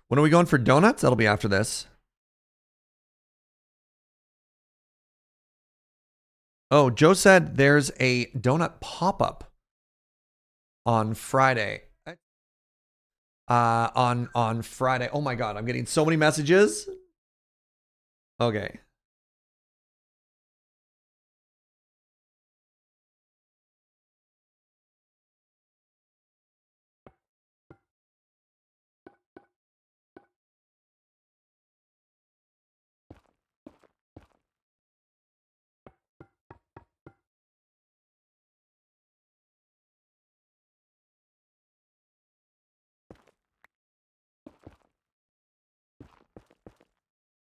When are we going for donuts? That'll be after this. Oh, Joe said there's a donut pop-up on Friday. On Friday. Oh my God, I'm getting so many messages. Okay.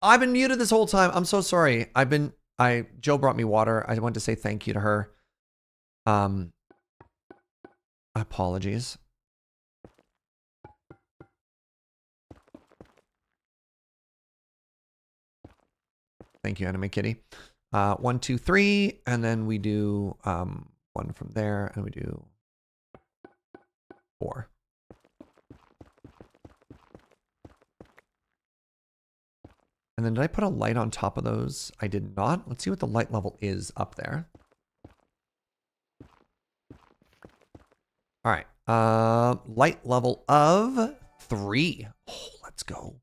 I've been muted this whole time. I'm so sorry. Joe brought me water. I want to say thank you to her. Apologies. Thank you, Anime Kitty. 1, 2, 3, and then we do 1 from there, and we do 4. And then did I put a light on top of those? I did not. Let's see what the light level is up there. All right. Light level of 3. Oh, let's go.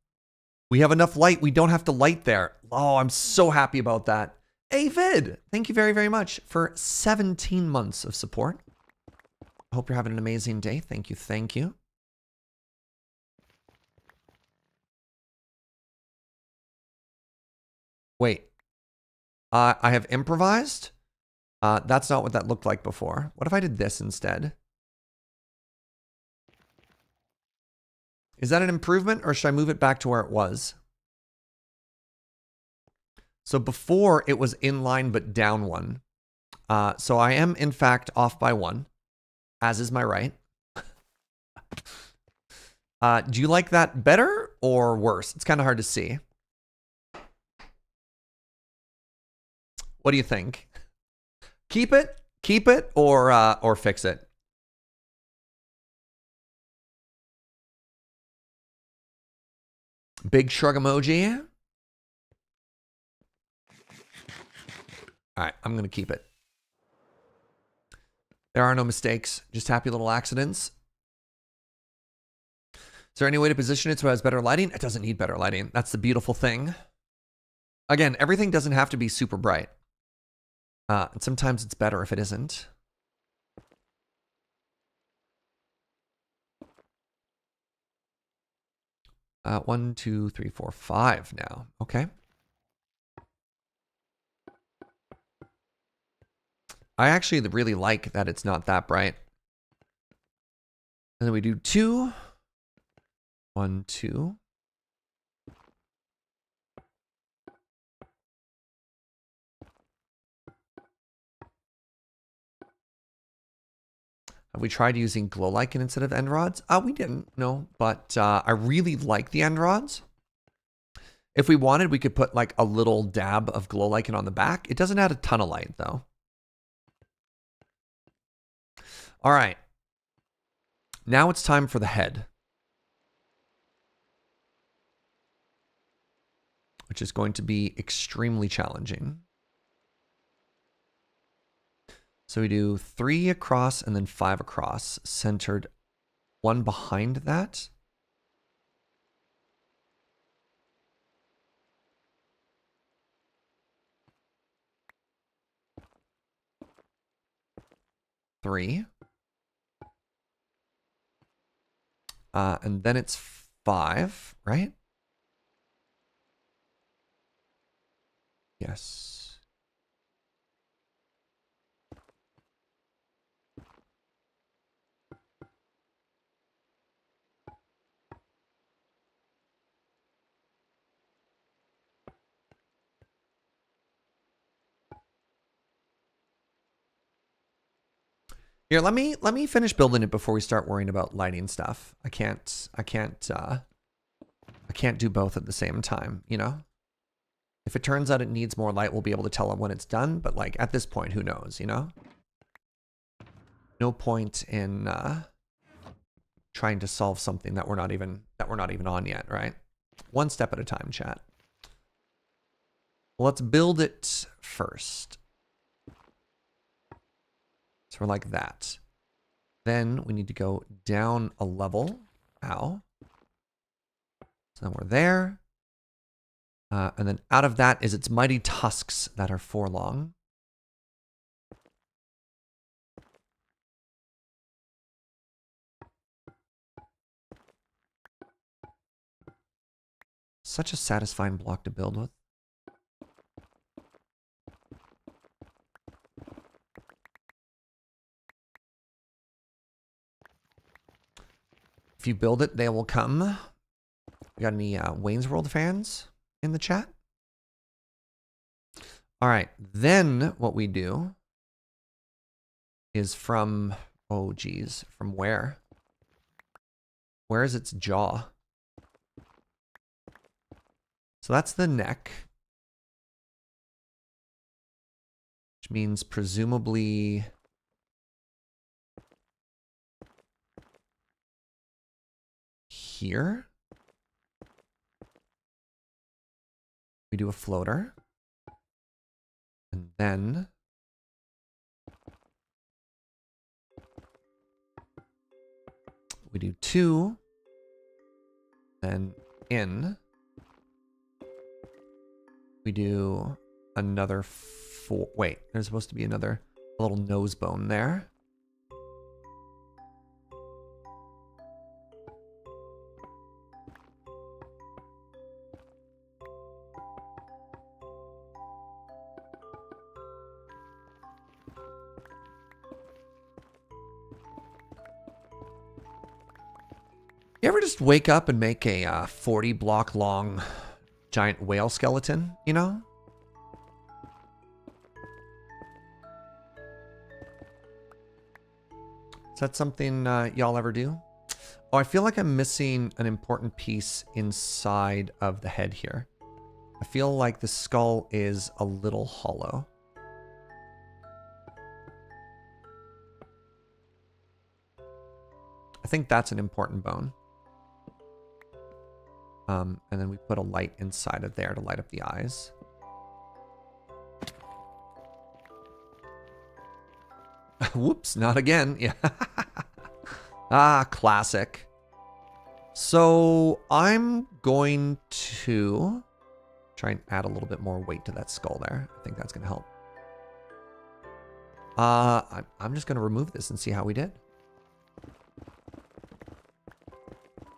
We have enough light. We don't have to light there. Oh, I'm so happy about that. Avid, thank you very, very much for 17 months of support. I hope you're having an amazing day. Thank you. Thank you. Wait. I have improvised? That's not what that looked like before. What if I did this instead? Is that an improvement, or should I move it back to where it was? So before it was in line but down 1. So I am in fact off by 1, as is my right. Do you like that better or worse? It's kind of hard to see. What do you think? Keep it, or fix it. Big shrug emoji. All right, I'm going to keep it. There are no mistakes, just happy little accidents. Is there any way to position it so it has better lighting? It doesn't need better lighting. That's the beautiful thing. Again, everything doesn't have to be super bright. And sometimes it's better if it isn't. One, 2, 3, 4, 5 now. Okay. I actually really like that it's not that bright. And then we do 2. 1, 2. Have we tried using glow lichen instead of end rods? We didn't, no. But I really like the end rods. If we wanted, we could put like a little dab of glow lichen on the back. It doesn't add a ton of light though. All right. Now it's time for the head, which is going to be extremely challenging. So we do 3 across and then 5 across, centered 1 behind that. Three. And then it's 5, right? Yes. Here, let me finish building it before we start worrying about lighting stuff. I can't do both at the same time, you know? If it turns out it needs more light, we'll be able to tell it when it's done, but like at this point, who knows, you know? No point in trying to solve something that we're not even on yet, right? One step at a time, chat. Let's build it first. So we're like that. Then we need to go down a level. Ow. So then we're there. And then out of that is its mighty tusks that are 4 long. Such a satisfying block to build with. If you build it, they will come. We got any Wayne's World fans in the chat? All right, then what we do is from, oh geez, from where? Where is its jaw? So that's the neck. Which means presumably here. We do a floater. And then we do 2. Then in. We do another 4. Wait, there's supposed to be another little nose bone there. You ever just wake up and make a 40 block long giant whale skeleton, you know? Is that something y'all ever do? Oh, I feel like I'm missing an important piece inside of the head here. I feel like the skull is a little hollow. I think that's an important bone. And then we put a light inside of there to light up the eyes. Whoops, not again. Yeah. Ah, classic. So I'm going to try and add a little bit more weight to that skull there. I think that's going to help. I'm just going to remove this and see how we did.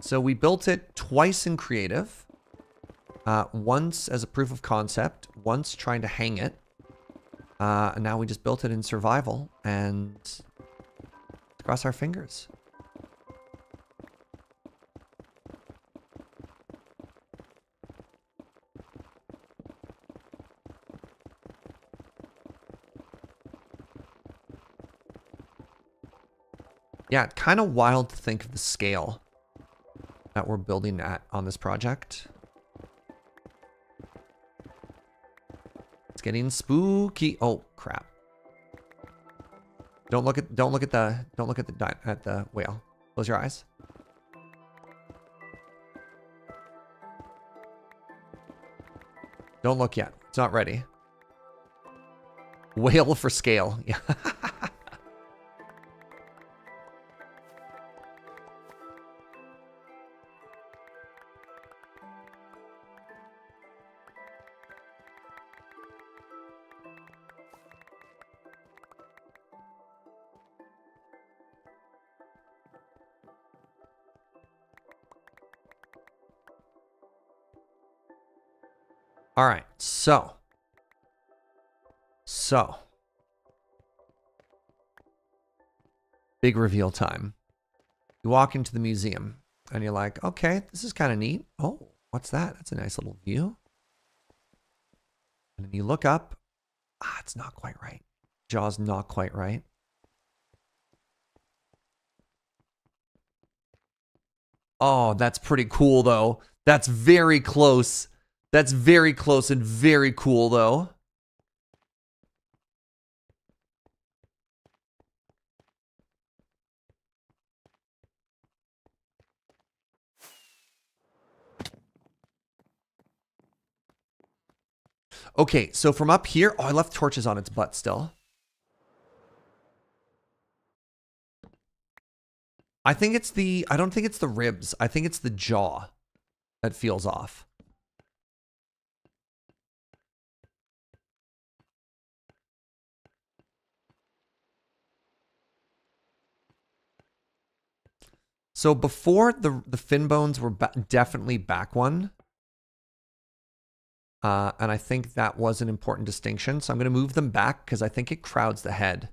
So we built it twice in creative, once as a proof of concept, once trying to hang it, and now we just built it in survival, and cross our fingers. Yeah, kind of wild to think of the scale that we're building at on this project. It's getting spooky. Oh crap! Don't look at the whale. Close your eyes. Don't look yet. It's not ready. Whale for scale. Yeah. All right, so big reveal time. You walk into the museum and you're like, okay, this is kind of neat. Oh, what's that? That's a nice little view. And then you look up. Ah, it's not quite right. Jaw's not quite right. Oh, that's pretty cool, though. That's very close. That's very close and very cool, though. Okay, so from up here... Oh, I left torches on its butt still. I think it's the... I don't think it's the ribs. I think it's the jaw that feels off. So before the fin bones were definitely back one. And I think that was an important distinction. So I'm going to move them back because I think it crowds the head.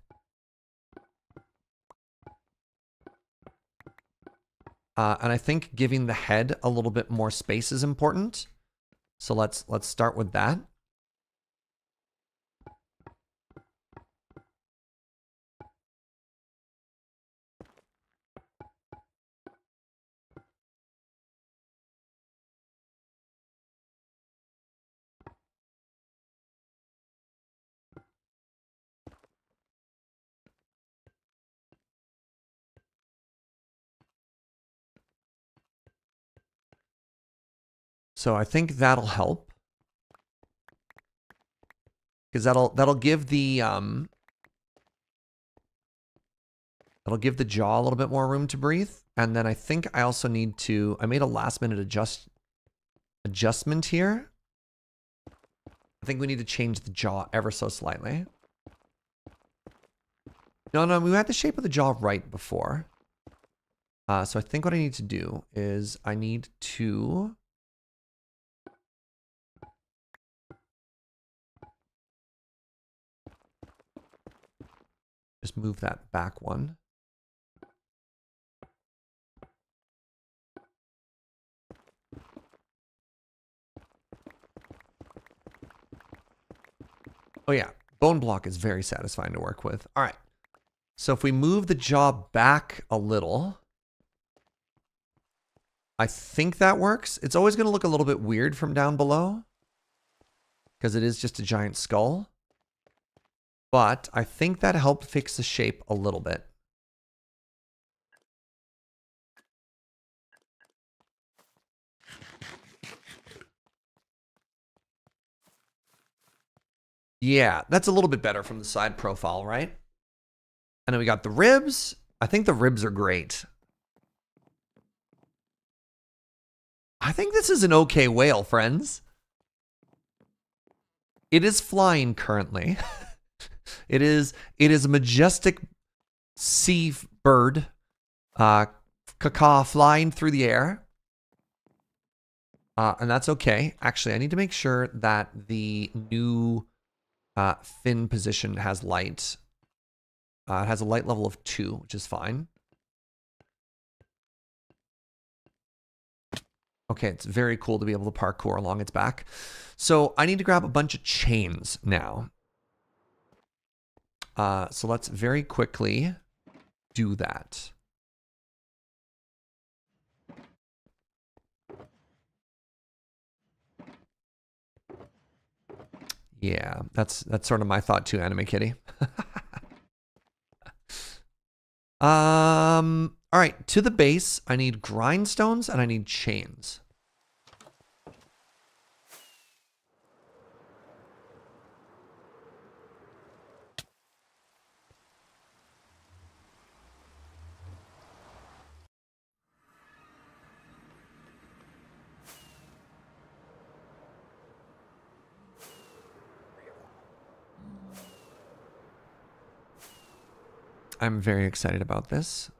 And I think giving the head a little bit more space is important. So let's start with that. So I think that'll help. Because that'll give the jaw a little bit more room to breathe. And then I think I also need to... I made a last minute adjustment here. I think we need to change the jaw ever so slightly. No, we had the shape of the jaw right before. So I think what I need to do is I need to... just move that back one. Oh yeah, bone block is very satisfying to work with. All right. So if we move the jaw back a little, I think that works. It's always going to look a little bit weird from down below because it is just a giant skull. But I think that helped fix the shape a little bit. Yeah, that's a little bit better from the side profile, right? And then we got the ribs. I think the ribs are great. I think this is an okay whale, friends. It is flying currently. It is a majestic sea bird, caca flying through the air. And that's okay. Actually, I need to make sure that the new fin position has light. It has a light level of 2, which is fine. Okay, it's very cool to be able to parkour along its back. So I need to grab a bunch of chains now. So let's very quickly do that. Yeah, that's sort of my thought too, Anime Kitty. All right, to the base, I need grindstones and I need chains. I'm very excited about this.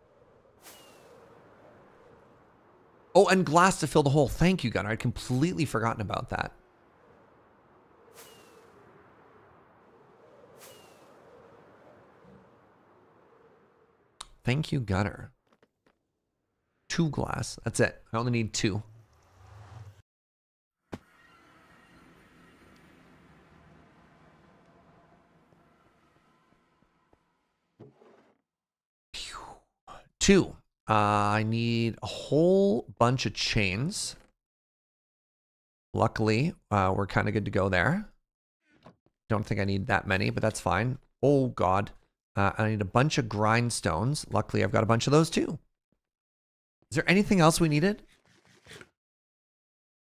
Oh, and glass to fill the hole. Thank you, Gunnar. I'd completely forgotten about that. Thank you, Gunnar. 2 glass. That's it. I only need 2. Two. I need a whole bunch of chains. Luckily, we're kind of good to go there. Don't think I need that many, but that's fine. Oh, God. I need a bunch of grindstones. Luckily, I've got a bunch of those, too. Is there anything else we needed?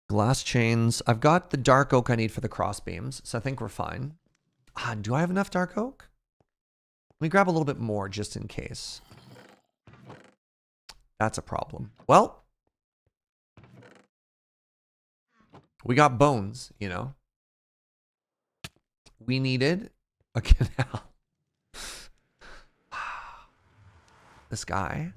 Glass chains. I've got the dark oak I need for the crossbeams, so I think we're fine. Do I have enough dark oak? Let me grab a little bit more just in case. That's a problem. Well, we got bones, you know. We needed a canal. This guy.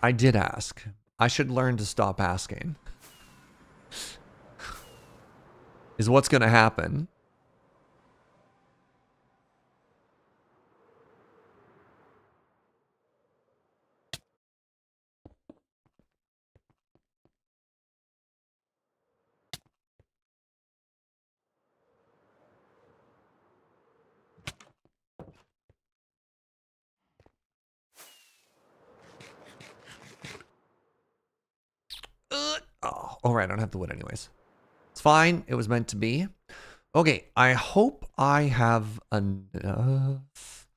I did ask. I should learn to stop asking. Is what's going to happen. Oh, all right. I don't have the wood anyways. It's fine. It was meant to be. Okay. I hope I have enough.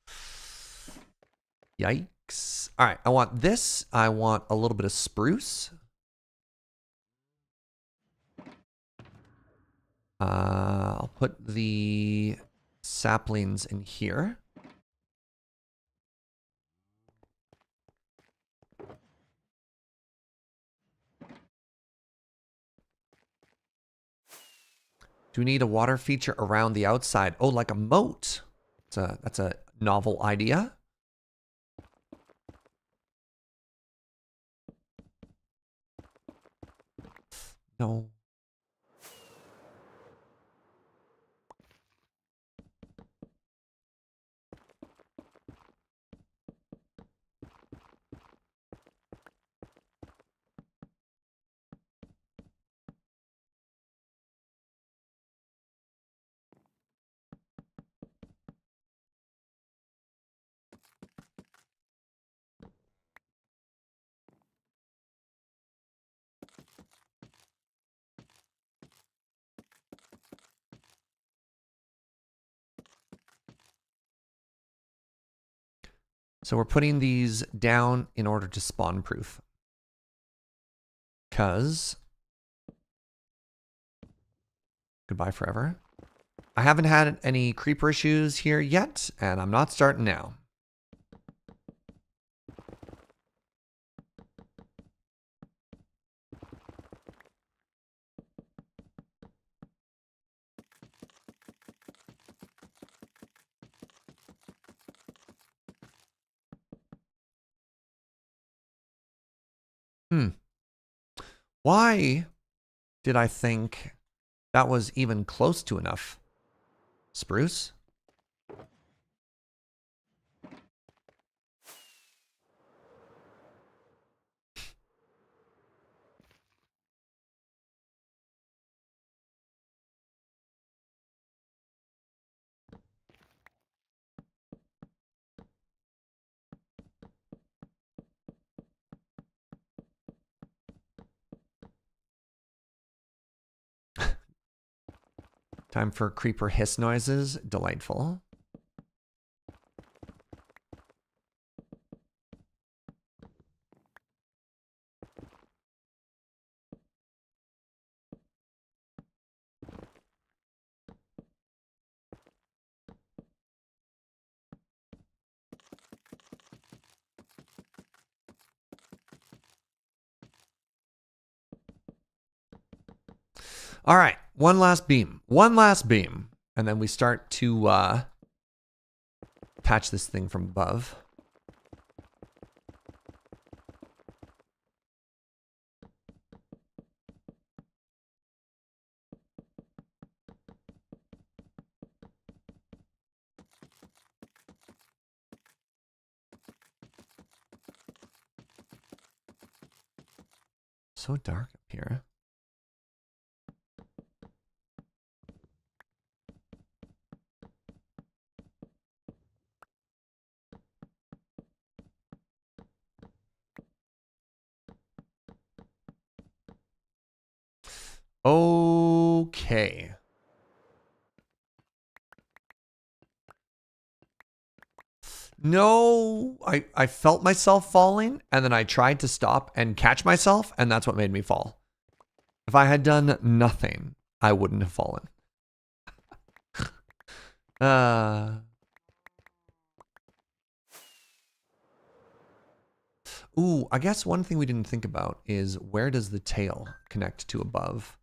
Yikes. All right. I want this. I want a little bit of spruce. I'll put the saplings in here. Do we need a water feature around the outside? Oh, like a moat. That's a novel idea. No. So we're putting these down in order to spawn proof. Because goodbye forever. I haven't had any creeper issues here yet, and I'm not starting now. Why did I think that was even close to enough? Spruce? Time for creeper hiss noises. Delightful. All right, one last beam. One last beam. And then we start to patch this thing from above. So dark up here. Okay. No, I felt myself falling, and then I tried to stop and catch myself, and that's what made me fall. If I had done nothing, I wouldn't have fallen. Ooh, I guess one thing we didn't think about is where does the tail connect to above?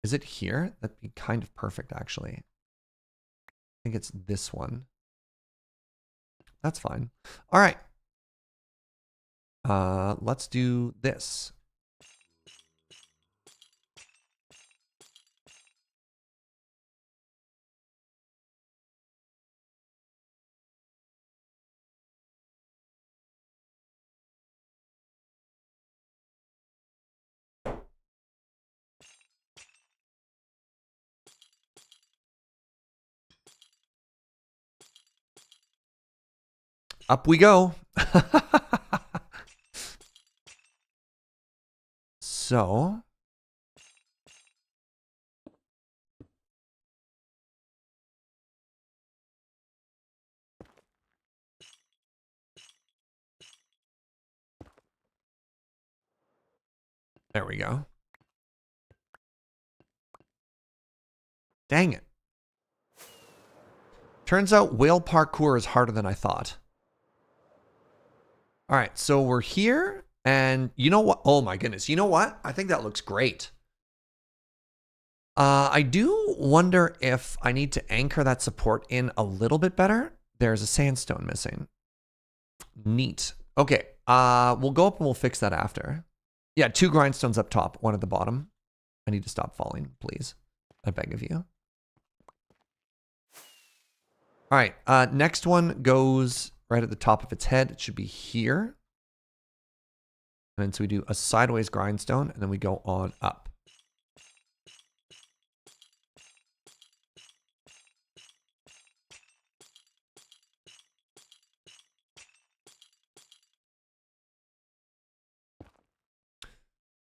Is it here? That'd be kind of perfect, actually. I think it's this one. That's fine. All right. Let's do this. Up we go. So, there we go. Dang it. Turns out whale parkour is harder than I thought. All right, so we're here, and you know what? Oh my goodness. You know what? I think that looks great. I do wonder if I need to anchor that support in a little bit better. There's a sandstone missing. Neat. Okay, we'll go up and we'll fix that after. Yeah, 2 grindstones up top, 1 at the bottom. I need to stop falling, please. I beg of you. All right, next one goes right at the top of its head. It should be here. And then so we do a sideways grindstone, and then we go on up.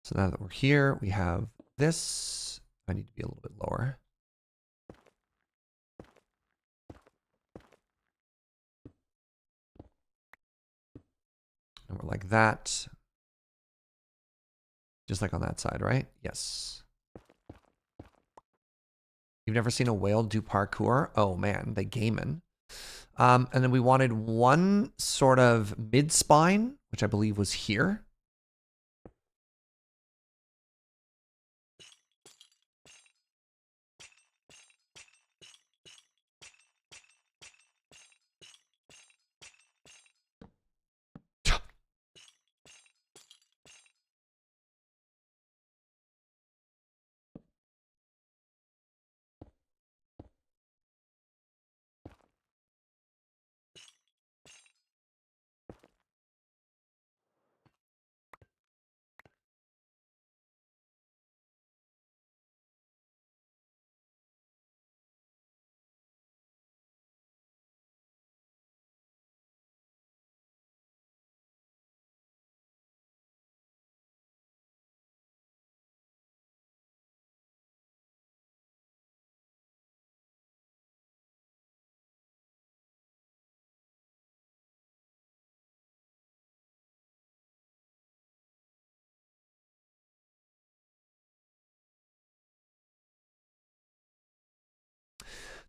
So now that we're here, we have this. I need to be a little bit lower. And we're like that. Just like on that side, right? Yes. You've never seen a whale do parkour? Oh man, they gamin'. And then we wanted one sort of mid-spine, which I believe was here.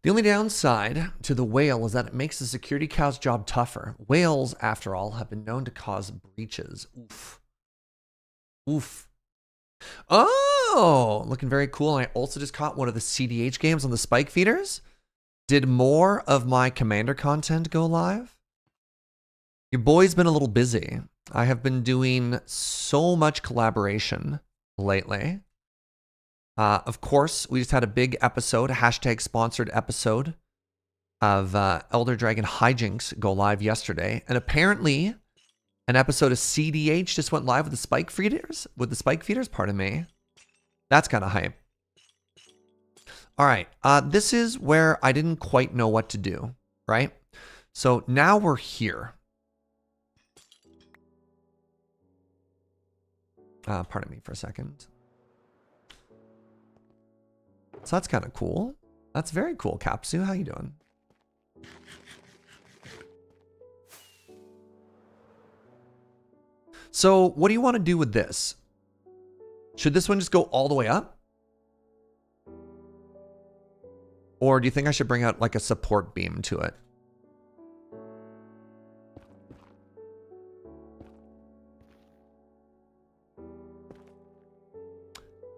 The only downside to the whale is that it makes the security cow's job tougher. Whales, after all, have been known to cause breaches. Oof. Oof. Oh, looking very cool. And I also just caught one of the CDH games on the spike feeders. Did more of my Commander content go live? Your boy's been a little busy. I have been doing so much collaboration lately. Of course, we just had a big episode, a hashtag sponsored episode of Elder Dragon Hijinks go live yesterday. And apparently, An episode of CDH just went live with the spike feeders. Pardon me. That's kind of hype. All right. This is where I didn't quite know what to do, right? So now we're here. Pardon me for a second. So that's kind of cool. That's very cool, Capsu. How you doing? So what do you want to do with this? Should this one just go all the way up? Or do you think I should bring out like a support beam to it?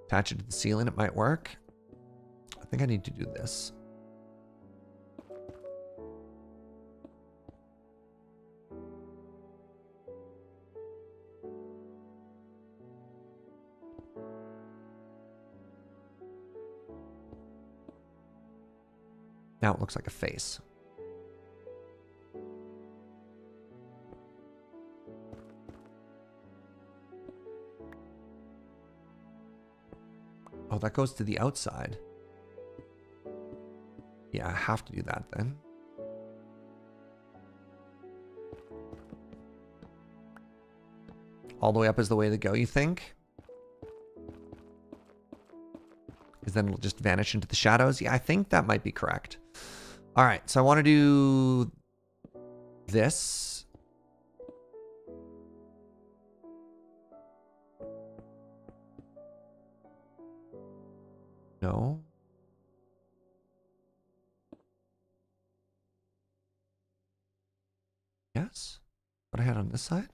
Attach it to the ceiling, it might work. I think I need to do this. Now it looks like a face. Oh, that goes to the outside. Yeah, I have to do that then. All the way up is the way to go, you think? Because then it'll just vanish into the shadows. Yeah, I think that might be correct. All right, so I want to do this. No. Yes. What I had on this side?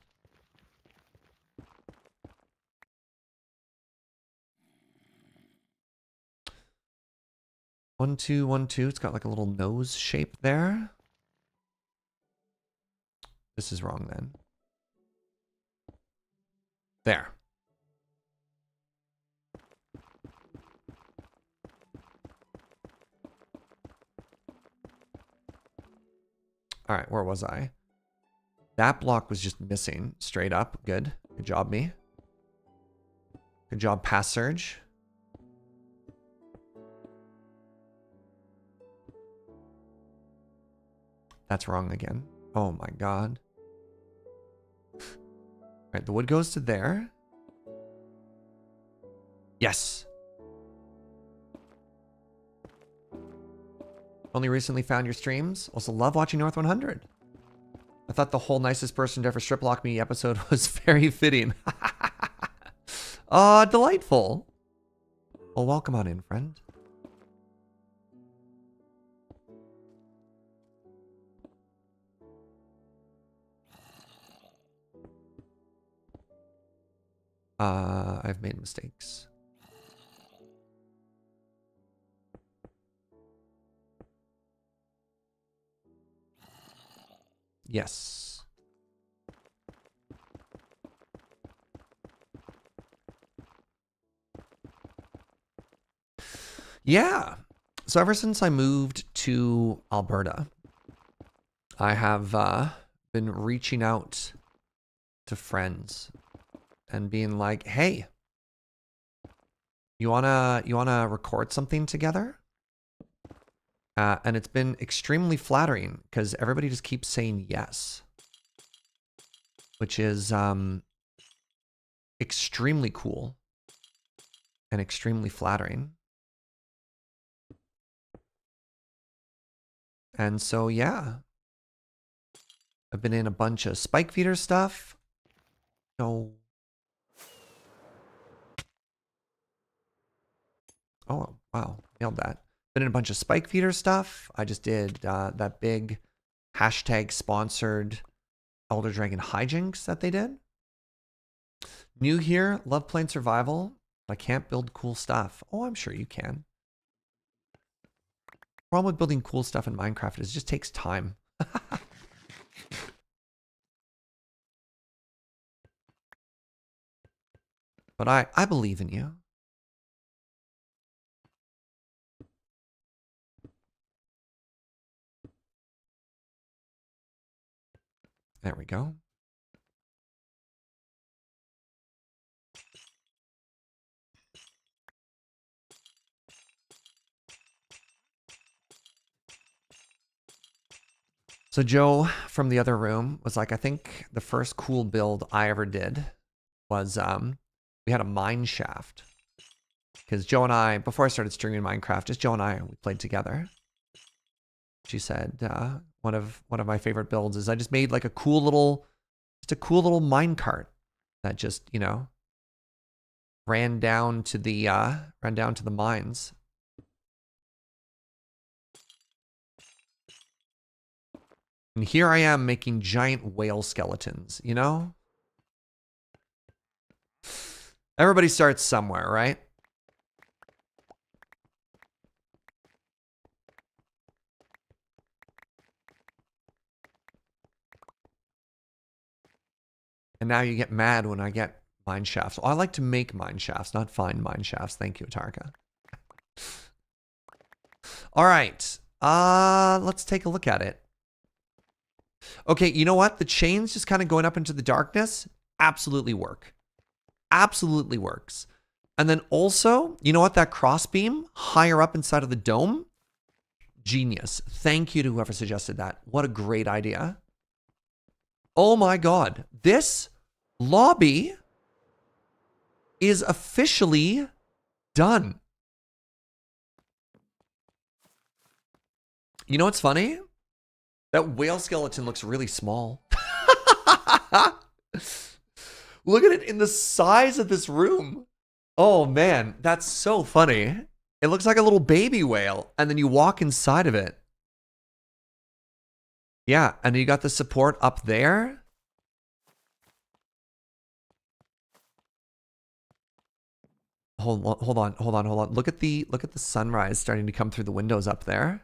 One, two, 1, 2. It's got like a little nose shape there. This is wrong then. There. All right, where was I? That block was just missing straight up. Good. Good job, me. Good job, pass Serge. That's wrong again. Oh my god. All right, the wood goes to there. Yes. Only recently found your streams. Also love watching North 100. I thought the whole nicest person to ever strip lock me episode was very fitting. Delightful. Well, welcome on in, friend. I've made mistakes. Yes. Yeah. So ever since I moved to Alberta, I have been reaching out to friends and being like, "Hey, you wanna record something together?" And it's been extremely flattering because everybody just keeps saying yes, which is extremely cool and extremely flattering. And so, yeah, I've been in a bunch of spike feeder stuff. No. Oh, wow. Nailed that. Been in a bunch of spike feeder stuff. I just did that big hashtag sponsored Elder Dragon hijinks that they did. New here, love playing survival, but I can't build cool stuff. Oh, I'm sure you can. The problem with building cool stuff in Minecraft is it just takes time. But I believe in you. There we go. So Joe from the other room was like, I think the first cool build I ever did was we had a mine shaft. Because Joe and I, before I started streaming Minecraft, just Joe and I, we played together. She said one of my favorite builds is I just made like a cool little mine cart that just, you know, ran down to the mines. And here I am making giant whale skeletons, you know? Everybody starts somewhere, right? And now you get mad when I get mine shafts. Well, I like to make mine shafts, not find mine shafts. Thank you, Atarka. All right. Let's take a look at it. Okay, you know what? The chains just kind of going up into the darkness absolutely work. Absolutely works. And then also, you know what? That crossbeam higher up inside of the dome? Genius. Thank you to whoever suggested that. What a great idea. Oh my God. This lobby is officially done. You know what's funny? That whale skeleton looks really small. Look at it in the size of this room. Oh man, that's so funny. It looks like a little baby whale, and then you walk inside of it. Yeah, and you got the support up there. Hold on. Look at the sunrise starting to come through the windows up there.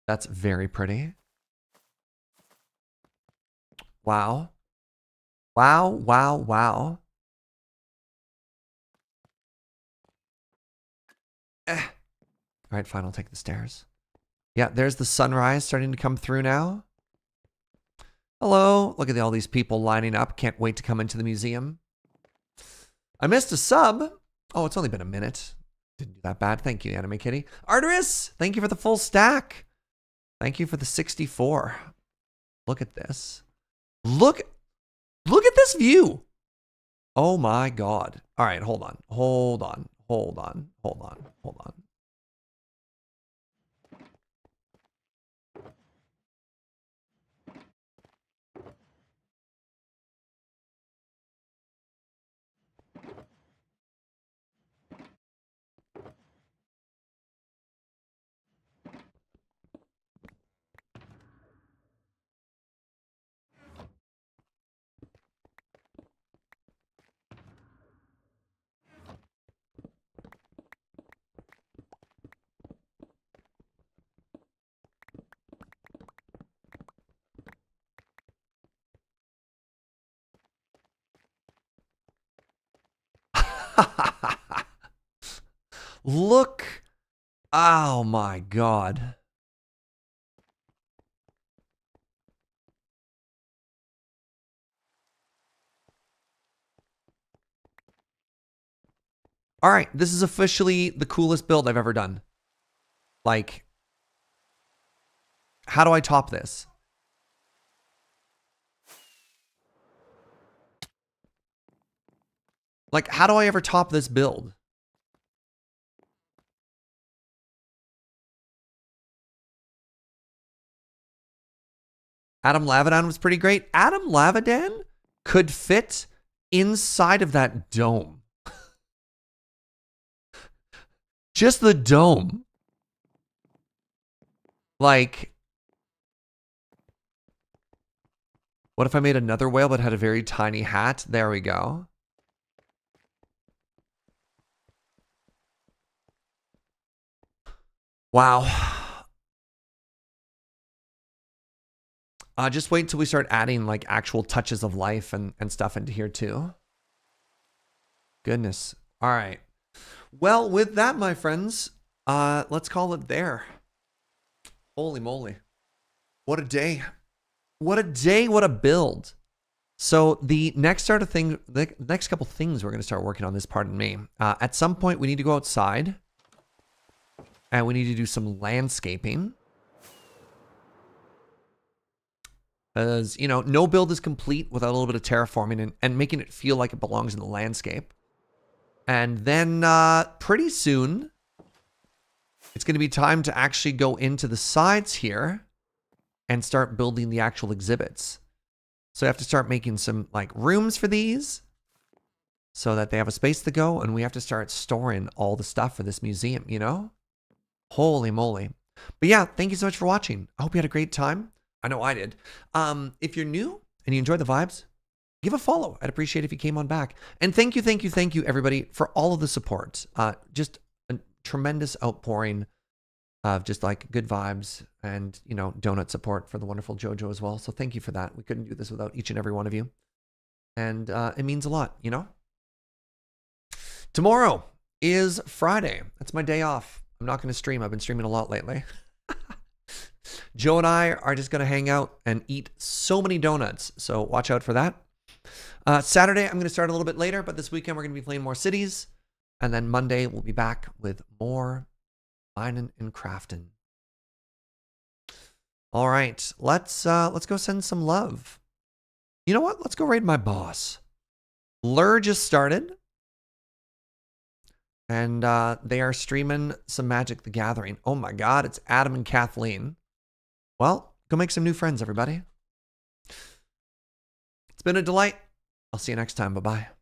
That's very pretty. Wow. Wow, wow, wow. All right, fine, I'll take the stairs. Yeah, there's the sunrise starting to come through now. Hello. Look at all these people lining up. Can't wait to come into the museum. I missed a sub. Oh, it's only been a minute. Didn't do that bad. Thank you, Anime Kitty. Arteris, thank you for the full stack. Thank you for the 64. Look at this. Look at this view. Oh my God. All right, hold on. Look. Oh my God. All right, this is officially the coolest build I've ever done. Like, how do I top this? Like, how do I ever top this build? Adam Lavadan was pretty great. Adam Lavadan could fit inside of that dome. Just the dome. Like, what if I made another whale that had a very tiny hat? There we go. Wow. Just wait until we start adding like actual touches of life and stuff into here too. Goodness. All right. Well, with that, my friends, let's call it there. Holy moly. What a day. What a day. What a build. So the next the next couple things we're going to start working on this, pardon me. At some point, we need to go outside. And we need to do some landscaping. As you know, no build is complete without a little bit of terraforming and making it feel like it belongs in the landscape. And then pretty soon, it's going to be time to actually go into the sides here and start building the actual exhibits. So I have to start making some like rooms for these so that they have a space to go, and we have to start storing all the stuff for this museum, you know? Holy moly. But yeah, thank you so much for watching. I hope you had a great time. I know I did. If you're new and you enjoy the vibes, give a follow. I'd appreciate it if you came on back. And thank you, everybody, for all of the support. Just a tremendous outpouring of just like good vibes and, you know, donut support for the wonderful JoJo as well. So thank you for that. We couldn't do this without each and every one of you. And it means a lot, you know? Tomorrow is Friday. That's my day off. I'm not going to stream. I've been streaming a lot lately. Joe and I are just going to hang out and eat so many donuts. So watch out for that. Saturday, I'm going to start a little bit later, but this weekend we're going to be playing more cities. And then Monday, we'll be back with more mining and crafting. All right, let's go send some love. You know what? Let's go raid my boss. Lur just started. And they are streaming some Magic the Gathering. Oh my God, it's Adam and Kathleen. Well, go make some new friends, everybody. It's been a delight. I'll see you next time. Bye-bye.